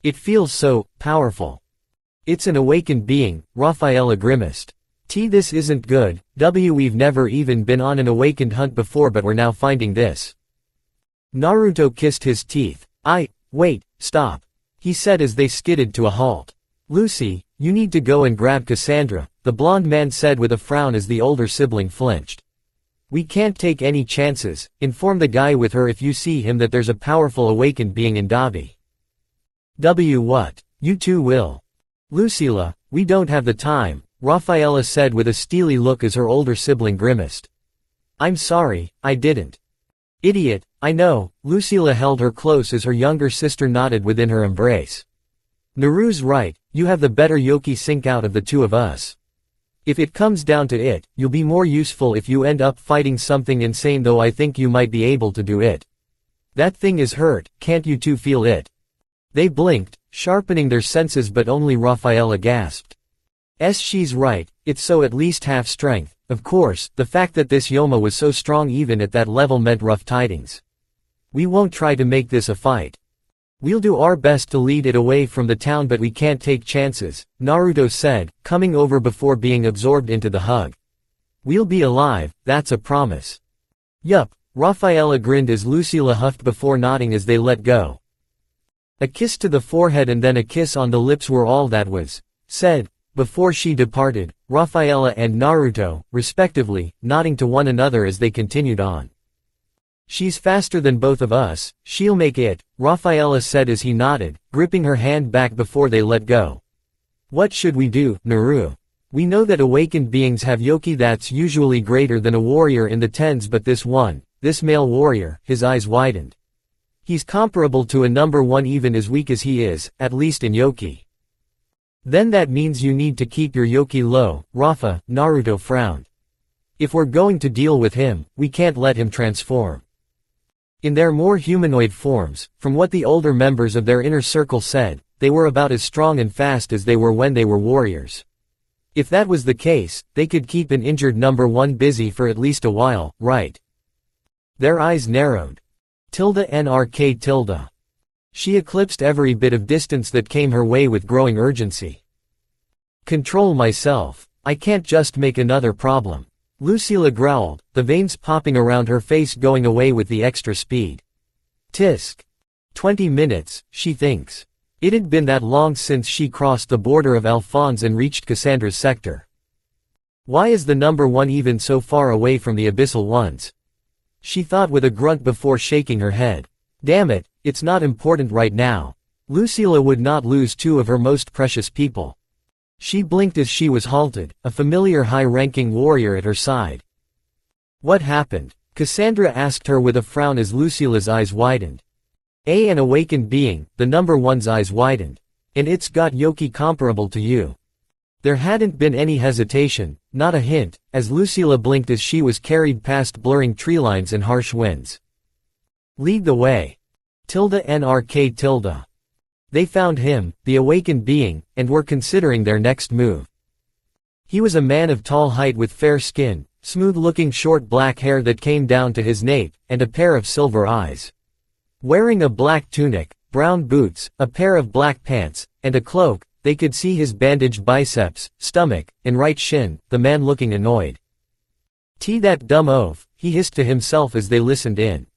It feels so powerful. It's an awakened being, Raphaela grimaced. This isn't good, we've never even been on an awakened hunt before but we're now finding this. Naruto kissed his teeth. Wait, stop. He said as they skidded to a halt. Lucy, you need to go and grab Cassandra, the blonde man said with a frown as the older sibling flinched. We can't take any chances, inform the guy with her if you see him that there's a powerful awakened being in Dabby. What? You two will. Lucila, we don't have the time, Raphaela said with a steely look as her older sibling grimaced. I'm sorry, I didn't. Idiot, I know, Lucila held her close as her younger sister nodded within her embrace. Naru's right, you have the better Yoki sync out of the two of us. If it comes down to it, you'll be more useful if you end up fighting something insane though I think you might be able to do it. That thing is hurt, can't you two feel it? They blinked, sharpening their senses but only Raphaela gasped. She's right, it's so at least half strength. Of course, the fact that this Yoma was so strong even at that level meant rough tidings. We won't try to make this a fight. We'll do our best to lead it away from the town but we can't take chances, Naruto said, coming over before being absorbed into the hug. We'll be alive, that's a promise. Yup, Raphaela grinned as Lucila huffed before nodding as they let go. A kiss to the forehead and then a kiss on the lips were all that was said, before she departed, Raphaela and Naruto, respectively, nodding to one another as they continued on. She's faster than both of us, she'll make it, Raphaela said as he nodded, gripping her hand back before they let go. What should we do, Naru? We know that awakened beings have Yoki that's usually greater than a warrior in the tens but this male warrior, his eyes widened. He's comparable to a number one even as weak as he is, at least in Yoki. Then that means you need to keep your Yoki low, Rafa, Naruto frowned. If we're going to deal with him, we can't let him transform. In their more humanoid forms, from what the older members of their inner circle said, they were about as strong and fast as they were when they were warriors. If that was the case, they could keep an injured number one busy for at least a while, right? Their eyes narrowed. NRK. She eclipsed every bit of distance that came her way with growing urgency. Control myself. I can't just make another problem. Lucila growled, the veins popping around her face going away with the extra speed. Tisk. 20 minutes, she thinks. It had been that long since she crossed the border of Alphonse and reached Cassandra's sector. Why is the number 1 even so far away from the abyssal ones? She thought with a grunt before shaking her head. Damn it, it's not important right now. Lucila would not lose 2 of her most precious people. She blinked as she was halted, a familiar high-ranking warrior at her side. What happened? Cassandra asked her with a frown as Lucila's eyes widened. An awakened being, the number 1's eyes widened. And it's got yoki comparable to you. There hadn't been any hesitation, not a hint, as Lucila blinked as she was carried past blurring tree lines and harsh winds. Lead the way. ~NRK~. They found him, the awakened being, and were considering their next move. He was a man of tall height with fair skin, smooth-looking short black hair that came down to his nape, and a pair of silver eyes. Wearing a black tunic, brown boots, a pair of black pants, and a cloak, they could see his bandaged biceps, stomach, and right shin, the man looking annoyed. That dumb oaf, he hissed to himself as they listened in.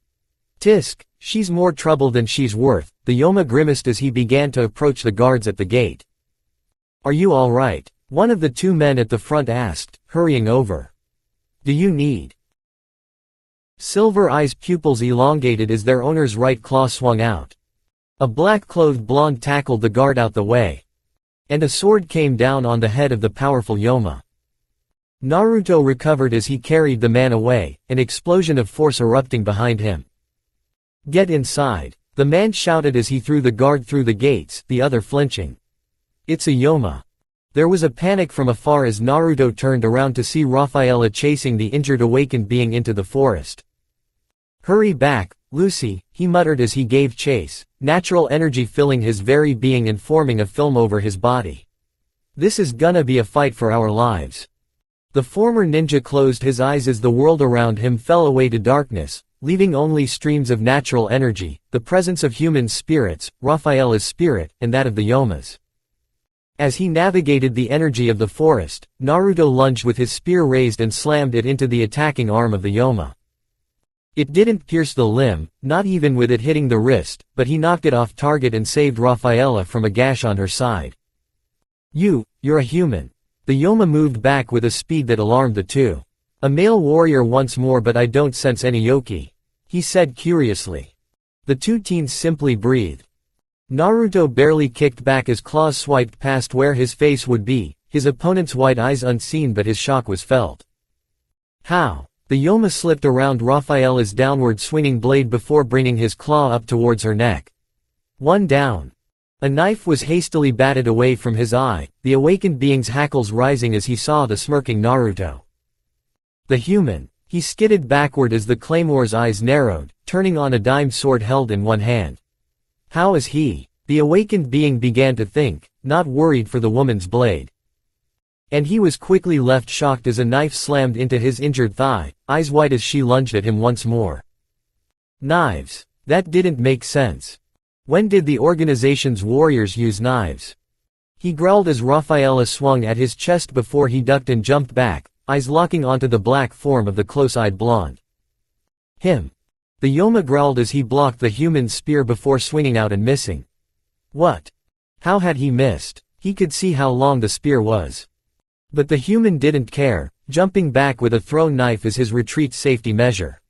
Tisk, she's more trouble than she's worth, the Yoma grimaced as he began to approach the guards at the gate. Are you all right? One of the 2 men at the front asked, hurrying over. Do you need? Silver Eye's pupils elongated as their owner's right claw swung out. A black-clothed blonde tackled the guard out the way. And a sword came down on the head of the powerful Yoma. Naruto recovered as he carried the man away, an explosion of force erupting behind him. Get inside, the man shouted as he threw the guard through the gates, the other flinching. It's a Yoma. There was a panic from afar as Naruto turned around to see Raphaela chasing the injured awakened being into the forest. Hurry back, Lucy, he muttered as he gave chase, natural energy filling his very being and forming a film over his body. This is gonna be a fight for our lives. The former ninja closed his eyes as the world around him fell away to darkness, leaving only streams of natural energy, the presence of human spirits, Raphaela's spirit, and that of the Yomas. As he navigated the energy of the forest, Naruto lunged with his spear raised and slammed it into the attacking arm of the Yoma. It didn't pierce the limb, not even with it hitting the wrist, but he knocked it off target and saved Raphaela from a gash on her side. You're a human. The Yoma moved back with a speed that alarmed the 2. A male warrior once more, but I don't sense any yoki, he said curiously. The 2 teens simply breathed. Naruto barely kicked back as claws swiped past where his face would be, his opponent's white eyes unseen, but his shock was felt. How? The Yoma slipped around Raphaela's downward swinging blade before bringing his claw up towards her neck. 1 down. A knife was hastily batted away from his eye, the awakened being's hackles rising as he saw the smirking Naruto. The human. He skidded backward as the Claymore's eyes narrowed, turning on a dime sword held in one hand. How is he? The awakened being began to think, not worried for the woman's blade. And he was quickly left shocked as a knife slammed into his injured thigh, eyes wide as she lunged at him once more. Knives. That didn't make sense. When did the organization's warriors use knives? He growled as Raphaela swung at his chest before he ducked and jumped back, eyes locking onto the black form of the close-eyed blonde. Him. The Yoma growled as he blocked the human's spear before swinging out and missing. What? How had he missed? He could see how long the spear was. But the human didn't care, jumping back with a thrown knife as his retreat safety measure.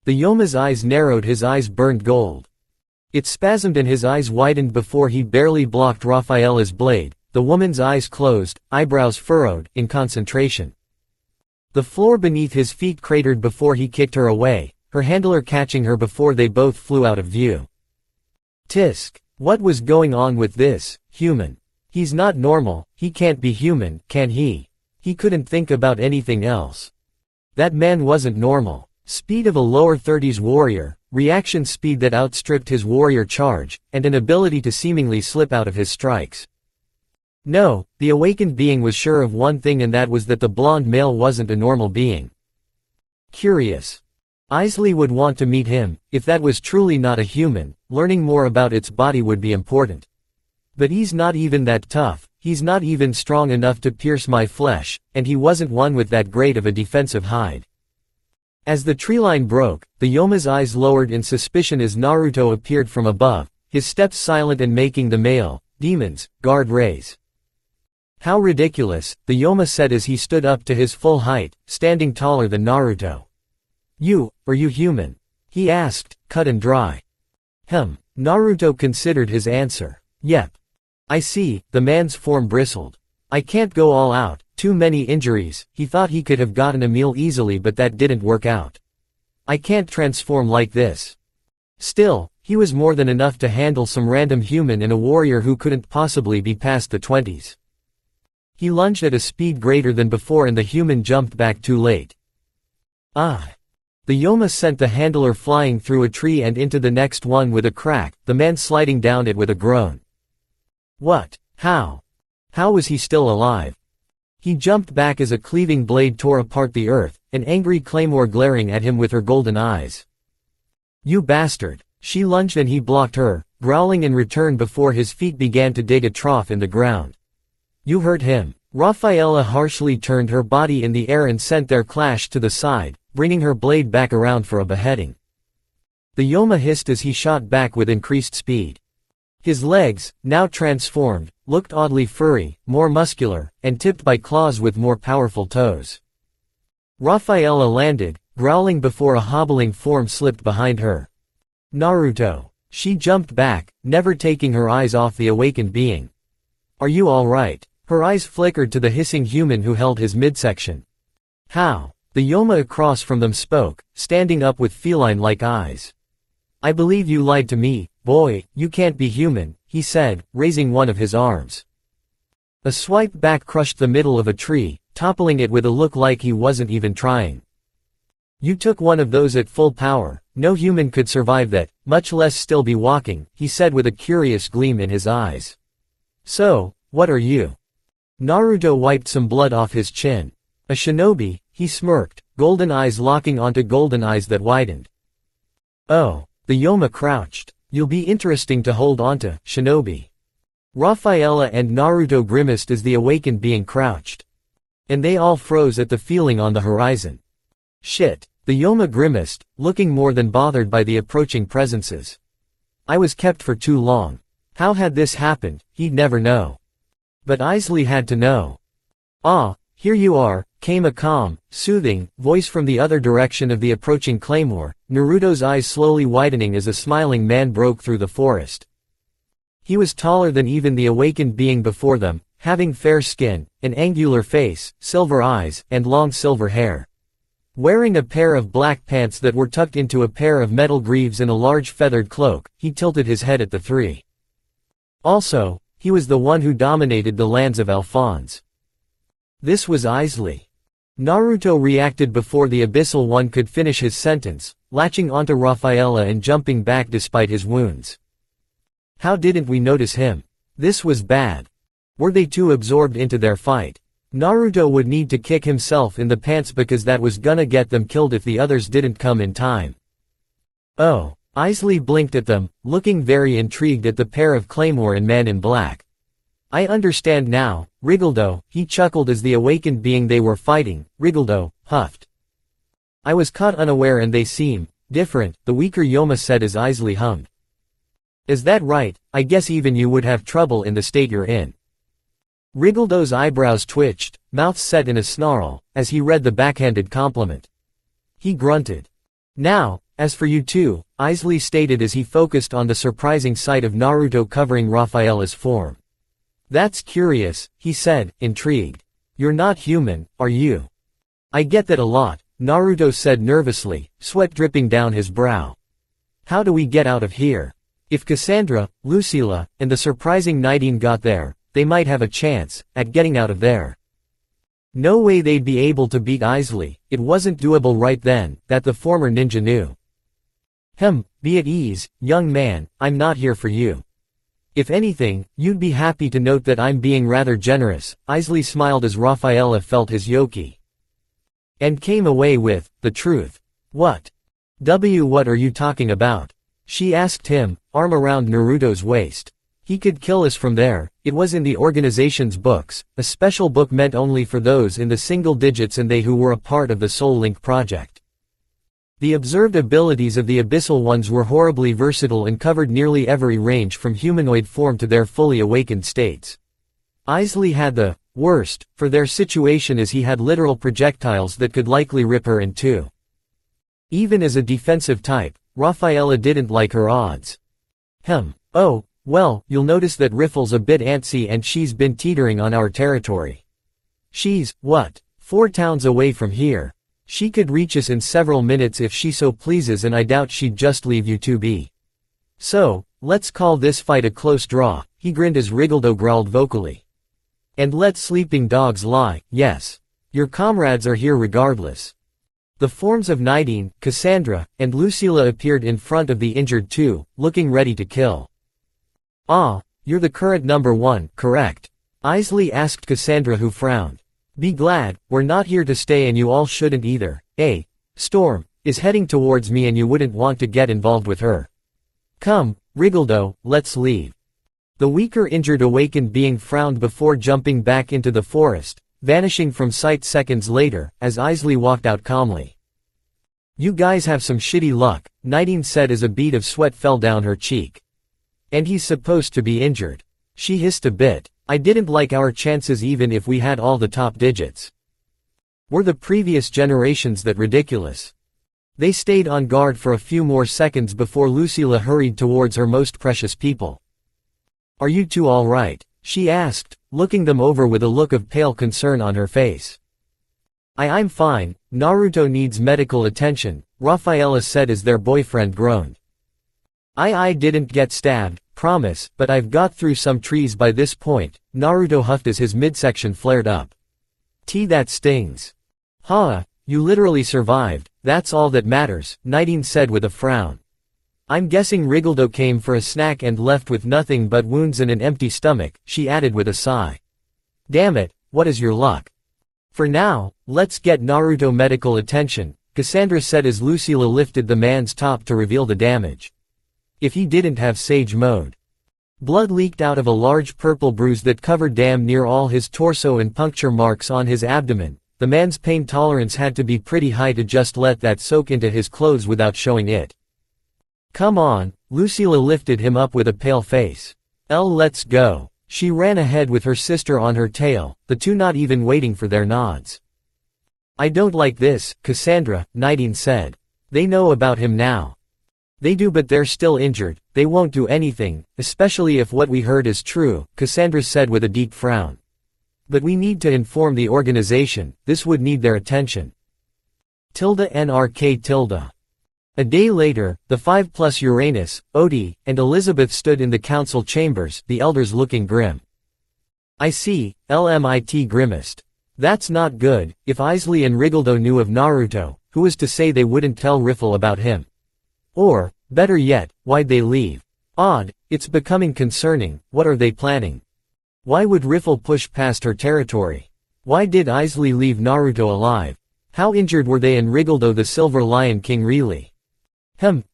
The Yoma's eyes narrowed, his eyes burned gold. It spasmed and his eyes widened before he barely blocked Raphaela's blade, the woman's eyes closed, eyebrows furrowed, in concentration. The floor beneath his feet cratered before he kicked her away, her handler catching her before they both flew out of view. Tisk. What was going on with this human? He's not normal, he can't be human, can he? He couldn't think about anything else. That man wasn't normal. Speed of a lower 30s warrior, reaction speed that outstripped his warrior charge, and an ability to seemingly slip out of his strikes. No, the awakened being was sure of one thing, and that was that the blonde male wasn't a normal being. Curious. Eley would want to meet him. If that was truly not a human, learning more about its body would be important. But he's not even that tough, he's not even strong enough to pierce my flesh, and he wasn't one with that great of a defensive hide. As the treeline broke, the Yoma's eyes lowered in suspicion as Naruto appeared from above, his steps silent and making the male demons guard raise. How ridiculous, the Yoma said as he stood up to his full height, standing taller than Naruto. Are you human? He asked, cut and dry. Naruto considered his answer. Yep. I see, the man's form bristled. I can't go all out, too many injuries. He thought he could have gotten a meal easily, but that didn't work out. I can't transform like this. Still, he was more than enough to handle some random human and a warrior who couldn't possibly be past the 20s. He lunged at a speed greater than before and the human jumped back too late. The Yoma sent the handler flying through a tree and into the next one with a crack, the man sliding down it with a groan. What? How? How was he still alive? He jumped back as a cleaving blade tore apart the earth, an angry Claymore glaring at him with her golden eyes. You bastard! She lunged and he blocked her, growling in return before his feet began to dig a trough in the ground. You hurt him. Rafaela harshly turned her body in the air and sent their clash to the side, bringing her blade back around for a beheading. The Yoma hissed as he shot back with increased speed. His legs, now transformed, looked oddly furry, more muscular, and tipped by claws with more powerful toes. Rafaela landed, growling before a hobbling form slipped behind her. Naruto. She jumped back, never taking her eyes off the awakened being. Are you all right? Her eyes flickered to the hissing human who held his midsection. How? The Yoma across from them spoke, standing up with feline-like eyes. I believe you lied to me, boy, you can't be human, he said, raising one of his arms. A swipe back crushed the middle of a tree, toppling it with a look like he wasn't even trying. You took one of those at full power, no human could survive that, much less still be walking, he said with a curious gleam in his eyes. So, what are you? Naruto wiped some blood off his chin. A shinobi, he smirked, golden eyes locking onto golden eyes that widened. Oh, the Yoma crouched. You'll be interesting to hold onto, shinobi. Rafaela and Naruto grimaced as the awakened being crouched. And they all froze at the feeling on the horizon. Shit, the Yoma grimaced, looking more than bothered by the approaching presences. I was kept for too long. How had this happened? He'd never know. But Eley had to know. Here you are, came a calm, soothing voice from the other direction of the approaching Claymore, Naruto's eyes slowly widening as a smiling man broke through the forest. He was taller than even the awakened being before them, having fair skin, an angular face, silver eyes, and long silver hair. Wearing a pair of black pants that were tucked into a pair of metal greaves and a large feathered cloak, he tilted his head at the three. Also, he was the one who dominated the lands of Alphonse. This was Eley. Naruto reacted before the Abyssal One could finish his sentence, latching onto Rafaela and jumping back despite his wounds. How didn't we notice him? This was bad. Were they too absorbed into their fight? Naruto would need to kick himself in the pants because that was gonna get them killed if the others didn't come in time. Oh, Eley blinked at them, looking very intrigued at the pair of Claymore and Man in Black. I understand now, Rigoldo, he chuckled as the awakened being they were fighting, Rigoldo, huffed. I was caught unaware and they seem different, the weaker Yoma said as Eley hummed. Is that right? I guess even you would have trouble in the state you're in. Rigoldo's eyebrows twitched, mouth set in a snarl, as he read the backhanded compliment. He grunted. Now, as for you two, Eley stated as he focused on the surprising sight of Naruto covering Rafaela's form. That's curious, he said, intrigued. You're not human, are you? I get that a lot, Naruto said nervously, sweat dripping down his brow. How do we get out of here? If Cassandra, Lucila, and the surprising Nidine got there, they might have a chance at getting out of there. No way they'd be able to beat Eley, it wasn't doable right then, that the former ninja knew. Be at ease, young man, I'm not here for you. If anything, you'd be happy to note that I'm being rather generous, Eley smiled as Rafaela felt his yoki. And came away with the truth. What? What are you talking about? She asked him, arm around Naruto's waist. He could kill us from there, it was in the organization's books, a special book meant only for those in the single digits and they who were a part of the Soul Link project. The observed abilities of the Abyssal ones were horribly versatile and covered nearly every range from humanoid form to their fully awakened states. Eley had the worst for their situation as he had literal projectiles that could likely rip her in two. Even as a defensive type, Raphaela didn't like her odds. Oh, well, you'll notice that Riffle's a bit antsy and she's been teetering on our territory. She's, what, 4 towns away from here. She could reach us in several minutes if she so pleases and I doubt she'd just leave you to be. So, let's call this fight a close draw, he grinned as Rigoldo growled vocally. And let sleeping dogs lie, yes. Your comrades are here regardless. The forms of Nidine, Cassandra, and Lucila appeared in front of the injured two, looking ready to kill. Ah, you're the current number 1, correct? Eley asked Cassandra who frowned. Be glad, we're not here to stay and you all shouldn't either. Storm is heading towards me and you wouldn't want to get involved with her. Come, Rigoldo, let's leave. The weaker injured awakened being frowned before jumping back into the forest, vanishing from sight seconds later, as Eley walked out calmly. You guys have some shitty luck, Nidine said as a bead of sweat fell down her cheek. And he's supposed to be injured. She hissed a bit. I didn't like our chances even if we had all the top digits. Were the previous generations that ridiculous? They stayed on guard for a few more seconds before Lucila hurried towards her most precious people. Are you two all right? She asked, looking them over with a look of pale concern on her face. I'm fine, Naruto needs medical attention, Raphaela said as their boyfriend groaned. I didn't get stabbed, promise, but I've got through some trees by this point, Naruto huffed as his midsection flared up. That stings. You literally survived, that's all that matters, Nidine said with a frown. I'm guessing Rigoldo came for a snack and left with nothing but wounds and an empty stomach, she added with a sigh. Damn it, what is your luck? For now, let's get Naruto medical attention, Cassandra said as Lucila lifted the man's top to reveal the damage. If he didn't have Sage Mode. Blood leaked out of a large purple bruise that covered damn near all his torso and puncture marks on his abdomen. The man's pain tolerance had to be pretty high to just let that soak into his clothes without showing it. Come on, Lucila lifted him up with a pale face. Let's go. She ran ahead with her sister on her tail, the two not even waiting for their nods. I don't like this, Cassandra, Nidine said. They know about him now. They do, but they're still injured, they won't do anything, especially if what we heard is true, Cassandra said with a deep frown. But we need to inform the organization, this would need their attention. NRK. A day later, the 5 plus Uranus, Odie, and Elizabeth stood in the council chambers, the elders looking grim. I see, LMIT grimaced. That's not good, if Eley and Rigoldo knew of Naruto, who was to say they wouldn't tell Riffle about him? Or, better yet, why'd they leave? Odd, it's becoming concerning, what are they planning? Why would Riffle push past her territory? Why did Eley leave Naruto alive? How injured were they and Rigoldo the Silver Lion King really?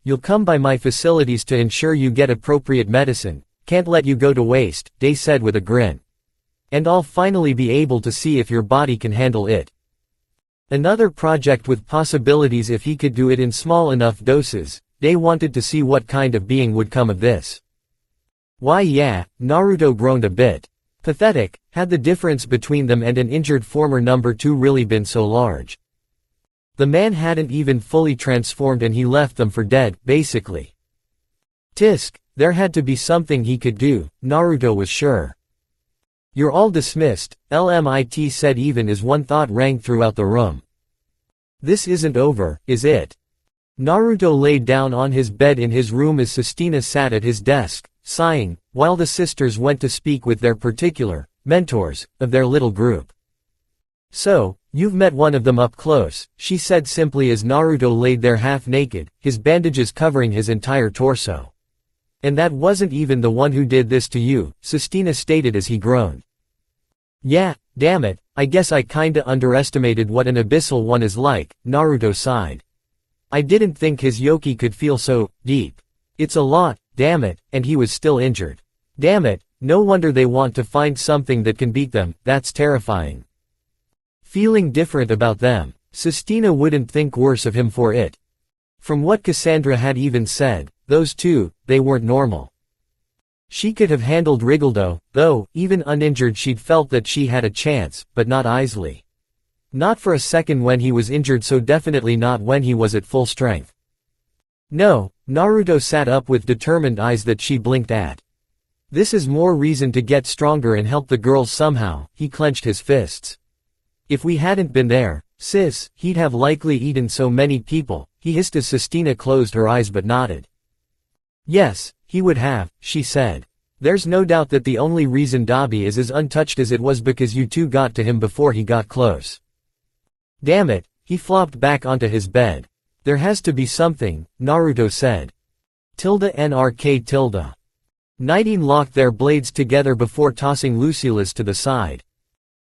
You'll come by my facilities to ensure you get appropriate medicine, can't let you go to waste, Day said with a grin. And I'll finally be able to see if your body can handle it. Another project with possibilities if he could do it in small enough doses. Day wanted to see what kind of being would come of this. Why yeah, Naruto groaned a bit. Pathetic, had the difference between them and an injured former number 2 really been so large? The man hadn't even fully transformed and he left them for dead, basically. Tisk, there had to be something he could do, Naruto was sure. You're all dismissed, LMIT said even as one thought rang throughout the room. This isn't over, is it? Naruto laid down on his bed in his room as Sistina sat at his desk, sighing, while the sisters went to speak with their particular mentors of their little group. So, you've met one of them up close, she said simply as Naruto laid there half naked, his bandages covering his entire torso. And that wasn't even the one who did this to you, Sistina stated as he groaned. Yeah, damn it, I guess I kinda underestimated what an abyssal one is like, Naruto sighed. I didn't think his yoki could feel so deep. It's a lot, damn it, and he was still injured. Damn it, no wonder they want to find something that can beat them, that's terrifying. Feeling different about them, Sistina wouldn't think worse of him for it. From what Cassandra had even said, those two, they weren't normal. She could have handled Rigoldo, though, even uninjured she'd felt that she had a chance, but not Isley. Not for a second when he was injured, so definitely not when he was at full strength. No, Naruto sat up with determined eyes that she blinked at. This is more reason to get stronger and help the girls somehow, he clenched his fists. If we hadn't been there, sis, he'd have likely eaten so many people, he hissed as Sistina closed her eyes but nodded. Yes, he would have, she said. There's no doubt that the only reason Dabby is as untouched as it was because you two got to him before he got close. Damn it, he flopped back onto his bed. There has to be something, Naruto said. NRK tilde. 19 locked their blades together before tossing Lucila's to the side.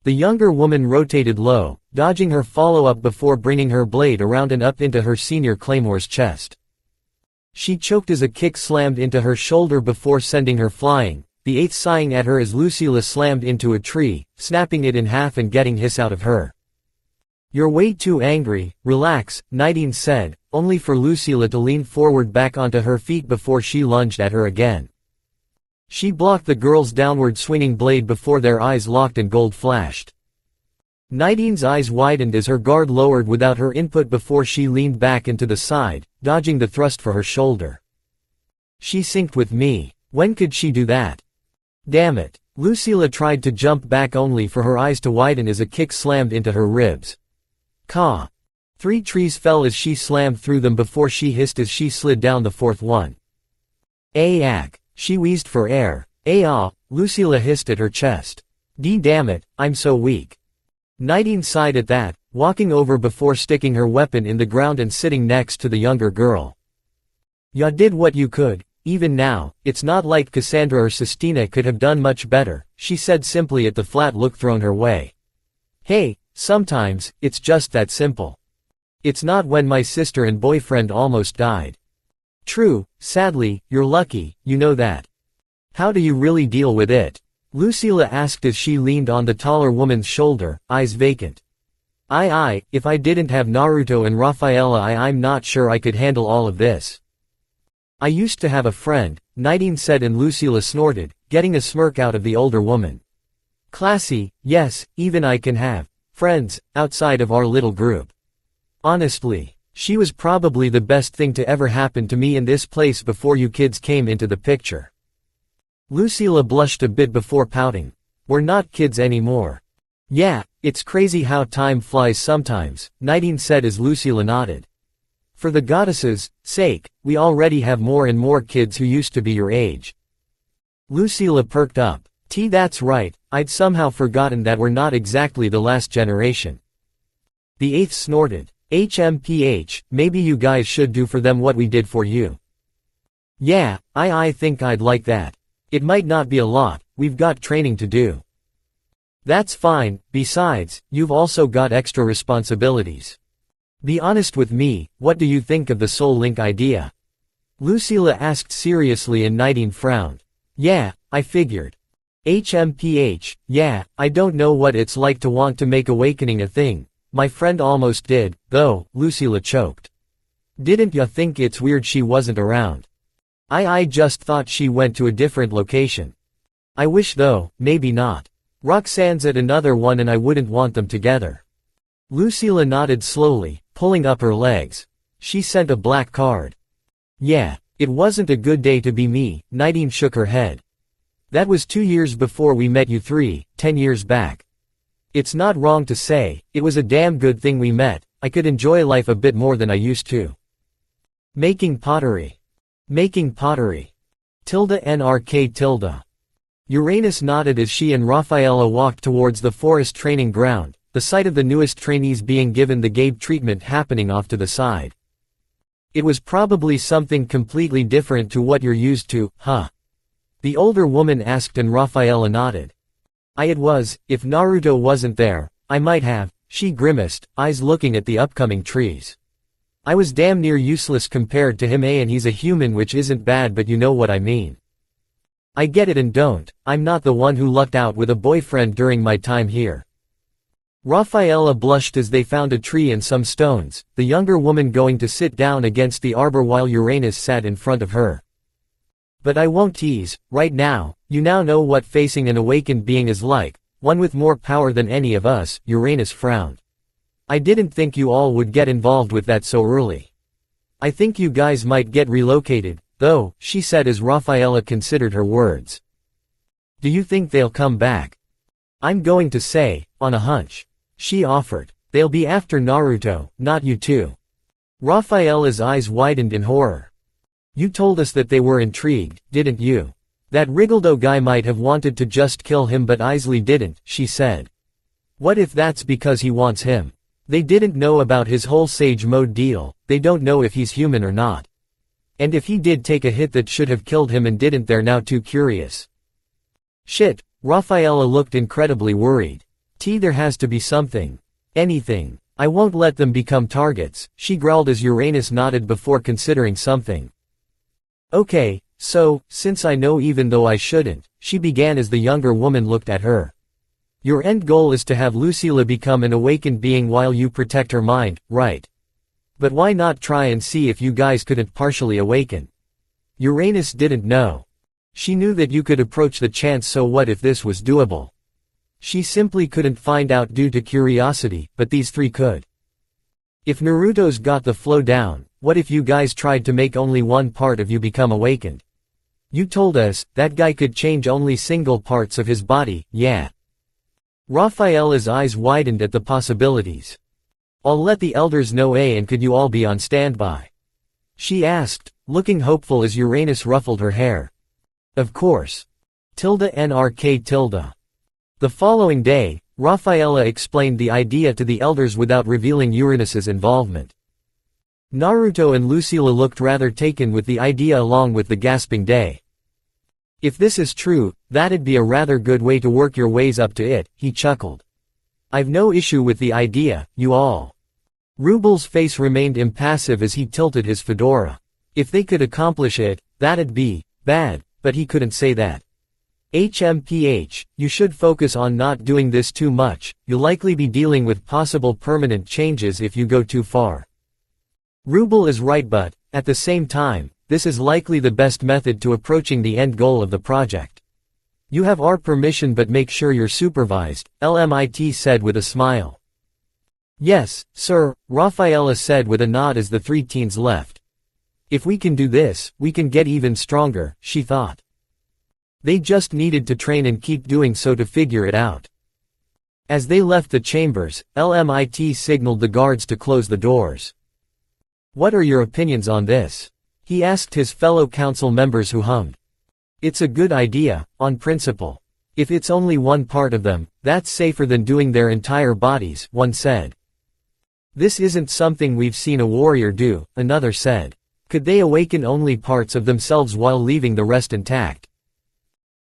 The younger woman rotated low, dodging her follow-up before bringing her blade around and up into her senior Claymore's chest. She choked as a kick slammed into her shoulder before sending her flying, the eighth sighing at her as Lucila slammed into a tree, snapping it in half and getting hiss out of her. You're way too angry, relax, 19 said, only for Lucila to lean forward back onto her feet before she lunged at her again. She blocked the girl's downward swinging blade before their eyes locked and gold flashed. 19's eyes widened as her guard lowered without her input before she leaned back into the side, dodging the thrust for her shoulder. She synced with me. When could she do that? Damn it. Lucila tried to jump back only for her eyes to widen as a kick slammed into her ribs. Caw. 3 trees fell as she slammed through them before she hissed as she slid down the fourth one. Ack. She wheezed for air. Ah, Lucila hissed at her chest. Damn it, I'm so weak. 19 sighed at that, walking over before sticking her weapon in the ground and sitting next to the younger girl. Ya did what you could, even now, it's not like Cassandra or Sistina could have done much better, she said simply at the flat look thrown her way. Hey, sometimes, it's just that simple. It's not when my sister and boyfriend almost died. True, sadly, you're lucky, you know that. How do you really deal with it? Lucila asked as she leaned on the taller woman's shoulder, eyes vacant. If I didn't have Naruto and Rafaela I'm not sure I could handle all of this. I used to have a friend, 19 said and Lucila snorted, getting a smirk out of the older woman. Classy, yes, even I can have friends, outside of our little group. Honestly. She was probably the best thing to ever happen to me in this place before you kids came into the picture. Lucila blushed a bit before pouting. We're not kids anymore. Yeah, it's crazy how time flies sometimes, 19 said as Lucila nodded. For the goddess's sake, we already have more and more kids who used to be your age. Lucila perked up. That's right, I'd somehow forgotten that we're not exactly the last generation. The eighth snorted. HMPH, maybe you guys should do for them what we did for you. Yeah, I think I'd like that. It might not be a lot, we've got training to do. That's fine, besides, you've also got extra responsibilities. Be honest with me, what do you think of the Soul Link idea? Lucila asked seriously and 19 frowned. Yeah, I figured. HMPH, yeah, I don't know what it's like to want to make awakening a thing. My friend almost did, though, Lucila choked. Didn't ya think it's weird she wasn't around? I just thought she went to a different location. I wish though, maybe not. Roxanne's at another one and I wouldn't want them together. Lucila nodded slowly, pulling up her legs. She sent a black card. Yeah, it wasn't a good day to be me, 19 shook her head. That was 2 years before we met you 10 years back. It's not wrong to say, it was a damn good thing we met, I could enjoy life a bit more than I used to. Making pottery. Making pottery. NRK tilde. Uranus nodded as she and Rafaela walked towards the forest training ground, the site of the newest trainees being given the Gabe treatment happening off to the side. It was probably something completely different to what you're used to, huh? The older woman asked and Rafaela nodded. It was, if Naruto wasn't there, I might have, she grimaced, eyes looking at the upcoming trees. I was damn near useless compared to him, and he's a human, which isn't bad, but you know what I mean. I get it and don't, I'm not the one who lucked out with a boyfriend during my time here. Rafaela blushed as they found a tree and some stones, the younger woman going to sit down against the arbor while Uranus sat in front of her. But I won't tease, right now, you now know what facing an awakened being is like, one with more power than any of us, Uranus frowned. I didn't think you all would get involved with that so early. I think you guys might get relocated, though, she said as Rafaela considered her words. Do you think they'll come back? I'm going to say, on a hunch. She offered. They'll be after Naruto, not you two. Rafaela's eyes widened in horror. You told us that they were intrigued, didn't you? That Rigoldo guy might have wanted to just kill him, but Isley didn't, she said. What if that's because he wants him? They didn't know about his whole sage mode deal, they don't know if he's human or not. And if he did take a hit that should have killed him and didn't, they're now too curious. Shit, Rafaela looked incredibly worried. There has to be something. Anything. I won't let them become targets, she growled as Uranus nodded before considering something. Okay, so, since I know even though I shouldn't, she began as the younger woman looked at her. Your end goal is to have Lucila become an awakened being while you protect her mind, right? But why not try and see if you guys couldn't partially awaken? Uranus didn't know. She knew that you could approach the chance, so what if this was doable? She simply couldn't find out due to curiosity, but these three could. If Naruto's got the flow down, what if you guys tried to make only one part of you become awakened? You told us, that guy could change only single parts of his body, yeah. Rafaela's eyes widened at the possibilities. I'll let the elders know, and could you all be on standby? She asked, looking hopeful as Uranus ruffled her hair. Of course. The following day, Rafaela explained the idea to the elders without revealing Uranus's involvement. Naruto and Lucila looked rather taken with the idea along with the gasping Day. If this is true, that'd be a rather good way to work your ways up to it, he chuckled. I've no issue with the idea, you all. Rubel's face remained impassive as he tilted his fedora. If they could accomplish it, that'd be bad, but he couldn't say that. HMPH, you should focus on not doing this too much, you'll likely be dealing with possible permanent changes if you go too far. Rubel is right, but, at the same time, this is likely the best method to approaching the end goal of the project. You have our permission, but make sure you're supervised, LMIT said with a smile. Yes, sir, Rafaela said with a nod as the three teens left. If we can do this, we can get even stronger, she thought. They just needed to train and keep doing so to figure it out. As they left the chambers, LMIT signaled the guards to close the doors. What are your opinions on this? He asked his fellow council members who hummed. It's a good idea, on principle. If it's only one part of them, that's safer than doing their entire bodies, one said. This isn't something we've seen a warrior do, another said. Could they awaken only parts of themselves while leaving the rest intact?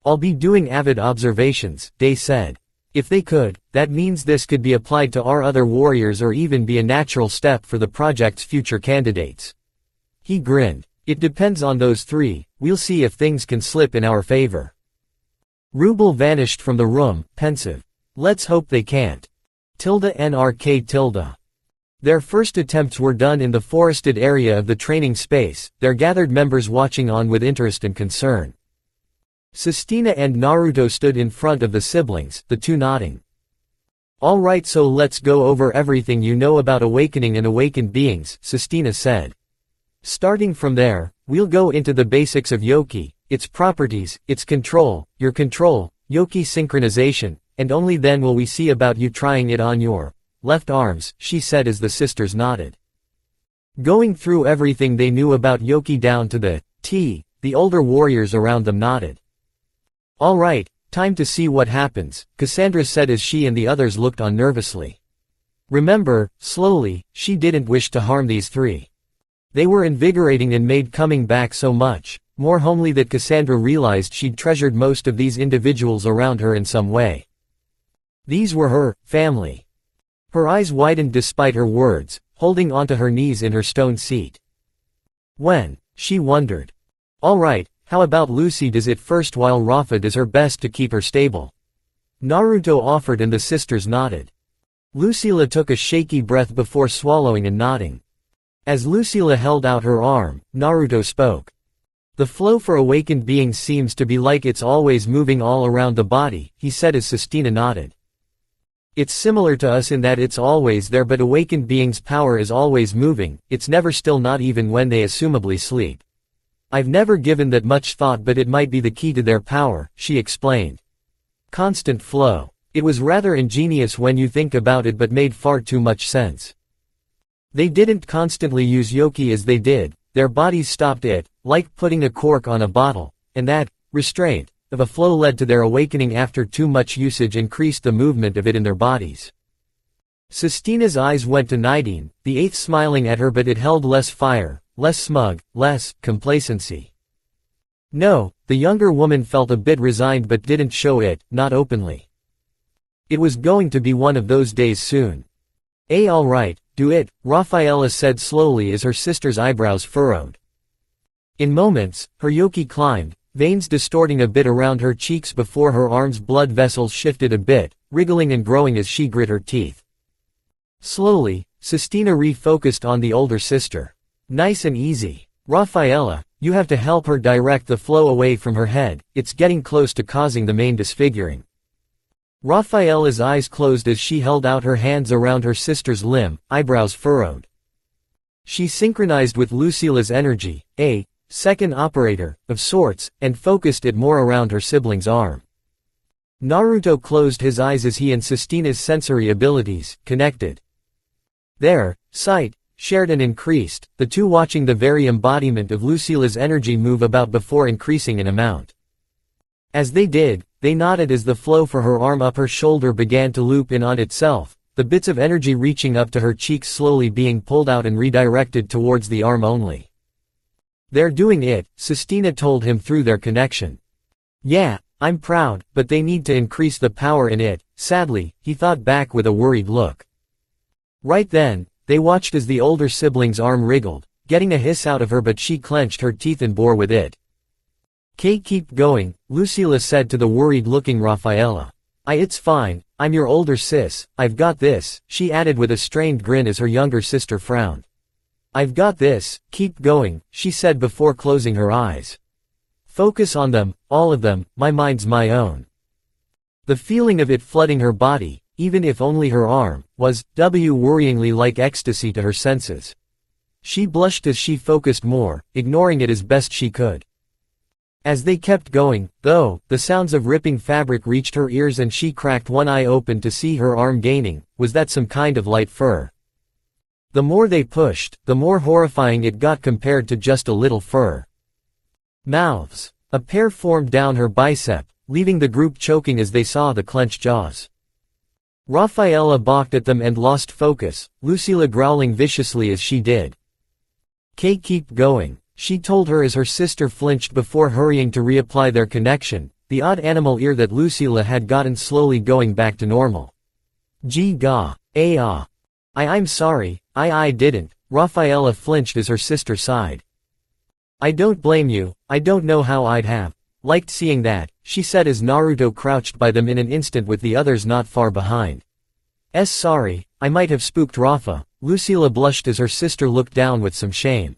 I'll be doing avid observations, Day said. If they could, that means this could be applied to our other warriors or even be a natural step for the project's future candidates. He grinned. It depends on those three, we'll see if things can slip in our favor. Rubel vanished from the room, pensive. Let's hope they can't. NRK. Their first attempts were done in the forested area of the training space, their gathered members watching on with interest and concern. Sistina and Naruto stood in front of the siblings, the two nodding. Alright, so let's go over everything you know about awakening and awakened beings, Sistina said. Starting from there, we'll go into the basics of Yoki, its properties, its control, your control, Yoki synchronization, and only then will we see about you trying it on your left arms, she said as the sisters nodded. Going through everything they knew about Yoki down to the T, the older warriors around them nodded. Alright, time to see what happens, Cassandra said as she and the others looked on nervously. Remember, slowly, she didn't wish to harm these three. They were invigorating and made coming back so much more homely that Cassandra realized she'd treasured most of these individuals around her in some way. These were her family. Her eyes widened despite her words, holding onto her knees in her stone seat. When? She wondered. Alright, how about Lucy does it first while Rafa does her best to keep her stable? Naruto offered and the sisters nodded. Lucila took a shaky breath before swallowing and nodding. As Lucila held out her arm, Naruto spoke. The flow for awakened beings seems to be like it's always moving all around the body, he said as Sistina nodded. It's similar to us in that it's always there, but awakened beings' power is always moving, it's never still, not even when they assumably sleep. I've never given that much thought, but it might be the key to their power, she explained. Constant flow. It was rather ingenious when you think about it, but made far too much sense. They didn't constantly use yoki as they did, their bodies stopped it, like putting a cork on a bottle, and that restraint of a flow led to their awakening after too much usage increased the movement of it in their bodies. Sistina's eyes went to Nidine, the eighth, smiling at her, but it held less fire, less smug, less complacency. No, the younger woman felt a bit resigned but didn't show it, not openly. It was going to be one of those days soon. Alright, do it, Rafaela said slowly as her sister's eyebrows furrowed. In moments, her yoki climbed, veins distorting a bit around her cheeks before her arms' blood vessels shifted a bit, wriggling and growing as she grit her teeth. Slowly, Sistina refocused on the older sister. Nice and easy. Rafaela, you have to help her direct the flow away from her head, it's getting close to causing the main disfiguring. Rafaela's eyes closed as she held out her hands around her sister's limb, eyebrows furrowed. She synchronized with Lucila's energy, a second operator, of sorts, and focused it more around her sibling's arm. Naruto closed his eyes as he and Sistina's sensory abilities connected. Their sight shared and increased, the two watching the very embodiment of Lucila's energy move about before increasing in amount. As they did, they nodded as the flow for her arm up her shoulder began to loop in on itself, the bits of energy reaching up to her cheeks slowly being pulled out and redirected towards the arm only. They're doing it, Sistina told him through their connection. Yeah, I'm proud, but they need to increase the power in it, sadly, he thought back with a worried look. Right then, they watched as the older sibling's arm wriggled, getting a hiss out of her, but she clenched her teeth and bore with it. Keep going, Lucila said to the worried-looking Rafaela. It's fine, I'm your older sis, I've got this, she added with a strained grin as her younger sister frowned. I've got this, keep going, she said before closing her eyes. Focus on them, all of them, my mind's my own. The feeling of it flooding her body, even if only her arm, was worryingly like ecstasy to her senses. She blushed as she focused more, ignoring it as best she could. As they kept going, though, the sounds of ripping fabric reached her ears and she cracked one eye open to see her arm gaining. Was that some kind of light fur? The more they pushed, the more horrifying it got compared to just a little fur. Mouths. A pair formed down her bicep, leaving the group choking as they saw the clenched jaws. Rafaela balked at them and lost focus, Lucila growling viciously as she did. Keep going, she told her as her sister flinched before hurrying to reapply their connection, the odd animal ear that Lucila had gotten slowly going back to normal. I'm sorry, I didn't, Rafaela flinched as her sister sighed. I don't blame you, I don't know how I'd have liked seeing that, she said as Naruto crouched by them in an instant with the others not far behind. Sorry, I might have spooked Rafa, Lucila blushed as her sister looked down with some shame.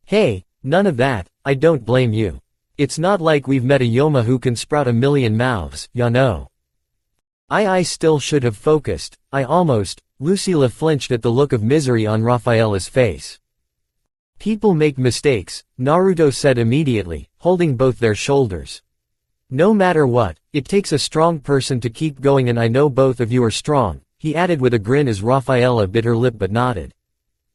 Hey, none of that, I don't blame you. It's not like we've met a Yoma who can sprout a million mouths, ya know. I still should have focused, Lucila flinched at the look of misery on Rafaela's face. People make mistakes, Naruto said immediately, holding both their shoulders. No matter what, it takes a strong person to keep going, and I know both of you are strong, he added with a grin as Rafaela bit her lip but nodded.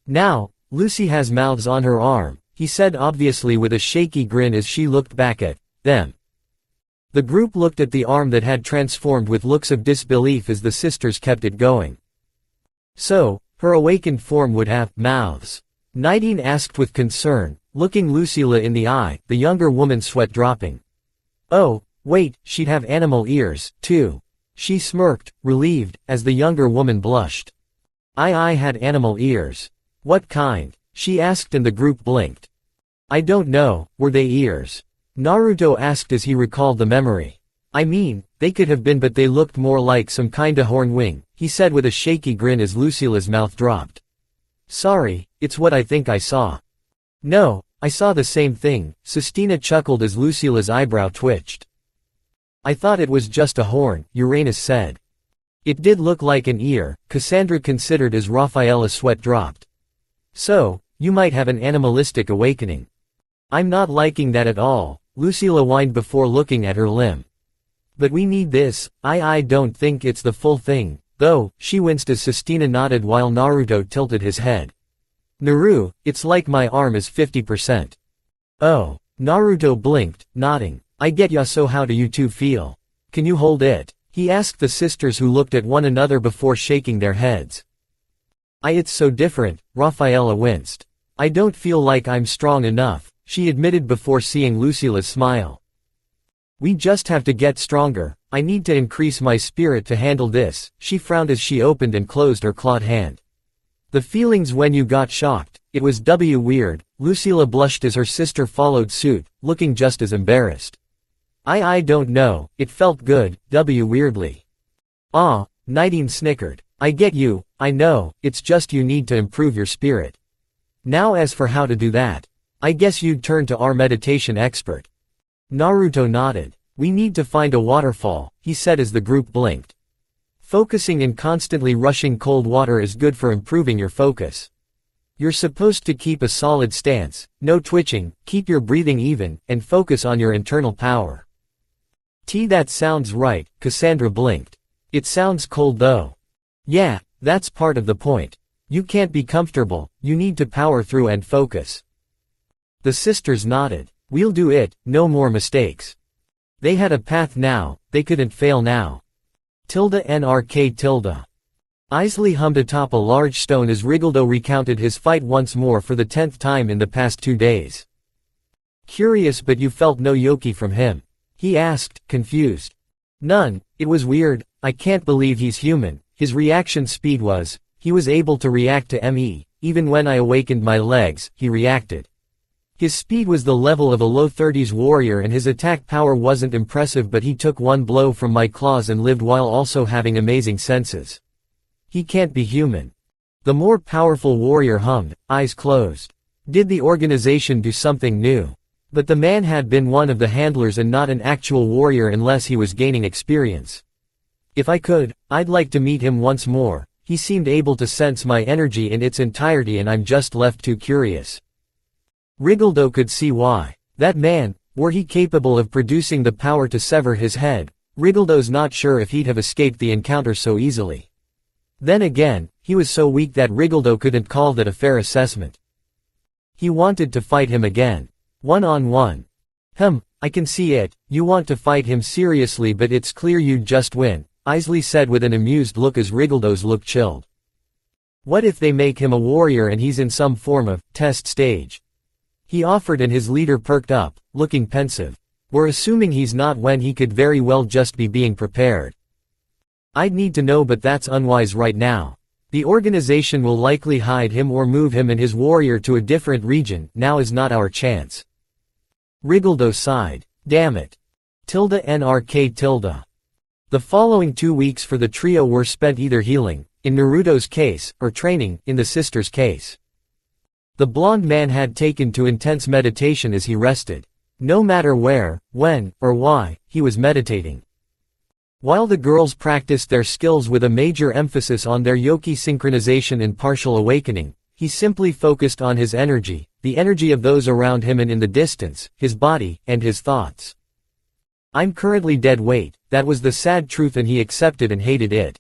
Now, Lucy has mouths on her arm, he said obviously with a shaky grin as she looked back at them. The group looked at the arm that had transformed with looks of disbelief as the sisters kept it going. So, her awakened form would have mouths? Nidine asked with concern, looking Lucila in the eye, the younger woman's sweat dropping. Oh, wait, she'd have animal ears, too. She smirked, relieved, as the younger woman blushed. I had animal ears. What kind? She asked and the group blinked. I don't know, were they ears? Naruto asked as he recalled the memory. I mean, they could have been but they looked more like some kinda horn wing, he said with a shaky grin as Lucila's mouth dropped. Sorry, it's what I think I saw. No, I saw the same thing, Sestina chuckled as Lucila's eyebrow twitched. I thought it was just a horn, Uranus said. It did look like an ear, Cassandra considered as Raphaela's sweat dropped. So, you might have an animalistic awakening. I'm not liking that at all, Lucila whined before looking at her limb. But we need this, I don't think it's the full thing, though, she winced as Sestina nodded while Naruto tilted his head. Naru, it's like my arm is 50%. Oh, Naruto blinked, nodding. I get ya, so how do you two feel? Can you hold it? He asked the sisters who looked at one another before shaking their heads. It's so different, Raphaela winced. I don't feel like I'm strong enough, she admitted before seeing Lucila's smile. We just have to get stronger, I need to increase my spirit to handle this, she frowned as she opened and closed her clawed hand. The feelings when you got shocked, it was weird, Lucila blushed as her sister followed suit, looking just as embarrassed. I don't know, it felt good, weirdly. Ah, Nidine snickered. I get you, I know, it's just you need to improve your spirit. Now as for how to do that, I guess you'd turn to our meditation expert. Naruto nodded. We need to find a waterfall, he said as the group blinked. Focusing in constantly rushing cold water is good for improving your focus. You're supposed to keep a solid stance, no twitching, keep your breathing even, and focus on your internal power. That sounds right, Cassandra blinked. It sounds cold though. Yeah, that's part of the point. You can't be comfortable, you need to power through and focus. The sisters nodded. We'll do it, no more mistakes. They had a path now, they couldn't fail now. NRK. Isley hummed atop a large stone as Rigoldo recounted his fight once more for the 10th time in the past 2 days. Curious, but you felt no yoki from him? He asked, confused. None, it was weird, I can't believe he's human. His reaction speed was, he was able to react to me, even when I awakened my legs, he reacted. His speed was the level of a low 30s warrior and his attack power wasn't impressive, but he took one blow from my claws and lived while also having amazing senses. He can't be human. The more powerful warrior hummed, eyes closed. Did the organization do something new? But the man had been one of the handlers and not an actual warrior unless he was gaining experience. If I could, I'd like to meet him once more. He seemed able to sense my energy in its entirety and I'm just left too curious. Rigoldo could see why. That man, were he capable of producing the power to sever his head, Rigoldo's not sure if he'd have escaped the encounter so easily. Then again, he was so weak that Rigoldo couldn't call that a fair assessment. He wanted to fight him again. One-on-one. I can see it, you want to fight him seriously but it's clear you'd just win, Isley said with an amused look as Rigoldo's look chilled. What if they make him a warrior and he's in some form of test stage? He offered and his leader perked up, looking pensive. We're assuming he's not when he could very well just be being prepared. I'd need to know but that's unwise right now. The organization will likely hide him or move him and his warrior to a different region, now is not our chance. Rigoldo sighed. Damn it. NRK. The following 2 weeks for the trio were spent either healing, in Naruto's case, or training, in the sisters' case. The blonde man had taken to intense meditation as he rested. No matter where, when, or why, he was meditating. While the girls practiced their skills with a major emphasis on their yoki synchronization and partial awakening, he simply focused on his energy, the energy of those around him and in the distance, his body, and his thoughts. I'm currently dead weight, that was the sad truth and he accepted and hated it.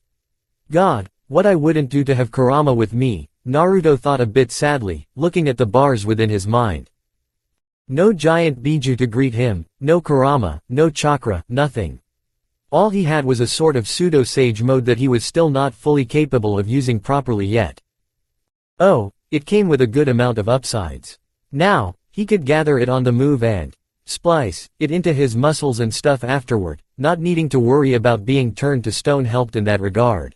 God, what I wouldn't do to have Kurama with me, Naruto thought a bit sadly, looking at the bars within his mind. No giant Biju to greet him, no Kurama, no chakra, nothing. All he had was a sort of pseudo-sage mode that he was still not fully capable of using properly yet. Oh, it came with a good amount of upsides. Now, he could gather it on the move and splice it into his muscles and stuff afterward, not needing to worry about being turned to stone helped in that regard.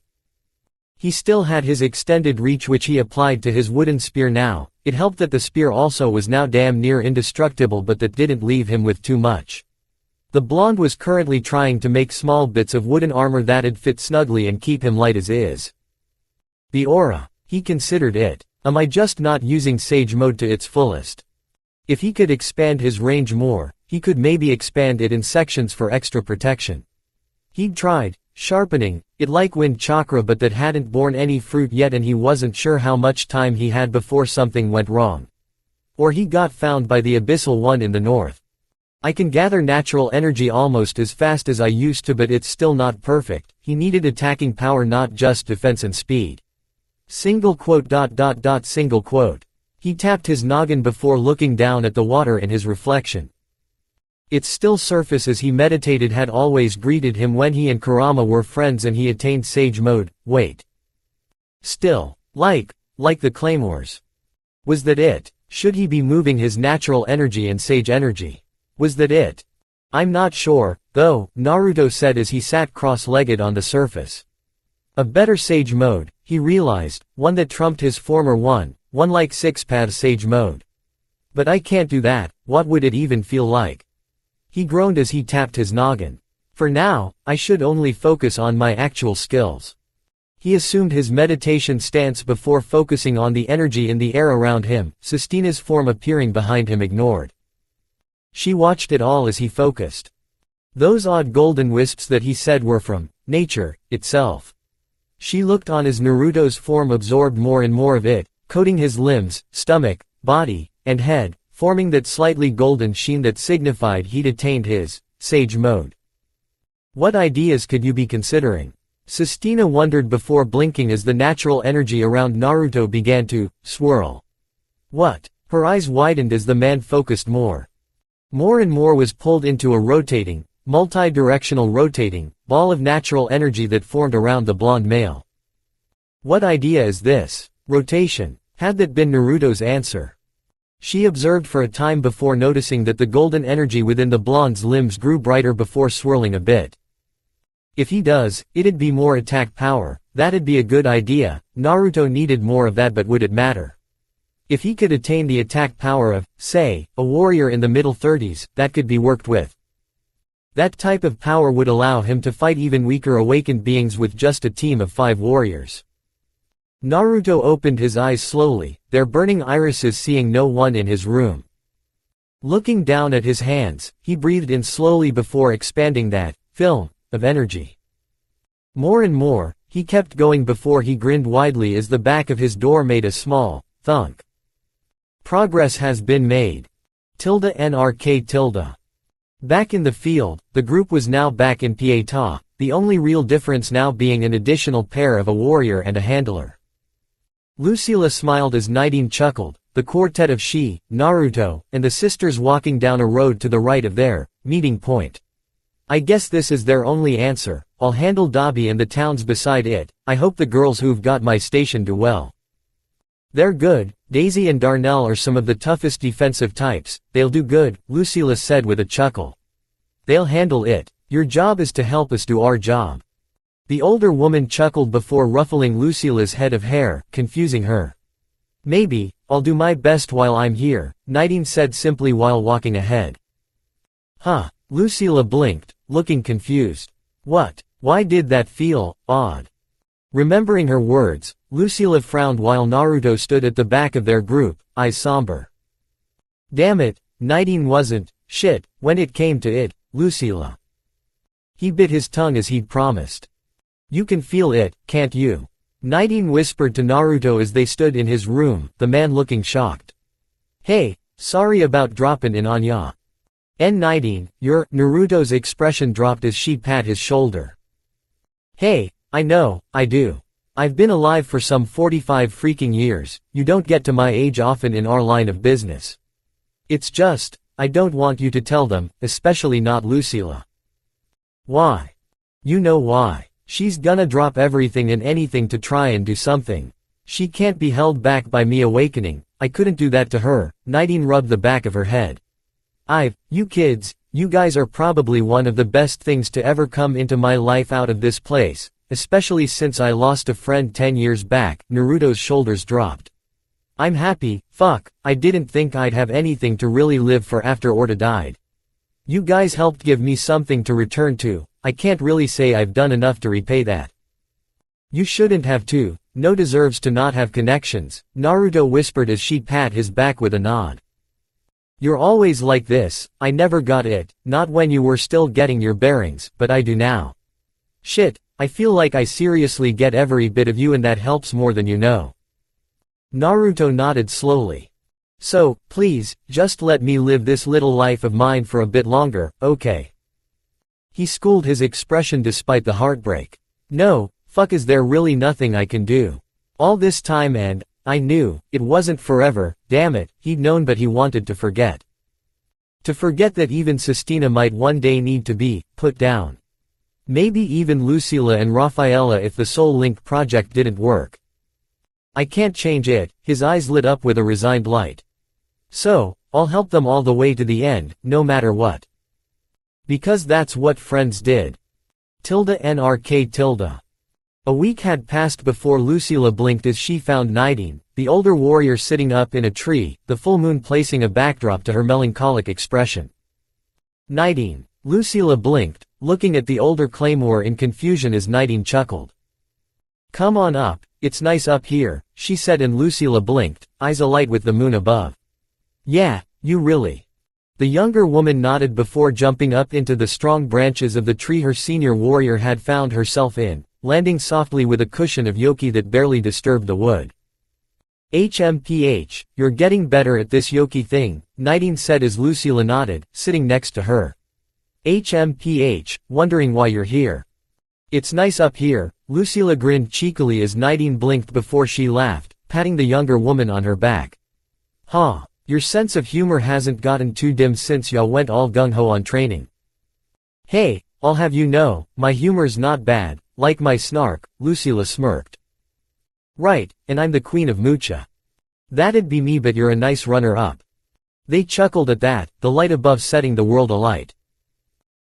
He still had his extended reach which he applied to his wooden spear now. It helped that the spear also was now damn near indestructible, but that didn't leave him with too much. The blonde was currently trying to make small bits of wooden armor that'd fit snugly and keep him light as is. The aura. He considered it. Am I just not using Sage mode to its fullest? If he could expand his range more, he could maybe expand it in sections for extra protection. He'd tried sharpening it like wind chakra, but that hadn't borne any fruit yet, and he wasn't sure how much time he had before something went wrong. Or he got found by the Abyssal One in the north. I can gather natural energy almost as fast as I used to, but it's still not perfect. He needed attacking power, not just defense and speed. Single quote. Single quote. He tapped his noggin before looking down at the water in his reflection. Its still surface as he meditated had always greeted him when he and Kurama were friends and he attained Sage mode. Wait. Still. Like the Claymores. Was that it? Should he be moving his natural energy and Sage energy? Was that it? I'm not sure, though, Naruto said as he sat cross-legged on the surface. A better Sage mode, he realized, one that trumped his former one like six-path Sage mode. But I can't do that. What would it even feel like? He groaned as he tapped his noggin. For now, I should only focus on my actual skills. He assumed his meditation stance before focusing on the energy in the air around him. Sistina's form appearing behind him ignored. She watched it all as he focused. Those odd golden wisps that he said were from nature itself. She looked on as Naruto's form absorbed more and more of it, coating his limbs, stomach, body, and head, forming that slightly golden sheen that signified he'd attained his Sage mode. What ideas could you be considering? Sistina wondered before blinking as the natural energy around Naruto began to swirl. What? Her eyes widened as the man focused more. More and more was pulled into a rotating, multi-directional rotating, ball of natural energy that formed around the blonde male. What idea is this? Rotation. Had that been Naruto's answer? She observed for a time before noticing that the golden energy within the blonde's limbs grew brighter before swirling a bit. If he does, it'd be more attack power. That'd be a good idea. Naruto needed more of that, but would it matter? If he could attain the attack power of, say, a warrior in the middle 30s, that could be worked with. That type of power would allow him to fight even weaker awakened beings with just a team of 5 warriors. Naruto opened his eyes slowly, their burning irises seeing no one in his room. Looking down at his hands, he breathed in slowly before expanding that film of energy. More and more, he kept going before he grinned widely as the back of his door made a small thunk. Progress has been made. NRK. Back in the field, the group was now back in Pieta, the only real difference now being an additional pair of a warrior and a handler. Lucila smiled as Nidine chuckled, the quartet of she, Naruto, and the sisters walking down a road to the right of their meeting point. I guess this is their only answer. I'll handle Dabby and the towns beside it. I hope the girls who've got my station do well. They're good. Daisy and Darnell are some of the toughest defensive types. They'll do good, Lucila said with a chuckle. They'll handle it. Your job is to help us do our job. The older woman chuckled before ruffling Lucila's head of hair, confusing her. Maybe, I'll do my best while I'm here, Nidine said simply while walking ahead. Huh, Lucila blinked, looking confused. What? Why did that feel odd? Remembering her words, Lucila frowned while Naruto stood at the back of their group, eyes somber. Damn it, Nidine wasn't shit when it came to it, Lucila. He bit his tongue as he'd promised. You can feel it, can't you? Nidine whispered to Naruto as they stood in his room, the man looking shocked. Hey, sorry about droppin' in on ya. Nidine, Naruto's expression dropped as she pat his shoulder. Hey, I know, I do. I've been alive for some 45 freaking years. You don't get to my age often in our line of business. It's just, I don't want you to tell them, especially not Lucila. Why? You know why. She's gonna drop everything and anything to try and do something. She can't be held back by me awakening. I couldn't do that to her. Nidine rubbed the back of her head. You kids, you guys are probably one of the best things to ever come into my life out of this place. especially since I lost a friend 10 years back." Naruto's shoulders dropped. "I'm happy, fuck, I didn't think I'd have anything to really live for after Orta died. You guys helped give me something to return to. I can't really say I've done enough to repay that." "You shouldn't have to, no deserves to not have connections," Naruto whispered as she pat his back with a nod. "You're always like this, I never got it, not when you were still getting your bearings, but I do now. Shit, I feel like I seriously get every bit of you and that helps more than you know." Naruto nodded slowly. "So, please, just let me live this little life of mine for a bit longer, okay?" He schooled his expression despite the heartbreak. "No, fuck, is there really nothing I can do? All this time and, I knew, it wasn't forever, damn it," he'd known but he wanted to forget. To forget that even Sestina might one day need to be put down. Maybe even Lucila and Rafaela if the Soul Link project didn't work. "I can't change it," his eyes lit up with a resigned light. "So, I'll help them all the way to the end, no matter what. Because that's what friends did." NRK. A week had passed before Lucila blinked as she found Nidine, the older warrior sitting up in a tree, the full moon placing a backdrop to her melancholic expression. "Nidine." Lucila blinked, looking at the older Claymore in confusion as Nidine chuckled. "Come on up, it's nice up here," she said and Lucila blinked, eyes alight with the moon above. "Yeah, you really." The younger woman nodded before jumping up into the strong branches of the tree her senior warrior had found herself in, landing softly with a cushion of yoki that barely disturbed the wood. "HMPH, you're getting better at this yoki thing," Nidine said as Lucila nodded, sitting next to her. "HMPH, wondering why you're here." "It's nice up here," Lucila grinned cheekily as Nidine blinked before she laughed, patting the younger woman on her back. "Huh, your sense of humor hasn't gotten too dim since y'all went all gung-ho on training." "Hey, I'll have you know, my humor's not bad. Like my snark," Lucila smirked. "Right, and I'm the queen of Mucha. That'd be me but you're a nice runner-up." They chuckled at that, the light above setting the world alight.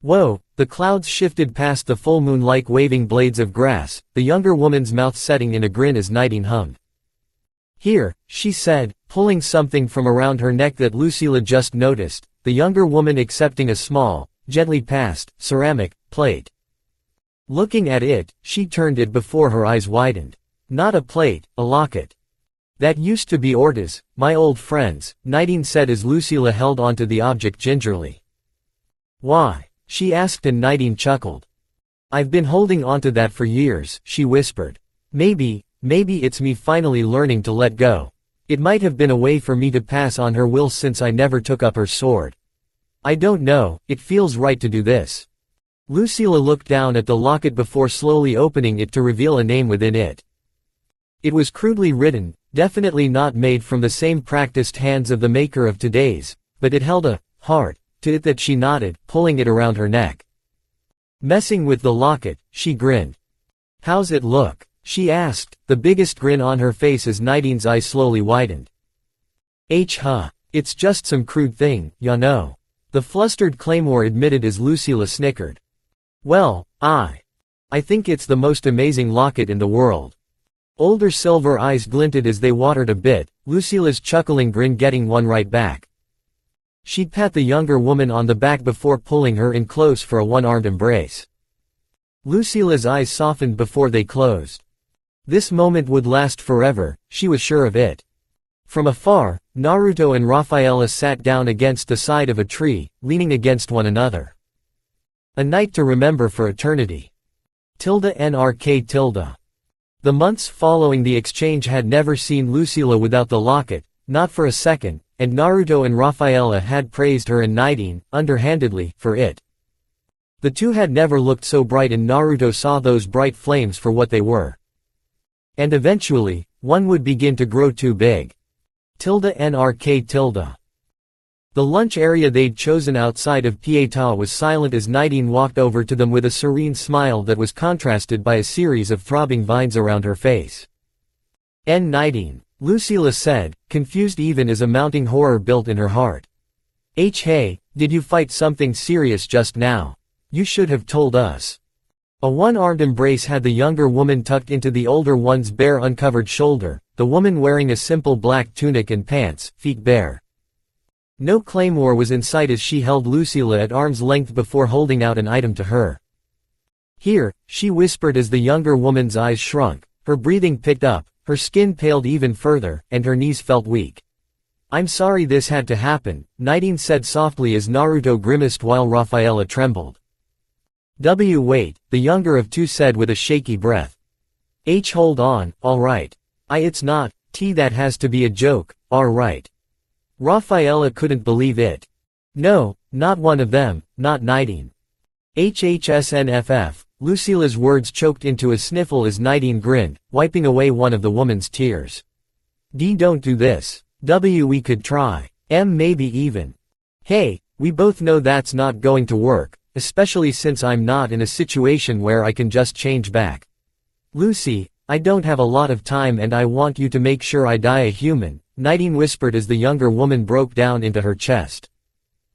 Whoa, the clouds shifted past the full moon like waving blades of grass, the younger woman's mouth setting in a grin as Nidine hummed. "Here," she said, pulling something from around her neck that Lucila just noticed, the younger woman accepting a small, gently passed, ceramic plate. Looking at it, she turned it before her eyes widened. "Not a plate, a locket. That used to be Orta's, my old friend's," Nidine said as Lucila held onto the object gingerly. "Why?" she asked and Nidine chuckled. "I've been holding onto that for years," she whispered. Maybe it's me finally learning to let go. It might have been a way for me to pass on her will since I never took up her sword. I don't know, it feels right to do this." Lucila looked down at the locket before slowly opening it to reveal a name within it. It was crudely written, definitely not made from the same practiced hands of the maker of today's, but it held a heart to it that she nodded, pulling it around her neck. Messing with the locket, she grinned. "How's it look?" she asked, the biggest grin on her face as Nidine's eyes slowly widened. Huh, it's just some crude thing, ya know," the flustered Claymore admitted as Lucila snickered. "Well, I think it's the most amazing locket in the world." Older silver eyes glinted as they watered a bit, Lucila's chuckling grin getting one right back. She'd pat the younger woman on the back before pulling her in close for a one-armed embrace. Lucila's eyes softened before they closed. This moment would last forever, she was sure of it. From afar, Naruto and Rafaela sat down against the side of a tree, leaning against one another. A night to remember for eternity. NRK. The months following the exchange had never seen Lucila without the locket, not for a second, and Naruto and Rafaela had praised her and Nidine, underhandedly, for it. The two had never looked so bright and Naruto saw those bright flames for what they were. And eventually, one would begin to grow too big. NRK. The lunch area they'd chosen outside of Pieta was silent as Nidine walked over to them with a serene smile that was contrasted by a series of throbbing vines around her face. Nidine, Lucila said, confused even as a mounting horror built in her heart. Hey, did you fight something serious just now? You should have told us. A one-armed embrace had the younger woman tucked into the older one's bare uncovered shoulder, the woman wearing a simple black tunic and pants, feet bare. No Claymore was in sight as she held Lucila at arm's length before holding out an item to her. "Here," she whispered as the younger woman's eyes shrunk, her breathing picked up, her skin paled even further, and her knees felt weak. "I'm sorry this had to happen," Nidine said softly as Naruto grimaced while Rafaela trembled. Wait," the younger of two said with a shaky breath. Hold on, alright. It's not, that has to be a joke, alright. Rafaela couldn't believe it. No, not one of them, not Nidine. HHSNFF, Lucila's words choked into a sniffle as Nidine grinned, wiping away one of the woman's tears. Don't do this. We could try. Maybe even. Hey, we both know that's not going to work, especially since I'm not in a situation where I can just change back. Lucy, I don't have a lot of time and I want you to make sure I die a human, Nidine whispered as the younger woman broke down into her chest.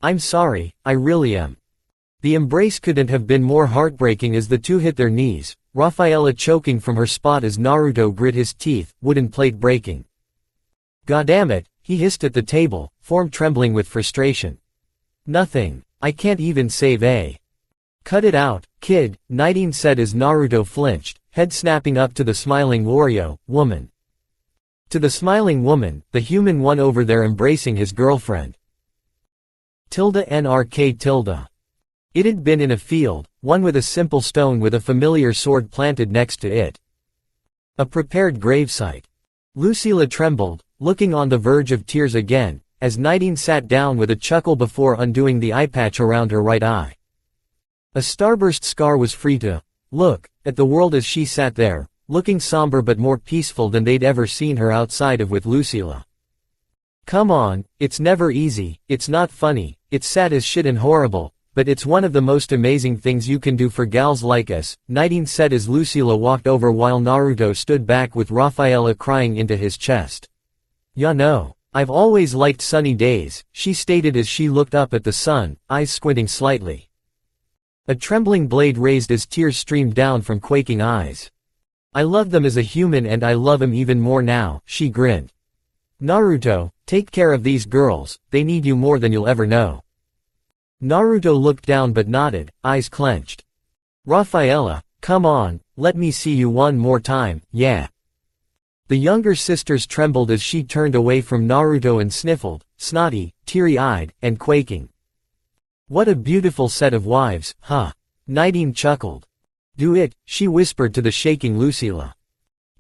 I'm sorry, I really am. The embrace couldn't have been more heartbreaking as the two hit their knees, Rafaela choking from her spot as Naruto grit his teeth, wooden plate breaking. Goddammit, he hissed at the table, form trembling with frustration. Nothing. I can't even save A. Cut it out, kid, Nidine said as Naruto flinched, head snapping up to the smiling Wario, woman. To the smiling woman, the human one over there embracing his girlfriend. NRK. It had been in a field, one with a simple stone with a familiar sword planted next to it. A prepared gravesite. Lucila trembled, looking on the verge of tears again, as Nidine sat down with a chuckle before undoing the eye patch around her right eye. A starburst scar was free to look at the world as she sat there, looking somber but more peaceful than they'd ever seen her outside of with Lucila. Come on, it's never easy, it's not funny, it's sad as shit and horrible, but it's one of the most amazing things you can do for gals like us, Nidine said as Lucila walked over while Naruto stood back with Rafaela crying into his chest. Ya know. I've always liked sunny days, she stated as she looked up at the sun, eyes squinting slightly. A trembling blade raised as tears streamed down from quaking eyes. I loved them as a human and I love him even more now, she grinned. Naruto, take care of these girls, they need you more than you'll ever know. Naruto looked down but nodded, eyes clenched. Rafaela, come on, let me see you one more time, yeah. The younger sisters trembled as she turned away from Naruto and sniffled, snotty, teary-eyed, and quaking. What a beautiful set of wives, huh? Nidine chuckled. Do it, she whispered to the shaking Lucila.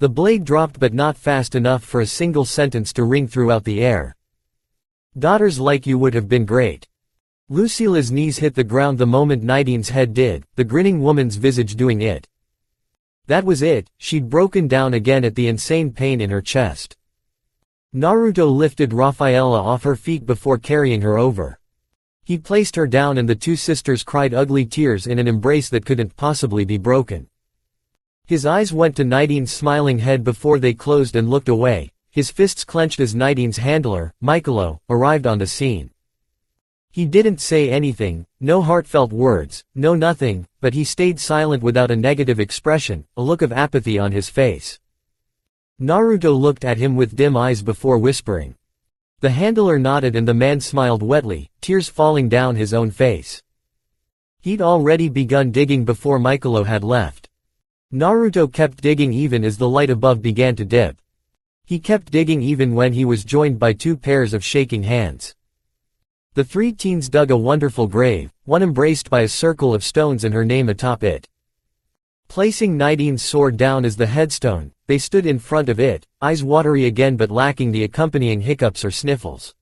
The blade dropped but not fast enough for a single sentence to ring throughout the air. Daughters like you would have been great. Lucila's knees hit the ground the moment Nidine's head did, the grinning woman's visage doing it. That was it, she'd broken down again at the insane pain in her chest. Naruto lifted Rafaela off her feet before carrying her over. He placed her down and the two sisters cried ugly tears in an embrace that couldn't possibly be broken. His eyes went to Nidine's smiling head before they closed and looked away, his fists clenched as Nidine's handler, Michaelo, arrived on the scene. He didn't say anything, no heartfelt words, no nothing, but he stayed silent without a negative expression, a look of apathy on his face. Naruto looked at him with dim eyes before whispering. The handler nodded and the man smiled wetly, tears falling down his own face. He'd already begun digging before Michaelo had left. Naruto kept digging even as the light above began to dip. He kept digging even when he was joined by two pairs of shaking hands. The three teens dug a wonderful grave, one embraced by a circle of stones and her name atop it. Placing Nidine's sword down as the headstone, they stood in front of it, eyes watery again but lacking the accompanying hiccups or sniffles.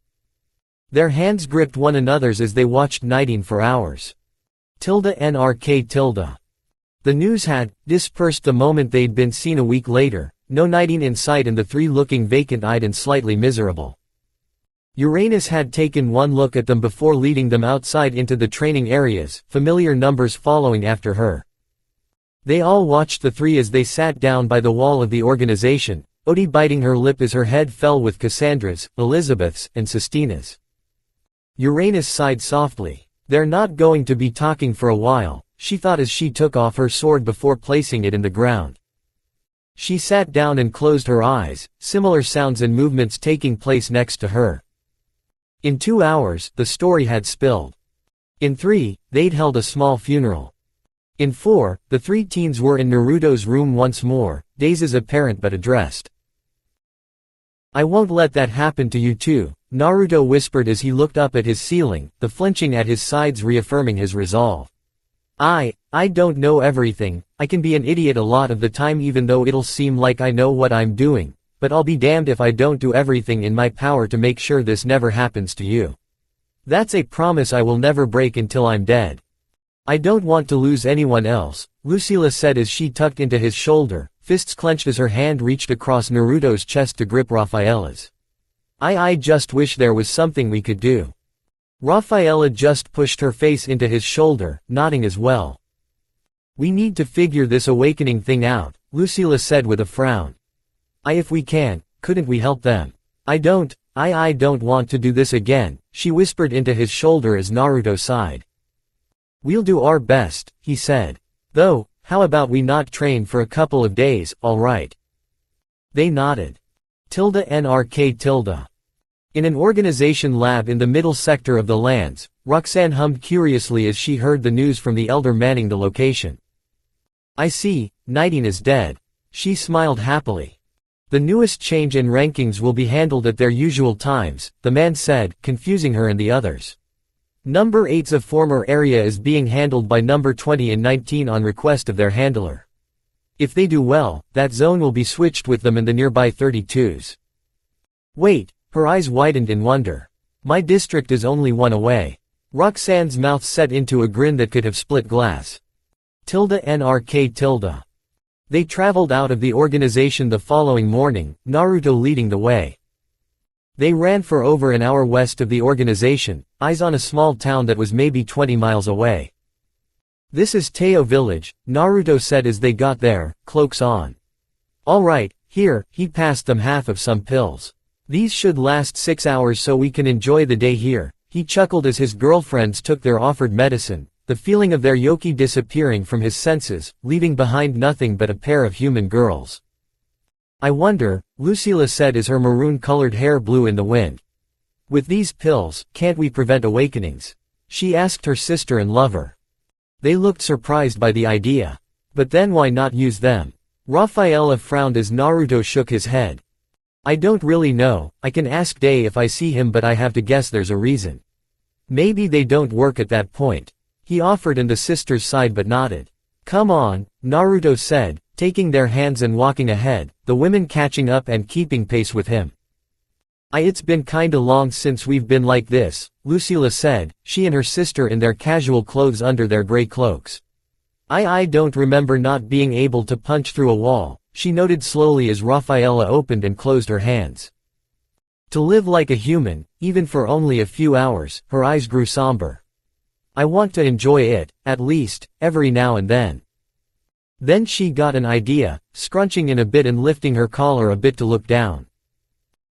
Their hands gripped one another's as they watched Nidine for hours. NRK. The news had dispersed the moment they'd been seen a week later, no Nidine in sight and the three looking vacant-eyed and slightly miserable. Uranus had taken one look at them before leading them outside into the training areas, familiar numbers following after her. They all watched the three as they sat down by the wall of the organization, Odie biting her lip as her head fell with Cassandra's, Elizabeth's, and Sestina's. Uranus sighed softly. They're not going to be talking for a while, she thought as she took off her sword before placing it in the ground. She sat down and closed her eyes, similar sounds and movements taking place next to her. In 2 hours, the story had spilled. In 3, they'd held a small funeral. In 4, the 3 teens were in Naruto's room once more, dazes apparent but addressed. "I won't let that happen to you too," Naruto whispered as he looked up at his ceiling, the flinching at his sides reaffirming his resolve. I don't know everything, I can be an idiot a lot of the time even though it'll seem like I know what I'm doing, but I'll be damned if I don't do everything in my power to make sure this never happens to you. That's a promise I will never break until I'm dead. I don't want to lose anyone else," Lucila said as she tucked into his shoulder, fists clenched as her hand reached across Naruto's chest to grip Raphaela's. I just wish there was something we could do." Raphaela just pushed her face into his shoulder, nodding as well. "We need to figure this awakening thing out," Lucila said with a frown. If we can, couldn't we help them? I don't want to do this again," she whispered into his shoulder as Naruto sighed. "We'll do our best," he said. "Though, how about we not train for a couple of days, alright?" They nodded. _NRK_. In an organization lab in the middle sector of the lands, Roxan hummed curiously as she heard the news from the elder manning the location. "I see, Nighting is dead." She smiled happily. "The newest change in rankings will be handled at their usual times," the man said, confusing her and the others. Number 8's of former area is being handled by number 20 and 19 on request of their handler. If they do well, that zone will be switched with them and the nearby 32s. Wait, her eyes widened in wonder. My district is only 1 away. Roxanne's mouth set into a grin that could have split glass. _NRK_. They traveled out of the organization the following morning, Naruto leading the way. They ran for over an hour west of the organization, eyes on a small town that was maybe 20 miles away. "This is Teo village," Naruto said as they got there, cloaks on. "Alright, here," he passed them half of some pills. "These should last 6 hours so we can enjoy the day here," he chuckled as his girlfriends took their offered medicine, the feeling of their yoki disappearing from his senses, leaving behind nothing but a pair of human girls. "I wonder," Lucila said as her maroon-colored hair blew in the wind. "With these pills, can't we prevent awakenings?" she asked her sister and lover. They looked surprised by the idea. But then why not use them? Raphaela frowned as Naruto shook his head. "I don't really know, I can ask Day if I see him but I have to guess there's a reason. Maybe they don't work at that point," he offered and the sisters sighed but nodded. "Come on," Naruto said, taking their hands and walking ahead, the women catching up and keeping pace with him. It's been kinda long since we've been like this," Lucila said, she and her sister in their casual clothes under their gray cloaks. I don't remember not being able to punch through a wall," she noted slowly as Raphaela opened and closed her hands. "To live like a human, even for only a few hours," her eyes grew somber. "I want to enjoy it, at least, every now and then." Then she got an idea, scrunching in a bit and lifting her collar a bit to look down.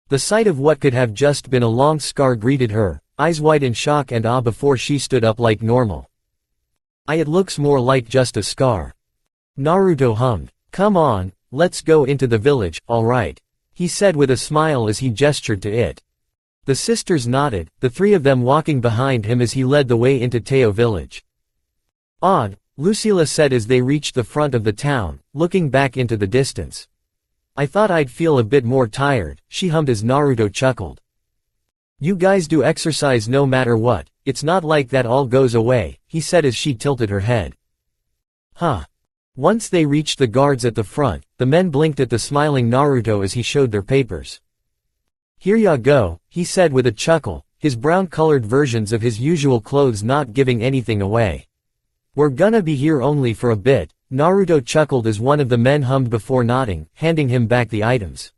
The sight of what could have just been a long scar greeted her, eyes wide in shock and awe before she stood up like normal. It looks more like just a scar." Naruto hummed. "Come on, let's go into the village, alright," he said with a smile as he gestured to it. The sisters nodded, the 3 of them walking behind him as he led the way into Teo village. "Odd," Lucila said as they reached the front of the town, looking back into the distance. "I thought I'd feel a bit more tired," she hummed as Naruto chuckled. "You guys do exercise no matter what, it's not like that all goes away," he said as she tilted her head. "Huh." Once they reached the guards at the front, the men blinked at the smiling Naruto as he showed their papers. "Here ya go," he said with a chuckle, his brown-colored versions of his usual clothes not giving anything away. "We're gonna be here only for a bit," Naruto chuckled as one of the men hummed before nodding, handing him back the items.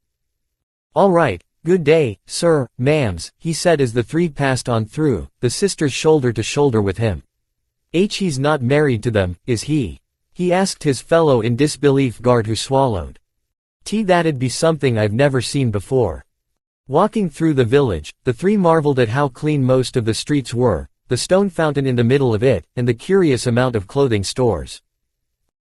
"Alright, good day, sir, ma'ams," he said as the 3 passed on through, the sisters shoulder to shoulder with him. "He's not married to them, is he?" he asked his fellow in disbelief guard who swallowed. That'd be something I've never seen before." Walking through the village, the 3 marveled at how clean most of the streets were, the stone fountain in the middle of it, and the curious amount of clothing stores.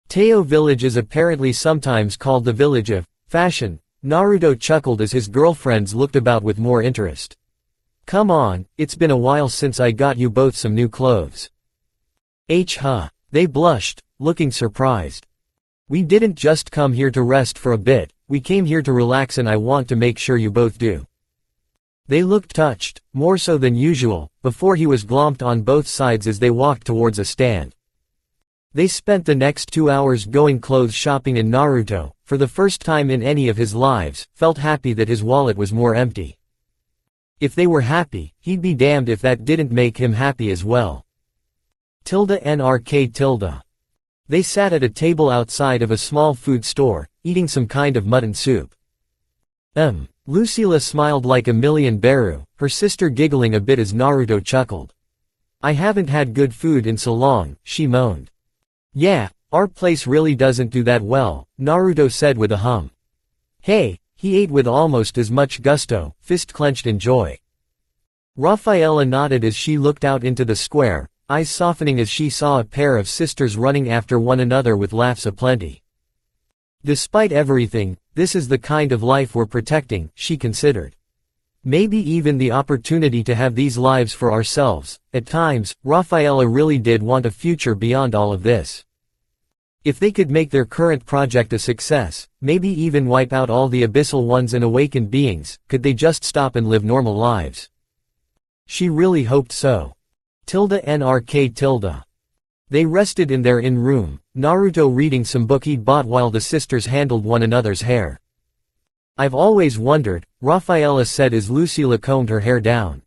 Teo Village is apparently sometimes called the Village of Fashion. Naruto chuckled as his girlfriends looked about with more interest. Come on, it's been a while since I got you both some new clothes. Huh. They blushed, looking surprised. We didn't just come here to rest for a bit, we came here to relax and I want to make sure you both do. They looked touched, more so than usual, before he was glomped on both sides as they walked towards a stand. They spent the next 2 hours going clothes shopping and Naruto, for the first time in any of his lives, felt happy that his wallet was more empty. If they were happy, he'd be damned if that didn't make him happy as well. NRK. They sat at a table outside of a small food store, eating some kind of mutton soup. Lucila smiled like a million beru, her sister giggling a bit as Naruto chuckled. I haven't had good food in so long, she moaned. Yeah, our place really doesn't do that well, Naruto said with a hum. Hey, he ate with almost as much gusto, fist clenched in joy. Rafaela nodded as she looked out into the square, eyes softening as she saw a pair of sisters running after one another with laughs aplenty. Despite everything, this is the kind of life we're protecting, she considered. Maybe even the opportunity to have these lives for ourselves. At times, Rafaela really did want a future beyond all of this. If they could make their current project a success, maybe even wipe out all the abyssal ones and awakened beings, could they just stop and live normal lives? She really hoped so. NRK. They rested in their in-room, Naruto reading some book he'd bought while the sisters handled one another's hair. I've always wondered, Rafaela said as Lucila combed her hair down.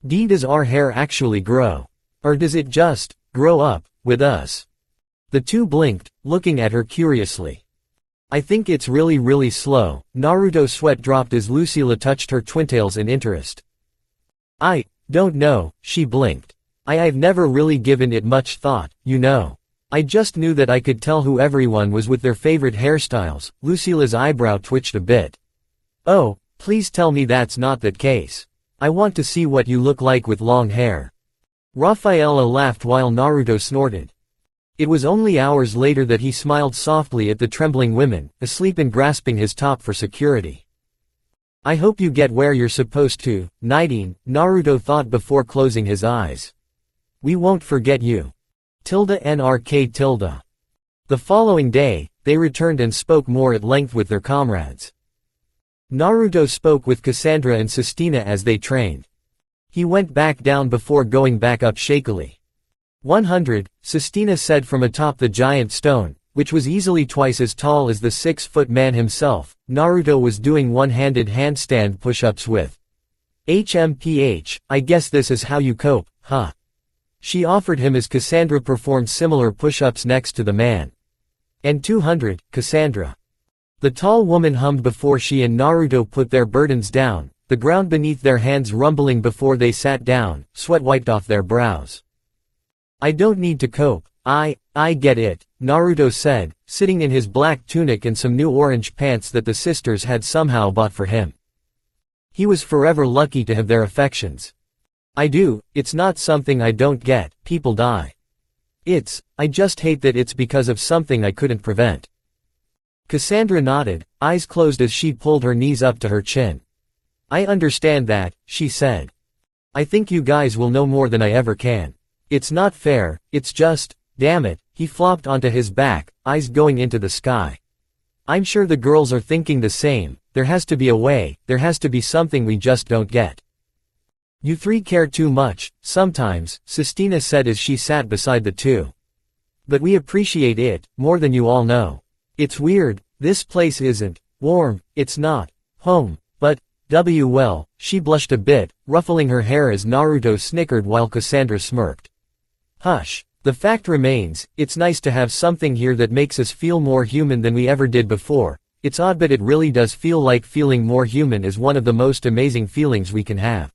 Does our hair actually grow? Or does it just grow up with us? The two blinked, looking at her curiously. I think it's really slow. Naruto's sweat dropped as Lucila touched her twintails in interest. I don't know, she blinked. I've never really given it much thought, you know. I just knew that I could tell who everyone was with their favorite hairstyles. Lucila's eyebrow twitched a bit. Oh, please tell me that's not the case. I want to see what you look like with long hair. Rafaela laughed while Naruto snorted. It was only hours later that he smiled softly at the trembling women, asleep and grasping his top for security. I hope you get where you're supposed to, Nighting, Naruto thought before closing his eyes. We won't forget you. NRK. The following day, they returned and spoke more at length with their comrades. Naruto spoke with Cassandra and Sistina as they trained. He went back down before going back up shakily. 100, Sistina said from atop the giant stone, which was easily twice as tall as the 6-foot man himself. Naruto was doing one-handed handstand push-ups with. I guess this is how you cope, huh? She offered him as Cassandra performed similar push-ups next to the man. And 200, Cassandra. The tall woman hummed before she and Naruto put their burdens down, the ground beneath their hands rumbling before they sat down, sweat wiped off their brows. I don't need to cope, I get it, Naruto said, sitting in his black tunic and some new orange pants that the sisters had somehow bought for him. He was forever lucky to have their affections. I do, it's not something I don't get, people die. I just hate that it's because of something I couldn't prevent. Cassandra nodded, eyes closed as she pulled her knees up to her chin. I understand that, she said. I think you guys will know more than I ever can. It's not fair, it's just, damn it, he flopped onto his back, eyes going into the sky. I'm sure the girls are thinking the same, there has to be a way, there has to be something we just don't get. You three care too much, sometimes, Sistina said as she sat beside the two. But we appreciate it, more than you all know. It's weird, this place isn't warm, it's not home, but, well, she blushed a bit, ruffling her hair as Naruto snickered while Cassandra smirked. Hush, the fact remains, it's nice to have something here that makes us feel more human than we ever did before. It's odd but it really does feel like feeling more human is one of the most amazing feelings we can have.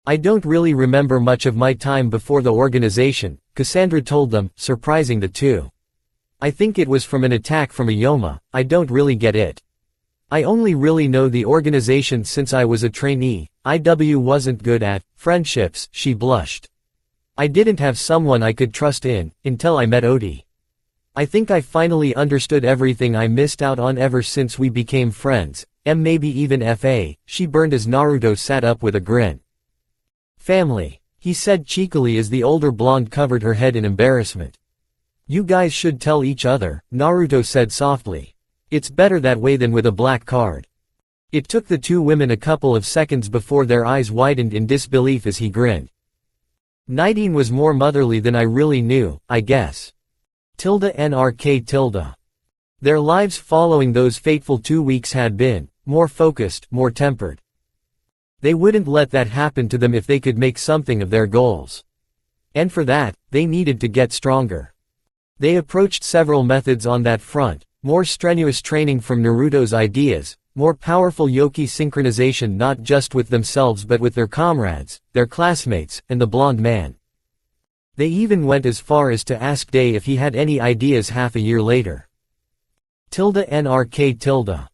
I don't really remember much of my time before the organization, Cassandra told them, surprising the two. I think it was from an attack from a Yoma, I don't really get it. I only really know the organization since I was a trainee, wasn't good at friendships, she blushed. I didn't have someone I could trust until I met Odie. I think I finally understood everything I missed out on ever since we became friends, maybe even FA, she burned as Naruto sat up with a grin. Family, he said cheekily as the older blonde covered her head in embarrassment. You guys should tell each other, Naruto said softly. It's better that way than with a black card. It took the two women a couple of seconds before their eyes widened in disbelief as he grinned. Nidine was more motherly than I really knew, I guess. NRK. Their lives following those fateful 2 weeks had been more focused, more tempered. They wouldn't let that happen to them if they could make something of their goals. And for that, they needed to get stronger. They approached several methods on that front, more strenuous training from Naruto's ideas, more powerful Yoki synchronization not just with themselves but with their comrades, their classmates, and the blonde man. They even went as far as to ask Day if he had any ideas half a year later. NRK.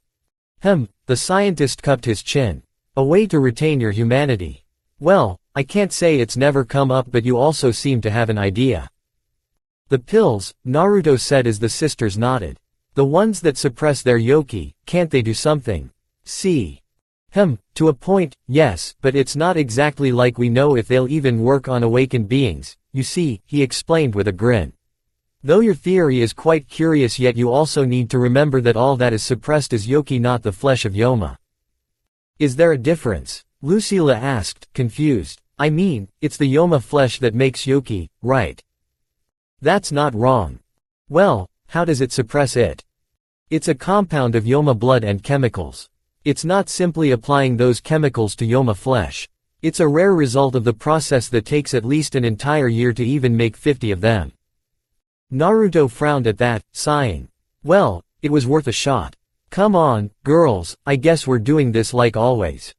The scientist cupped his chin. A way to retain your humanity. Well, I can't say it's never come up but you also seem to have an idea. The pills, Naruto said as the sisters nodded. The ones that suppress their Yoki, can't they do something? See. To a point, yes, but it's not exactly like we know if they'll even work on awakened beings, you see, he explained with a grin. Though your theory is quite curious yet you also need to remember that all that is suppressed is Yoki not the flesh of Yoma. Is there a difference? Lucila asked, confused. I mean, it's the Yoma flesh that makes Yoki, right? That's not wrong. Well, how does it suppress it? It's a compound of Yoma blood and chemicals. It's not simply applying those chemicals to Yoma flesh. It's a rare result of the process that takes at least an entire year to even make 50 of them. Naruto frowned at that, sighing. Well, it was worth a shot. Come on, girls, I guess we're doing this like always.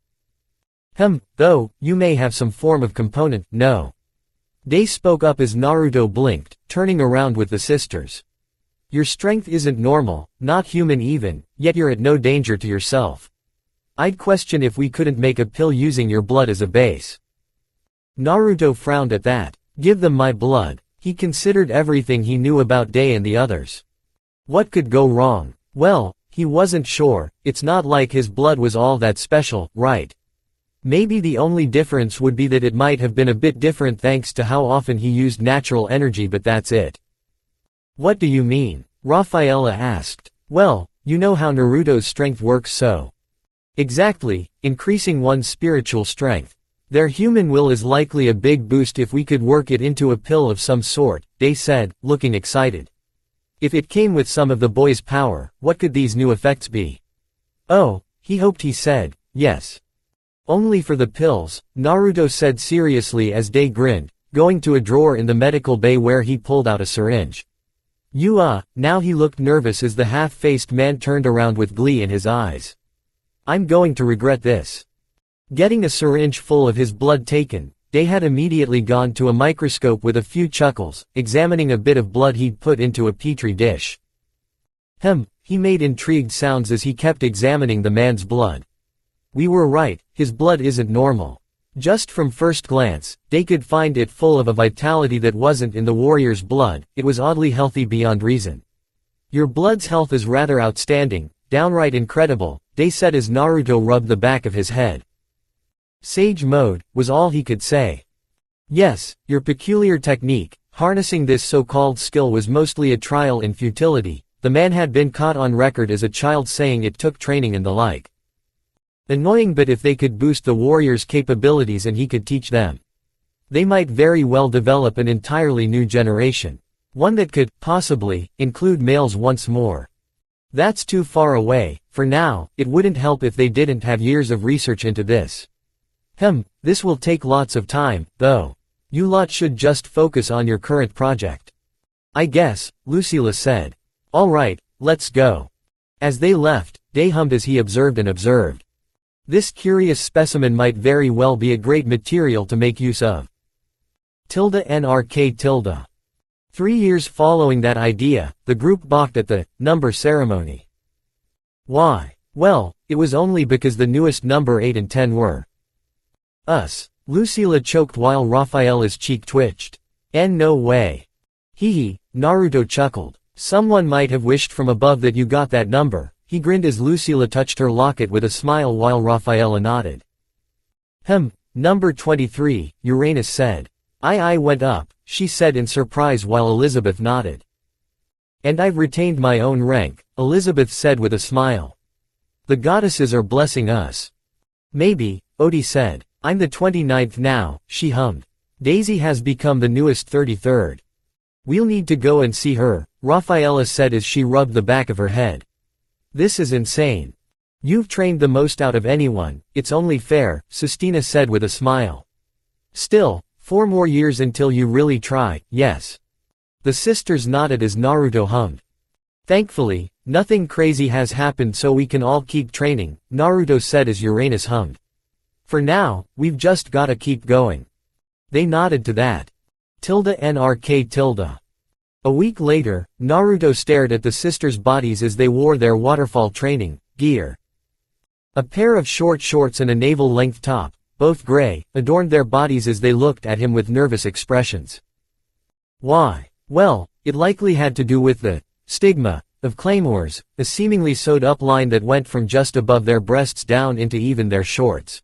Though, you may have some form of component, no. Day spoke up as Naruto blinked, turning around with the sisters. Your strength isn't normal, not human even, yet you're at no danger to yourself. I'd question if we couldn't make a pill using your blood as a base. Naruto frowned at that. Give them my blood. He considered everything he knew about Day and the others. What could go wrong? Well, he wasn't sure, it's not like his blood was all that special, right? Maybe the only difference would be that it might have been a bit different thanks to how often he used natural energy but that's it. What do you mean? Rafaela asked. Well, you know how Naruto's strength works so. Exactly, increasing one's spiritual strength. Their human will is likely a big boost if we could work it into a pill of some sort, Day said, looking excited. If it came with some of the boy's power, what could these new effects be? Oh, he hoped he said, yes. Only for the pills, Naruto said seriously as Day grinned, going to a drawer in the medical bay where he pulled out a syringe. Now he looked nervous as the half-faced man turned around with glee in his eyes. I'm going to regret this. Getting a syringe full of his blood taken, Day had immediately gone to a microscope with a few chuckles, examining a bit of blood he'd put into a petri dish. He made intrigued sounds as he kept examining the man's blood. We were right, his blood isn't normal. Just from first glance, Day could find it full of a vitality that wasn't in the warrior's blood, it was oddly healthy beyond reason. Your blood's health is rather outstanding, downright incredible, Day said as Naruto rubbed the back of his head. Sage mode, was all he could say. Yes, your peculiar technique, harnessing this so-called skill was mostly a trial in futility, the man had been caught on record as a child saying it took training and the like. Annoying but if they could boost the warrior's capabilities and he could teach them. They might very well develop an entirely new generation. One that could, possibly, include males once more. That's too far away, for now, it wouldn't help if they didn't have years of research into this. This will take lots of time, though. You lot should just focus on your current project. I guess, Lucila said. Alright, let's go. As they left, Day hummed as he observed and observed. This curious specimen might very well be a great material to make use of. NRK. 3 years following that idea, the group balked at the number ceremony. Why? Well, it was only because the newest number 8 and 10 were us. Lucila choked while Raphaela's cheek twitched. No way. Hee, Naruto chuckled. Someone might have wished from above that you got that number. He grinned as Lucila touched her locket with a smile while Raphaela nodded. Number 23, Uranus said. I went up, she said in surprise while Elizabeth nodded. And I've retained my own rank, Elizabeth said with a smile. The goddesses are blessing us. Maybe, Odie said. I'm the 29th now, she hummed. Daisy has become the newest 33rd. We'll need to go and see her, Raphaela said as she rubbed the back of her head. This is insane. You've trained the most out of anyone, it's only fair, Sustina said with a smile. Still, 4 more years until you really try, yes. The sisters nodded as Naruto hummed. Thankfully, nothing crazy has happened so we can all keep training, Naruto said as Uranus hummed. For now, we've just gotta keep going. They nodded to that. NRK. A week later, Naruto stared at the sisters' bodies as they wore their waterfall training gear. A pair of short shorts and a navel-length top, both gray, adorned their bodies as they looked at him with nervous expressions. Why? Well, it likely had to do with the stigma of claymores, a seemingly sewed-up line that went from just above their breasts down into even their shorts.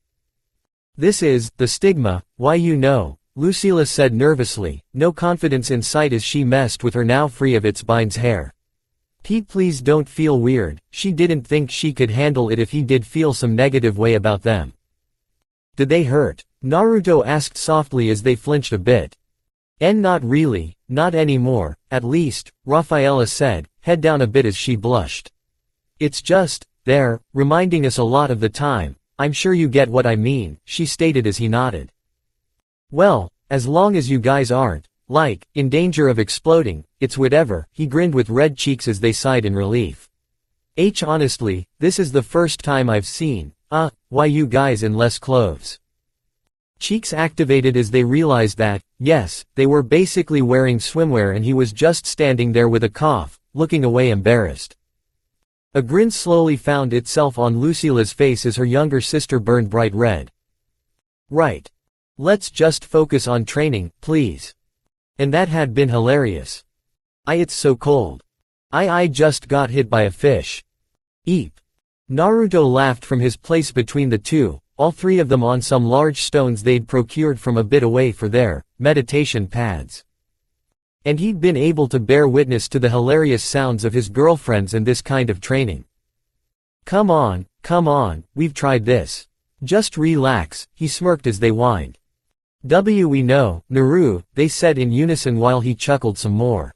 This is the stigma, why you know, Lucila said nervously, no confidence in sight as she messed with her now free of its binds hair. Pete, please don't feel weird, she didn't think she could handle it if he did feel some negative way about them. Did they hurt? Naruto asked softly as they flinched a bit. Not really, not anymore, at least, Raphaela said, head down a bit as she blushed. It's just, they're reminding us a lot of the time, I'm sure you get what I mean, she stated as he nodded. Well, as long as you guys aren't, like, in danger of exploding, it's whatever, he grinned with red cheeks as they sighed in relief. Honestly, this is the first time I've seen, why you guys in less clothes. Cheeks activated as they realized that, yes, they were basically wearing swimwear and he was just standing there with a cough, looking away embarrassed. A grin slowly found itself on Lucila's face as her younger sister burned bright red. Right. Let's just focus on training, please. And that had been hilarious. It's so cold. I just got hit by a fish. Eep. Naruto laughed from his place between the two, all 3 of them on some large stones they'd procured from a bit away for their meditation pads. And he'd been able to bear witness to the hilarious sounds of his girlfriends and this kind of training. Come on, we've tried this. Just relax, he smirked as they whined. We know, Naru, they said in unison while he chuckled some more.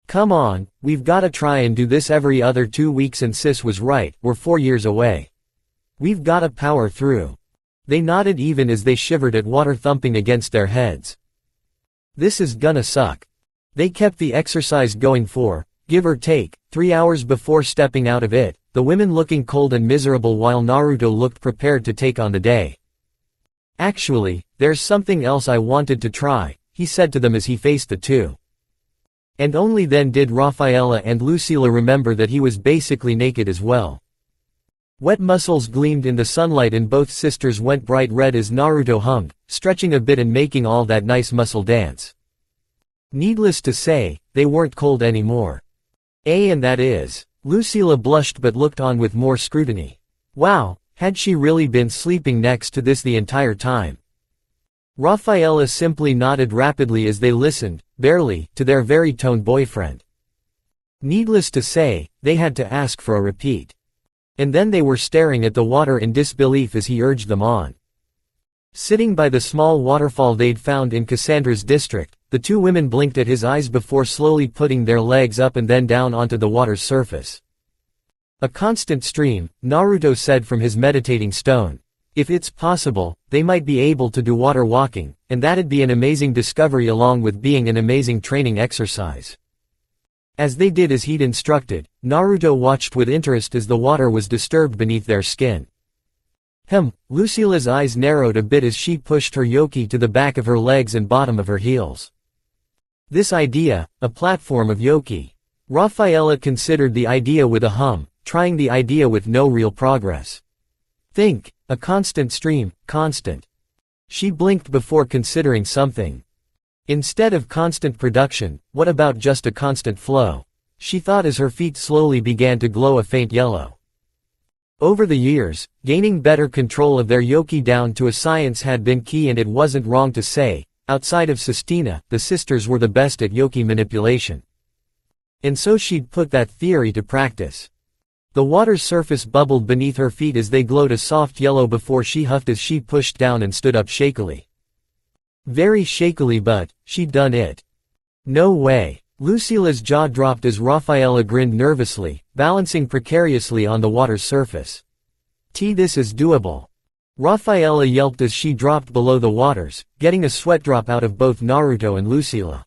Come on, we've gotta try and do this every other 2 weeks and sis was right, we're 4 years away. We've gotta power through. They nodded even as they shivered at water thumping against their heads. This is gonna suck. They kept the exercise going for, give or take, 3 hours before stepping out of it, the women looking cold and miserable while Naruto looked prepared to take on the day. Actually, there's something else I wanted to try, he said to them as he faced the 2. And only then did Raphaela and Lucila remember that he was basically naked as well. Wet muscles gleamed in the sunlight and both sisters went bright red as Naruto hummed, stretching a bit and making all that nice muscle dance. Needless to say, they weren't cold anymore. And that is. Lucila blushed but looked on with more scrutiny. Wow, had she really been sleeping next to this the entire time? Raphaela simply nodded rapidly as they listened, barely, to their very toned boyfriend. Needless to say, they had to ask for a repeat. And then they were staring at the water in disbelief as he urged them on. Sitting by the small waterfall they'd found in Cassandra's district, the 2 women blinked at his eyes before slowly putting their legs up and then down onto the water's surface. A constant stream, Naruto said from his meditating stone. If it's possible, they might be able to do water walking, and that'd be an amazing discovery along with being an amazing training exercise. As they did as he'd instructed, Naruto watched with interest as the water was disturbed beneath their skin. Lucila's eyes narrowed a bit as she pushed her yoki to the back of her legs and bottom of her heels. This idea, a platform of yoki. Raphaela considered the idea with a hum, trying the idea with no real progress. Think, a constant stream, constant. She blinked before considering something. Instead of constant production, what about just a constant flow? She thought as her feet slowly began to glow a faint yellow. Over the years, gaining better control of their yoki down to a science had been key, and it wasn't wrong to say, outside of Sistina, the sisters were the best at yoki manipulation. And so she'd put that theory to practice. The water's surface bubbled beneath her feet as they glowed a soft yellow before she huffed as she pushed down and stood up shakily. Very shakily, but she'd done it. No way. Lucila's jaw dropped as Rafaela grinned nervously, balancing precariously on the water's surface. This is doable. Rafaela yelped as she dropped below the waters, getting a sweat drop out of both Naruto and Lucila.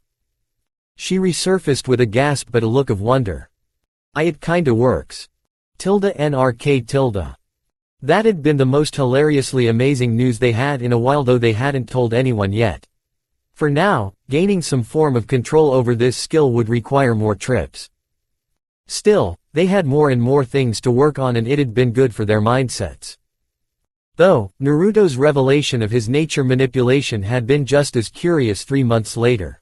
She resurfaced with a gasp but a look of wonder. It kinda works. NRK. That had been the most hilariously amazing news they had in a while, though they hadn't told anyone yet. For now, gaining some form of control over this skill would require more trips. Still, they had more and more things to work on, and it had been good for their mindsets. Though, Naruto's revelation of his nature manipulation had been just as curious 3 months later.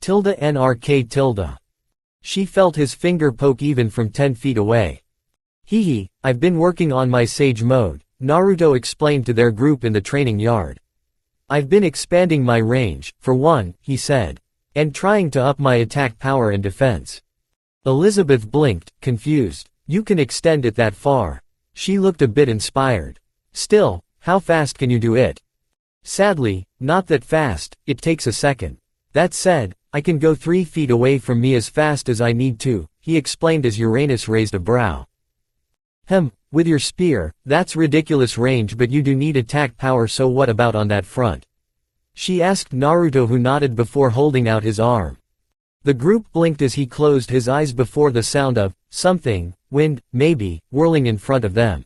NRK. She felt his finger poke even from 10 feet away. I've been working on my Sage mode, Naruto explained to their group in the training yard. I've been expanding my range, for one, he said. And trying to up my attack power and defense. Elizabeth blinked, confused. You can extend it that far. She looked a bit inspired. Still, how fast can you do it? Sadly, not that fast, it takes a second. That said, I can go 3 feet away from me as fast as I need to, he explained as Uranus raised a brow. With your spear, that's ridiculous range, but you do need attack power, so what about on that front? She asked Naruto, who nodded before holding out his arm. The group blinked as he closed his eyes before the sound of something, wind, maybe, whirling in front of them.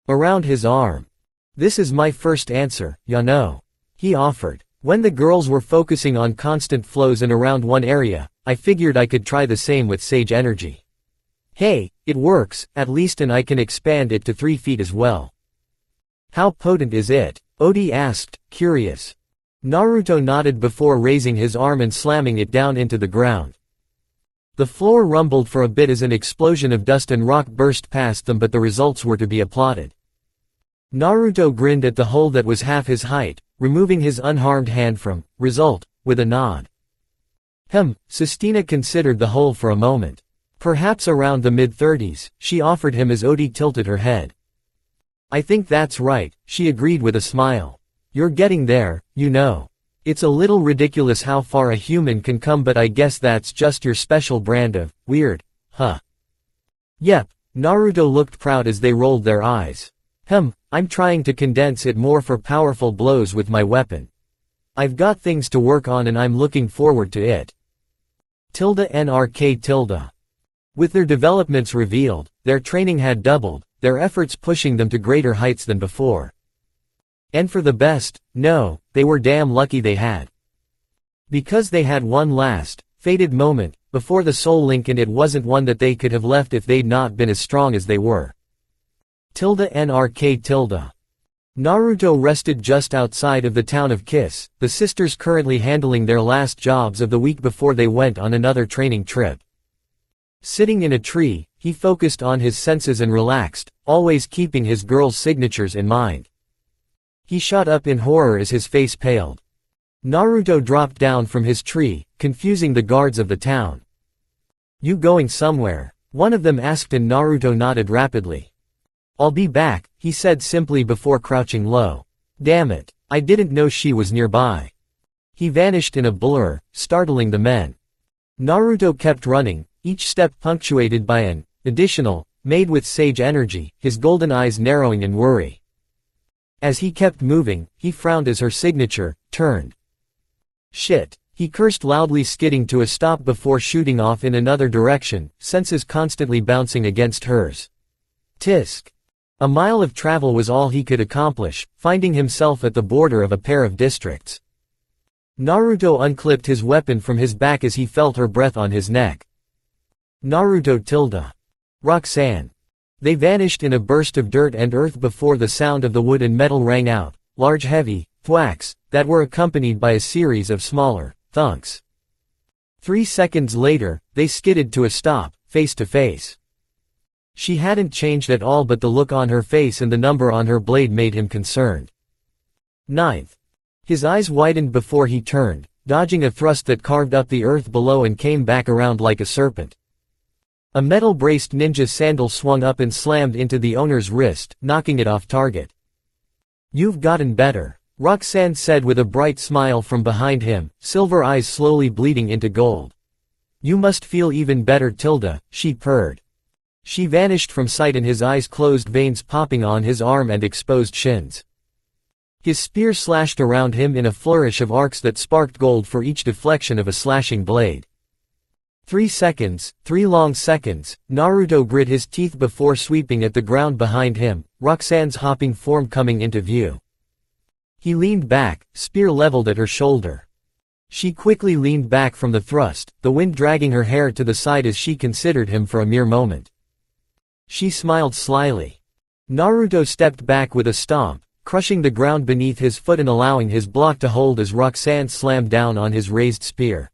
Around his arm. This is my first answer, ya know. He offered. When the girls were focusing on constant flows and around one area, I figured I could try the same with Sage energy. Hey, it works, at least, and I can expand it to 3 feet as well. How potent is it? Odi asked, curious. Naruto nodded before raising his arm and slamming it down into the ground. The floor rumbled for a bit as an explosion of dust and rock burst past them, but the results were to be applauded. Naruto grinned at the hole that was half his height, removing his unharmed hand from result, with a nod. Sistina considered the hole for a moment. Perhaps around the mid-30s, she offered him as Odi tilted her head. I think that's right, she agreed with a smile. You're getting there, you know. It's a little ridiculous how far a human can come, but I guess that's just your special brand of weird, huh? Yep, Naruto looked proud as they rolled their eyes. I'm trying to condense it more for powerful blows with my weapon. I've got things to work on and I'm looking forward to it. NRK. With their developments revealed, their training had doubled, their efforts pushing them to greater heights than before. And for the best, no, they were damn lucky they had. Because they had one last, fated moment, before the soul link, and it wasn't one that they could have left if they'd not been as strong as they were. NRK. Naruto rested just outside of the town of Kiss, the sisters currently handling their last jobs of the week before they went on another training trip. Sitting in a tree, he focused on his senses and relaxed, always keeping his girl's signatures in mind. He shot up in horror as his face paled. Naruto dropped down from his tree, confusing the guards of the town. You going somewhere? One of them asked, and Naruto nodded rapidly. I'll be back, he said simply before crouching low. Damn it, I didn't know she was nearby. He vanished in a blur, startling the men. Naruto kept running, each step punctuated by an additional, made with sage energy, his golden eyes narrowing in worry. As he kept moving, he frowned as her signature turned. Shit. He cursed loudly, skidding to a stop before shooting off in another direction, senses constantly bouncing against hers. Tisk. A mile of travel was all he could accomplish, finding himself at the border of a pair of districts. Naruto unclipped his weapon from his back as he felt her breath on his neck. Naruto. Roxan. They vanished in a burst of dirt and earth before the sound of the wood and metal rang out, large heavy, thwacks, that were accompanied by a series of smaller, thunks. 3 seconds later, they skidded to a stop, face to face. She hadn't changed at all, but the look on her face and the number on her blade made him concerned. 9th. His eyes widened before he turned, dodging a thrust that carved up the earth below and came back around like a serpent. A metal-braced ninja sandal swung up and slammed into the owner's wrist, knocking it off target. "You've gotten better," Roxan said with a bright smile from behind him, silver eyes slowly bleeding into gold. "You must feel even better, Tilda," she purred. She vanished from sight and his eyes closed, veins popping on his arm and exposed shins. His spear slashed around him in a flourish of arcs that sparked gold for each deflection of a slashing blade. 3 seconds, 3 long seconds, Naruto grit his teeth before sweeping at the ground behind him, Roxanne's hopping form coming into view. He leaned back, spear leveled at her shoulder. She quickly leaned back from the thrust, the wind dragging her hair to the side as she considered him for a mere moment. She smiled slyly. Naruto stepped back with a stomp, crushing the ground beneath his foot and allowing his block to hold as Roxanne slammed down on his raised spear.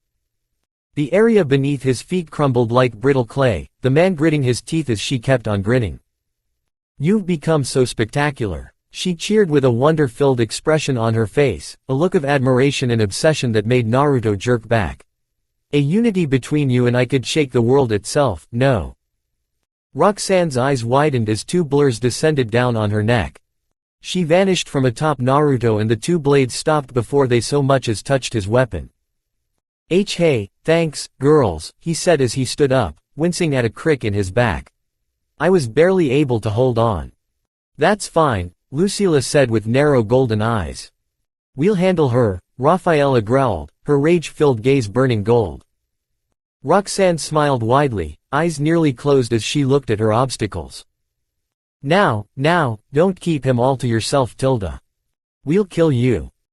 The area beneath his feet crumbled like brittle clay, the man gritting his teeth as she kept on grinning. "You've become so spectacular," she cheered with a wonder-filled expression on her face, a look of admiration and obsession that made Naruto jerk back. "A unity between you and I could shake the world itself, no." Roxanne's eyes widened as 2 blurs descended down on her neck. She vanished from atop Naruto and the 2 blades stopped before they so much as touched his weapon. Hey, thanks, girls," he said as he stood up, wincing at a crick in his back. "I was barely able to hold on." "That's fine," Lucila said with narrow golden eyes. "We'll handle her," Rafaela growled, her rage-filled gaze burning gold. Roxanne smiled widely, eyes nearly closed as she looked at her obstacles. Now, don't keep him all to yourself, Tilda. We'll kill you."